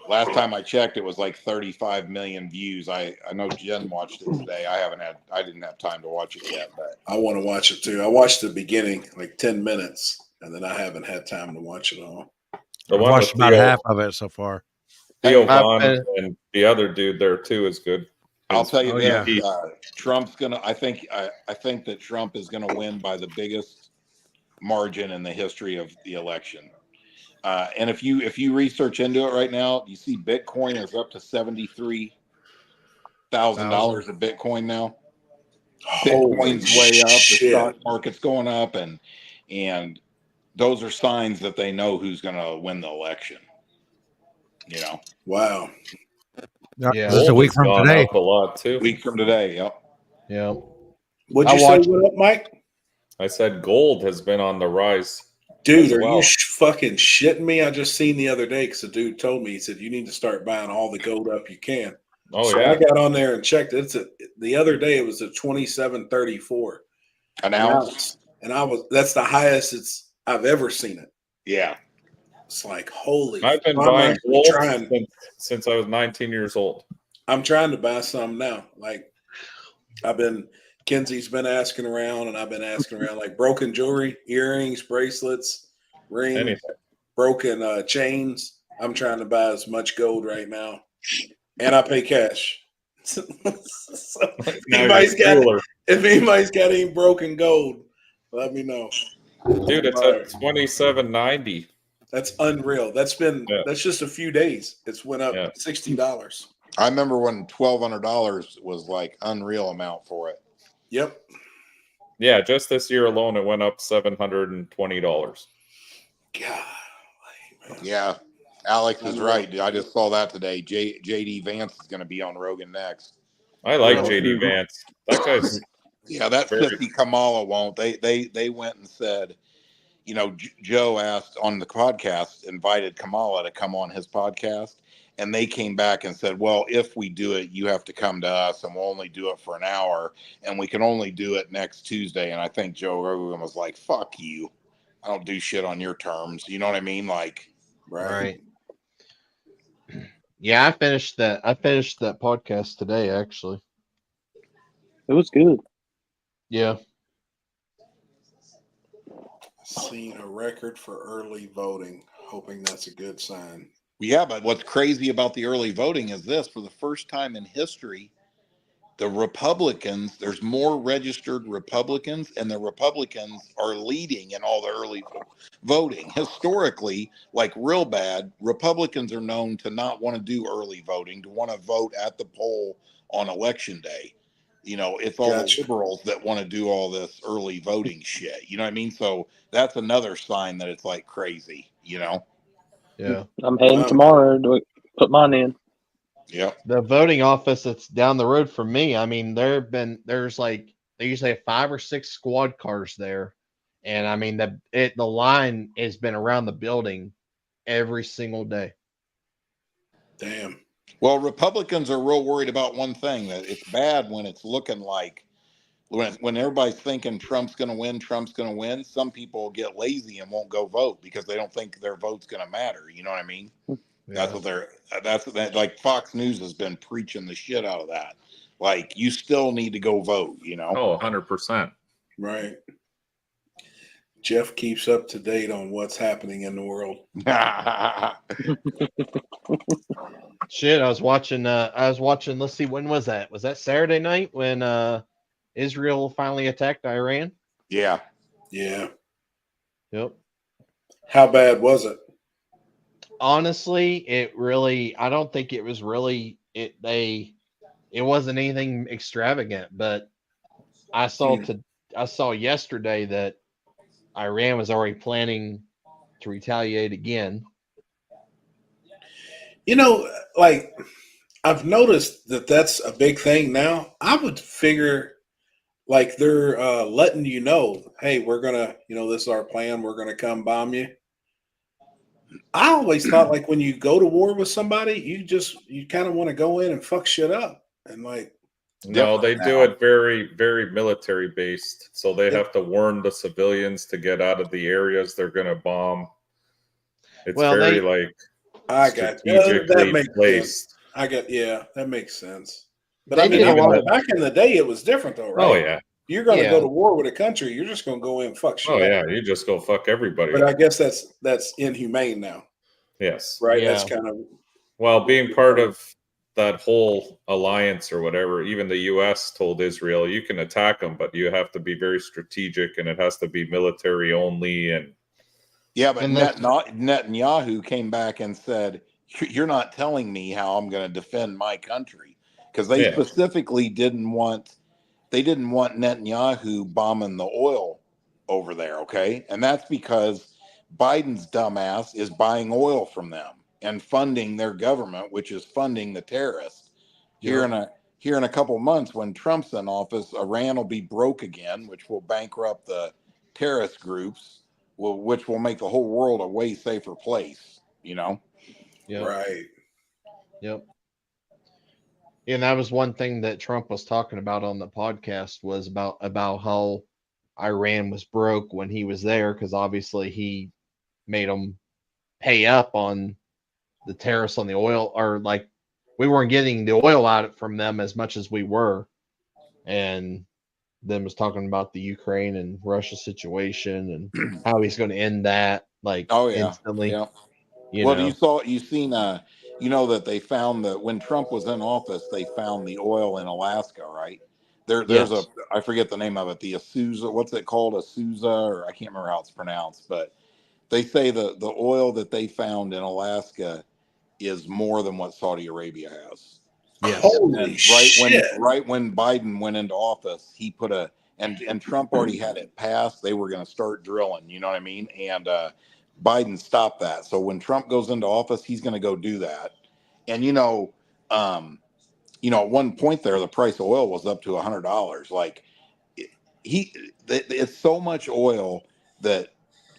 last time I checked, it was like 35 million views. I know Jen watched it today. I didn't have time to watch it yet, but I want to watch it too. I watched the beginning, like 10 minutes, and then I haven't had time to watch it all. I watched about half of it so far. Theo Vaughn and the other dude there too is good. I'll tell you Oh, this: yeah. Trump's gonna. I think that Trump is gonna win by the biggest margin in the history of the election. And if you research into it right now, you see Bitcoin is up to $73,000 a Bitcoin now. Bitcoin's way up. The stock market's going up, and those are signs that they know who's going to win the election. You know. Wow. Yeah, it's a week from today. Up a lot too. Week from today. Yep. Yeah. What'd you say went up, Mike? I said gold has been on the rise. Dude, are you fucking shitting me? I just seen the other day because the dude told me, he said, you need to start buying all the gold up you can. Oh, so yeah. I got on there and checked it. The other day it was at $27.34 an ounce. And that's the highest I've ever seen it. Yeah. It's like, holy. I've been buying gold since I was 19 years old. I'm trying to buy some now. Like Kenzie's been asking around, and I've been asking around, like broken jewelry, earrings, bracelets, rings, anything. Broken chains. I'm trying to buy as much gold right now, and I pay cash. So if anybody's got any broken gold, let me know. Dude, it's at $27.90. That's unreal. That's just a few days. It's went up $60. I remember when $1,200 was like unreal amount for it. Yep. Yeah, just this year alone, it went up $720. God. Yeah, Alex is right. I just saw that today. JD Vance is going to be on Rogan next. I like JD Vance. That guy's that sissy Kamala won't. They went and said, you know, Joe asked on the podcast, invited Kamala to come on his podcast, and they came back and said, well, if we do it, you have to come to us, and we'll only do it for an hour, and we can only do it next Tuesday. And I think Joe Rogan was like, fuck you. I don't do shit on your terms. You know what I mean? Like, right. Yeah, I finished that podcast today, actually. It was good. Yeah. Seen a record for early voting. Hoping that's a good sign. Yeah, but what's crazy about the early voting is this: for the first time in history, the Republicans, there's more registered Republicans, and the Republicans are leading in all the early voting. Historically, like real bad, Republicans are known to not want to do early voting, to want to vote at the poll on election day. You know, it's all the liberals that want to do all this early voting shit. You know what I mean? So that's another sign that it's like crazy, you know? Yeah. I'm heading tomorrow to put mine in. Yeah. The voting office that's down the road from me, I mean, they usually have 5 or 6 squad cars there. And I mean, the line has been around the building every single day. Damn. Well, Republicans are real worried about one thing, that it's bad when it's looking like when everybody's thinking Trump's going to win, some people get lazy and won't go vote because they don't think their vote's going to matter. You know what I mean? Yeah. That's what like Fox News has been preaching the shit out of that. Like, you still need to go vote, you know? Oh, 100%. Right. Jeff keeps up to date on what's happening in the world. Shit, I was watching, let's see, when was that? Was that Saturday night when Israel finally attacked Iran? Yeah. Yeah. Yep. How bad was it? Honestly, I don't think it was really, it wasn't anything extravagant, but I saw yesterday that Iran was already planning to retaliate again. You know, like, I've noticed that that's a big thing now. I would figure like they're letting you know, hey, we're going to, this is our plan. We're going to come bomb you. I always thought, like, when you go to war with somebody, you kind of want to go in and fuck shit up. And like, no, they do it very, very military based. So they have to warn the civilians to get out of the areas they're going to bomb. It's I got that makes sense. That makes sense. But I mean, back in the day, it was different though, right? Oh yeah. You're going to go to war with a country, you're just going to go in and fuck shit up. Oh yeah, you just go fuck everybody. But I guess that's inhumane now. Yes. Right. Yeah. That's kind of being part of that whole alliance or whatever, even the U.S. told Israel, you can attack them, but you have to be very strategic, and it has to be military only. And yeah, but Netanyahu came back and said, "You're not telling me how I'm going to defend my country," because they specifically didn't want Netanyahu bombing the oil over there. Okay, and that's because Biden's dumbass is buying oil from them and funding their government, which is funding the terrorists. Here in a couple months, when Trump's in office, Iran will be broke again, which will bankrupt the terrorist groups, which will make the whole world a way safer place. You know? Yep. Right. Yep. And that was one thing that Trump was talking about on the podcast, was about how Iran was broke when he was there, because obviously he made them pay up on the tariffs on the oil, or like we weren't getting the oil out from them as much as we were. And then was talking about the Ukraine and Russia situation and how he's going to end that instantly. Yeah. You Well, know. you've seen you know that they found that when Trump was in office, they found the oil in Alaska, right? There's I forget the name of it, the Azusa, what's it called? Azusa, or I can't remember how it's pronounced, but they say the oil that they found in Alaska is more than what Saudi Arabia has. Yes. Holy shit. Right when Biden went into office, he put and Trump already had it passed. They were going to start drilling, you know what I mean? And Biden stopped that. So when Trump goes into office, he's going to go do that. And at one point there, the price of oil was up to $100. Like it's so much oil that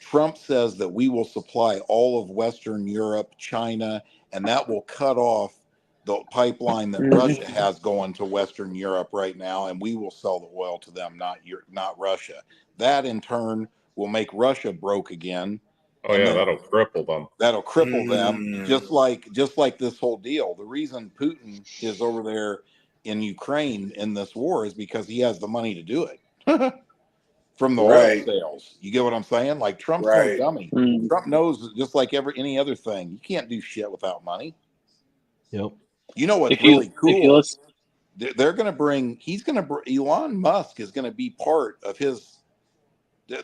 Trump says that we will supply all of Western Europe, China, and that will cut off the pipeline that Russia has going to Western Europe right now, and we will sell the oil to them, not Russia. That in turn will make Russia broke again. Oh yeah, that'll cripple them. That'll cripple them, just like this whole deal. The reason Putin is over there in Ukraine in this war is because he has the money to do it. From the oil sales. You get what I'm saying? Like Trump's no dummy. Trump knows, just like any other thing, you can't do shit without money. Yep. You know what's really cool? They're going to bring, Elon Musk is going to be part of his,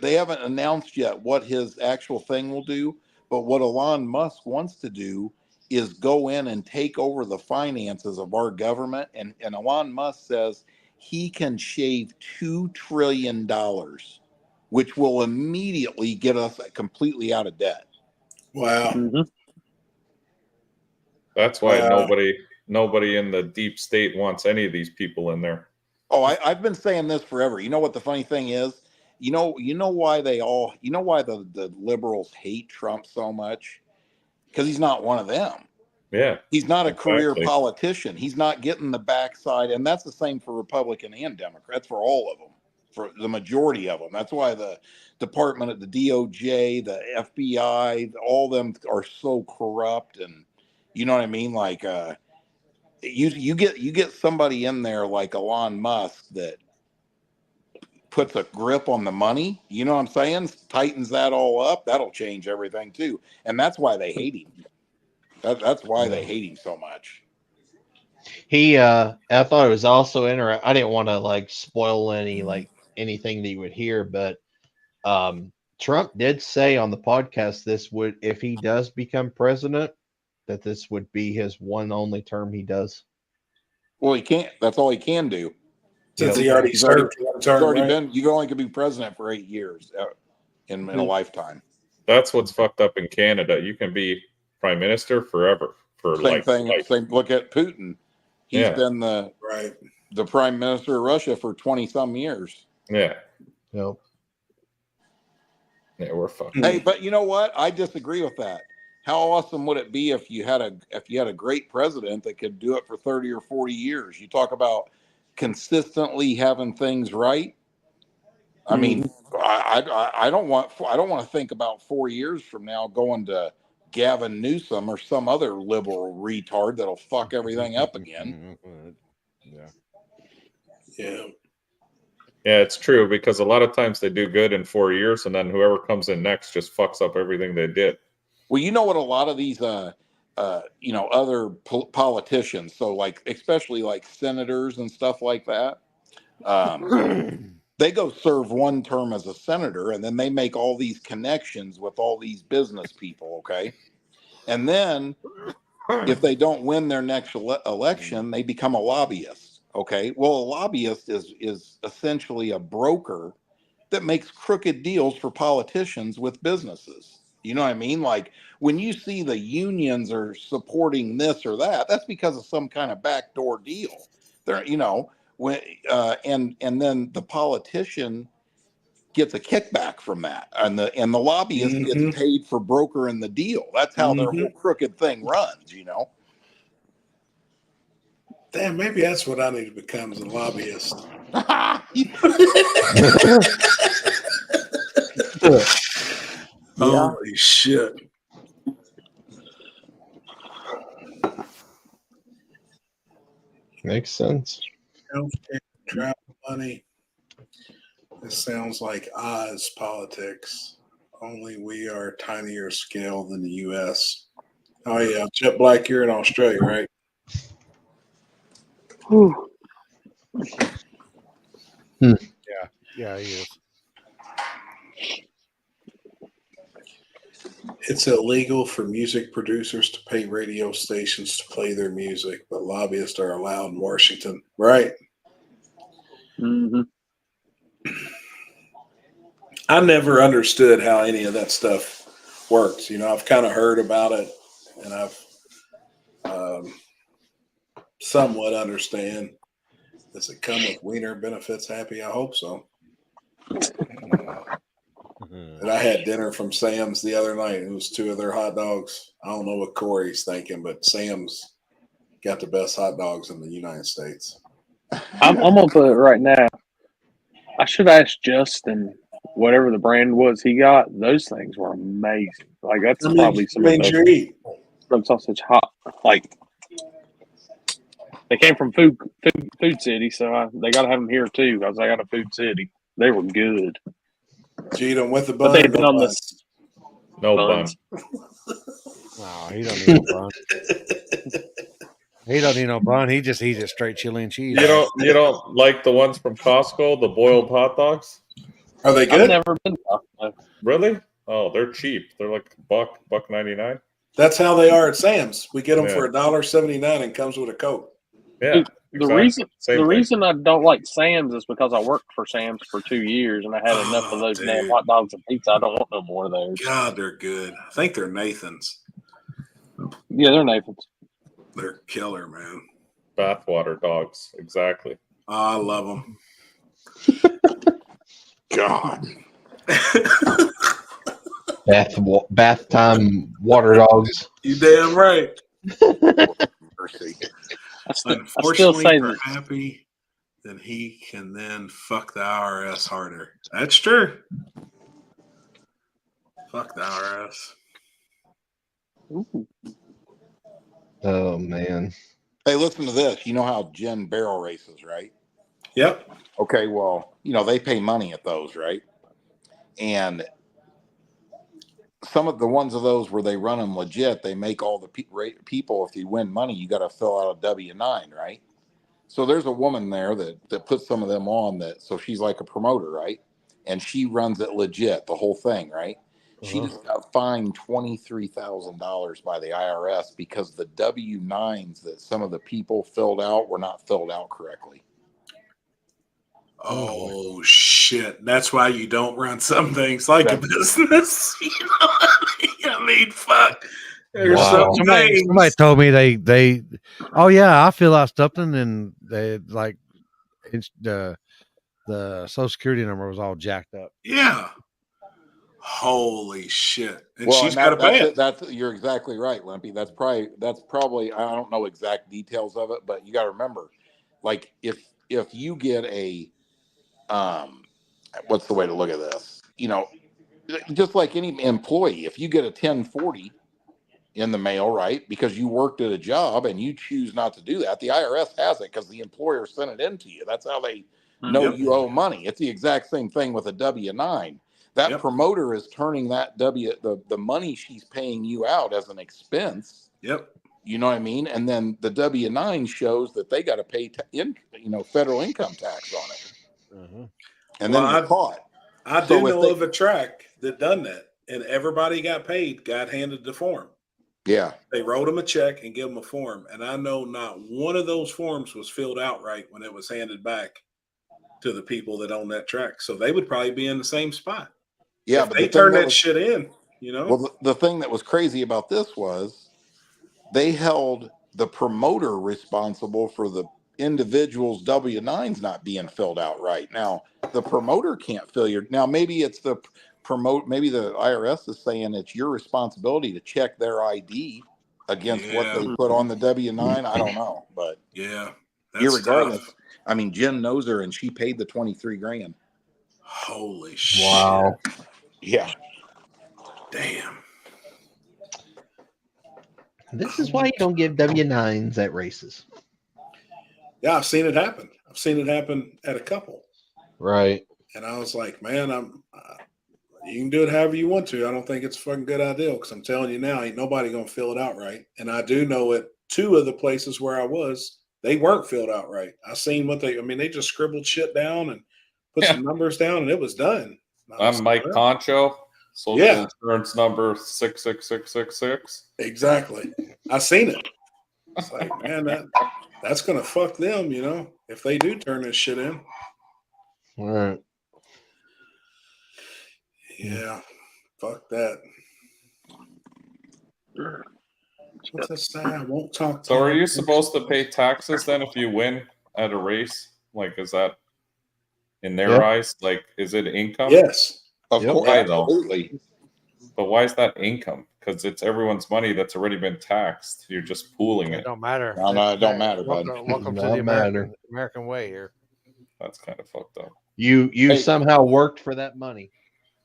they haven't announced yet what his actual thing will do, but what Elon Musk wants to do is go in and take over the finances of our government. And Elon Musk says he can shave $2 trillion, which will immediately get us completely out of debt. Wow. That's why nobody in the deep state wants any of these people in there. Oh, I've been saying this forever. You know what the funny thing is? You know why the liberals hate Trump so much? Because he's not one of them. Yeah. He's not a career politician. He's not getting the backside. And that's the same for Republican and Democrats, for all of them, for the majority of them. That's why the department at the DOJ, the FBI, all of them are so corrupt. And you know what I mean? Like, you get somebody in there like Elon Musk that puts a grip on the money, you know what I'm saying? Tightens that all up. That'll change everything too. And that's why they hate him. That's why they hate him so much. I thought it was also interesting. I didn't want to spoil anything that you would hear, but Trump did say on the podcast if he does become president, that this would be his one only term he does. Well, he can't. That's all he can do. Since he already served one term, you only could be president for 8 years in a lifetime. That's what's fucked up in Canada. You can be prime minister forever for Same look at Putin. He's been the prime minister of Russia for 20 some years. Yeah. Yep. Yeah, we're fucked. Hey, but you know what? I disagree with that. How awesome would it be if you had a great president that could do it for 30 or 40 years? You talk about consistently having things right. I mean, I don't want to think about 4 years from now going to Gavin Newsom or some other liberal retard that'll fuck everything up again. Yeah, it's true, because a lot of times they do good in 4 years, and then whoever comes in next just fucks up everything they did. Well, you know what a lot of these other politicians. So like, especially like senators and stuff like that. They go serve one term as a senator, and then they make all these connections with all these business people. Okay. And then if they don't win their next election, they become a lobbyist. Okay. Well, a lobbyist is essentially a broker that makes crooked deals for politicians with businesses. You know what I mean? Like when you see the unions are supporting this or that, that's because of some kind of backdoor deal. There, when and then the politician gets a kickback from that, and the lobbyist gets paid for brokering the deal. That's how their whole crooked thing runs. Damn, maybe that's what I need to become as a lobbyist. Holy shit. Makes sense. Healthcare, travel money. This sounds like Oz politics. Only we are tinier scale than the U.S. Oh yeah, Jet Black, you're in Australia, right? Yeah, he is. It's illegal for music producers to pay radio stations to play their music, but lobbyists are allowed in Washington, right? Mm-hmm. I never understood how any of that stuff works. I've kind of heard about it, and I've somewhat understand. Does it come with wiener benefits? Happy? I hope so. And I had dinner from Sam's the other night. It was 2 of their hot dogs. I don't know what Corey's thinking, but Sam's got the best hot dogs in the United States. I'm gonna put it right now. I should ask Justin whatever the brand was he got. Those things were amazing. Like that's probably some of the best sausage hot. Like they came from Food City, so they got to have them here too. Because I got a Food City. They were good. So you don't with the But bun? they've been on this. No bun. No, he don't need no bun. He don't need no bun. He just eats it straight chili and cheese. You don't like the ones from Costco, the boiled hot dogs? Are they good? I've never been. Really? Oh, they're cheap. They're like $1.99. That's how they are at Sam's. We get them for $1.79 and comes with a Coke. Yeah. The reason I don't like Sam's is because I worked for Sam's for 2 years and I had enough of those damn hot dogs and pizza. I don't want no more of those. God, they're good. I think they're Nathan's. Yeah, they're Nathan's. They're killer, man. Bathwater dogs, exactly. I love them. God. Bath time water dogs. You damn right. Mercy. Unfortunately, for Happy, then he can then fuck the IRS harder. That's true. Fuck the IRS. Ooh. Oh man. Hey, listen to this. You know how Jen barrel races, right? Yep. Okay, well, they pay money at those, right? And some of the ones of those where they run them legit, they make all the people, if you win money, you got to fill out a W-9, right? So there's a woman there that puts some of them on so she's like a promoter, right? And she runs it legit, the whole thing, right? She just got fined $23,000 by the IRS because the W-9s that some of the people filled out were not filled out correctly. Oh shit! That's why you don't run some things like a business. I mean, fuck. There's somebody told me they. Oh yeah, I fill out something and they like the Social Security number was all jacked up. Yeah. Holy shit! And she's got to pay it. You're exactly right, Limpy. That's probably I don't know exact details of it, but you got to remember, like if you get a what's the way to look at this? Just like any employee, if you get a 1040 in the mail, right, because you worked at a job and you choose not to do that, the IRS has it because the employer sent it into you. That's how they know you owe money. It's the exact same thing with a W-9. That promoter is turning that the money she's paying you out as an expense. Yep. You know what I mean? And then the W-9 shows that they got to pay federal income tax on it. And then you're caught. I do know of a track that done that, and everybody got paid, got handed the form. Yeah. They wrote them a check and gave them a form, and I know not one of those forms was filled out right when it was handed back to the people that own that track. So they would probably be in the same spot. Yeah, if but they turn that shit in, you know. Well, the thing that was crazy about this was they held the promoter responsible for the individual's W-9s not being filled out right. Now, the promoter can't fill your. Now, maybe it's the maybe the IRS is saying it's your responsibility to check their ID against what they put on the W-9. I don't know, but yeah, irregardless, tough. I mean, Jen knows her, and she paid the 23 grand. Holy shit! Wow. Yeah. Damn. This is why you don't give W-9s at races. Yeah, I've seen it happen. I've seen it happen at a couple. Right. And I was like, man, you can do it however you want to. I don't think it's a fucking good idea because I'm telling you now, ain't nobody going to fill it out right. And I do know at 2 of the places where I was, they weren't filled out right. I seen they just scribbled shit down and put some numbers down and it was done. I'm Mike Concho. Social insurance number 66666. Exactly. I seen it. It's like, man, that's gonna fuck them, you know, if they do turn this shit in. All right. Yeah. Fuck that. What's that say? I won't talk. So are you supposed to pay taxes then if you win at a race? Like, is that in their eyes? Like, is it income? Yes. Of course, absolutely. But why is that income? Because it's everyone's money that's already been taxed. You're just pooling it. It don't matter. No, it don't matter, bud. Welcome to the American way here. That's kind of fucked up. You somehow worked for that money.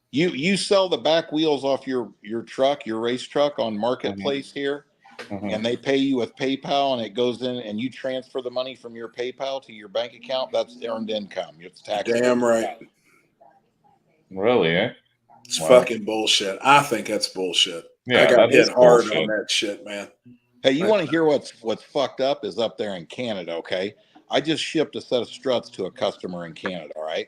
You sell the back wheels off your truck, your race truck on Marketplace here, and they pay you with PayPal, and it goes in, and you transfer the money from your PayPal to your bank account. That's earned income. It's taxable. Damn right. Really, eh? It's fucking bullshit. I think that's bullshit. Yeah, I got hit hard bullshit on that shit, man. Hey, you want to hear what's fucked up is up there in Canada, okay? I just shipped a set of struts to a customer in Canada, right?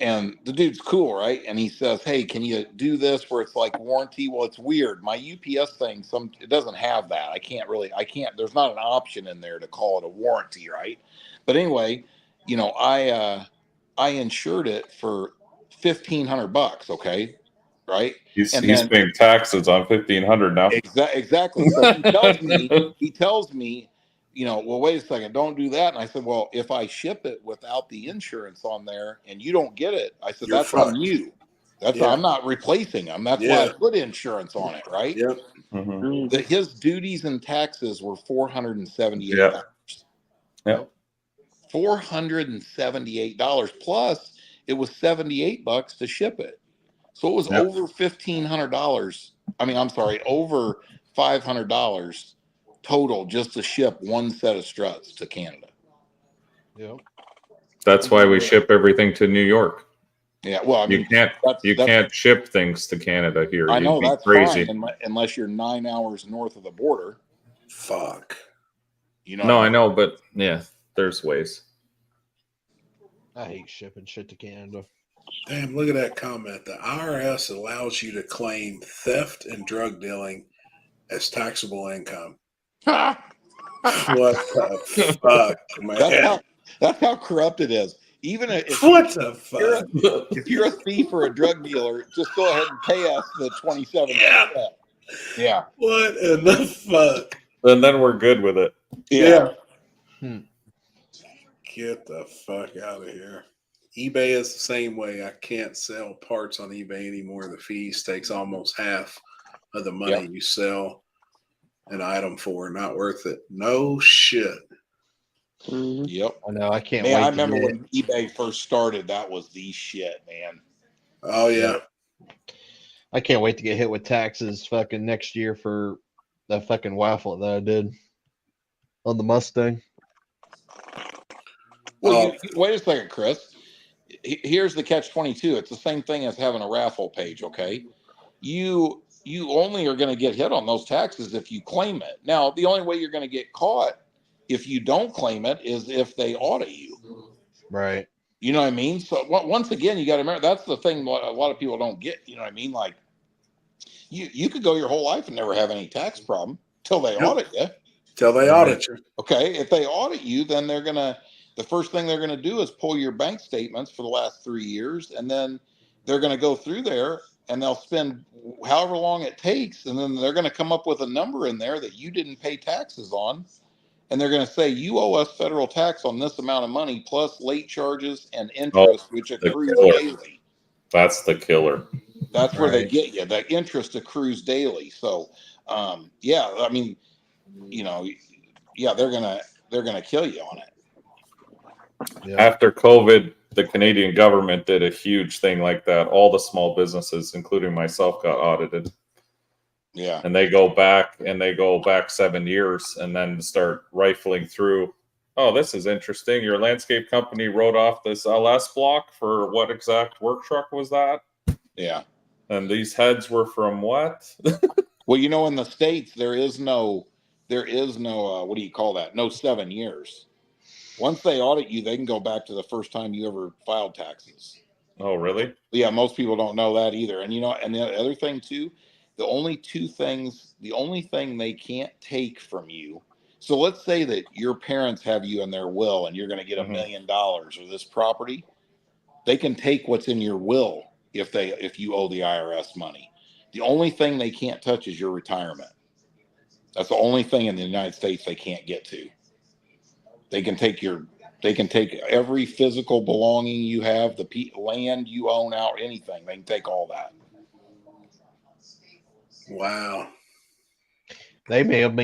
And the dude's cool, right? And he says, hey, can you do this where it's like warranty? Well, it's weird. My UPS thing, it doesn't have that. I can't, there's not an option in there to call it a warranty, right? But anyway, you know, I insured it for $1,500, okay? Right? He's paying taxes on $1,500 now. Exactly. So he tells me, you know, well, wait a second, don't do that. And I said, well, if I ship it without the insurance on there and you don't get it, I said, that's on you. I'm not replacing them. That's why I put insurance on it, right? Yep. His duties and taxes were $478. Yep. $478 plus it was $78 to ship it. So it was over $1,500. I mean, I'm sorry, over $500 total just to ship one set of struts to Canada. Yep. That's why we ship everything to New York. Yeah, well, I mean, you can't ship things to Canada here. I know You'd be that's crazy. fine unless you're 9 hours north of the border. Fuck. You know. No, I know, but yeah, there's ways. I hate shipping shit to Canada. Damn, look at that comment. The IRS allows you to claim theft and drug dealing as taxable income. What the fuck, man? That's how corrupt it is. Even if if you're a thief or a drug dealer, just go ahead and pay us the 27%. Yeah. What in the fuck? And then we're good with it. Yeah. Get the fuck out of here. eBay is the same way. I can't sell parts on eBay anymore. The fees takes almost half of the money you sell an item for. Not worth it. No shit. Yep. I know. I can't wait. I remember when eBay first started. That was the shit, man. Oh yeah. I can't wait to get hit with taxes fucking next year for that fucking waffle that I did on the Mustang. Well, wait a second, Chris. Here's the catch-22. It's the same thing as having a raffle page, okay? You you only are going to get hit on those taxes if you claim it. Now, the only way you're going to get caught if you don't claim it is if they audit you. Right. You know what I mean? So once again, you got to remember, that's the thing a lot of people don't get. You know what I mean? Like you could go your whole life and never have any tax problem till they audit you. Till they audit you. Okay. If they audit you, then the first thing they're going to do is pull your bank statements for the last 3 years. And then they're going to go through there and they'll spend however long it takes. And then they're going to come up with a number in there that you didn't pay taxes on. And they're going to say, you owe us federal tax on this amount of money, plus late charges and interest, which accrues daily. That's the killer. That's where they get you. The interest accrues daily. So, yeah, I mean, you know, yeah, they're gonna kill you on it. Yeah. After COVID, the Canadian government did a huge thing like that. All the small businesses, including myself, got audited. Yeah. And they go back 7 years and then start rifling through. Oh, this is interesting. Your landscape company wrote off this LS block for what exact work truck was that? Yeah. And these heads were from what? Well, you know, in the States, there is no, what do you call that? No 7 years. Once they audit you, they can go back to the first time you ever filed taxes. Oh, really? Yeah, most people don't know that either. And, you know, and the other thing too, the only thing they can't take from you. So let's say that your parents have you in their will and you're going to get $1 million or this property. They can take what's in your will if you owe the IRS money. The only thing they can't touch is your retirement. That's the only thing in the United States they can't get to. They can take every physical belonging you have, the land you own out, anything. They can take all that. Wow. They mailed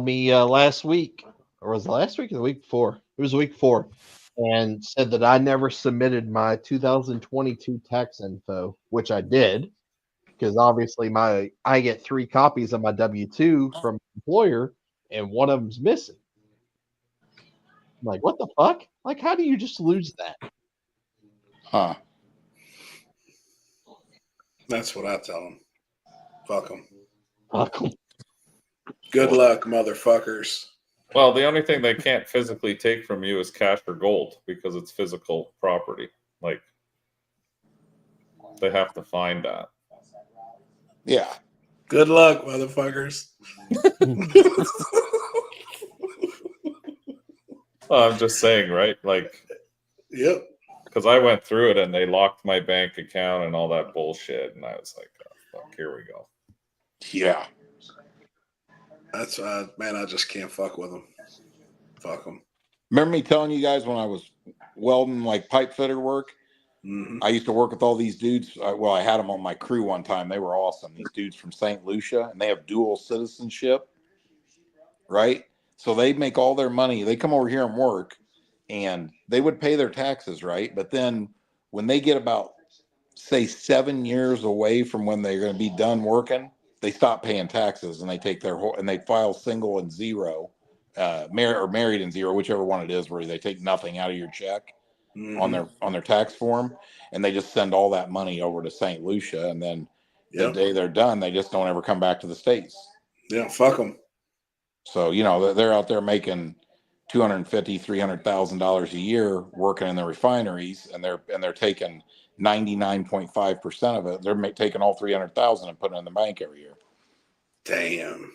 me last week, or was it last week or the week before? It was the week before, and said that I never submitted my 2022 tax info, which I did, because obviously I get 3 copies of my W-2 from my employer, and one of them's missing. I'm like, what the fuck? Like, how do you just lose that? Huh. That's what I tell them. Fuck them. Fuck them. Good luck, motherfuckers. Well, the only thing they can't physically take from you is cash or gold because it's physical property. Like, they have to find that. Yeah. Good luck, motherfuckers. Well, I'm just saying, right? Like, yep. Because I went through it and they locked my bank account and all that bullshit, and I was like, oh, fuck, here we go. Yeah. That's man, I just can't fuck with them. Fuck them. Remember me telling you guys when I was welding like pipe fitter work? Mm-hmm. I used to work with all these dudes. Well, I had them on my crew one time. They were awesome. These dudes from St. Lucia, and they have dual citizenship, right? So they make all their money. They come over here and work, and they would pay their taxes, right? But then when they get about, say, 7 years away from when they're going to be done working, they stop paying taxes, and they take their whole, and they file single and zero, married and zero, whichever one it is, where they take nothing out of your check. Mm-hmm. on their tax form, and they just send all that money over to St. Lucia, and then the day they're done, they just don't ever come back to the States. Yeah, fuck them. So, you know, they're out there making $250,000-$300,000 a year working in the refineries, and they're taking 99.5% of it. They're taking all 300,000 and putting it in the bank every year. Damn.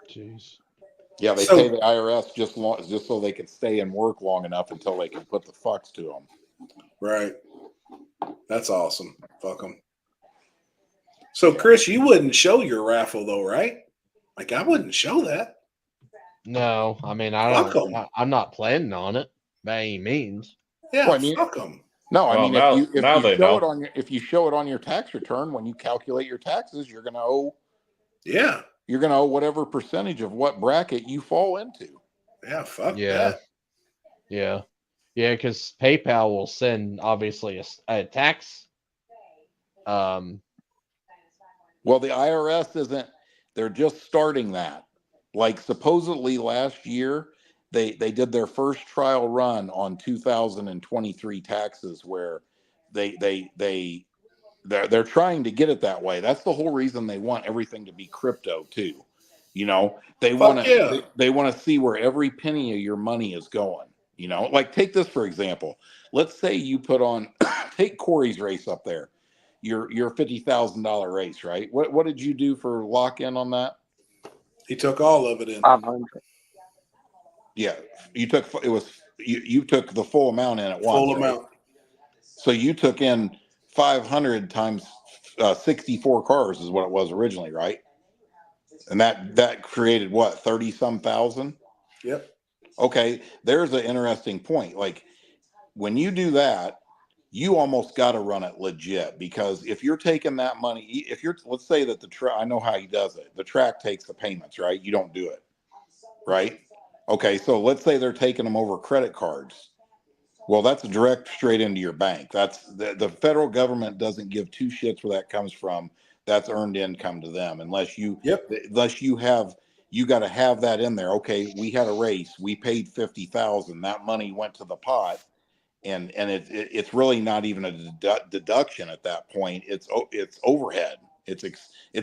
Jeez. Yeah, they pay the IRS just so they can stay and work long enough until they can put the fucks to them. Right. That's awesome. Fuck them. So, Chris, you wouldn't show your raffle though, right? Like, I wouldn't show that. No, I mean, I'm not planning on it by any means. Yeah, well, I mean, fuck them. No, I Well, mean, now if you show it on your tax return when you calculate your taxes, you're going to owe. Yeah. You're going to owe whatever percentage of what bracket you fall into. Yeah, fuck Yeah. that. Yeah. Yeah, because PayPal will send obviously a tax. Well, the IRS isn't. They're just starting that. Like supposedly last year, they did their first trial run on 2023 taxes, where they're trying to get it that way. That's the whole reason they want everything to be crypto too. You know, they want to they want to see where every penny of your money is going. You know, like take this for example. Let's say you put on take Corey's race up there, your $50,000 race, right? What did you do for lock in on that? He took all of it in. 500. Yeah, you took you took the full amount in at once. Full amount. Right? So you took in 500 times 64 cars is what it was originally, right? And that created what, 30 some thousand? Yep. Okay, there's an interesting point. Like when you do that, you almost got to run it legit, because if you're taking that money, if you're, let's say that the track, I know how he does it. The track takes the payments, right? You don't do it, right? Okay, so let's say they're taking them over credit cards. Well, that's direct straight into your bank. That's the federal government doesn't give two shits where that comes from. That's earned income to them, unless you have, you got to have that in there. Okay, we had a race, we paid 50,000. That money went to the pot, and it's really not even a deduction at that point. It's overhead. It's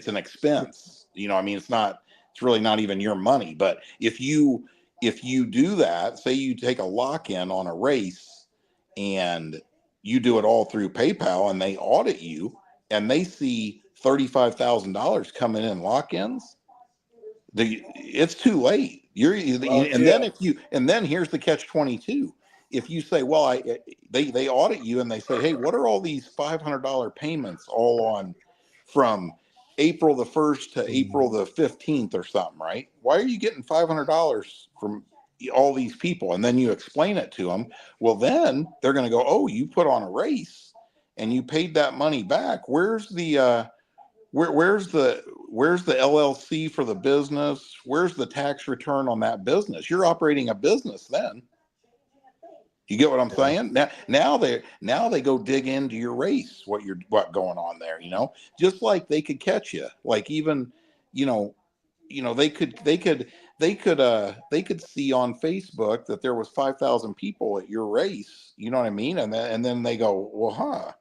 an expense. You know, I mean, it's really not even your money. But if you do that, say you take a lock-in on a race and you do it all through PayPal, and they audit you and they see $35,000 coming in lock-ins, it's too late. And then here's the catch-22. If you say, well, they audit you and they say, hey, what are all these $500 payments all on from April the 1st to April the 15th or something, right? Why are you getting $500 from all these people? And then you explain it to them. Well, then they're going to go, oh, you put on a race and you paid that money back. Where's the where's the LLC for the business? Where's the tax return on that business? You're operating a business then. You get what I'm saying? Now they go dig into your race, what going on there, you know? Just like they could catch you. Like even, you know, they could see on Facebook that there was 5,000 people at your race, you know what I mean? And then they go, well,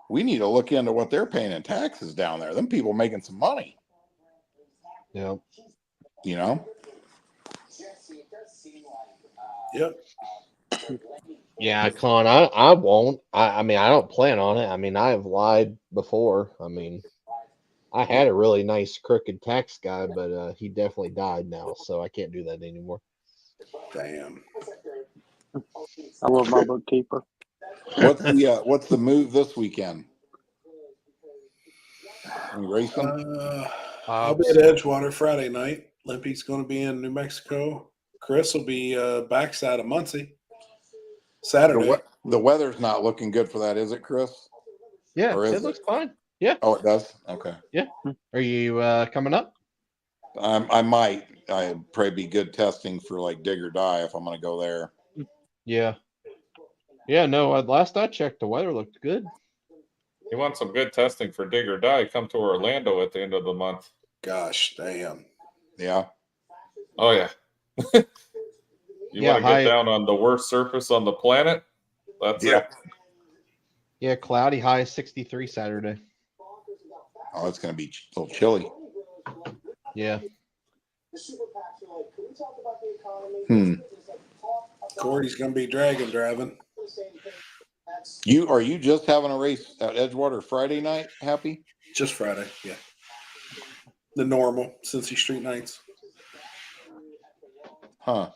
we need to look into what they're paying in taxes down there. Them people making some money. Yeah. You know? Yep. Yeah, Con, I won't. I mean, I don't plan on it. I mean, I have lied before. I mean, I had a really nice crooked tax guy, but he definitely died now, so I can't do that anymore. Damn. I love my bookkeeper. What's the move this weekend? Any racing? I'll be at Edgewater Friday night. Limpy's going to be in New Mexico. Chris will be backside of Muncie Saturday. The weather's not looking good for that, is it, Chris? Yeah, it looks fine. Yeah. Oh, it does? Okay. Yeah. Are you coming up? I might. I'd probably be good testing for like dig or die if I'm going to go there. Yeah. Yeah, no, last I checked, the weather looked good. You want some good testing for dig or die? Come to Orlando at the end of the month. Gosh, damn. Yeah. Oh, yeah. You want to get down on the worst surface on the planet? That's it. Yeah, cloudy, high 63 Saturday. Oh, it's going to be a little chilly. Yeah. Corey's going to be dragon driving. Are you just having a race at Edgewater Friday night, Happy? Just Friday, yeah. The normal Cincy Street nights. Huh.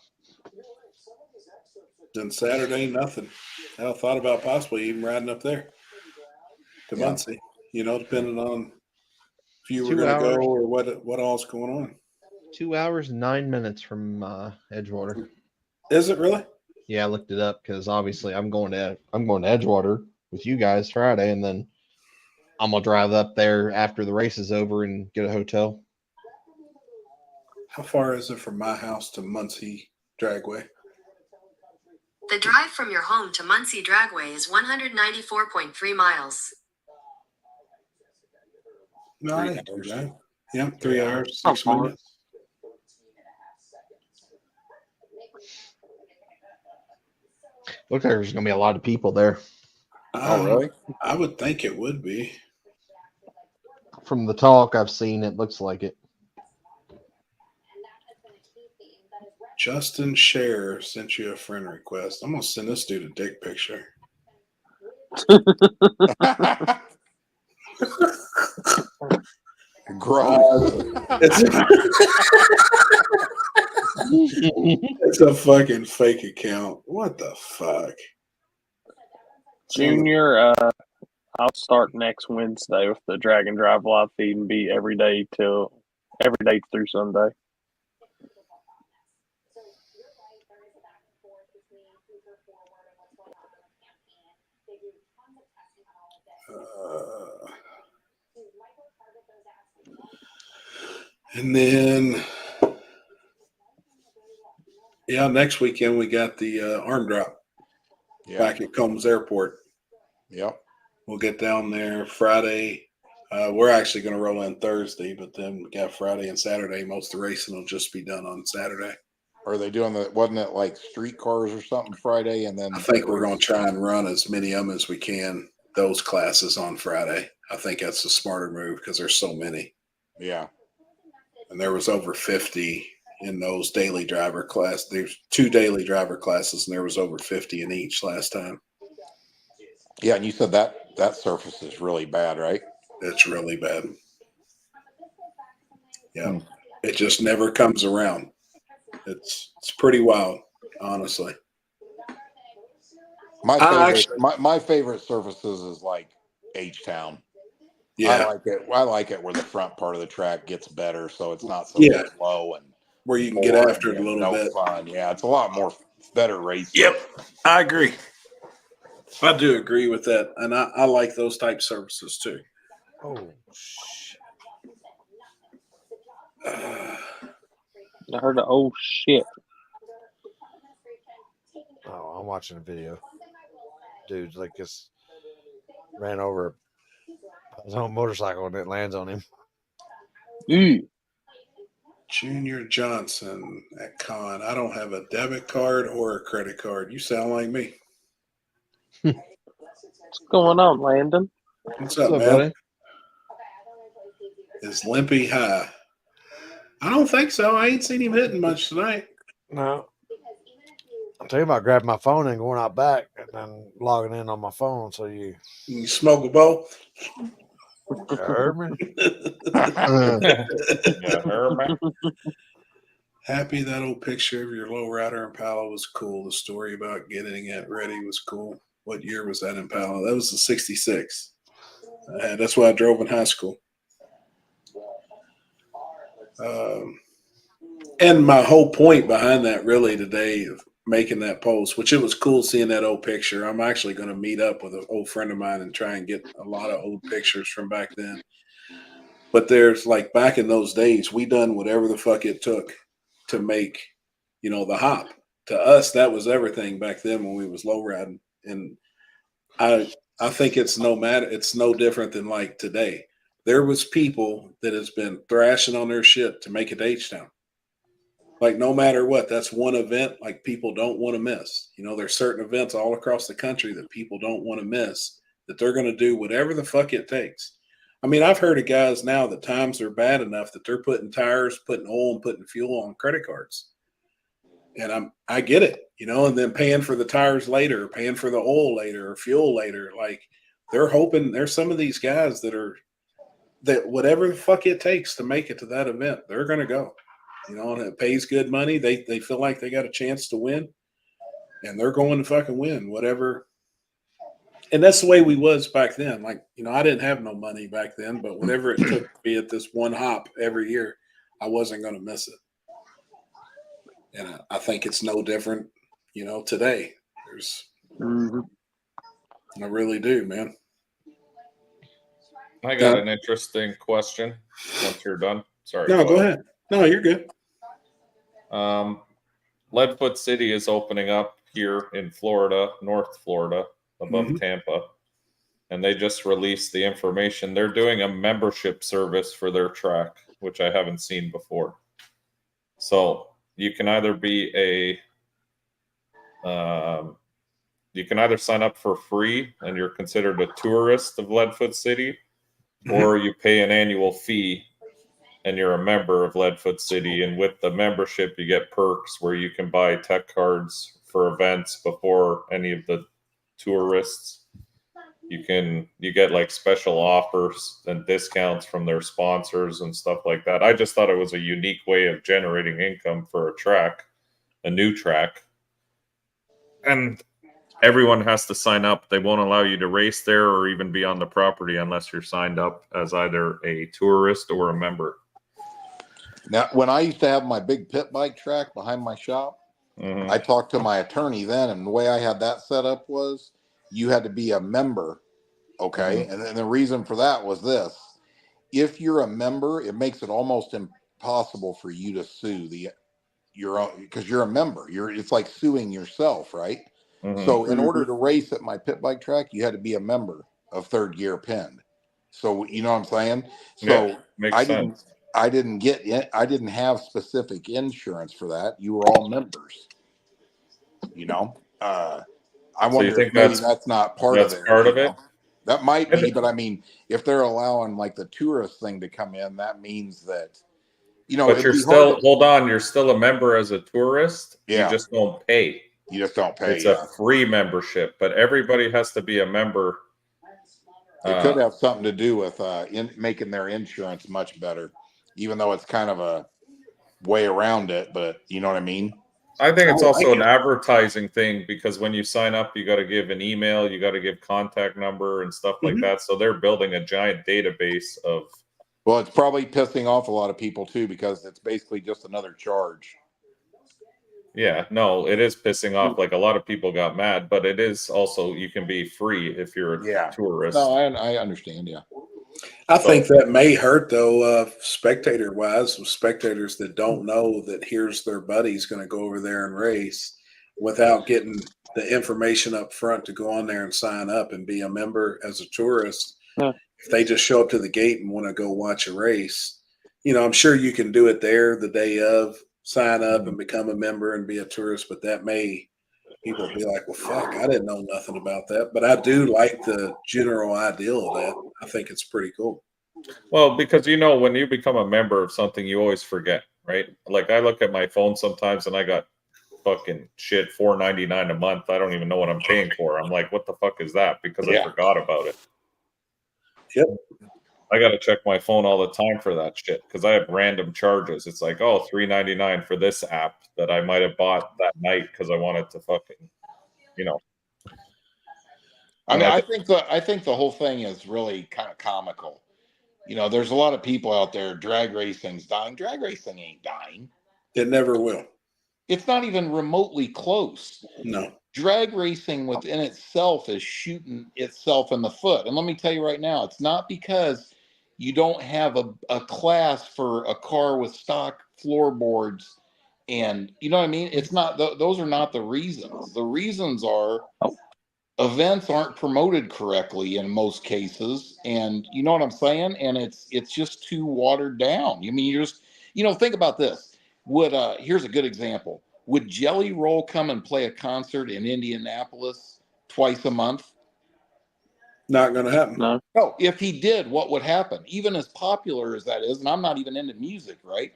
Then Saturday, nothing. I thought about possibly even riding up there to Muncie, you know, depending on if you were going to go or what all's going on. 2 hours, 9 minutes from Edgewater. Is it really? Yeah, I looked it up because obviously I'm going to Edgewater with you guys Friday, and then I'm gonna drive up there after the race is over and get a hotel. How far is it from my house to Muncie Dragway? The drive from your home to Muncie Dragway is 194.3 miles. 3 hours, right? Yep, 3 hours, 6 minutes. Looks like there's gonna be a lot of people there. really? I would think it would be. From the talk I've seen, it looks like it. Justin Share sent you a friend request. I'm gonna send this dude a dick picture. Gross. It's a fucking fake account. What the fuck? Junior, I'll start next Wednesday with the Drag and Drive live feed and be every day through Sunday. And then, next weekend we got the arm drop back at Combs Airport. Yep. We'll get down there Friday. We're actually going to roll in Thursday, but then we got Friday and Saturday. Most of the racing will just be done on Saturday. Are they doing wasn't it like street cars or something Friday? And then I think we're going to try and run as many of them as we can, those classes on Friday. I think that's the smarter move because there's so many. Yeah. And there was over 50 in those daily driver class. There's 2 daily driver classes, and there was over 50 in each last time. Yeah, and you said that surface is really bad, right? It's really bad. Yeah. It just never comes around. It's pretty wild, honestly. My favorite surfaces is like H-Town. Yeah. I like it where the front part of the track gets better, so it's not so slow and where you can get after it a little bit. Fun. Yeah, it's a lot more better racing. Yep, I agree. I do agree with that, and I like those type services too. Oh, I heard the shit. Oh, I'm watching a video. Dude, like just ran over his own motorcycle and it lands on him. Junior Johnson at Con. I don't have a debit card or a credit card. You sound like me. What's going on, Landon? What's up, man? Buddy? Is Limpy high? I don't think so. I ain't seen him hitting much tonight. No. I'm thinking about grabbing my phone and going out back and then logging in on my phone. So you smoke a bowl? You heard me? Happy that old picture of your lowrider Impala was cool. The story about getting it ready was cool. What year was that Impala? That was the 66. That's what I drove in high school. And my whole point behind that really today of making that post, which it was cool seeing that old picture. I'm actually going to meet up with an old friend of mine and try and get a lot of old pictures from back then. But there's like back in those days, we done whatever the fuck it took to make, the hop. To us, that was everything back then when we was low riding. And I think it's no different than like today. There was people that has been thrashing on their shit to make it to H-Town. Like no matter what, that's one event like people don't want to miss. There's certain events all across the country that people don't want to miss, that they're going to do whatever the fuck it takes. I mean, I've heard of guys now that times are bad enough that they're putting tires, putting oil, and putting fuel on credit cards. And I get it, and then paying for the tires later, paying for the oil later or fuel later. Like they're hoping there's some of these guys that whatever the fuck it takes to make it to that event, they're going to go. And it pays good money. They feel like they got a chance to win, and they're going to fucking win whatever. And that's the way we was back then. Like, I didn't have no money back then, but whatever it took to be at this one hop every year, I wasn't going to miss it. And I think it's no different, today. I really do, man. I got an interesting question once you're done. Sorry. No, go ahead. No, you're good. Leadfoot City is opening up here in Florida, North Florida, above Tampa. And they just released the information. They're doing a membership service for their track, which I haven't seen before. So you can either be you can either sign up for free and you're considered a tourist of Leadfoot City, or you pay an annual fee and you're a member of Leadfoot City. And with the membership, you get perks where you can buy tech cards for events before any of the tourists. You get like special offers and discounts from their sponsors and stuff like that. I just thought it was a unique way of generating income for a new track. And everyone has to sign up. They won't allow you to race there or even be on the property unless you're signed up as either a tourist or a member. Now, when I used to have my big pit bike track behind my shop, I talked to my attorney then, and the way I had that set up was you had to be a member, okay? And then the reason for that was this. If you're a member, it makes it almost impossible for you to sue your own, because you're a member. It's like suing yourself, right? So in order to race at my pit bike track, you had to be a member of Third Gear Pinned. So you know what I'm saying? So makes sense. I didn't have specific insurance for that. You were all members. You know, I wonder if maybe that's not part of it. Part of it. That might be, but I mean, if they're allowing like the tourist thing to come in, that means that, you know. But you're still hold on. You're still a member as a tourist. Yeah. You just don't pay. You just don't pay. It's a free membership, but everybody has to be a member. It could have something to do with making their insurance much better, even though it's kind of a way around it. But you know what I mean? I think it's also an advertising thing, because when you sign up, you got to give an email, you got to give contact number and stuff like that. So they're building a giant database of. Well, it's probably pissing off a lot of people too, because it's basically just another charge. Yeah, no, it is pissing off. Like, a lot of people got mad, but it is also, you can be free if you're a tourist. No, I understand. Yeah. I think that may hurt though, spectator wise, spectators that don't know that here's their buddy's going to go over there and race without getting the information up front to go on there and sign up and be a member as a tourist. Yeah. If they just show up to the gate and want to go watch a race, you know, I'm sure you can do it there the day of, sign up and become a member and be a tourist, but that may, people be like, well, fuck, I didn't know nothing about that. But I do like the general ideal of that. I think it's pretty cool. Well, because, you know, when you become a member of something, you always forget, right? Like, I look at my phone sometimes and I got fucking shit, $4.99 a month. I don't even know what I'm paying for. I'm like, what the fuck is that? Because I forgot about it. Yep. I got to check my phone all the time for that shit, because I have random charges. It's like, oh, $3.99 for this app that I might have bought that night because I wanted to fucking, you know. I mean, I think the whole thing is really kind of comical. You know, there's a lot of people out there. Drag racing's dying. Drag racing ain't dying. It never will. It's not even remotely close. No. Drag racing within itself is shooting itself in the foot. And let me tell you right now, it's not because you don't have a class for a car with stock floorboards, and you know what I mean? It's not, those are not the reasons. The reasons are events aren't promoted correctly in most cases, and you know what I'm saying? And it's just too watered down. I mean, think about this. Here's a good example. Would Jelly Roll come and play a concert in Indianapolis twice a month? Not going to happen. No. No. If he did, what would happen? Even as popular as that is, and I'm not even into music, right?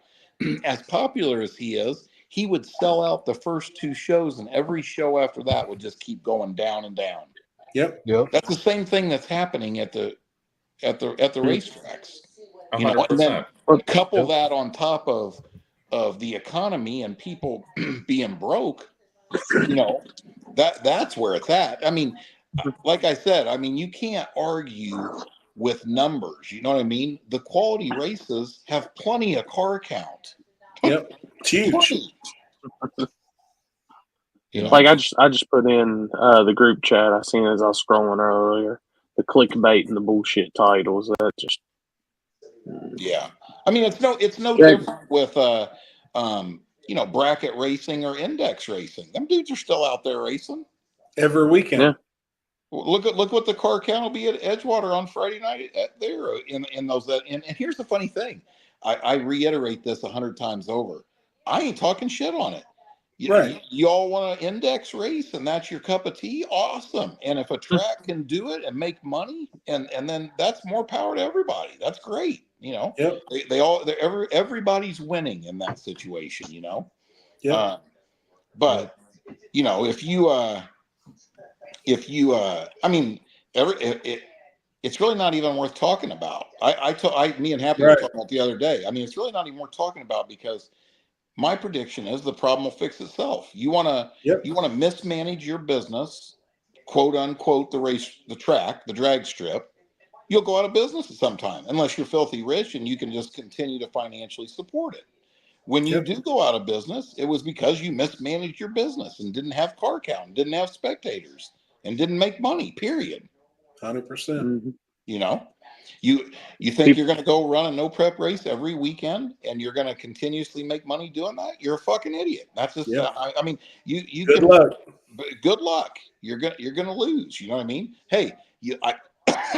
As popular as he is, he would sell out the first two shows, and every show after that would just keep going down and down. Yep. That's the same thing that's happening at the racetracks. You know, 100%. and then couple that on top of the economy and people being broke, you know, that's where it's at. I mean, like I said, I mean, you can't argue with numbers. You know what I mean? The quality races have plenty of car count. Yep. It's huge. You know? Like I just put in the group chat I seen as I was scrolling earlier, the clickbait and the bullshit titles. That just I mean, it's no different with bracket racing or index racing. Them dudes are still out there racing every weekend. Yeah. Look what the car count will be at Edgewater on Friday night there in those. And here's the funny thing, I reiterate this 100 times over. I ain't talking shit on it. You all want to index race, and that's your cup of tea. Awesome. And if a track can do it and make money, and then that's more power to everybody. That's great. You know, everybody's winning in that situation. You know, but you know, if you, I mean, it's really not even worth talking about. Me and Happy were talking about the other day. I mean, it's really not even worth talking about because my prediction is the problem will fix itself. You want to mismanage your business, quote unquote, the track, the drag strip. You'll go out of business at some time unless you're filthy rich and you can just continue to financially support it. When you do go out of business, it was because you mismanaged your business and didn't have car count, didn't have spectators, and didn't make money. Period. 100%. You know, you think you're going to go run a no prep race every weekend and you're going to continuously make money doing that? You're a fucking idiot. That's just. I mean, you good luck. Good luck. You're gonna lose. You know what I mean? Hey, I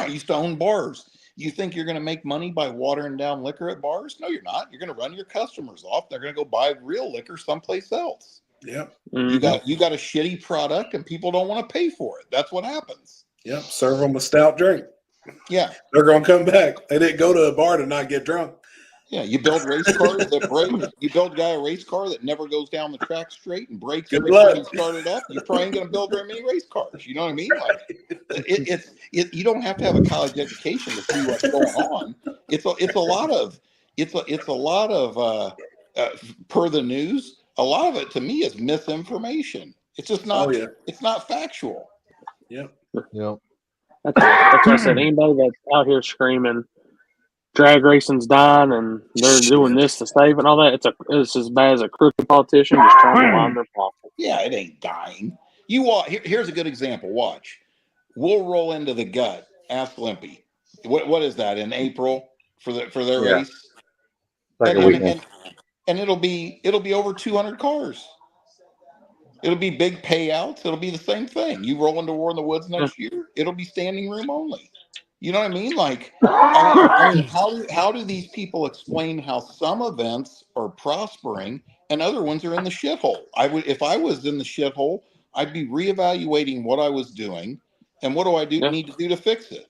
used to own bars. You think you're going to make money by watering down liquor at bars? No, you're not. You're going to run your customers off. They're going to go buy real liquor someplace else. Yep. You got a shitty product and people don't want to pay for it. That's what happens. Yep. Serve them a stout drink. Yeah. They're going to come back. They didn't go to a bar to not get drunk. Yeah, you build race cars that break. You build a guy a race car that never goes down the track straight and breaks every time you start it up. You're probably going to build very many race cars. You know what I mean? Like you don't have to have a college education to see what's going on. It's a lot of per the news. A lot of it to me is misinformation. It's just not. It's not factual. Yep. Yep. That's what I said. Anybody that's out here screaming drag racing's dying and they're doing this to save it and all that, it's as bad as a crooked politician just trying to line their pocket. Yeah, it ain't dying. Here's a good example. Watch. We'll roll into the gut. Ask Limpy. What is that in April for their race? Like and it'll be over 200 cars. It'll be big payouts. It'll be the same thing. You roll into War in the Woods next year, it'll be standing room only. You know what I mean? Like, I mean, how do these people explain how some events are prospering and other ones are in the shithole? If I was in the shithole, I'd be reevaluating what I was doing and what do I need to do to fix it.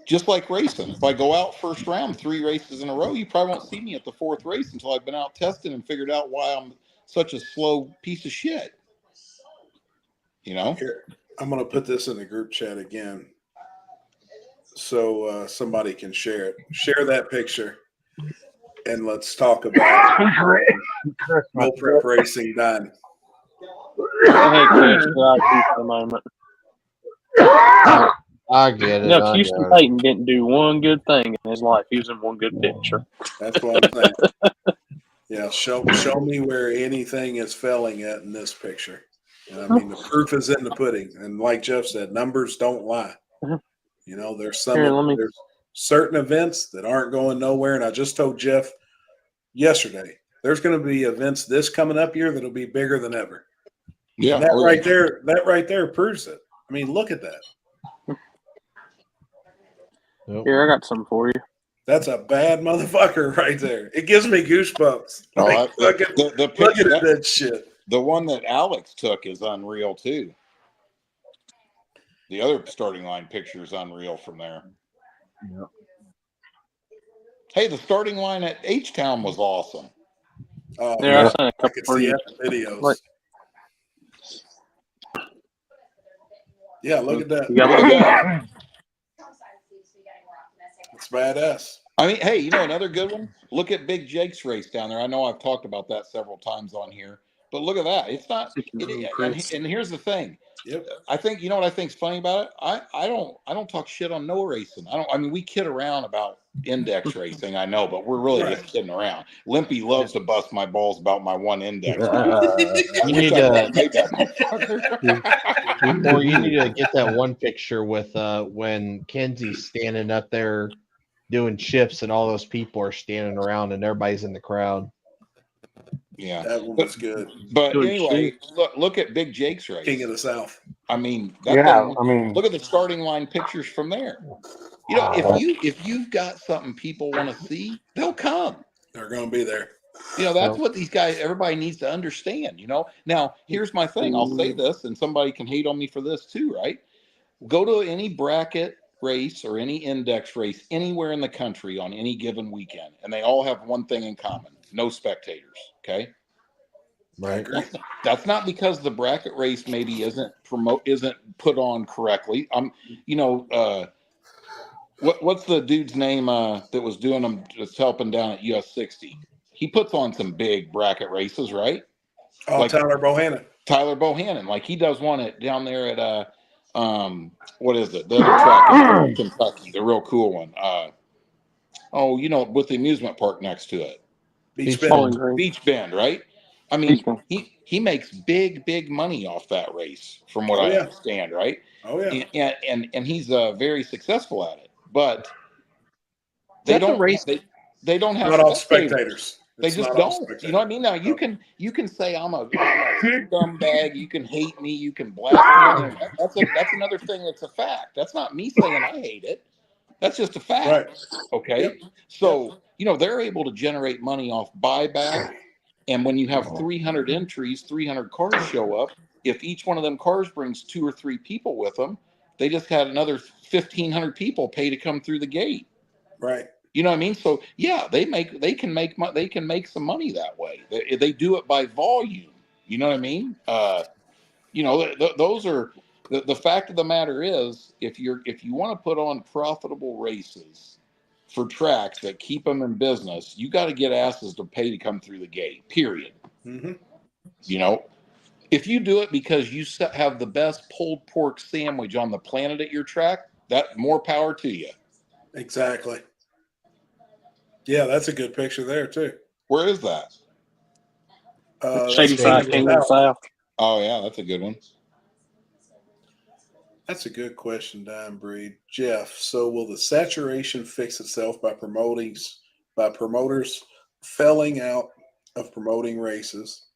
Just like racing. If I go out first round 3 races in a row, you probably won't see me at the 4th race until I've been out testing and figured out why I'm such a slow piece of shit. You know? Here, I'm going to put this in the group chat again so somebody can share it. Share that picture and let's talk about no prep racing done. I get it. No, Houston Payton didn't do one good thing in his life. He was in one good picture. That's what I'm saying. Yeah, show me where anything is failing at in this picture. And I mean, the proof is in the pudding. And like Jeff said, numbers don't lie. You know, there's certain events that aren't going nowhere. And I just told Jeff yesterday, there's going to be events this coming up here that'll be bigger than ever. Yeah, and that right there proves it. I mean, look at that. Here, I got some for you. That's a bad motherfucker right there. It gives me goosebumps. Like, look at that shit. The one that Alex took is unreal too. The other starting line picture is unreal from there. Yep. Hey, the starting line at H-Town was awesome. Oh, yeah, I could see videos. Like, yeah, look at that. Look at that. It's badass. I mean, hey, you know another good one? Look at Big Jake's race down there. I know I've talked about that several times on here, but look at that. It's not. And here's the thing. Yep. I think you know what I think's funny about it. I don't talk shit on no racing. I mean, we kid around about index racing. I know, but we're really just kidding around. Limpy loves to bust my balls about my one index. You need to get that one picture with when Kenzie's standing up there doing shifts and all those people are standing around and everybody's in the crowd. Yeah, that one was good. But anyway, look at Big Jake's race. King of the South. I mean, look at the starting line pictures from there. You know, if you've got something people want to see, they'll come. They're going to be there. You know, that's what these guys, everybody needs to understand, you know. Now, here's my thing. I'll say this, and somebody can hate on me for this too, right? Go to any bracket race or any index race anywhere in the country on any given weekend, and they all have one thing in common: no spectators. Okay. Right. That's not because the bracket race maybe isn't put on correctly. What's the dude's name that was doing them, just helping down at US 60? He puts on some big bracket races, right? Oh, like Tyler Bohannon. Tyler Bohannon, like he does one down there at what is it? The other track in Kentucky, the real cool one. With the amusement park next to it. Beach Bend. Beach Bend, right? I mean, he makes big money off that race, from what I understand, right? Oh yeah. And he's very successful at it, but they don't have not all spectators. They just don't. You know what I mean? Now you can say I'm a scumbag. You can hate me. You can blast me. That's another thing that's a fact. That's not me saying I hate it. That's just a fact. Right. Okay. Yep. So they're able to generate money off buyback, and when you have 300 entries, 300 cars show up. If each one of them cars brings 2 or 3 people with them, they just had another 1,500 people pay to come through the gate. Right. You know what I mean? So yeah, they can make some money that way. They do it by volume. You know what I mean? Those are the fact of the matter is, if you want to put on profitable races for tracks that keep them in business, you got to get asses to pay to come through the gate. Period. Mm-hmm. If you do it because you have the best pulled pork sandwich on the planet at your track, that more power to you. Exactly. Yeah, that's a good picture there too. Where is that? Shadyside, Kingdom South. Oh yeah, that's a good one. That's a good question, Dime Breed. Jeff, so will the saturation fix itself by promoters felling out of promoting races?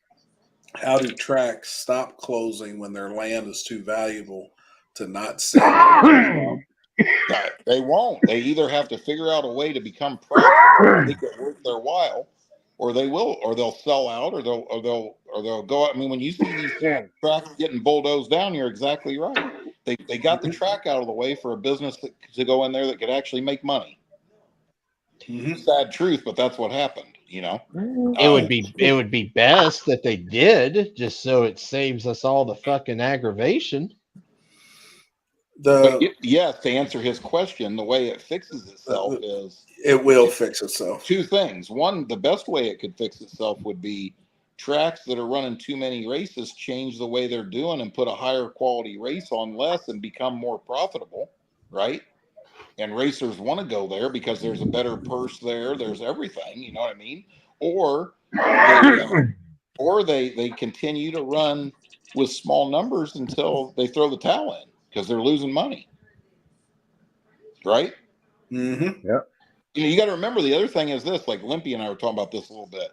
How do tracks stop closing when their land is too valuable to not sell? They won't. They either have to figure out a way to become profitable, make it worth their while, or they'll sell out, or they'll go out. I mean, when you see these tracks getting bulldozed down, you're exactly right. They got the track out of the way for a business to go in there that could actually make money. Mm-hmm. Sad truth, but that's what happened. It would be best that they did, just so it saves us all the fucking aggravation. Yes, to answer his question, the way it fixes itself is it will fix itself. 2 things. One, the best way it could fix itself would be tracks that are running too many races change the way they're doing and put a higher quality race on less and become more profitable, right? And racers want to go there because there's a better purse there. There's everything, you know what I mean? Or they continue to run with small numbers until they throw the towel in because they're losing money, right? Mm-hmm. Yep. You got to remember the other thing is this. Like Limpy and I were talking about this a little bit.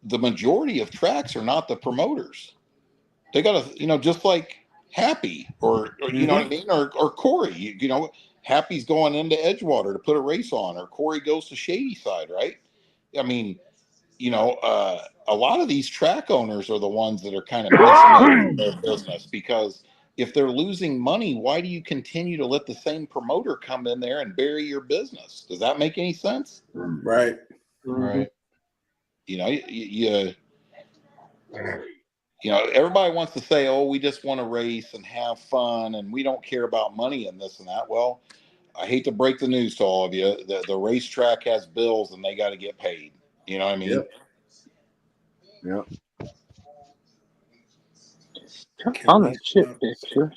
The majority of tracks are not the promoters. They got to, just like Happy or you know what I mean, or Corey. Happy's going into Edgewater to put a race on, or Corey goes to Shadyside, right? I mean, a lot of these track owners are the ones that are kind of missing their business, because if they're losing money, why do you continue to let the same promoter come in there and bury your business? Does that make any sense? Right. Right. Everybody wants to say, oh, we just want to race and have fun and we don't care about money and this and that. Well, I hate to break the news to all of you. The racetrack has bills and they got to get paid. You know what I mean? Yep. On that shit picture.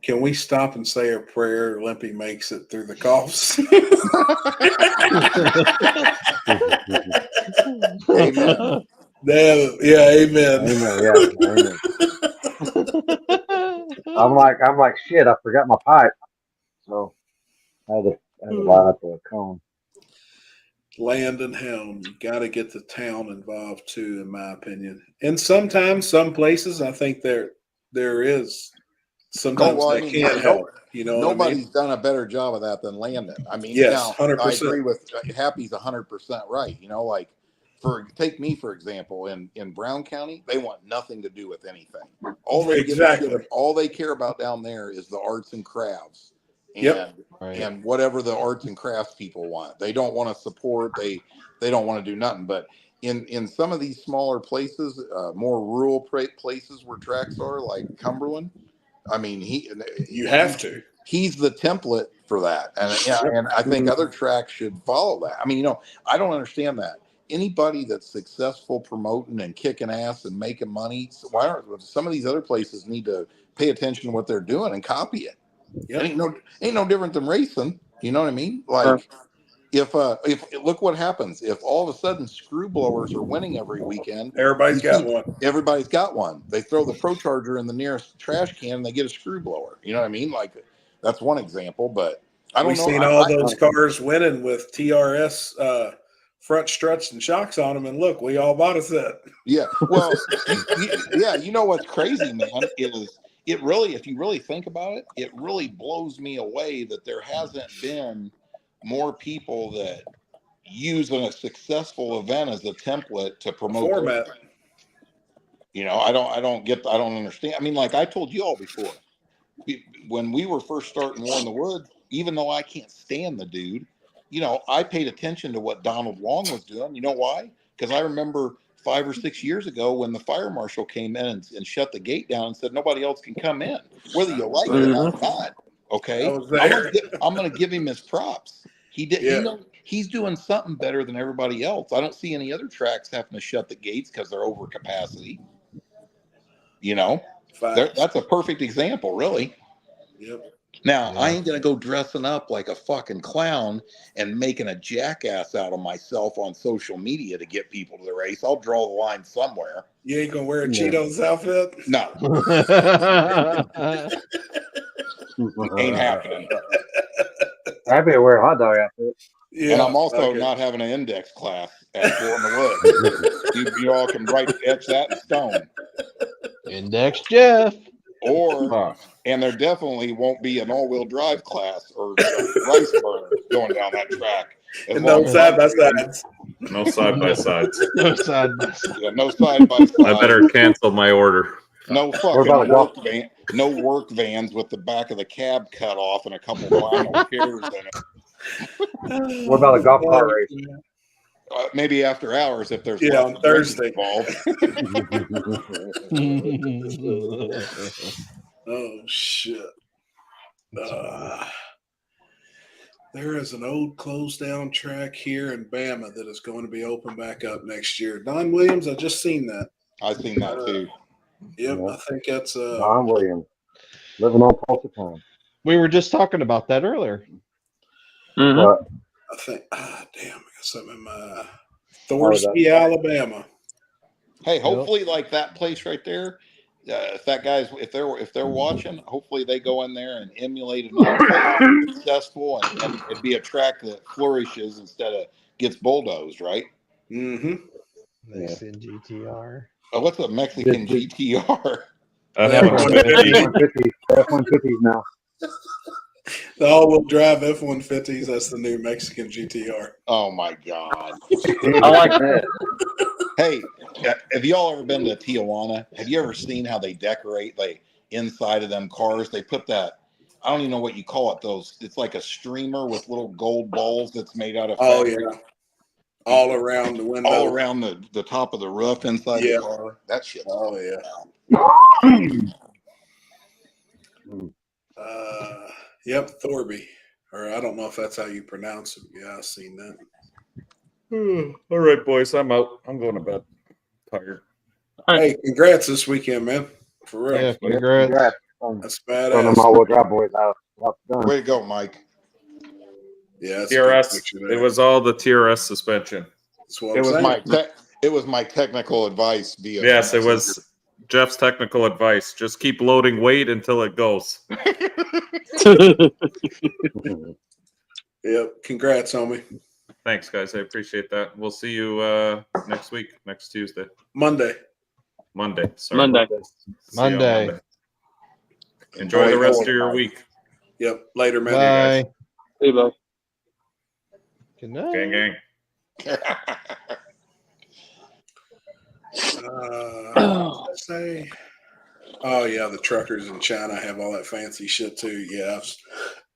Can we stop and say a prayer? Limpy makes it through the coughs. Amen. Amen. I'm like shit. I forgot my pipe, so I had to light up a cone. Land and helm. You got to get the town involved too, in my opinion. And sometimes, some places, I think there is. Sometimes they can't help. Nobody's done a better job of that than Landon. I mean, yes, 100%. I agree with Happy's 100% right. take me for example, in Brown County, they want nothing to do with anything. All they care about down there is the arts and crafts, and whatever the arts and crafts people want. They don't want to support. They don't want to do nothing. But in some of these smaller places, more rural places where tracks are, like Cumberland, I mean, you have to. He's the template for that, and I think other tracks should follow that. I mean, I don't understand that. Anybody that's successful promoting and kicking ass and making money, why don't some of these other places need to pay attention to what they're doing and copy it? Yep. Ain't no different than racing. You know what I mean? Like if look what happens if all of a sudden screw blowers are winning every weekend. Everybody's got one. Everybody's got one. They throw the Pro Charger in the nearest trash can and they get a screw blower. You know what I mean? Like that's one example, but I don't know. We've seen all those cars winning with TRS front struts and shocks on them, and look, we all bought a set. Yeah, well, you know what's crazy, man, is it really, if you really think about it, it really blows me away that there hasn't been more people that use a successful event as a template to promote format. I don't understand. I mean, like I told you all before, when we were first starting War in the Woods, even though I can't stand the dude, I paid attention to what Donald Long was doing. You know why? Because I remember 5 or 6 years ago when the fire marshal came in and shut the gate down and said nobody else can come in, whether you like it or not. Okay, I'm going to give him his props. He did. Yeah. He's doing something better than everybody else. I don't see any other tracks having to shut the gates because they're over capacity. That's a perfect example, really. Yep. Now, I ain't going to go dressing up like a fucking clown and making a jackass out of myself on social media to get people to the race. I'll draw the line somewhere. You ain't going to wear a Cheetos outfit? No. Ain't happening. I'd be wear a hot dog outfit. Yeah, and I'm also not having an index class at War in the Woods. you all can etch that in stone. Index Jeff. And there definitely won't be an all-wheel drive class or rice burner going down that track. And no side by sides. No side by sides. No side by sides. Yeah, no side by side. I better cancel my order. No fucking work vans with the back of the cab cut off and a couple vinyl chairs in it. What about a golf cart race? Maybe after hours if there's on Thursday involved. Oh shit! There is an old closed down track here in Bama that is going to be open back up next year. Don Williams, I just seen that. I've seen that too. Yep, I think that's Don Williams living on pulse of time. We were just talking about that earlier. Mm-hmm. I think. Damn, I got something in my Thorsby, Alabama. Hey, hopefully, like that place right there. If that guy's if they're watching, hopefully they go in there and emulate another successful and it'd be a track that flourishes instead of gets bulldozed, right? Mm-hmm. Mexican GTR. Oh, what's a Mexican GTR? F-150s now. The all-wheel drive F-150s. That's the new Mexican GTR. Oh my god! I like that. Hey, have y'all ever been to Tijuana? Have you ever seen how they decorate inside of them cars? They put that, I don't even know what you call it. It's like a streamer with little gold balls that's made out of fabric. Yeah. All around the window. All around the top of the roof inside the car. That shit. Oh yeah. Yep, Thorby. Or I don't know if that's how you pronounce it. Yeah, I've seen that. All right, boys, I'm out. I'm going to bed. Tired. Hey, congrats this weekend, man. For real. Yeah, congrats. That's badass. All-wheel drive boys out. Way to go, Mike. Yeah, TRS. It was all the TRS suspension. It was my technical advice. Yes, it was Jeff's technical advice. Just keep loading weight until it goes. Yep. Congrats, homie. Thanks, guys. I appreciate that. We'll see you next week, next Tuesday. Monday. Sorry. Monday. Enjoy the rest of your week. Yep. Later, man. Bye. Hey, bye. Good night. Gang, gang. Let's say, oh yeah, the truckers in China have all that fancy shit too. Yeah,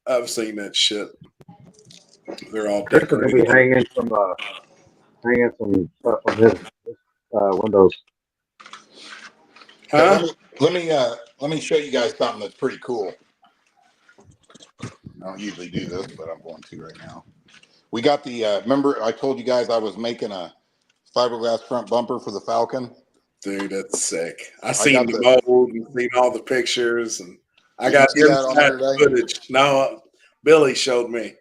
I've seen that shit. They're all Chris is gonna be decorated. hanging some stuff on his windows. Huh? Let me show you guys something that's pretty cool. I don't usually do this, but I'm going to right now. We got the remember I told you guys I was making a fiberglass front bumper for the Falcon. Dude, that's sick. I seen the mold and seen all the pictures, and I got see that on there today? footage. No, Billy showed me.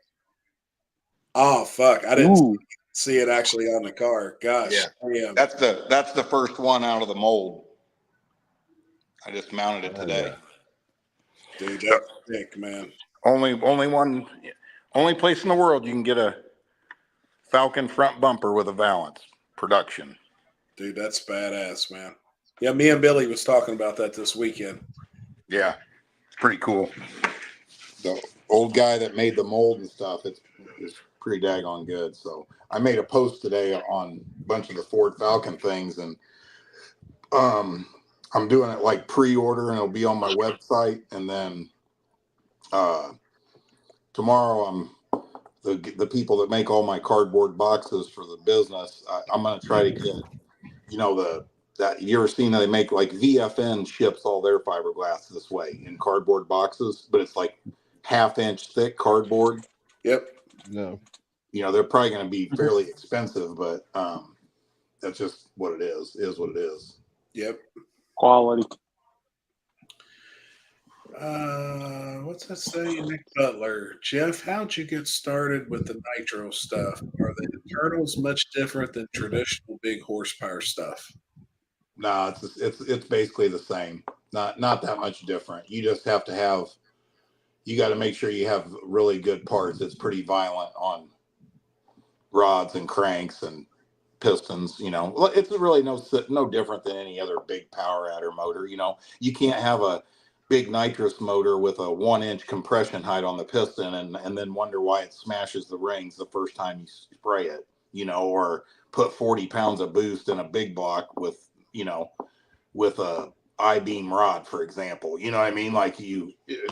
Oh fuck! I didn't see it actually on the car. Gosh, yeah, that's the first one out of the mold. I just mounted it today. Dude, that's sick, man. Only place in the world you can get a Falcon front bumper with a valance production. Dude, that's badass, man. Yeah, me and Billy was talking about that this weekend. Yeah, pretty cool. The old guy that made the mold and stuff, it's pretty daggone good. So I made a post today on a bunch of the Ford Falcon things, and I'm doing it like pre-order, and it'll be on my website. And then tomorrow, the people that make all my cardboard boxes for the business, I'm going to try to get, that you ever seen that they make like VFN ships all their fiberglass this way in cardboard boxes, but it's like 1/2 inch thick cardboard. Yep. No. They're probably going to be fairly expensive, but that's just what it is what it is. Yep. Quality. What's that say? Nick Butler. Jeff, how'd you get started with the nitro stuff? Are the internals much different than traditional big horsepower stuff? No, it's basically the same. Not that much different. You just have to you got to make sure you have really good parts. It's pretty violent on rods and cranks and pistons. It's really no different than any other big power adder motor. You can't have a big nitrous motor with a 1-inch compression height on the piston and then wonder why it smashes the rings the first time you spray it, or put 40 pounds of boost in a big block with a I-beam rod, for example. You know what I mean? Like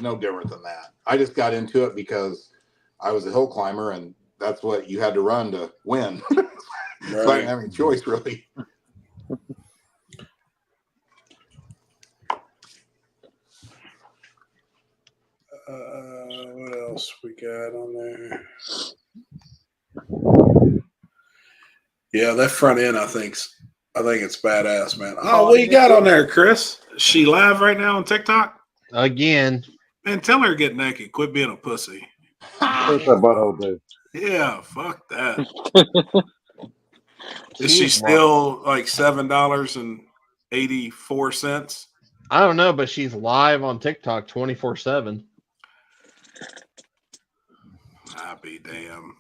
no different than that. I just got into it because I was a hill climber and that's what you had to run to win. So I didn't have any choice, really. What else we got on there? Yeah, that front end, I think it's badass, man. Oh, what you got on there, Chris? Is she live right now on TikTok? Again. Man, tell her to get naked. Quit being a pussy. What's that butthole do? Yeah, fuck that. Is she still like $7.84? I don't know, but she's live on TikTok 24/7. I'll be damn.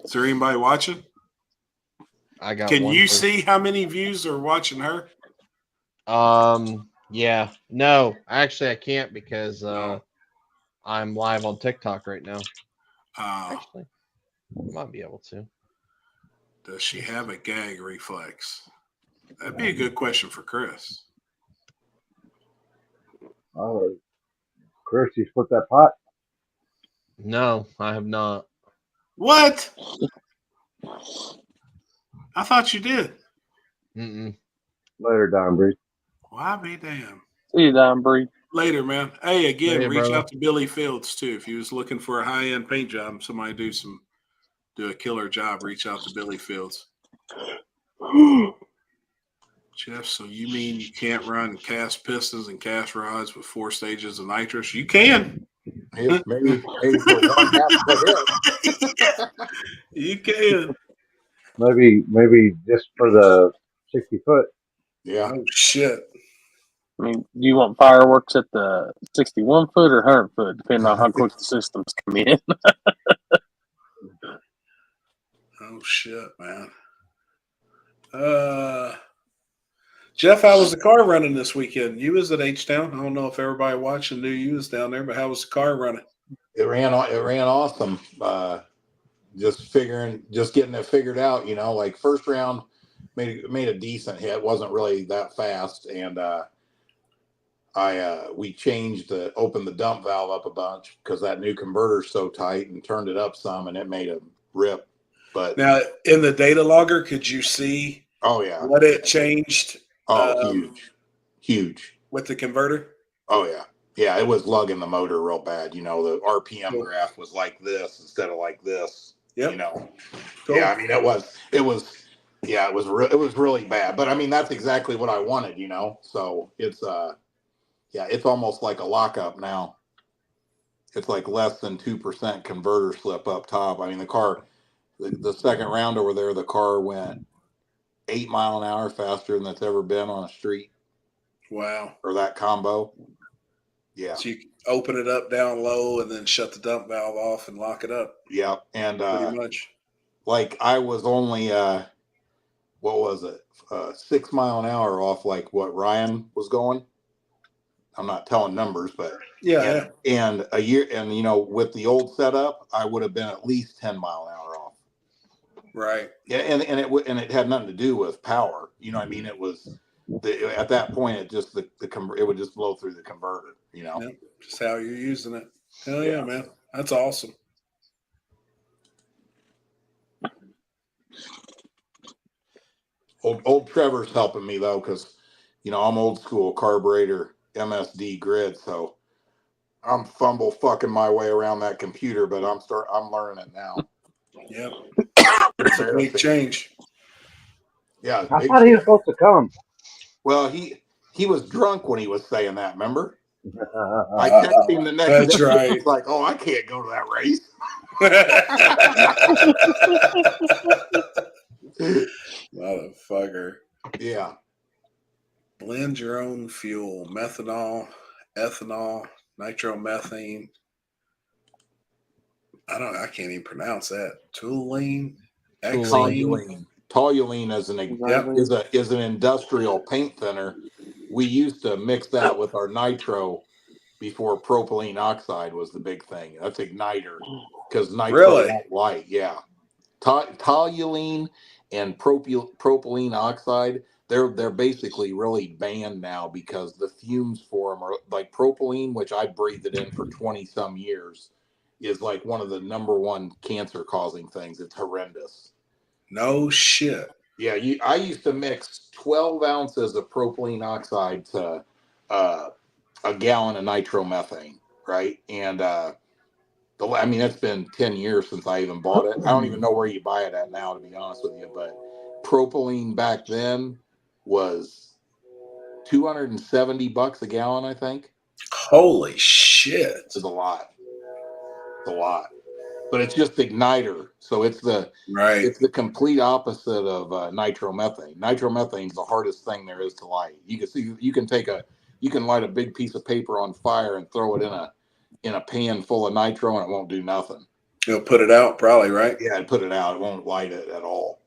Is there anybody watching? I got. Can you see how many views are watching her? Yeah. No, actually, I can't because I'm live on TikTok right now. Actually, I might be able to. Does she have a gag reflex? That'd be a good question for Chris. Oh, Chris, you split that pot? No, I have not. What? I thought you did. Mm-mm. Later, Don Breed. Why be damn? See you, Don Breed. Later, man. Hey, again, Hey, reach brother. out to Billy Fields too. If you was looking for a high-end paint job, somebody do a killer job, reach out to Billy Fields. Jeff, so you mean you can't run cast pistons and cast rods with 4 stages of nitrous? You can. Maybe for one half of it. You can. Maybe just for the 60 foot. Yeah. Oh shit. I mean, do you want fireworks at the 61 foot or 100 foot, depending on how quick the systems come in? Oh shit, man. Jeff, how was the car running this weekend? You was at H-Town. I don't know if everybody watching knew you was down there, but how was the car running? It ran awesome. Just getting it figured out, like first round, made a decent hit. It wasn't really that fast, and we opened the dump valve up a bunch because that new converter's so tight, and turned it up some, and it made a rip. But now in the data logger, could you see? Oh yeah, what it changed? Oh, huge with the converter. Oh yeah, yeah. It was lugging the motor real bad. You know, the RPM graph was like this instead of like this. Yep. You know. Cool. Yeah, I mean it was really bad. But I mean that's exactly what I wanted. You know, so it's it's almost like a lockup now. It's like less than 2% converter slip up top. I mean the car, the second round over there, the car went 8 mile an hour faster than it's ever been on a street. Wow. Or that combo. Yeah. So you open it up down low and then shut the dump valve off and lock it up. Yeah. And pretty much. Like I was only what was it? 6 mile an hour off like what Ryan was going. I'm not telling numbers, but yeah. And a year, and you know, with the old setup, I would have been at least 10 mile an hour off. Right. Yeah, and it had nothing to do with power. You know what I mean? It was at that point it just it would just blow through the converter, you know. Yep. Just how you're using it. Hell yeah, man. That's awesome. Old Trevor's helping me though, because you know I'm old school carburetor MSD grid, so I'm fucking my way around that computer, but I'm learning it now. Yep. It's a big change. Yeah. I thought he was supposed to come. Well, he was drunk when he was saying that, remember? I texted him the next day. That's right. He's like, oh, I can't go to that race. Motherfucker. Yeah. Blend your own fuel, methanol, ethanol, nitromethane. I can't even pronounce that. Toluene, xylene. Toluene is an industrial paint thinner. We used to mix that with our nitro before propylene oxide was the big thing. That's igniter because nitro won't light. Yeah. Toluene and propylene oxide, they're basically really banned now because the fumes for them are like propylene, which I breathed it in for 20 some years, is like one of the number one cancer causing things. It's horrendous. No shit. Yeah, I used to mix 12 ounces of propylene oxide to a gallon of nitromethane, right? And I mean, it's been 10 years since I even bought it. I don't even know where you buy it at now, to be honest with you. But propylene back then was $270 a gallon, I think. Holy shit! It's a lot. It's a lot. But it's just igniter, so it's the complete opposite of nitromethane. Nitromethane is the hardest thing there is to light. You can light a big piece of paper on fire and throw it in a pan full of nitro and it won't do nothing. It'll put it out, probably, right? Yeah, it'd put it out. It won't light it at all.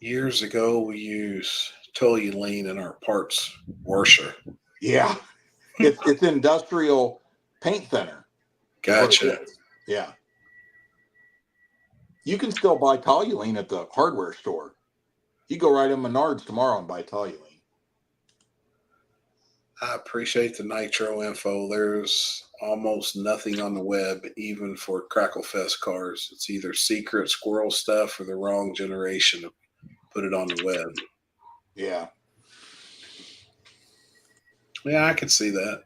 Years ago, we used toluene in our parts washer. Yeah, it's industrial paint thinner. Gotcha. Yeah. You can still buy toluene at the hardware store. You go right in Menards tomorrow and buy toluene. I appreciate the nitro info. There's almost nothing on the web, even for Crackle Fest cars. It's either secret squirrel stuff or the wrong generation to put it on the web. Yeah. Yeah, I can see that.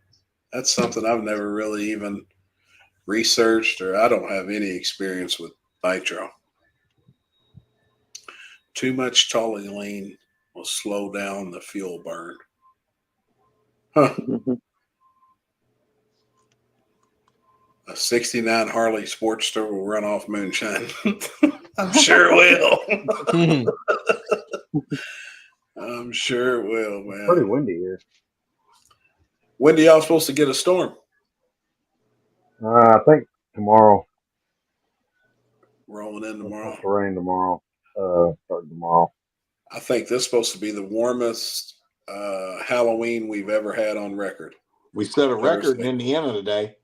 That's something I've never really even researched, or I don't have any experience with nitro. Too much toluene will slow down the fuel burn. Huh. A 69 Harley Sportster will run off moonshine. I'm sure it will. I'm sure it will, man. Pretty windy here. When do y'all supposed to get a storm? I think tomorrow. Rolling in tomorrow. It's rain tomorrow. Starting tomorrow. I think this is supposed to be the warmest Halloween we've ever had on record. We set a record in Indiana today.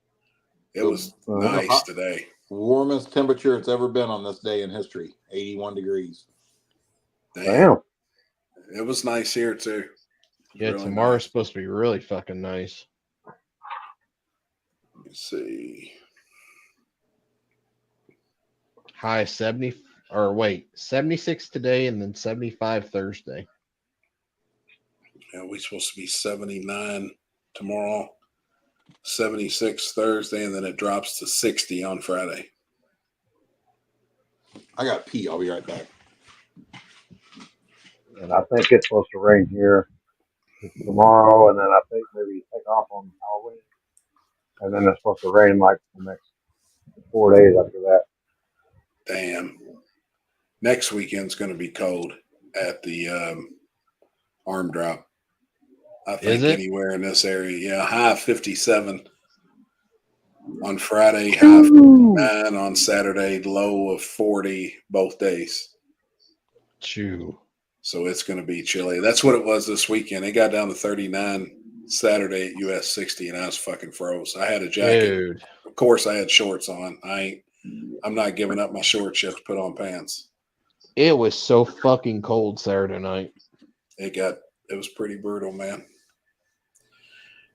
It was nice today. Warmest temperature it's ever been on this day in history. 81 degrees. Damn. It was nice here too. Yeah, Really tomorrow's supposed to be really fucking nice. Let me see. High 76 today and then 75 Thursday. Yeah, we're supposed to be 79 tomorrow, 76 Thursday, and then it drops to 60 on Friday. I got pee. I'll be right back. And I think it's supposed to rain here tomorrow, and then I think maybe take off on Halloween. And then it's supposed to rain like the next 4 days after that. Damn. Next weekend's going to be cold at the arm drop. I think anywhere in this area. Yeah, high 57 on Friday, high 59 on Saturday, low of 40 both days. Chew. So it's going to be chilly. That's what it was this weekend. It got down to 39 Saturday at US 60, and I was fucking froze. I had a jacket. Dude. Of course, I had shorts on. I'm not giving up my shorts just to put on pants. It was so fucking cold Saturday night. It was pretty brutal, man.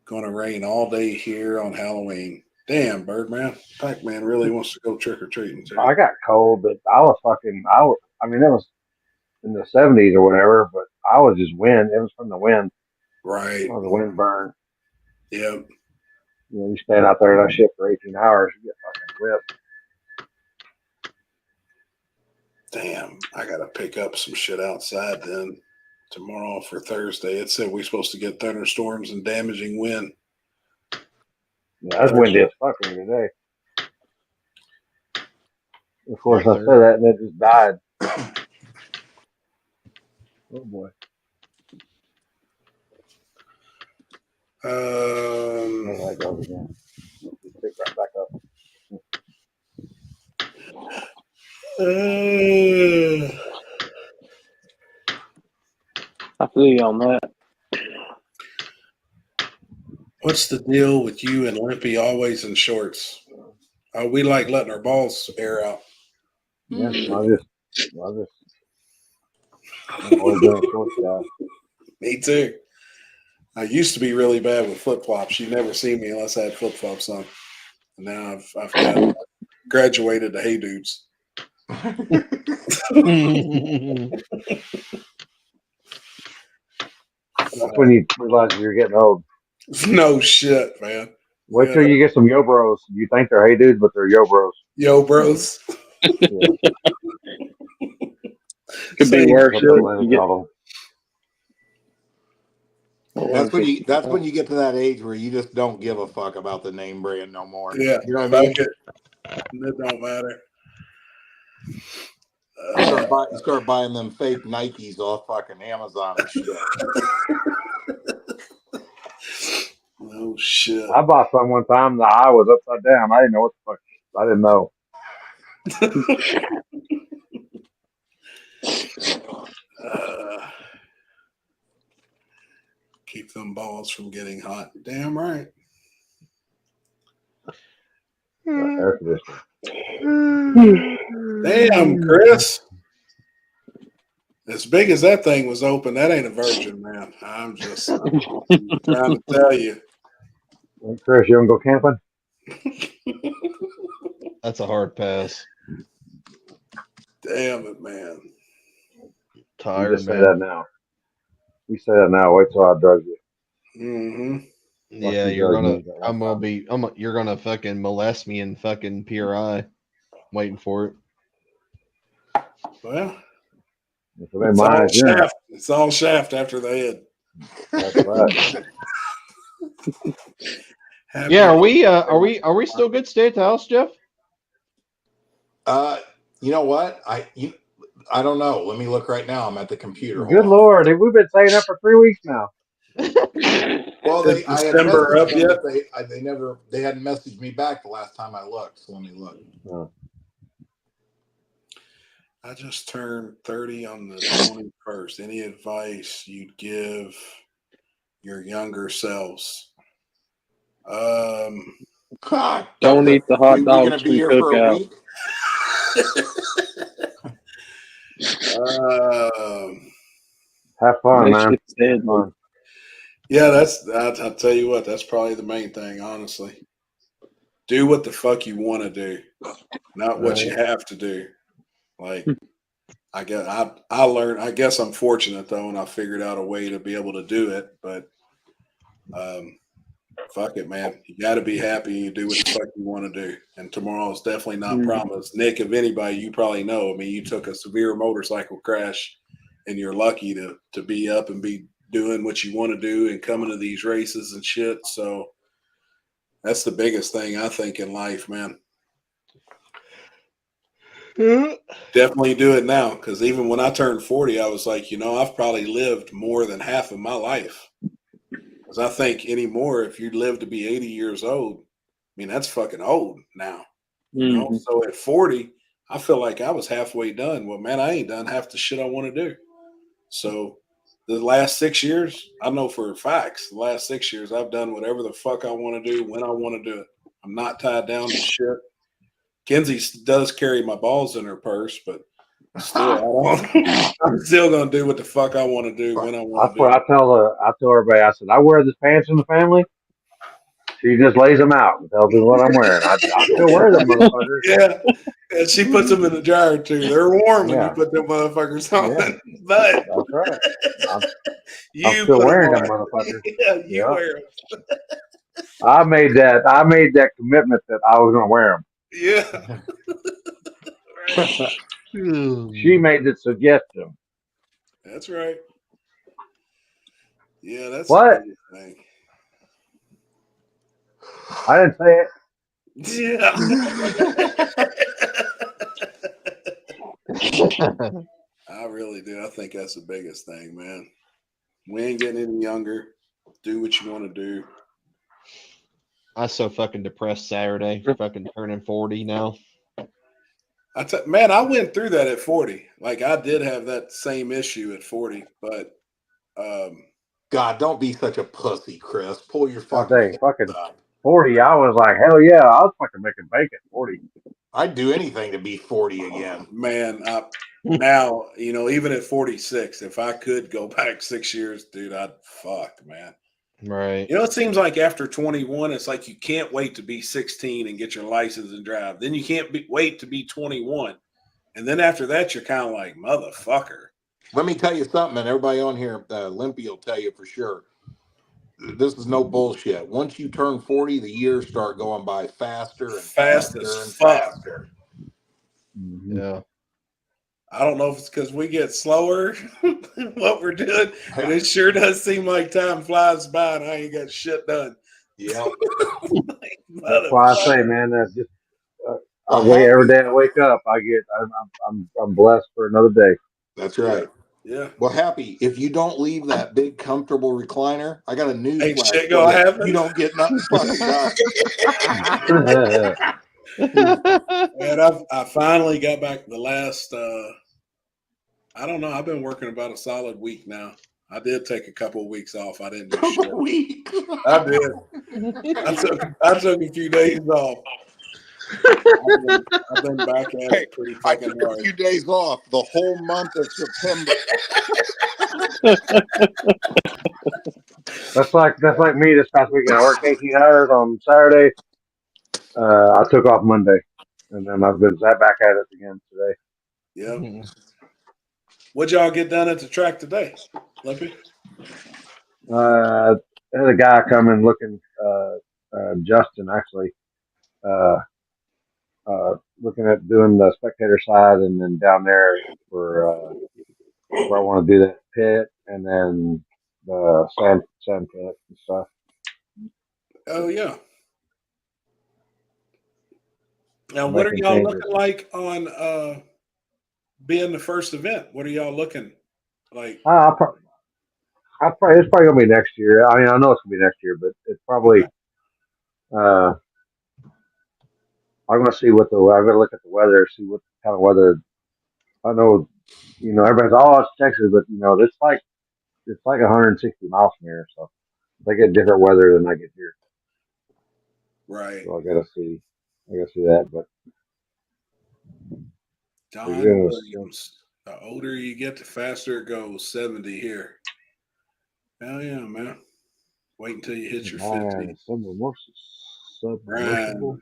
Going to rain all day here on Halloween. Damn, Birdman. Pac-Man really wants to go trick-or-treating too. I got cold, but I mean, it was in the 70s or whatever, but I was just wind. It was from the wind. Right. The wind burn. Yep. You know, you stand out there in that shit for 18 hours, you get fucking whipped. Damn, I got to pick up some shit outside then tomorrow for Thursday. It said we're supposed to get thunderstorms and damaging wind. Yeah, that's windy as fucking today. Of course, I said that and it just died. Oh boy. There that goes again. Pick right back up. I feel you on that. What's the deal with you and Limpy always in shorts? We like letting our balls air out. Yeah, I'm always been a shorts guy. Me too. I used to be really bad with flip flops. You'd never see me unless I had flip flops on. And now I've kind of graduated to hey dudes. That's when you realize you're getting old. No shit, man. Wait till you get some yo bros. You think they're hey dudes, but they're yo bros. Yo bros. Yeah. Could be worse. That's when you get to that age where you just don't give a fuck about the name brand no more. Yeah, you know what I mean. It don't matter. You start buying them fake Nikes off fucking Amazon and shit. Oh shit! I bought some one time. The eye was upside down. I didn't know what the fuck. I didn't know. Keep them balls from getting hot. Damn right. Air Damn, Chris. As big as that thing was open, that ain't a virgin, man. I'm just trying to tell you. Hey, Chris, you want to go camping? That's a hard pass. Damn it, man. Tired, you just say that now. You say that now. Wait till I drug you. Mm-hmm. Yeah, you're gonna fucking molest me in fucking PRI. Waiting for it. Well, it's it's all shaft after the head. That's right. Yeah, are we still good? Stay at the house, Jeff? You know what? I don't know. Let me look right now. I'm at the computer. Good Lord, we've been saying that for 3 weeks now. Well, Is December up yet? They hadn't messaged me back the last time I looked. So let me look. Oh. I just turned 30 on the 21st. Any advice you'd give your younger selves? Don't eat the hot we dogs gonna be from here for a Cookout. week? Have fun, That man. shit's deadly. Have fun. Yeah, I'll tell you what, that's probably the main thing, honestly. Do what the fuck you want to do, not what you have to do. Like, I guess I'm fortunate though, and I figured out a way to be able to do it. But fuck it, man. You got to be happy. You do what the fuck you want to do. And tomorrow is definitely not promised. Nick, if anybody, you probably know. I mean, you took a severe motorcycle crash, and you're lucky to be up and be doing what you want to do and coming to these races and shit. So that's the biggest thing I think in life, man. Definitely do it now, because even when I turned 40, I was like, I've probably lived more than half of my life. Because I think anymore, if you live to be 80 years old, I mean, that's fucking old now. So at 40, I feel like I was halfway done. Well, man, I ain't done half the shit I want to do. So the last 6 years, I know for facts, the last 6 years, I've done whatever the fuck I want to do when I want to do it. I'm not tied down to shit. Kenzie does carry my balls in her purse, but still, I'm still gonna do what the fuck I want to do when I want to do That's what I tell everybody. I said, I wear this pants in the family. She just lays them out and tells me what I'm wearing. I still wear them motherfuckers. Yeah, and she puts them in the dryer too. They're warm when you put them motherfuckers on. Yeah. But that's right. I'm still wearing them motherfuckers. Yeah, you wear them. I made that commitment that I was going to wear them. Yeah. She made the suggestion. That's right. Yeah, that's what? The thing. I didn't say it. Yeah. I really do. I think that's the biggest thing, man. We ain't getting any younger. Do what you want to do. I was so fucking depressed Saturday. Fucking turning 40 now. Man, I went through that at 40. Like, I did have that same issue at 40, but God, don't be such a pussy, Chris. Pull your fucking up. 40, I was like, hell yeah, I was fucking making bacon. 40. I'd do anything to be 40 again. Man, now, even at 46, if I could go back 6 years, dude, I'd fuck, man. Right. It seems like after 21, it's like you can't wait to be 16 and get your license and drive. Then you can't wait to be 21. And then after that, you're kind of like, motherfucker. Let me tell you something, and everybody on here, Limpy will tell you for sure. This is no bullshit. Once you turn 40, the years start going by faster and faster and faster. Yeah. I don't know if it's because we get slower what we're doing, but it sure does seem like time flies by and I ain't got shit done. Yeah. That's why I say, man, that's just every day I wake up, I'm blessed for another day. That's right. Yeah. Well, Happy, if you don't leave that big comfortable recliner, I got a news ain't flash. Shit gonna happen. You don't get nothing fucking done. And I finally got back the last I don't know, I've been working about a solid week now. I did take a couple of weeks off. I didn't do shit. A week. I did. I took a few days off. I've been back at it pretty fucking hard. I took a few days off the whole month of September. That's like me this past weekend. I worked 18 hours on Saturday. I took off Monday, and then I've been back at it again today. Yeah. What'd y'all get done at the track today, Limpy? There's a guy coming looking, Justin actually, looking at doing the spectator side, and then down there for where I want to do that pit, and then the sand pit and stuff. Oh yeah. Now, what are y'all looking like on being the first event? What are y'all looking like? It's probably gonna be next year. I mean, I know it's gonna be next year, but it's probably. I'm gonna see I'm gonna look at the weather, see what kind of weather. I know, everybody's it's Texas, but it's like 160 miles from here, so they get different weather than I get here. Right. So I gotta see that. But Don yeah, Williams. The older you get, the faster it goes. 70 here. Hell yeah, man. Wait until you hit your 50. Brian,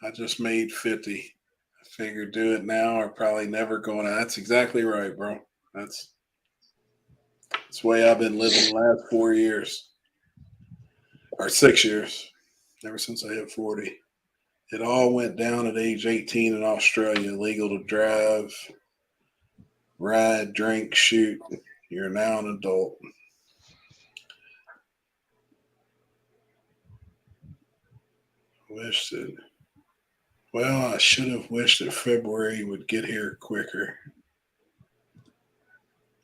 I just made 50. I figured do it now or probably never going out. That's exactly right, bro. That's the way I've been living the last 4 years. Or 6 years. Ever since I hit 40. It all went down at age 18 in Australia. Legal to drive, ride, drink, shoot. You're now an adult. Wished it. Well, I should have wished that February would get here quicker.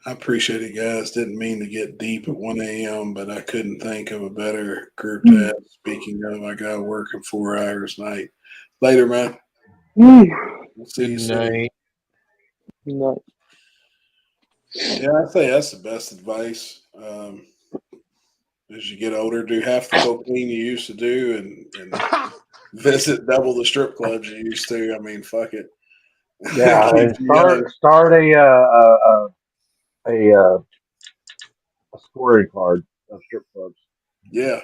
I appreciate it, guys. Didn't mean to get deep at 1 a.m., but I couldn't think of a better group to have. Speaking of, I got to work in 4 hours night. Later, man. We'll see you soon. No. Yeah, I say that's the best advice. As you get older, do half the cocaine you used to do and visit double the strip clubs you used to. I mean, fuck it. Yeah, and start a scoring card of strip clubs. Yeah,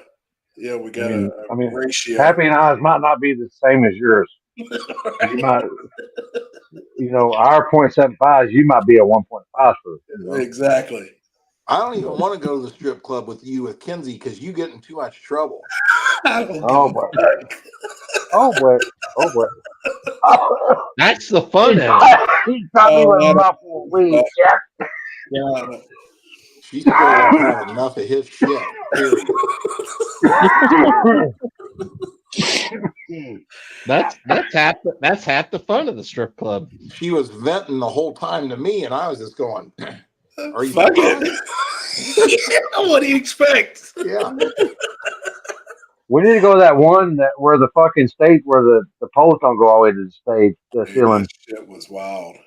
we got I mean, ratio. Happy and I's might not be the same as yours. You might, our 0.75s, you might be a 1.5 for. Exactly. I don't even want to go to the strip club with you with Kenzie because you get in too much trouble. Oh boy. That's the fun of it. He's probably with him about 4 weeks. Yeah. She still won't have enough of his shit. Period. That's half the fun of the strip club. She was venting the whole time to me, and I was just going, "Are you fuck it? What do you expect?" Yeah. We need to go to that one where the fucking stage where the poles don't go all the way to the stage, the ceiling. That shit was wild.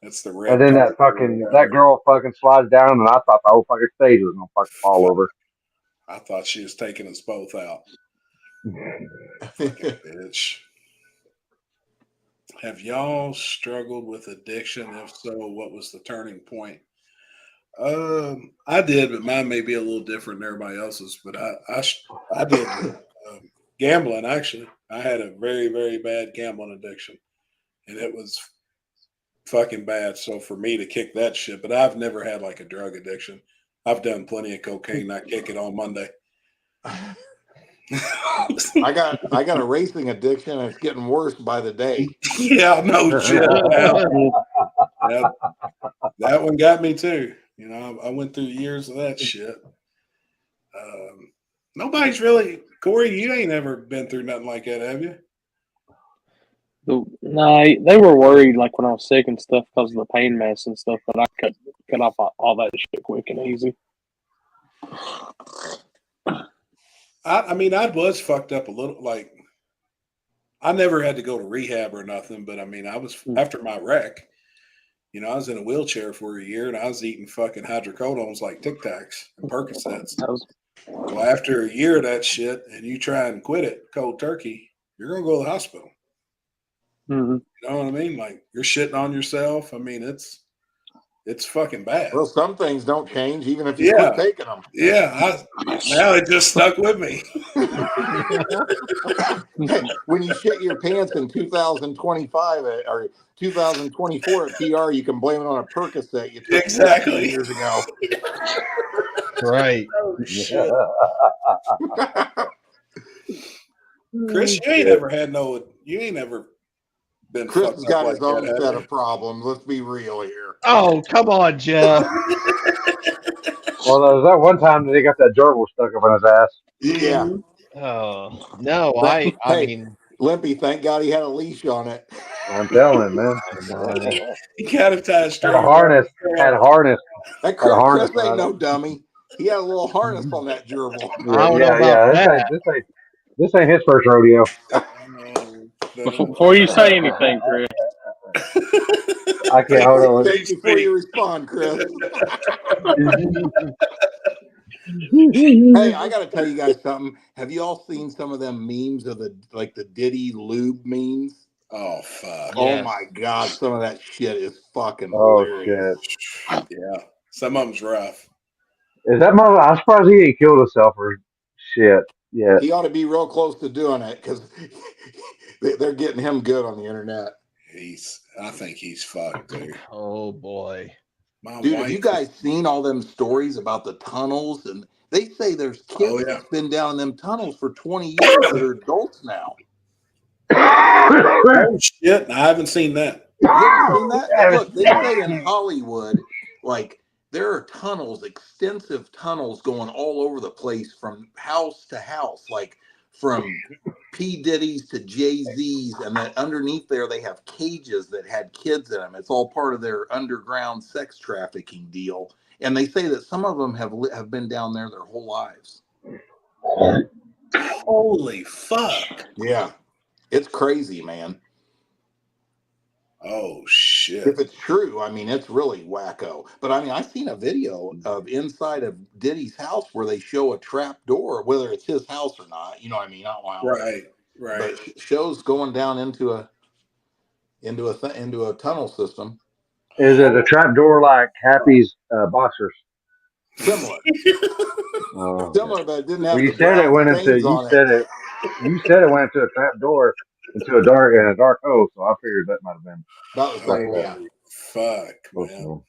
That's the red. And then that girl fucking slides down, and I thought the whole fucking stage was gonna fucking fall over. I thought she was taking us both out. Bitch. Have y'all struggled with addiction? If so, what was the turning point? I did, but mine may be a little different than everybody else's. But I did gambling. Actually, I had a very, very bad gambling addiction, and it was fucking bad. So for me to kick that shit, but I've never had like a drug addiction. I've done plenty of cocaine. I kick it on Monday. I got a racing addiction, and it's getting worse by the day. Yeah, no shit. That one got me too. I went through years of that shit. Nobody's really, Corey, you ain't ever been through nothing like that, have you? No, they were worried like when I was sick and stuff because of the pain meds and stuff, but I cut off all that shit quick and easy. I mean, I was fucked up a little. Like, I never had to go to rehab or nothing, but I mean, I was after my wreck. I was in a wheelchair for a year, and I was eating fucking hydrocodones like Tic Tacs and Percocets. Well, after a year of that shit, and you try and quit it cold turkey, you're gonna go to the hospital. Mm-hmm. You know what I mean? Like, you're shitting on yourself. I mean, it's fucking bad. Well, some things don't change even if you quit taking them. Yeah, now it just stuck with me. When you shit your pants in 2025 or 2024 at PR, you can blame it on a Percocet you took 15 years ago. Right. Oh, shit. Chris, you ain't ever been Chris fucked has up got like his own that, set of problems. Let's be real here. Oh, come on, Jeff. Well, there was that one time that he got that gerbil stuck up in his ass. Yeah. Oh, no, I mean, Limpy, thank God he had a leash on it. I'm telling man. He got him tied straight. Had a harness. That Chris ain't no dummy. He had a little harness on that gerbil. Yeah. This ain't his first rodeo. Before you say anything, Chris. I can't hold on. Think before you respond, Chris. Hey, I got to tell you guys something. Have you all seen some of them memes of the Diddy lube memes? Oh fuck! Oh Yes. my god, some of that shit is fucking Oh hilarious. shit! Yeah, some of them's rough. Is that mother? I'm surprised he ain't killed himself or shit yet. He ought to be real close to doing it because they're getting him good on the internet. I think he's fucked, dude. Oh boy. Dude, have you guys seen all them stories about the tunnels? And they say there's kids that's been down in them tunnels for 20 years that are adults now. Oh shit! I haven't seen that. You haven't seen that? But look, they say in Hollywood, like there are tunnels, extensive tunnels going all over the place from house to house, like from P. Diddy's to Jay-Z's, and that underneath there they have cages that had kids in them. It's all part of their underground sex trafficking deal. And they say that some of them have been down there their whole lives. Holy fuck! Yeah, it's crazy, man. Oh shit! If it's true, I mean, it's really wacko. But I mean, I've seen a video of inside of Diddy's house where they show a trap door, whether it's his house or not. You know what I mean? Not wow. Right. But shows going down into a tunnel system. Is it a trap door like Happy's boxers? Similar. Similar, but it didn't have Well, you the said it brown went into. stains You on it. said it. You said it went into a trap door into a dark hole. So I figured that might have been. That was like yeah. Fuck, man.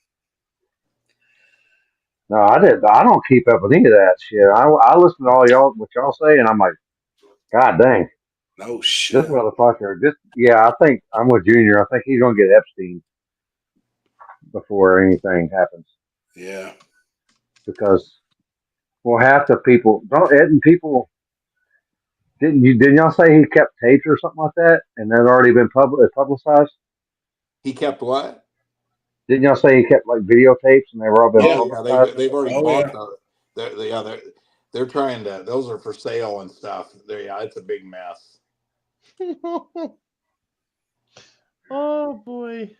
No, I did. I don't keep up with any of that shit. I listen to all y'all what y'all say, and I'm like, God dang, no shit. This motherfucker. I think I'm with Junior. I think he's gonna get Epstein before anything happens. Yeah. Because half the people didn't y'all say he kept tapes or something like that, and that already been publicized? He kept what? Didn't y'all say he kept like videotapes and they were all been publicized? They've already bought those. They're trying to. Those are for sale and stuff. It's a big mess. Oh boy.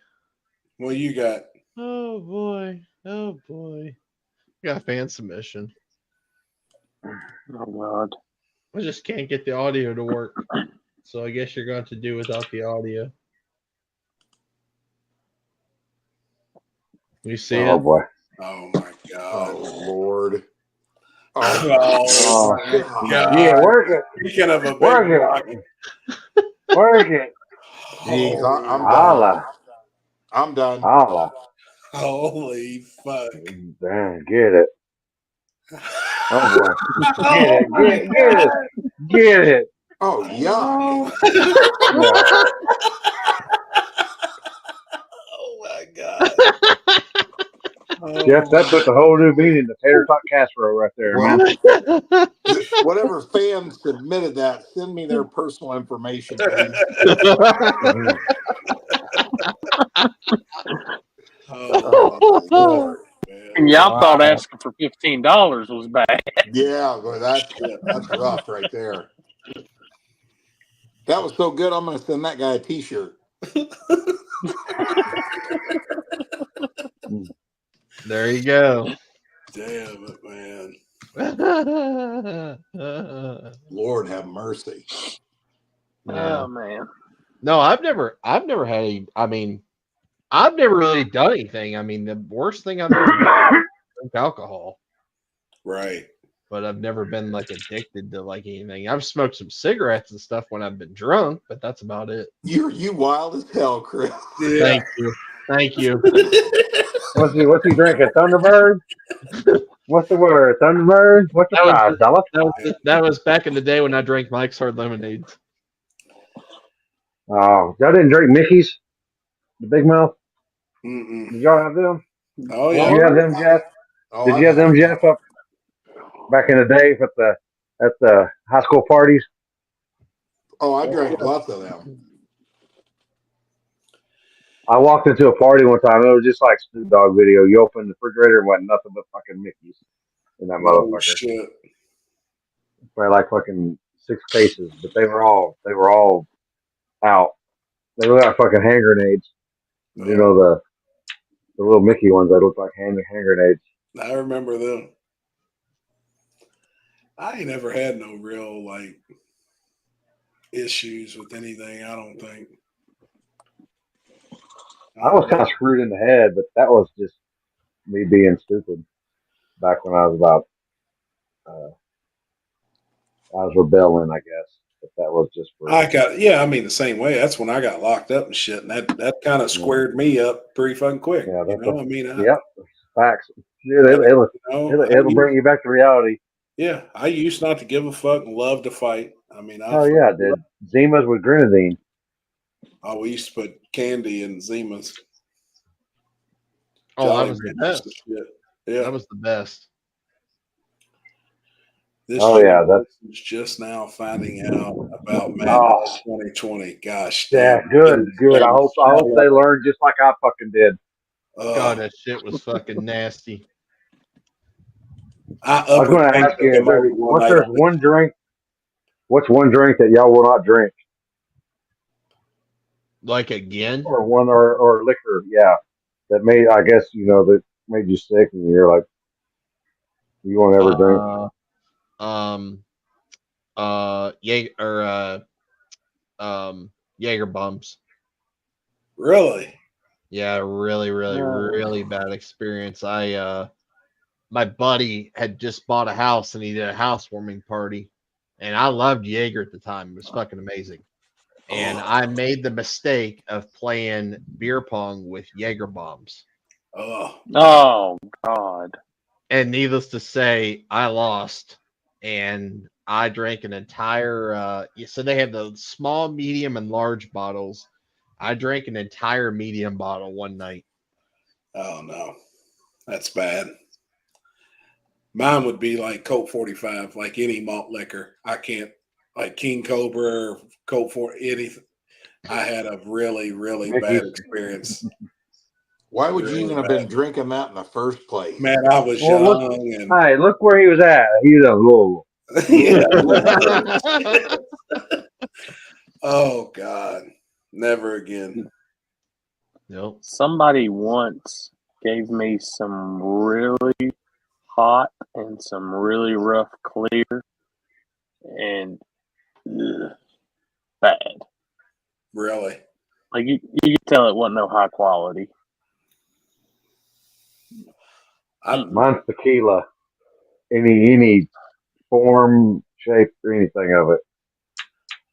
What you got? Oh boy. Oh boy. Got a fan submission. Oh God. I just can't get the audio to work. So I guess you're going to do without the audio. You see it? Oh boy. Oh my God. Oh Lord. Oh my God. Yeah, work it. Speaking of a big Work it. Work it. Jeez, I'm Holla. done. I'm done. Holla. Holy fuck. Damn, get it. Oh boy. Get it. Get it. Oh yeah. Oh my God. Jeff, that puts a whole new meaning to tater tot casserole right there, man. Whatever fans submitted that, send me their personal information, please. Lord, and y'all thought asking for $15 was bad. Yeah, but that's rough right there. That was so good. I'm going to send that guy a T-shirt. There you go. Damn it, man. Lord have mercy. Yeah. Oh man. No, I've never had I've never really done anything. I mean, the worst thing I've ever done is drink alcohol. Right. But I've never been like addicted to like anything. I've smoked some cigarettes and stuff when I've been drunk, but that's about it. You wild as hell, Chris. Yeah. Thank you. Thank you. What's he drinking? Thunderbird? What's the word? Thunderbird? What's the price? That was back in the day when I drank Mike's Hard Lemonades. Oh, y'all didn't drink Mickey's? The Big Mouth? Mm-mm. Did y'all have them? Oh yeah. Did you have them, Jeff? Did you have them, Jeff, up back in the day at the high school parties? Oh, I drank lots of them. I walked into a party one time. It was just like Snoop Dogg video. You open the refrigerator and wasn't nothing but fucking Mickey's in that motherfucker. Shit. Probably like fucking 6 cases, but they were all out. They look like fucking hand grenades. You know the little Mickey ones that look like hand grenades. I remember them. I ain't never had no real like issues with anything. I don't think. I was kind of screwed in the head, but that was just me being stupid back when I was about. I was rebelling, I guess. But that was just for. I mean the same way. That's when I got locked up and shit, and that kind of squared me up pretty fucking quick. Yeah, you know, I mean, yep, facts. Yeah, it'll bring you back to reality. Yeah, I used not to give a fuck and love to fight. I mean, Oh yeah, I did. Zimas with grenadine. Oh, we used to put candy in Zimas. Oh, that was the best. Yeah, that was the best. This that's just now finding out about Madden 2020. Gosh, yeah, damn. good. I hope they learned just like I fucking did. God, that shit was fucking nasty. I was going to ask you, what's one drink that y'all will not drink? Like again? Or one or liquor, yeah. That made, I guess, that made you sick and you're like, you won't ever drink. Jaeger bombs. Really? Yeah, really bad experience. My buddy had just bought a house and he did a housewarming party, and I loved Jaeger at the time. It was fucking amazing. And I made the mistake of playing beer pong with Jaeger bombs. Oh God. And needless to say, I lost, and I drank an entire. So they have the small, medium, and large bottles. I drank an entire medium bottle one night. Oh no, that's bad. Mine would be like Colt 45, like any malt liquor. I can't, like King Cobra or Colt 40, anything. I had a really bad experience. Why would you even have been drinking that in the first place? Man, I was young. Hey, look where he was at. He was in Louisville. Oh God, never again. Nope. Somebody once gave me some really hot and some really rough clear, and bad. Really? Like you could tell it wasn't no high quality. Mine's tequila. Any form, shape, or anything of it.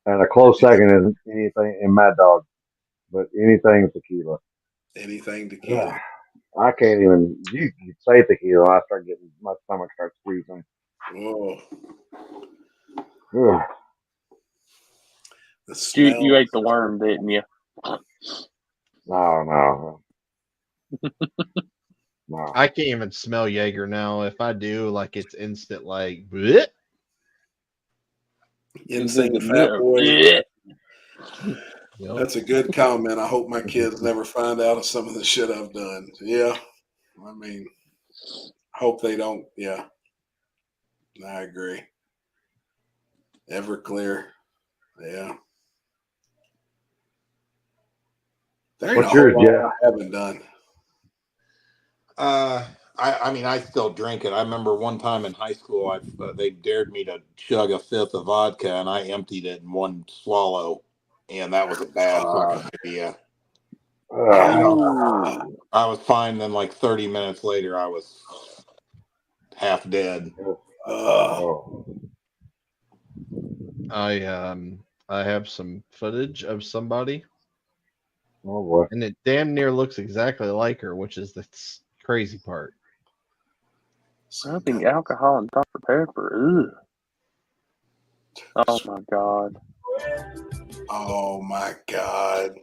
And a close second is anything in Mad Dog. But anything tequila. Anything tequila. I can't even. You say tequila, I start getting my stomach starts squeezing. Oh. You ate the worm, didn't you? No. I can't even smell Jaeger now. If I do, like it's instant, like bleh. Insane the fat boy. That's a good comment. I hope my kids never find out of some of the shit I've done. Yeah. I mean, hope they don't. Yeah. I agree. Everclear. Yeah. There ain't a whole lot I haven't done. I mean, I still drink it. I remember one time in high school, they dared me to chug a fifth of vodka, and I emptied it in one swallow, and that was a bad fucking idea. I was fine. Then, like 30 minutes later, I was half dead. I have some footage of somebody. Oh boy! And it damn near looks exactly like her, which is the crazy part. Something alcohol and Dr. Pepper. Ugh. Oh my God. Oh my God.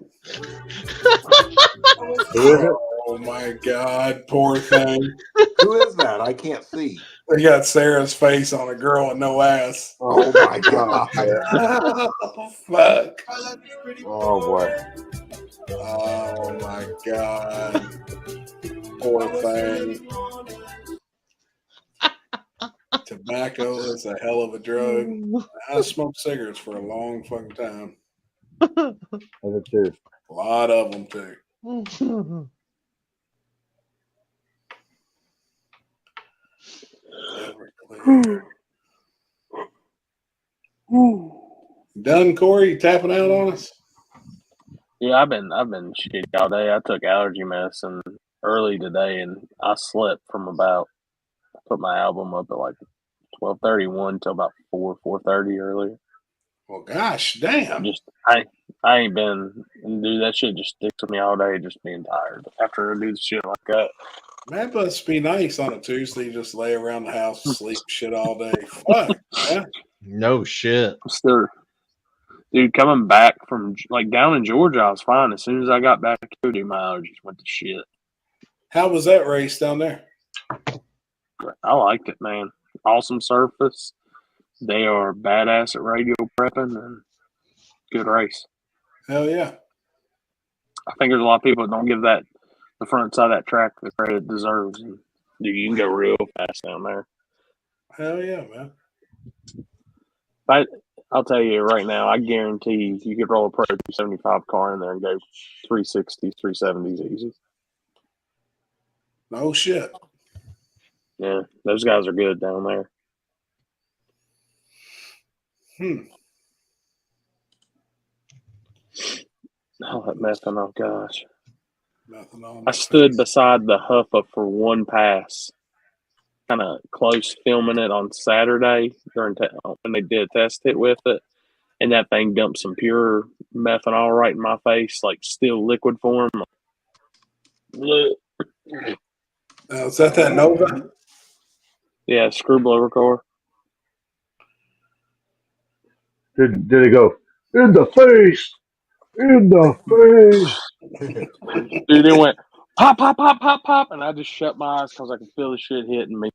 Who is it? Oh my God, poor thing. Who is that? I can't see. They got Sarah's face on a girl with no ass. Oh my God. Oh, fuck. Oh boy. Oh my God. Poor thing. Tobacco is a hell of a drug. I smoked cigarettes for a long fucking time. I did too. A lot of them too. Done, Corey? You tapping out on us? Yeah, I've been shitty all day. I took allergy medicine early today, and I slept from about. I put my album up at like 12:31 till about 4:30 earlier. Well, gosh, damn. Just I ain't been, dude. That shit just sticks with me all day. Just being tired after I do shit like that. Man, but it's be nice on a Tuesday. Just lay around the house, sleep, shit all day. Fuck, man. No shit. Still, dude, coming back from like down in Georgia, I was fine. As soon as I got back to dude, my allergies went to shit. How was that race down there? I liked it, man. Awesome surface. They are badass at radio prepping and good race. Hell yeah. I think there's a lot of people that don't give that the front side of that track the credit it deserves. And dude, you can go real fast down there. Hell yeah, man. I'll tell you right now, I guarantee you could roll a Pro 275 car in there and go 360s, 370s easy. No shit. Yeah, those guys are good down there. Oh, that methanol, gosh. I stood beside the Huffa for one pass, kind of close filming it on Saturday when they did a test hit with it, and that thing dumped some pure methanol right in my face, like still liquid form. Is that Nova? Yeah, screw blower car. Did it go in the face? In the face. Dude, it went pop, pop, pop, pop, pop, and I just shut my eyes because I could feel the shit hitting me.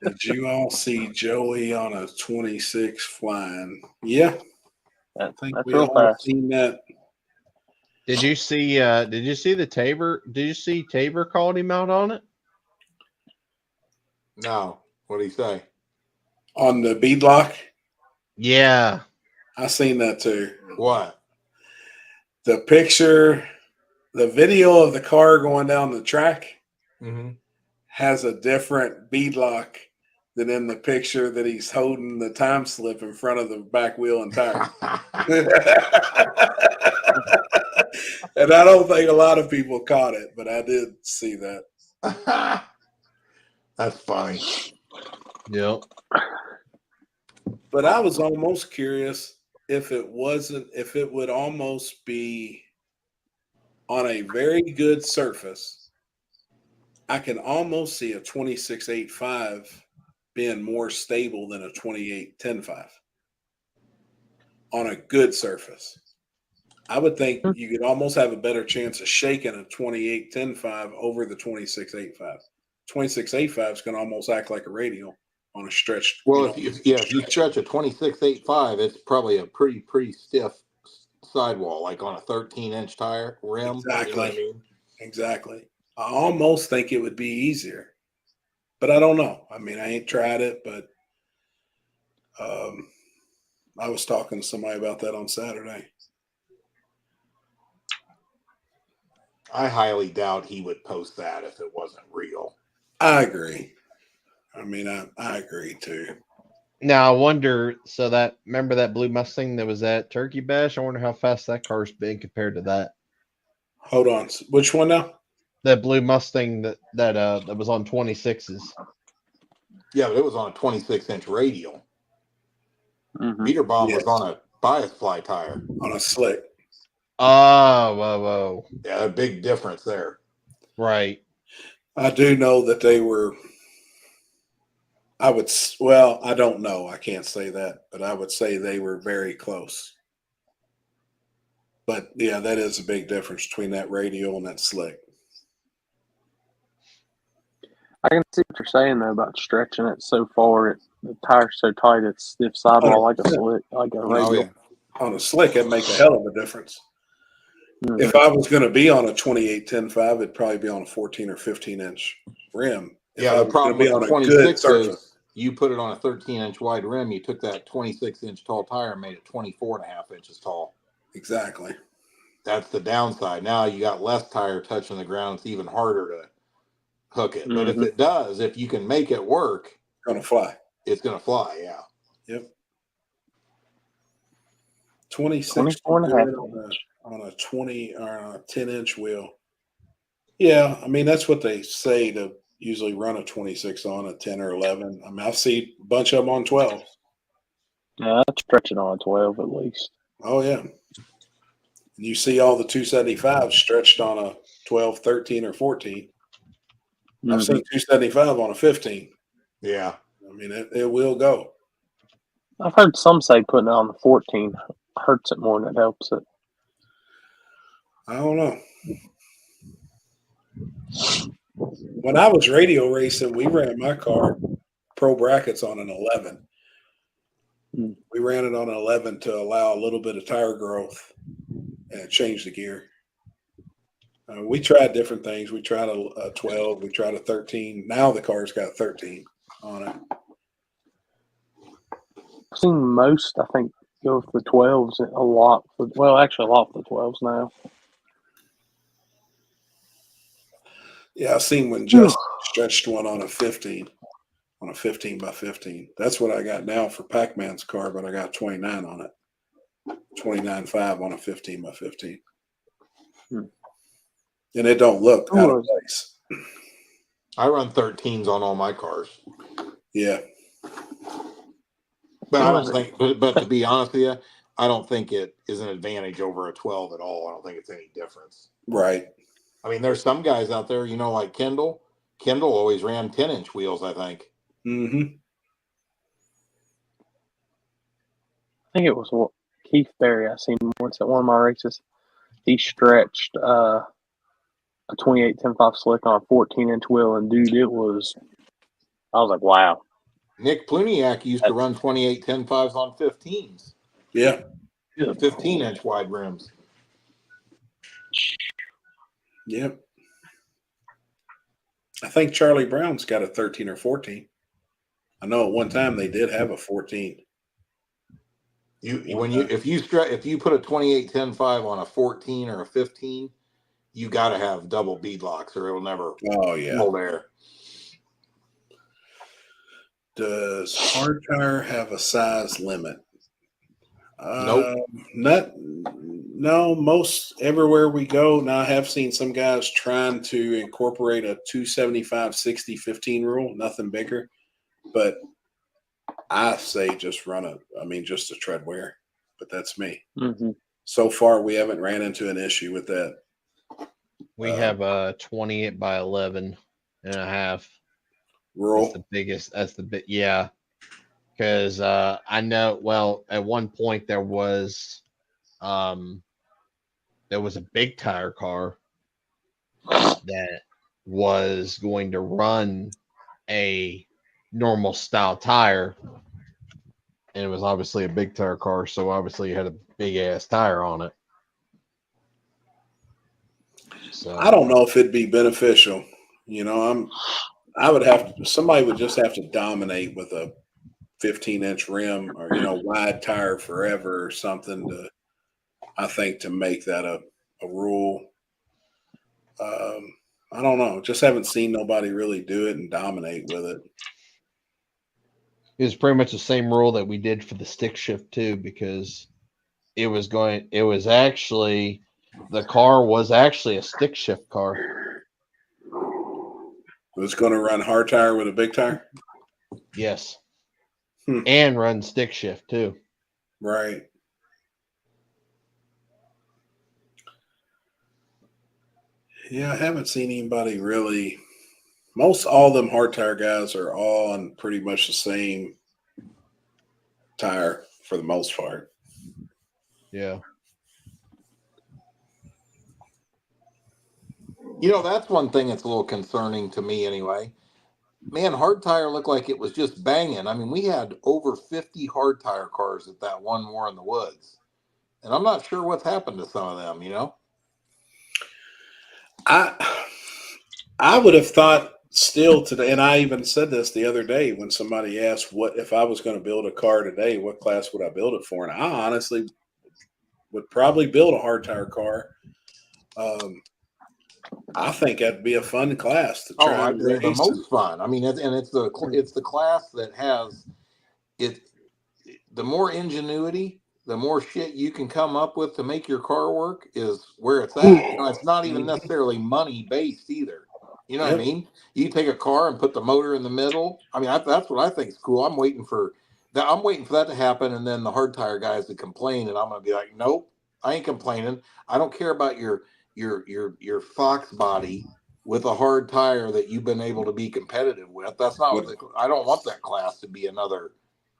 Did you all see Joey on a 26 flying? Yeah. I think that's we real all fast. seen that. Did you see the Tabor? Did you see Tabor called him out on it? No. What did he say? On the beadlock? Yeah. I seen that too. What? The picture, the video of the car going down the track has a different beadlock than in the picture that he's holding the time slip in front of the back wheel and tire. And I don't think a lot of people caught it, but I did see that. That's funny. Yep. But I was almost curious if it would almost be on a very good surface. I can almost see a 26.85 being more stable than a 28.105 on a good surface. I would think you could almost have a better chance of shaking a 28.105 over the 26.85. 26.85 is going to almost act like a radial on a stretched. Well, if you stretch a 26.85, it's probably a pretty stiff sidewall, like on a 13-inch tire rim. Exactly. You know what I mean? Exactly. I almost think it would be easier, but I don't know. I mean, I ain't tried it, but I was talking to somebody about that on Saturday. I highly doubt he would post that if it wasn't real. I agree. I mean, I agree too. Now I wonder. So remember that blue Mustang that was at Turkey Bash? I wonder how fast that car's been compared to that. Hold on, which one now? That blue Mustang that was on 26s. Yeah, but it was on a 26-inch radial. Mm-hmm. Meter bomb was on a bias fly tire. On a slick. Oh, whoa. Yeah, a big difference there. Right. I do know that they were. I don't know. I can't say that, but I would say they were very close. But yeah, that is a big difference between that radial and that slick. I can see what you're saying though about stretching it so far. The tire's so tight, it's stiff sidewall like a slick, like a radial. Yeah. On a slick, it'd make a hell of a difference. Mm-hmm. If I was going to be on a 28.105, it'd probably be on a 14 or 15-inch rim. Yeah, the problem with the 26 is you put it on a 13-inch wide rim. You took that 26-inch tall tire and made it 24.5 inches tall. Exactly. That's the downside. Now you got less tire touching the ground. It's even harder to hook it. But if it does, if you can make it work, it's going to fly. It's going to fly, yeah. Yep. 26 24 and a half on a 20 or a 10-inch wheel. Yeah, I mean that's what they say to usually run a 26 on a 10 or 11. I mean I see a bunch of them on 12. Yeah, I'd stretch it on a 12 at least. Oh yeah. You see all the 275 stretched on a 12, 13, or 14. I've seen 275 on a 15. Yeah. I mean, it will go. I've heard some say putting it on the 14 hurts it more than it helps it. I don't know. When I was radio racing, we ran my car pro brackets on an 11. We ran it on an 11 to allow a little bit of tire growth and change the gear. We tried different things. We tried a 12. We tried a 13. Now the car's got 13 on it. I've seen most, I think, go with the 12s a lot. Well, actually, a lot for the 12s now. Yeah, I've seen when Justin stretched one on a 15 by 15. That's what I got now for Pac-Man's car, but I got 29 on it. 29.5 on a 15 by 15. And it don't look out of place. I run 13s on all my cars. Yeah. But I don't think, but to be honest with you, I don't think it is an advantage over a 12 at all. I don't think it's any difference. Right. I mean, there's some guys out there, you know, like Kendall. Kendall always ran 10-inch wheels, I think. Mm-hmm. I think it was Keith Berry I seen once at one of my races. He stretched a 28 10.5 slick on a 14-inch wheel, and dude, I was like, wow. Nick Pluniak used to run 28 10.5s on 15s. Yeah. 15-inch wide rims. Yep. I think Charlie Brown's got a 13 or 14. I know at one time they did have a 14. If you put a 28 10.5 on a 14 or a 15, you got to have double bead locks or it'll never hold air. Does hard tire have a size limit? Nope. No, most everywhere we go. Now I have seen some guys trying to incorporate a 275 60 15 rule, nothing bigger. But I say just just a tread wear. But that's me. Mm-hmm. So far we haven't ran into an issue with that. We have a 28 by 11 and a half rule. That's the biggest. That's the bit. Yeah. Because I know, well, at one point there was a big tire car that was going to run a normal style tire, and it was obviously a big tire car, so obviously it had a big ass tire on it. So I don't know if it'd be beneficial. You know, somebody would just have to dominate with a 15-inch rim or, wide tire forever or something to make that a rule. I don't know. Just haven't seen nobody really do it and dominate with it. It was pretty much the same rule that we did for the stick shift too, because the car was actually a stick shift car. It was going to run hard tire with a big tire? Yes. And run stick shift too. Right. Yeah, I haven't seen anybody really. All them hard tire guys are all on pretty much the same tire for the most part. Yeah. That's one thing that's a little concerning to me anyway. Man, hard tire looked like it was just banging. I mean, we had over 50 hard tire cars at that one War in the Woods. And I'm not sure what's happened to some of them, I would have thought still today, and I even said this the other day when somebody asked what if I was going to build a car today, what class would I build it for? And I honestly would probably build a hard tire car. I think that'd be a fun class to try. The most fun. I mean, it's the class that has it. the more ingenuity, the more shit you can come up with to make your car work is where it's at. You know, it's not even necessarily money based either. You know what I mean? You take a car and put the motor in the middle. I mean, that's what I think is cool. I'm waiting for that. I'm waiting for that to happen, and then the hard tire guys to complain, and I'm gonna be like, nope, I ain't complaining. I don't care about your Fox body with a hard tire that you've been able to be competitive with. That's not what I don't want that class to be another.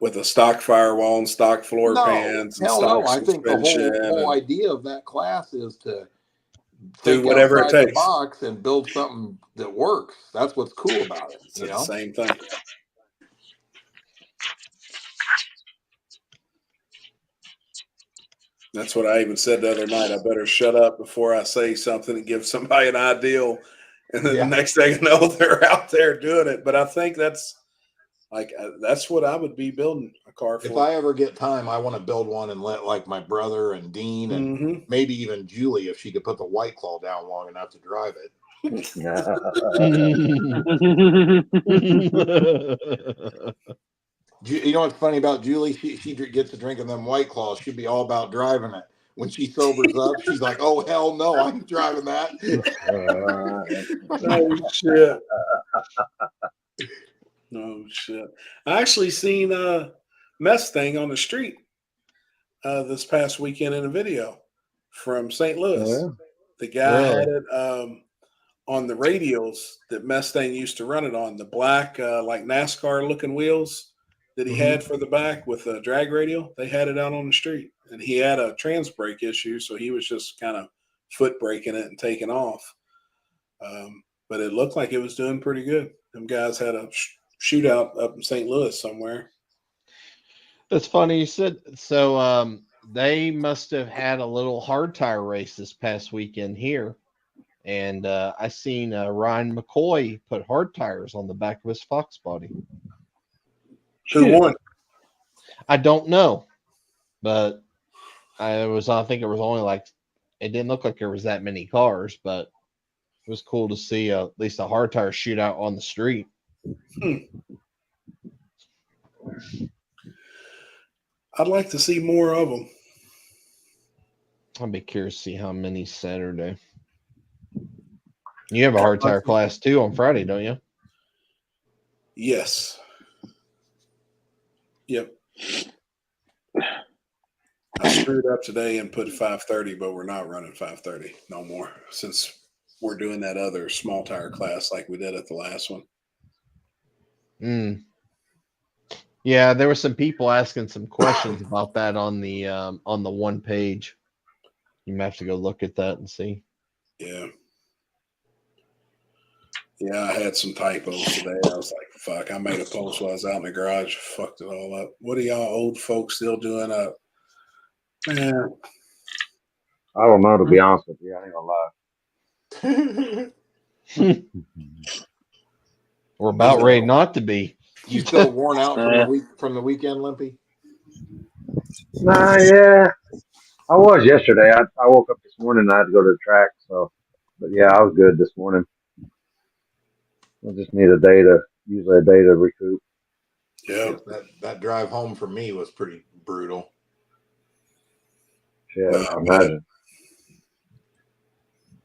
With a stock firewall and stock floor pans and stock I think the suspension whole idea of that class is to do think whatever it outside the takes. box and build something that works. That's what's cool about it. It's the same thing. That's what I even said the other night. I better shut up before I say something and give somebody an ideal. And then the next thing I know, they're out there doing it. But I think that's what I would be building a car for. If I ever get time, I want to build one and let like my brother and Dean and maybe even Julie, if she could put the White Claw down long enough to drive it. You know what's funny about Julie? She gets to drinking them White Claws. She'd be all about driving it. When she sobers up, she's like, "Oh hell no, I'm driving that." Oh shit! Oh shit! I actually seen Mustang on the street this past weekend in a video from St. Louis. Yeah. The guy had it on the radials that Mustang used to run it on, the black like NASCAR looking wheels that he had for the back with a drag radial. They had it out on the street, and he had a trans brake issue, so he was just kind of foot braking it and taking off. But it looked like it was doing pretty good. Them guys had a shootout up in St. Louis somewhere. That's funny you said. So they must have had a little hard tire race this past weekend here. And I seen Ryan McCoy put hard tires on the back of his Fox body. Who won? I don't know. But I think it was only like, it didn't look like there was that many cars, but it was cool to see at least a hard tire shootout on the street. I'd like to see more of them. I'd be curious to see how many Saturday. You have a hard tire class too on Friday, don't you? Yes. Yep. I screwed up today and put 530, but we're not running 530 no more since we're doing that other small tire class like we did at the last one. Yeah, there were some people asking some questions about that on the one page. You might have to go look at that and see. Yeah. Yeah, I had some typos today. I was like, fuck, I made a post while I was out in the garage, fucked it all up. What are y'all old folks still doing up? Man. I don't know, to be honest with you. I ain't gonna lie. We're about ready not to be. You still worn out from the weekend, Limpy? Nah, yeah. I was yesterday. I woke up this morning and I had to go to the track. So, but yeah, I was good this morning. I just need usually a day to recoup. Yeah. That drive home for me was pretty brutal. Yeah, I imagine.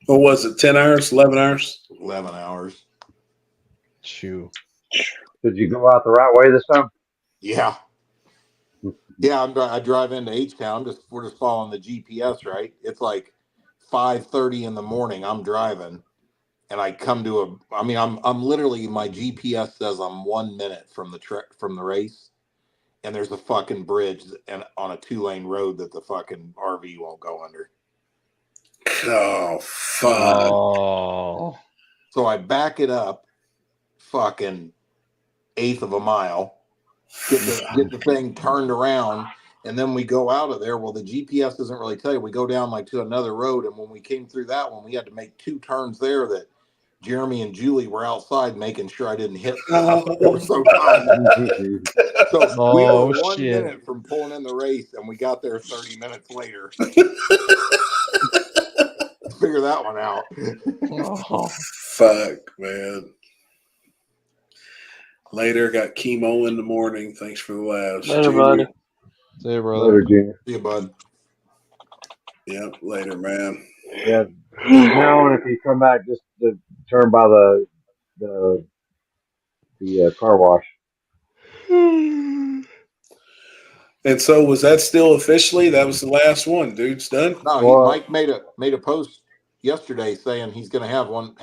What was it, 10 hours, 11 hours? 11 hours. Shoo. Did you go out the right way this time? Yeah. Yeah, I drive into H-Town. We're just following the GPS, right? It's like 5:30 in the morning. I'm driving. And I come to I'm literally, my GPS says I'm 1 minute from the race, and there's a fucking bridge and on a 2-lane road that the fucking RV won't go under. Oh fuck! Oh. So I back it up, fucking 1/8 of a mile, get the thing turned around, and then we go out of there. Well, the GPS doesn't really tell you. We go down like to another road, and when we came through that one, we had to make 2 turns there that Jeremy and Julie were outside making sure I didn't hit stuff. They were so tired. So we were 1 minute from pulling in the race, and we got there 30 minutes later. Figure that one out. Oh, fuck, man. Later, got chemo in the morning. Thanks for the laughs. Later, buddy. See you, brother. Later, Junior. See you, bud. Yep, later, man. Yeah. Now, and if you come back, just to turn by the car wash. And so, was that still officially? That was the last one. Dude's done. No, Mike made a post yesterday saying he's going to have one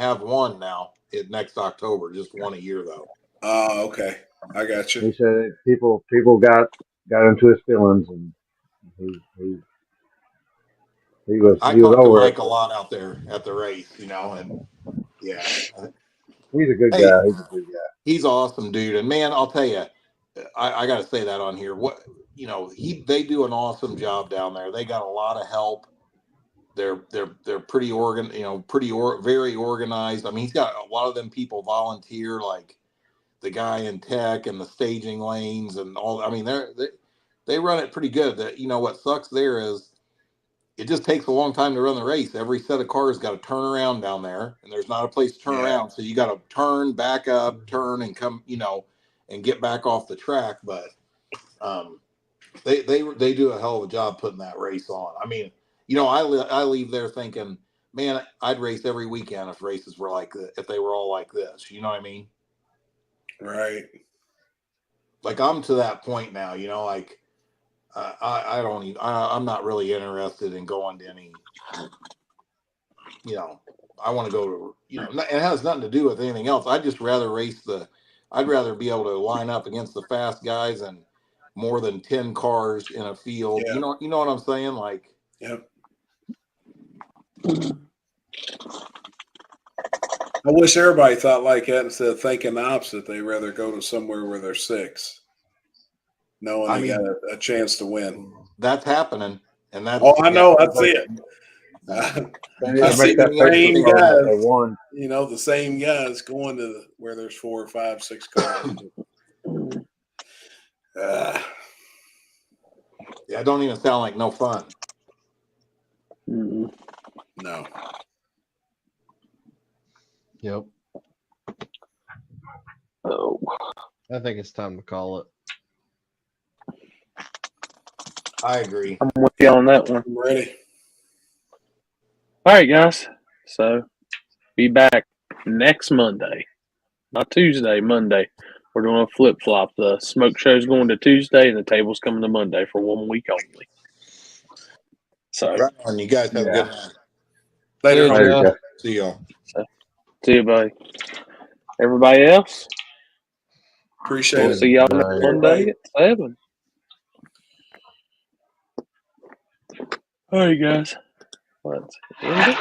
now next October, just one a year though. Oh, okay, I got you. He said people got into his feelings, and he was I he was talked to over Mike it. a lot out there at the race, and yeah, He's a good hey, guy. He's a good guy. he's awesome, dude. And man, I'll tell you, I got to say that on here. They do an awesome job down there. They got a lot of help. They're pretty very organized. I mean, he's got a lot of them people volunteer, like the guy in tech and the staging lanes and all. I mean, they run it pretty good. That what sucks there is it just takes a long time to run the race. Every set of cars got to turn around down there, and there's not a place to turn around. So you got to turn back up, turn and come, and get back off the track. But they do a hell of a job putting that race on. I mean, I leave there thinking, man, I'd race every weekend if races were if they were all like this. You know what I mean? Right. Like I'm to that point now. I don't even. I'm not really interested in going to any. I want to go to. It has nothing to do with anything else. I'd just rather I'd rather be able to line up against the fast guys and more than 10 cars in a field. Yeah. You know what I'm saying? Like. Yep. I wish everybody thought like that instead of thinking the opposite. They'd rather go to somewhere where they're 6, knowing they got a chance to win. That's happening, and that's. Oh, I know. I see it. I see the same guys. The same guys going to where there's 4 or 5, 6 cars. Yeah, it don't even sound like no fun. No. Yep. Oh, I think it's time to call it. I agree. I'm with you on that one. I'm ready. All right, guys. So be back next Monday, not Tuesday. Monday. We're doing a flip flop. The smoke show's going to Tuesday, and the table's coming to Monday for 1 week only. So, right on. You guys have a good night. Later. See y'all. See you, buddy. Everybody else. Appreciate it. We'll see y'all next Monday at 7. All right, guys. Let's end it.